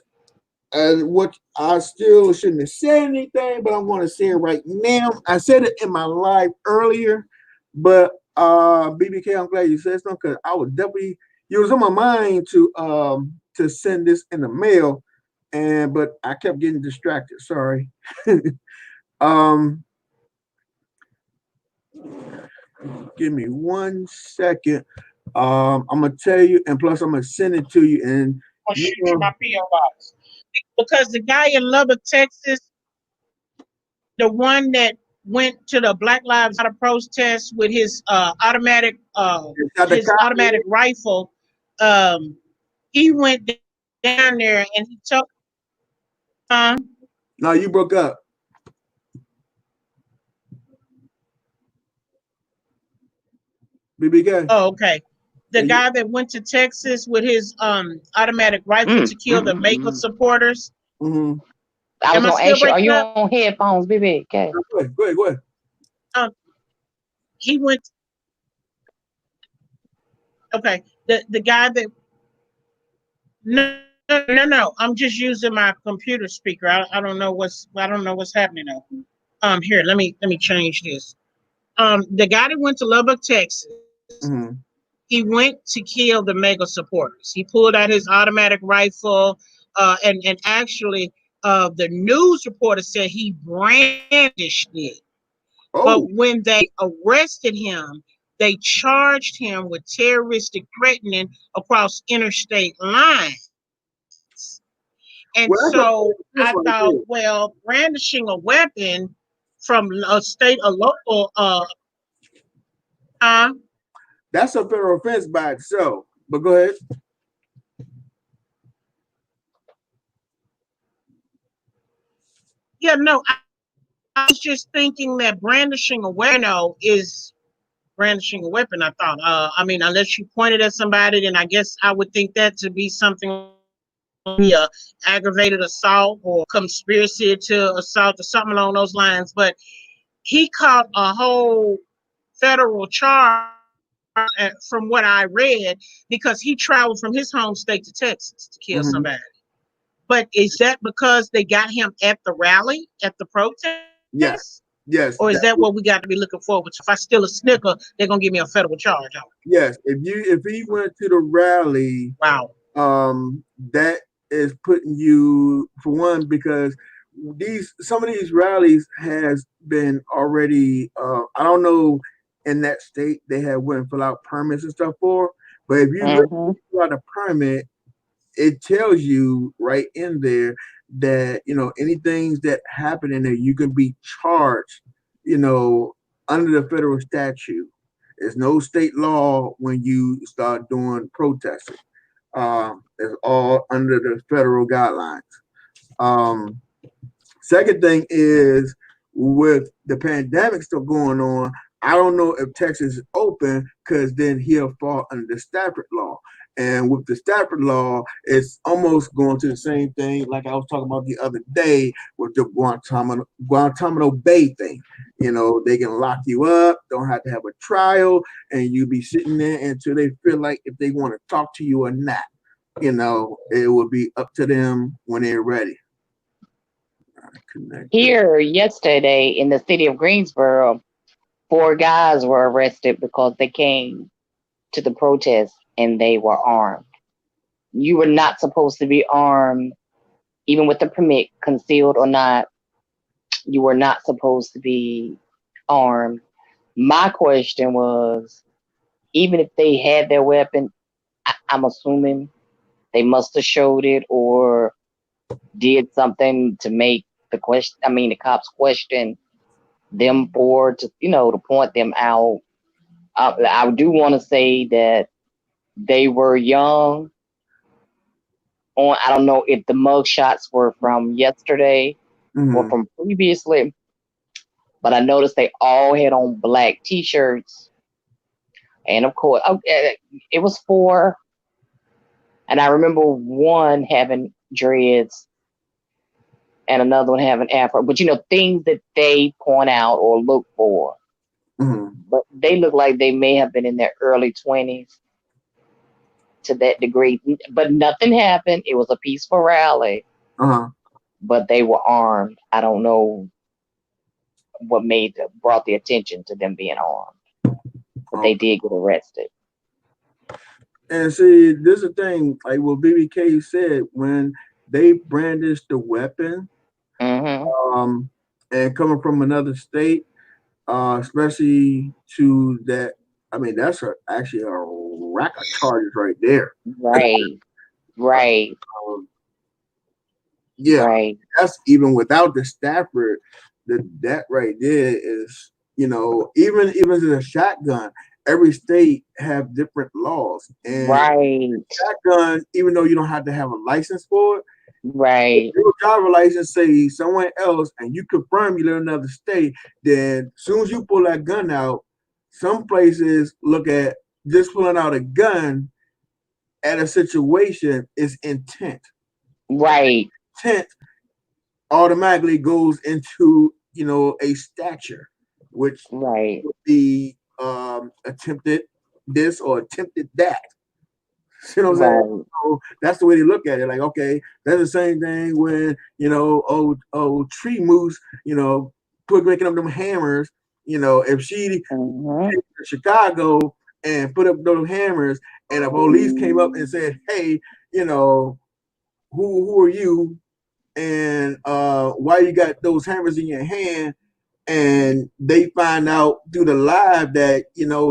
and what I still shouldn't have said anything, but I'm going to say it right now. I said it in my live earlier, but BBK, I'm glad you said something because I was definitely it was on my mind to send this in the mail, but I kept getting distracted. Sorry. Give me 1 second. I'm gonna tell you, and plus I'm gonna send it to you, and I'll shoot you my PO box because the guy in Lubbock, Texas, the one that went to the Black Lives Matter protest with his automatic rifle, he went down there and he took. No, you broke up. BBK. Oh, okay. The guy that went to Texas with his automatic rifle to kill the Maker supporters. Mm-hmm. I was gonna ask you, are you on headphones, BBK? Go ahead. He went. Okay. The guy that. No. I'm just using my computer speaker. I don't know what's happening now. Here, let me change this. The guy that went to Lubbock, Texas. Mm-hmm. He went to kill the Mega supporters. He pulled out his automatic rifle, and actually, the news reporter said he brandished it. Oh. But when they arrested him, they charged him with terroristic threatening across interstate lines. And so I thought, well, brandishing a weapon from a state, a local, that's a federal offense by itself. But go ahead. Yeah, no, I was just thinking that brandishing a weapon is brandishing a weapon. I thought, I mean, unless you pointed at somebody, then I guess I would think that to be something, aggravated assault or conspiracy to assault or something along those lines. But he caught a whole federal charge from what I read because he traveled from his home state to Texas to kill somebody. But is that because they got him at the rally, at the protest? Yes. Or is that what we got to be looking forward to? If I steal a Snicker, they're gonna give me a federal charge on it. Yes. If he went to the rally, wow. That is putting you for one because some of these rallies has been already. I don't know in that state they have went and fill out permits and stuff for, but if you fill out a permit, it tells you right in there that anything that happen in there, you can be charged, under the federal statute. There's no state law when you start doing protesting. It's all under the federal guidelines. Second thing is with the pandemic still going on, I don't know if Texas is open because then he'll fall under the Stafford law. And with the Stafford law, it's almost going to the same thing like I was talking about the other day with the Guantanamo Bay thing. They can lock you up, don't have to have a trial, and you be sitting there until they feel like if they want to talk to you or not. It will be up to them when they're ready. Here yesterday in the city of Greensboro, 4 guys were arrested because they came to the protest and they were armed. You were not supposed to be armed, even with the permit, concealed or not. You were not supposed to be armed. My question was, even if they had their weapon, I'm assuming they must have showed it or did something to make the cops question them to point them out. I do want to say that they were young. I don't know if the mug shots were from yesterday or from previously, but I noticed they all had on black t-shirts. And of course, it was 4. And I remember one having dreads and another one having afro. But things that they point out or look for. But they look like they may have been in their early 20s to that degree. But nothing happened. It was a peaceful rally. but they were armed. I don't know what brought the attention to them being armed, but they did get arrested. And see, this is the thing, like what BBK said, when they brandished the weapon, and coming from another state, especially to that, I mean, that's actually a rack of charges right there. Right. Yeah, right. That's even without the Stafford. That right there is, even to the shotgun. Every state have different laws, and shotgun, even though you don't have to have a license for it, if your driver license say somewhere else, and you confirm you live in another state, then as soon as you pull that gun out, some places look at just pulling out a gun at a situation is intent. Intent automatically goes into a stature, which would be attempted this or attempted that. You know what I'm saying? So that's the way they look at it. Like, okay, that's the same thing when old Tree Moose, making up them hammers. If she came to Chicago and put up those hammers, and the police came up and said, "Hey, who are you? And why you got those hammers in your hand?" And they find out through the live that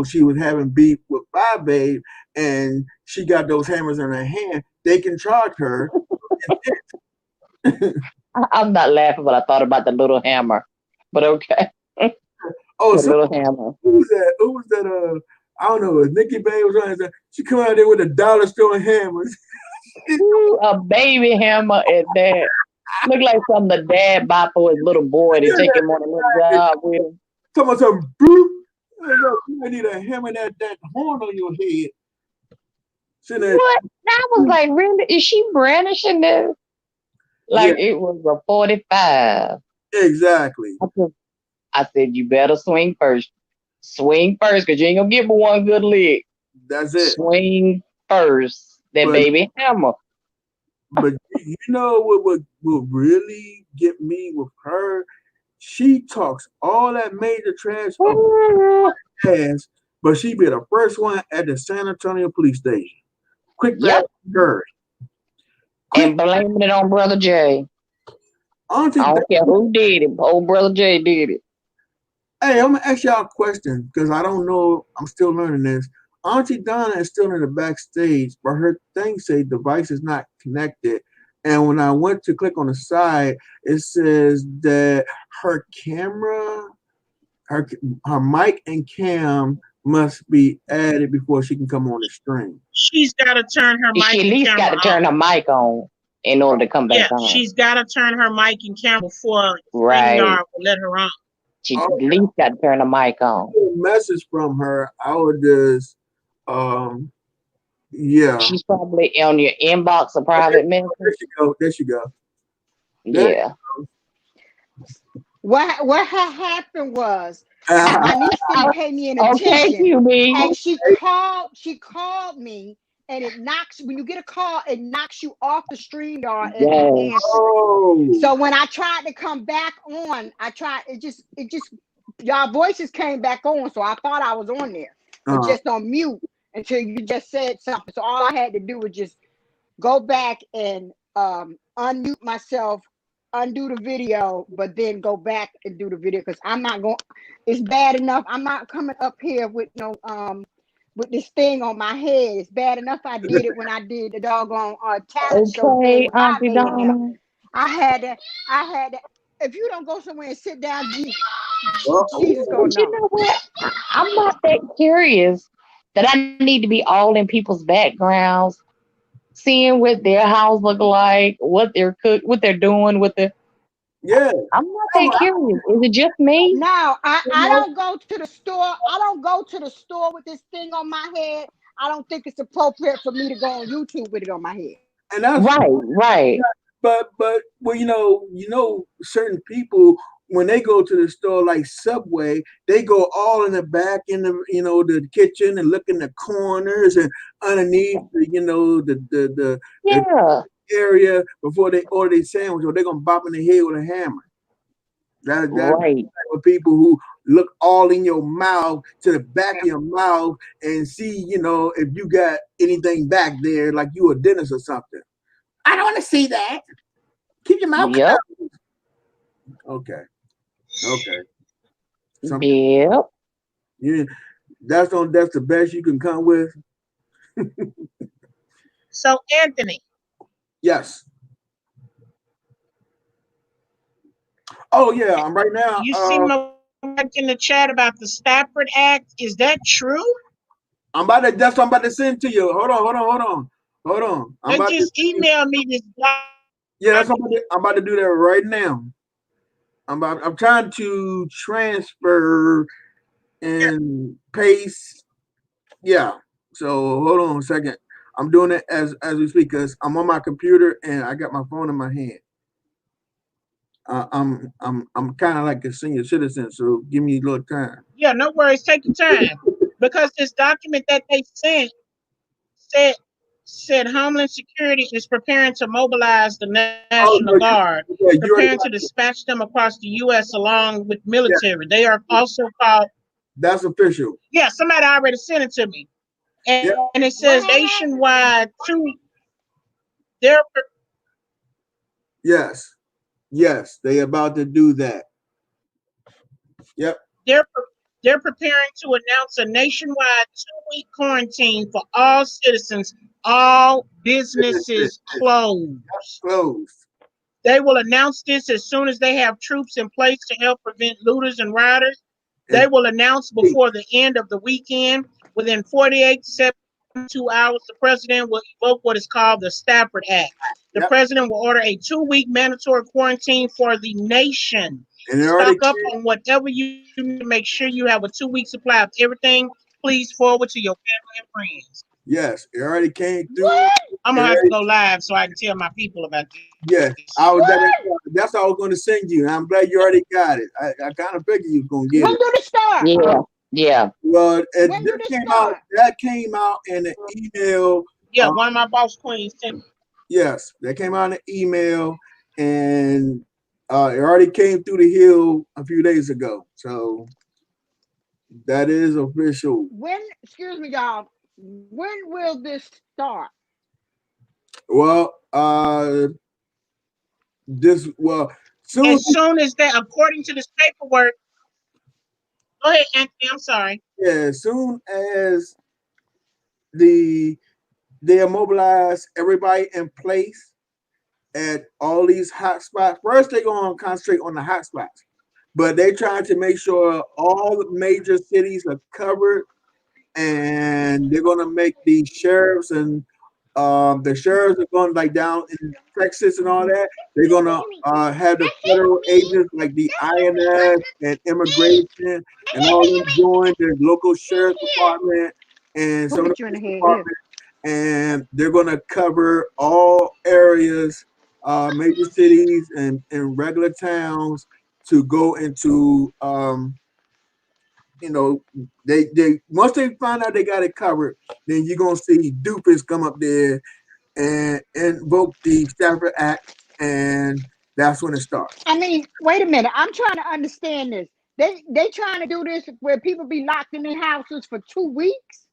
she was having beef with Five Babe, and she got those hammers in her hand. They can charge her. I'm not laughing, but I thought about the little hammer. But okay. Oh, the little hammer. Who was that? I don't know. Nikki Bay was trying to say she come out there with a dollar store hammers. A baby hammer at that. Look like something the dad bought for his little boy to take him on a little job with him. Come on, some boop. I need a hammer that horn on your head. What? I was like, really? Is she brandishing this? Like it was a 45. Exactly. I said, you better swing first. Swing first, because you ain't gonna get but one good lick. That's it. Swing first. That baby hammer. But what will really get me with her? She talks all that major trash, but she be the first one at the San Antonio police station. Quick back girl. And blaming it on Brother Jay. I don't care who did it. Old Brother Jay did it. Hey, I'm gonna ask y'all a question because I don't know. I'm still learning this. Auntie Donna is still in the backstage, but her thing say device is not connected. And when I went to click on the side, it says that her camera, her mic and cam must be added before she can come on the stream. She's got to turn her mic. She at least got to turn her mic on in order to come back on. She's got to turn her mic and camera before StreamYard will let her on. She at least got to turn the mic on. A message from her. I would just, She's probably on your inbox or private message. There she go. Yeah. What had happened was my niece didn't pay me any attention, and she called me, and it knocks when you get a call, it knocks you off the StreamYard and answer. So when I tried to come back on, it just y'all voices came back on, so I thought I was on there, but just on mute until you just said something. So all I had to do was just go back and unmute myself, undo the video, but then go back and do the video because I'm not going. It's bad enough. I'm not coming up here with with this thing on my head. It's bad enough I did it when I did the doggone talent show. Auntie Donna. I had to. If you don't go somewhere and sit down, Jesus gonna know. You know what? I'm not that curious that I need to be all in people's backgrounds, seeing what their house look like, what they're doing with the. Yeah. I'm not that curious. Is it just me? No, I don't go to the store. I don't go to the store with this thing on my head. I don't think it's appropriate for me to go on YouTube with it on my head. And that's right. But well, certain people when they go to the store like Subway, they go all in the back in the the kitchen and look in the corners and underneath the area before they order their sandwich, or they're gonna bop in the head with a hammer. That's Right. type of people who look all in your mouth to the back of your mouth and see, if you got anything back there, like you a dentist or something. I don't want to see that. Keep your mouth Yep. closed. Okay. Yep. That's the best you can come with. So Anthony. Yes. Oh yeah, I'm right now. You see my work in the chat about the Stafford Act. Is that true? That's what I'm about to send to you. Hold on. They just emailed me this. Yeah, that's what I'm about to do that right now. I'm trying to transfer and paste. Yeah. So hold on a second. I'm doing it as we speak because I'm on my computer and I got my phone in my hand. I'm kind of like a senior citizen, so give me a little time. Yeah, no worries. Take your time because this document that they sent said Homeland Security is preparing to mobilize the National Guard, preparing to dispatch them across the U.S. along with military. Yeah. They are also called. That's official. Yeah, somebody already sent it to me, and it says nationwide too. Yes, they about to do that. Yep. They're preparing to announce a nationwide 2-week quarantine for all citizens. All businesses closed. They will announce this as soon as they have troops in place to help prevent looters and rioters. They will announce before the end of the weekend. Within 48 to 72 hours, the president will evoke what is called the Stafford Act. The president will order a 2-week mandatory quarantine for the nation. And stock up on whatever you need to make sure you have a 2-week supply of everything. Please forward to your family and friends. Yes, it already came through. I'm gonna have to go live so I can tell my people about this. Yes, that's what I was going to send you. I'm glad you already got it. I kind of figured you was going to get it. When did it start? Yeah. Well, that came out in an email. Yeah, one of my boss queens sent. Yes, that came out in an email, and it already came through the Hill a few days ago. So that is official. Excuse me, y'all. When will this start? Well, soon. As soon as that, according to this paperwork. Go ahead, Anthony. I'm sorry. Yeah, as soon as they mobilize everybody in place at all these hot spots. First, they're going to concentrate on the hot spots, but they're trying to make sure all the major cities are covered, and they're going to make the sheriffs and the sheriffs are going like down in Texas and all that. They're going to have the federal agents like the INS and immigration and all them join the local sheriff department and some of the departments. And they're going to cover all areas, major cities and regular towns to go into, they once they find out they got it covered, then you're going to see Doofus come up there and invoke the Stafford Act, and that's when it starts. I mean, wait a minute. I'm trying to understand this. They trying to do this where people be locked in their houses for 2 weeks?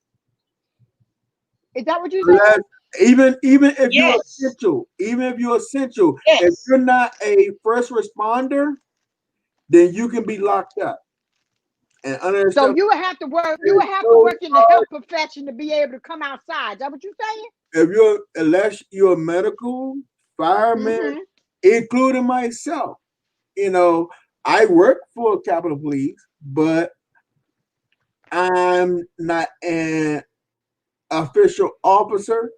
Is that what you said? Even if you're essential, if you're not a first responder, then you can be locked up. And so you would have to work. You would have to work in the health profession to be able to come outside. Is that what you're saying? Unless you're a medical fireman, including myself, I work for Capitol Police, but I'm not an official officer.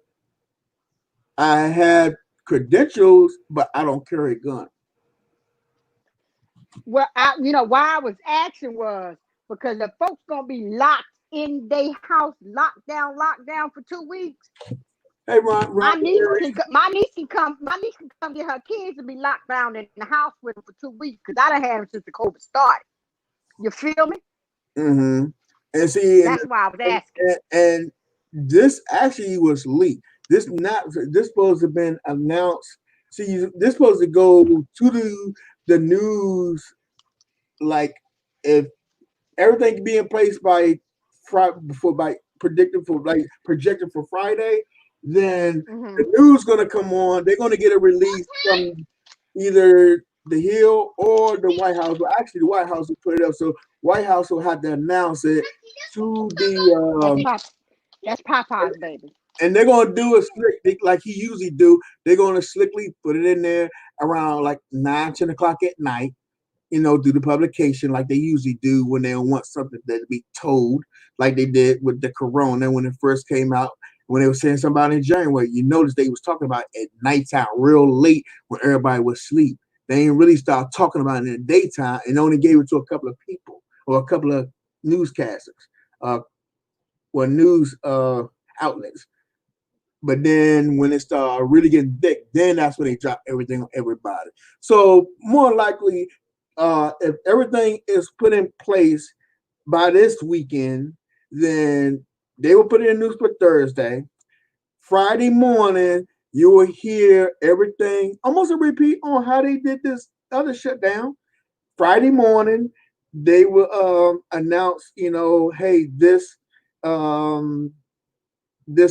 I have credentials, but I don't carry a gun. Well, why I was asking was because the folks gonna be locked in their house, locked down for 2 weeks. Hey, Ron, my niece can come get her kids and be locked down in the house with them for 2 weeks because I done had them since the COVID started. You feel me? Mm-hmm. And see, that's why I was asking. And this actually was leaked. This supposed to have been announced. See, this supposed to go to the news, like if everything can be in place by projected for Friday, then the news gonna come on. They're gonna get a release from either the Hill or the White House. But actually, the White House will put it up, so White House will have to announce it to the. That's Popeye's baby. And they're gonna do it like he usually do. They're gonna slickly put it in there around like 9-10 o'clock at night. Do the publication like they usually do when they want something to be told, like they did with the corona when it first came out. When they were saying something about in January, you notice they was talking about at nighttime, real late when everybody was asleep. They didn't really start talking about it in the daytime and only gave it to a couple of people or a couple of newscasters, news outlets. But then when it started really getting thick, then that's when they drop everything on everybody. So more likely, if everything is put in place by this weekend, then they will put it in news for Thursday. Friday morning, you will hear everything, almost a repeat on how they did this other shutdown. Friday morning, they will announce, hey, this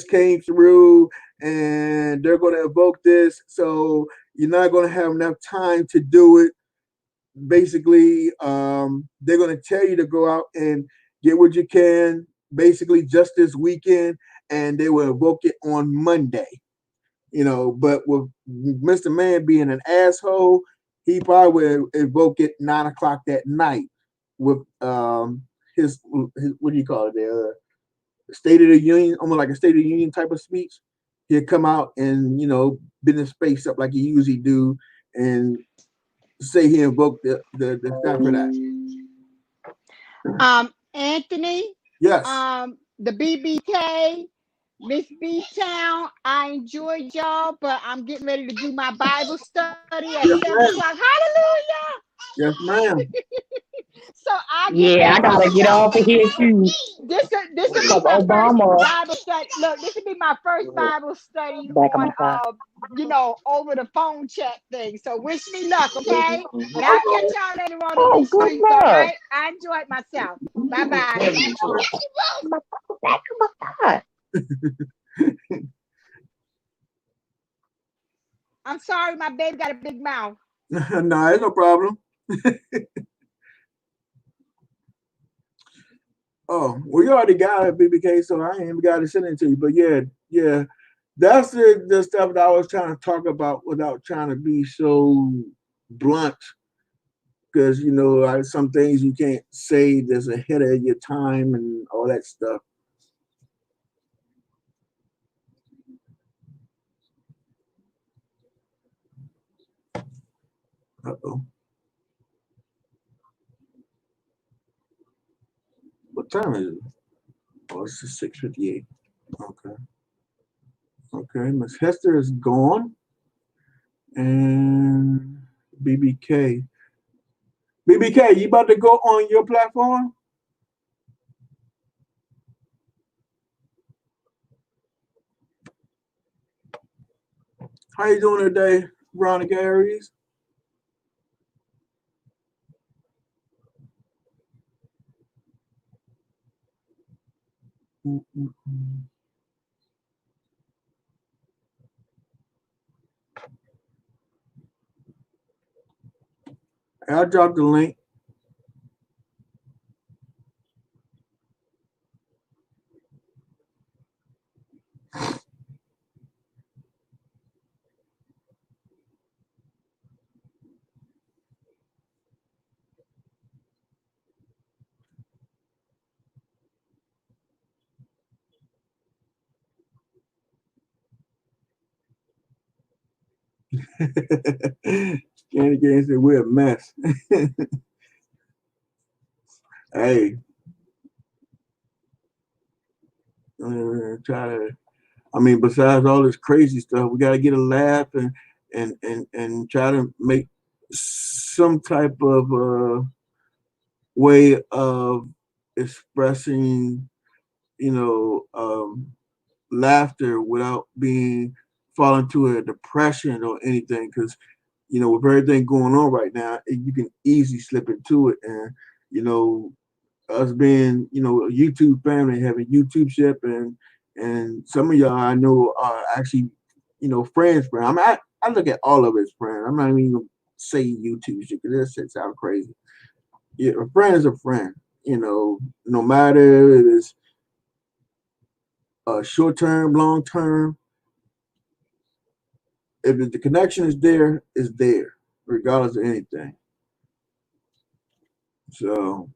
came through and they're going to evoke this. So you're not going to have enough time to do it. Basically, they're going to tell you to go out and get what you can, basically just this weekend, and they will evoke it on Monday. But with Mr. Man being an asshole, he probably will evoke it 9 o'clock that night with his what do you call it? State of the Union, almost like a State of the Union type of speech. He'll come out and bend his face up like he usually do, and say he invoked the staff for that. Anthony. Yes. The BBK, Miss B Town. I enjoyed y'all, but I'm getting ready to do my Bible study at 7 o'clock. Hallelujah. Yes, ma'am. So I gotta get off of here too. This will be my Obama. first Bible study. Look, this will be my first Bible study on over the phone chat thing. So wish me luck, okay? And I'll catch y'all later on these streets, all right? I enjoyed myself. Bye-bye. I'm sorry, my baby got a big mouth. No, it's no problem. Oh, well, you already got it, BBK, so I ain't even got to send it to you. But yeah, that's the stuff that I was trying to talk about without trying to be so blunt. Because, some things you can't say that's ahead of your time and all that stuff. Uh-oh. What time is it? Oh, it's 6:58. Okay, Miss Hester is gone. And BBK, you about to go on your platform? How you doing today, Veronica Aries? I'll drop the link. Candy Cane said we're a mess. Hey, besides all this crazy stuff, we got to get a laugh and try to make some type of way of expressing, laughter without falling to a depression or anything. Because, you know, with everything going on right now, you can easily slip into it. And, you know, us being, you know, a YouTube family, having YouTube ship, and some of y'all I know are actually, you know, friends. I look at all of it as friends. I'm not even gonna say YouTube ship because that shit sounds crazy. Yeah, a friend is a friend. You know, no matter if it's short term, long term, if the connection is there, it's there, regardless of anything. So,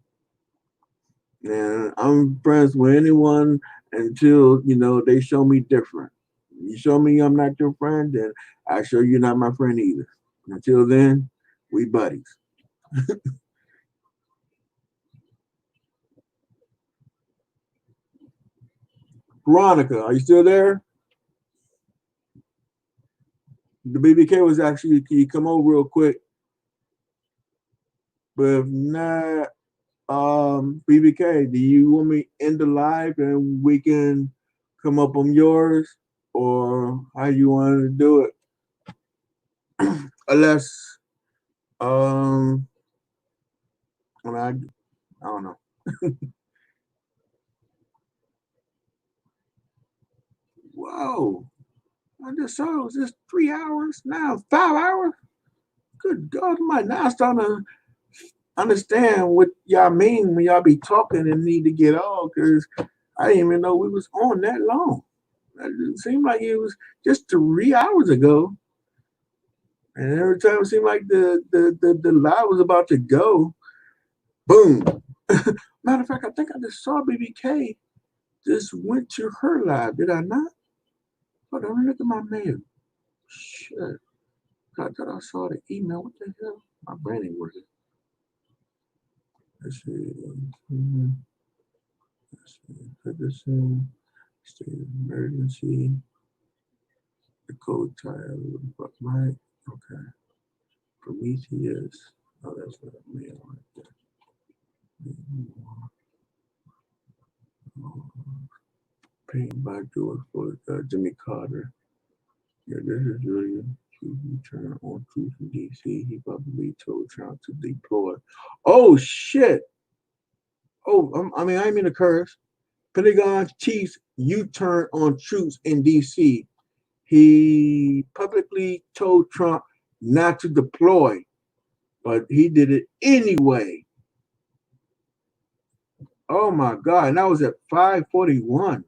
and I'm friends with anyone until, you know, they show me different. You show me I'm not your friend, then I show you not my friend either. Until then, we buddies. Veronica, are you still there? The BBK was actually, can you come over real quick? But if not, BBK, do you want me in the live and we can come up on yours, or how you want to do it? Unless, I don't know. Whoa! I just saw it was just 3 hours. Now 5 hours. Good God Almighty! Now I'm starting to understand what y'all mean when y'all be talking and need to get off, because I didn't even know we was on that long. It seemed like it was just 3 hours ago, and every time it seemed like the live was about to go, boom. Matter of fact, I think I just saw BBK just went to her live. Did I not? Hold on, look at my mail. Shit. I thought I saw the email. What the hell? My brain ain't working. Let's see. Let's see. Put this in. State of emergency. The code tile. Mike. Okay. Prometheus. Oh, that's not a mail right there. Paint by George for Jimmy Carter. Yeah, this is really turn on truth in DC. He probably told Trump to deploy. Oh shit! Oh, I mean, I mean a curse. Pentagon chiefs U-turn on troops in DC. He publicly told Trump not to deploy, but he did it anyway. Oh my God! And that was at 5:41.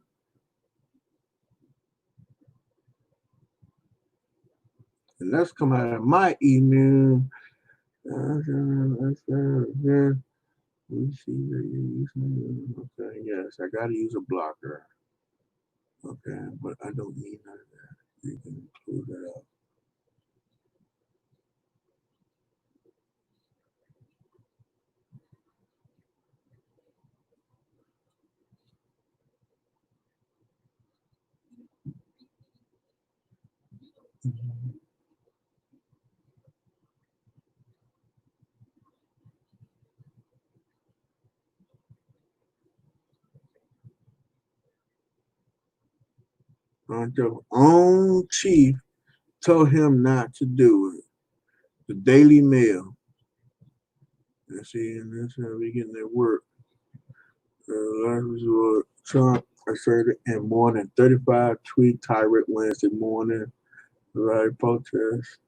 And that's coming out of my email. We see that you're using. Okay, yes, I gotta use a blocker. Okay, but I don't need none of that. You can include that up. The own chief told him not to do it. The Daily Mail. Let's see, and that's how we getting their work. Last resort, Trump asserted in more than 35 tweet tirade Wednesday morning. Right protests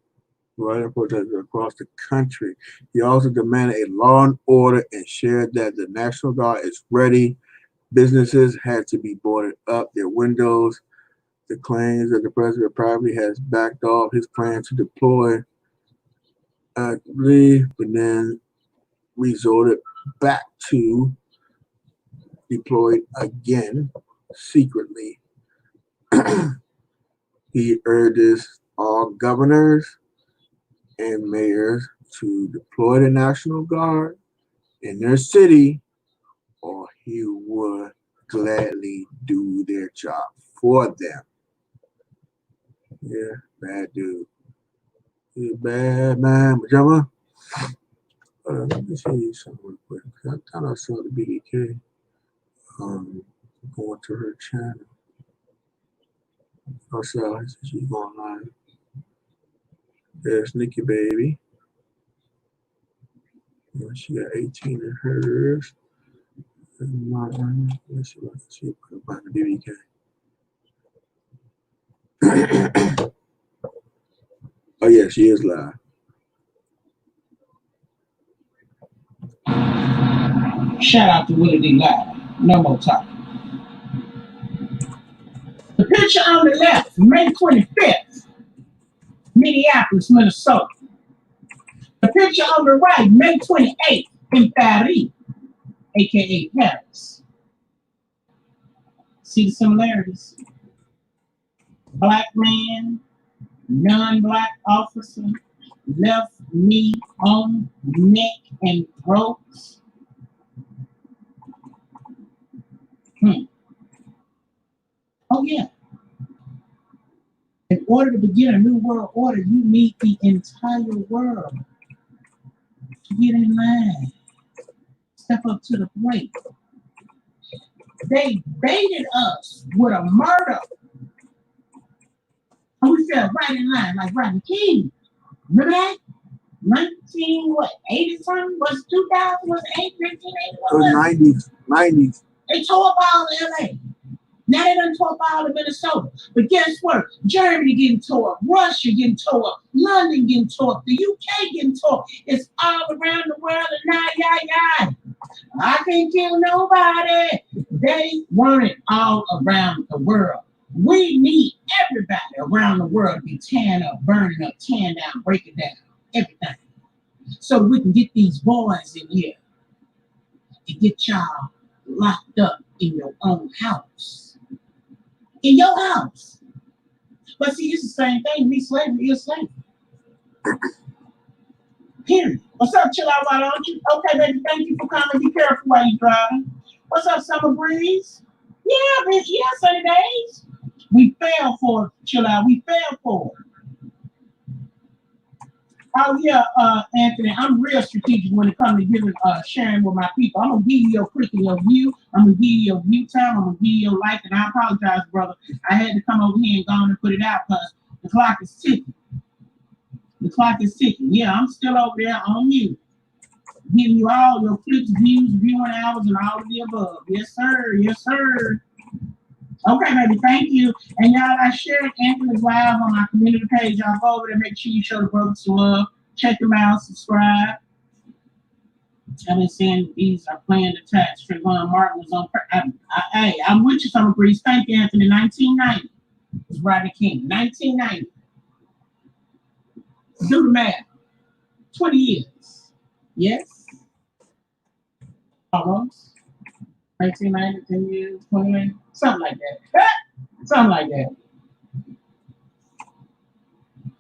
across the country. He also demanded a law and order and shared that the National Guard is ready. Businesses had to be boarded up their windows. The claims that the president probably has backed off his plan to deploy, I believe, but then resorted back to deploy again secretly. He urges all governors and mayors to deploy the National Guard in their city, or he would gladly do their job for them. Yeah, bad dude. He's a bad man, pajama. Let me see something real quick. I thought I saw the BDK going to her channel. Oh, so she's going live. There's Nikki Baby. She got 18 in hers. And mine, let's see what she put up on the BBK. Oh yeah, she is live. Shout out to Willie D. Live. No more talking. The picture on the left, May 25th, Minneapolis, Minnesota. The picture on the right, May 28th, in Paris, aka Paris. See the similarities? Black man, non-black officer, left knee on neck and throat. Oh yeah. In order to begin a new world order, you need the entire world to get in line. Step up to the plate. They baited us with a murder. And we fell right in line, like Rodney King. Remember that? 80 something? Was it 2000? Was it 1980? 90s. They tore up all of LA. Now they done tore up all of Minnesota. But guess what? Germany getting tore up. Russia getting tore up. London getting tore up. The UK getting tore up. It's all around the world and now, I can't kill nobody. They want it all around the world. We need everybody around the world to be tearing up, burning up, tearing down, breaking down, everything. So we can get these boys in here and get y'all locked up in your own house. In your house. But see, it's the same thing. Slavery is slavery. Period. What's up, Chill Out? Why don't you? Okay, baby, thank you for coming. Be careful while you're driving. What's up, Summer Breeze? Yeah, bitch. Yeah, sunny days. We fell for it, Chill Out. We fell for it. Oh yeah, Anthony, I'm real strategic when it comes to giving sharing with my people. I'm gonna give you your click and your view. I'm gonna give you your view time. I'm gonna give you your like, and I apologize, brother. I had to come over here and go on and put it out because the clock is ticking. The clock is ticking. Yeah, I'm still over there on mute, giving you all your clicks, views, viewing hours, and all of the above. Yes, sir. Yes, sir. Okay, baby, thank you. And y'all, I shared Anthony's live on my community page. Y'all go over there, make sure you show the brothers some love. Check them out, subscribe. I've been saying these are planned attacks. Trayvon Martin was on. Hey, I'm with you, Summer Breeze. Thank you, Anthony. 1990 was Rodney King. 1990. Do the math. 20 years. Yes? Almost. 1990, 10 years, 20, something like that. Something like that.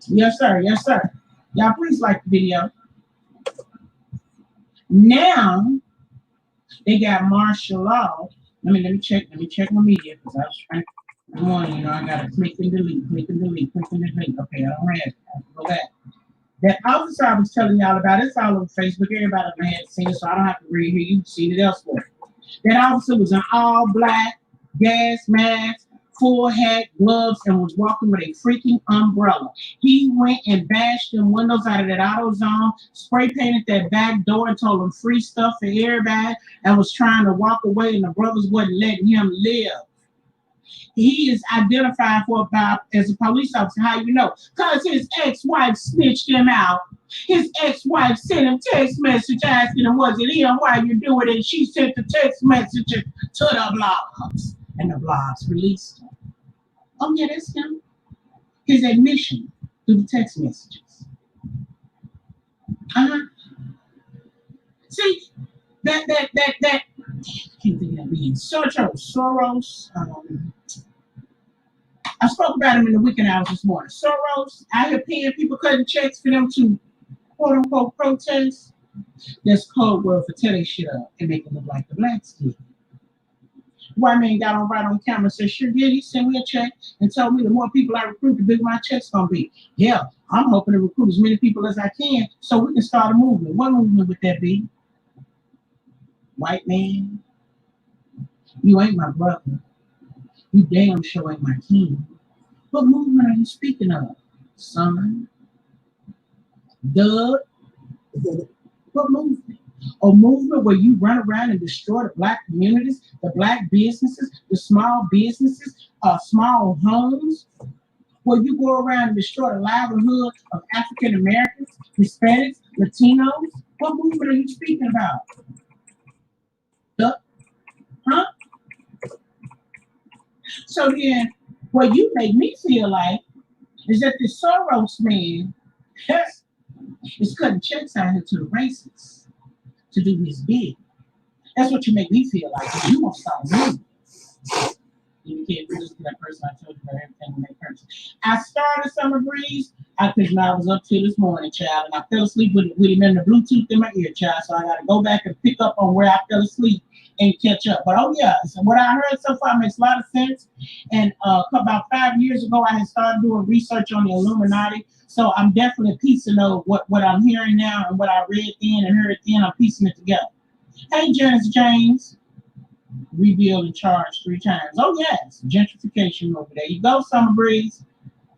Yes, sir. Yes, sir. Y'all please like the video. Now they got martial law. Let me check my media because I was trying to warn I gotta click and delete. Okay, I don't have it. I have to go back. That officer I was telling y'all about, it's all over Facebook. Everybody had seen it, so I don't have to read here. You can see it elsewhere. That officer was in all black, gas mask, full hat, gloves, and was walking with a freaking umbrella. He went and bashed them windows out of that AutoZone, spray painted that back door and told them free stuff for everybody, and was trying to walk away, and the brothers wasn't letting him live. He is identified as a police officer. How you know? Because his ex-wife snitched him out. His ex-wife sent him text message asking him, was it him? Why you doing it? And she sent the text message to the blogs. And the blogs released him. Oh yeah, that's him. His admission through the text messages. See, that I can't think of that being Soros. I spoke about him in the weekend hours this morning. Soros out here paying people cutting checks for them to quote unquote protest. That's code word for tear they shit up and make it look like the blacks did. White man got on right on camera and said, sure did. He sent me a check and told me the more people I recruit, the bigger my check's gonna be. Yeah, I'm hoping to recruit as many people as I can so we can start a movement. What movement would that be? White man, you ain't my brother. You damn sure ain't my king. What movement are you speaking of, son? Doug? What movement? A movement where you run around and destroy the black communities, the black businesses, the small businesses, small homes, where you go around and destroy the livelihood of African Americans, Hispanics, Latinos? What movement are you speaking about? Huh? So then, what you make me feel like is that the Soros man is cutting checks out here to the racists to do his bid. That's what you make me feel like. You won't stop moving. You can't do this to that person. I told you about everything with that person. I started Summer Breeze because I was up till this morning, child, and I fell asleep with him in the Bluetooth in my ear, child. So I got to go back and pick up on where I fell asleep and catch up. But oh yeah, so what I heard so far makes a lot of sense. And about 5 years ago, I had started doing research on the Illuminati. So I'm definitely piecing of what I'm hearing now and what I read then and heard then. I'm piecing it together. Hey, Janice James. Revealed and charged 3 times. Oh yes, gentrification over there. You go, Summer Breeze.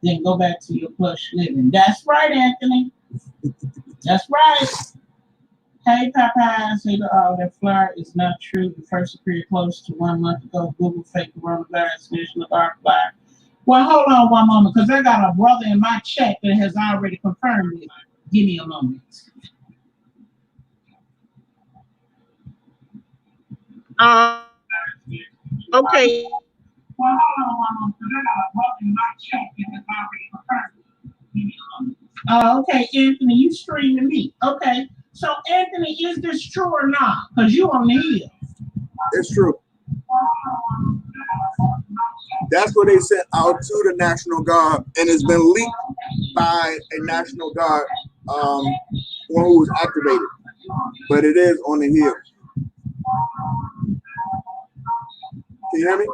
Then go back to your plush living. That's right, Anthony. That's right. Hey, Popeyes. Hey, that flyer is not true. The first appeared close to 1 month ago. Google fake coronavirus national dark flyer. Well, hold on one moment, because I got a brother in my chat that has already confirmed it. Give me a moment. Okay. Well, hold on one moment, because I got a brother in my chat that has already confirmed it. Give me a moment. Okay, Anthony, you streaming me. Okay. So, Anthony, is this true or not? Because you on the hill. It's true. That's what they sent out to the National Guard, and it's been leaked by a National Guard one who was activated. But it is on the hill. Can you hear me?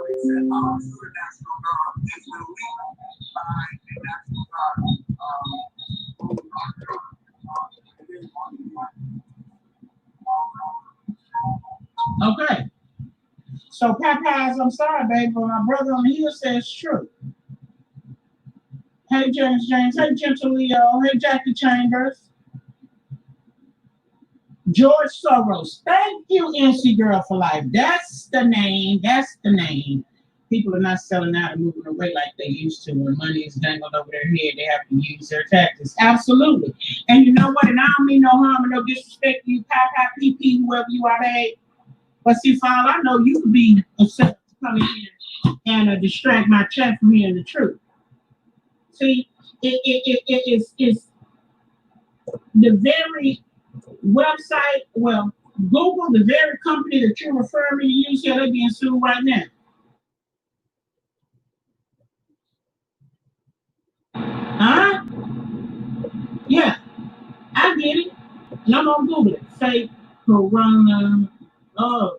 Okay. So, Popeyes, I'm sorry, baby, but my brother on the hill says it's true. Hey, James. Hey, Gentle Leo. Hey, Jackie Chambers. George Soros. Thank you, NC Girl for Life. That's the name. People are not selling out and moving away like they used to. When money is dangled over their head, they have to use their tactics. Absolutely. And you know what? And I don't mean no harm and no disrespect to you, Popeye, PP, whoever you are, babe. But see, for all I know, you could be upset to come in and distract my chat from hearing the truth. See, it's the very website, well, Google, the very company that you're referring me to use here, they're being sued right now. Huh? Yeah, I get it. And I'm gonna Google it. Say Corona. Oh,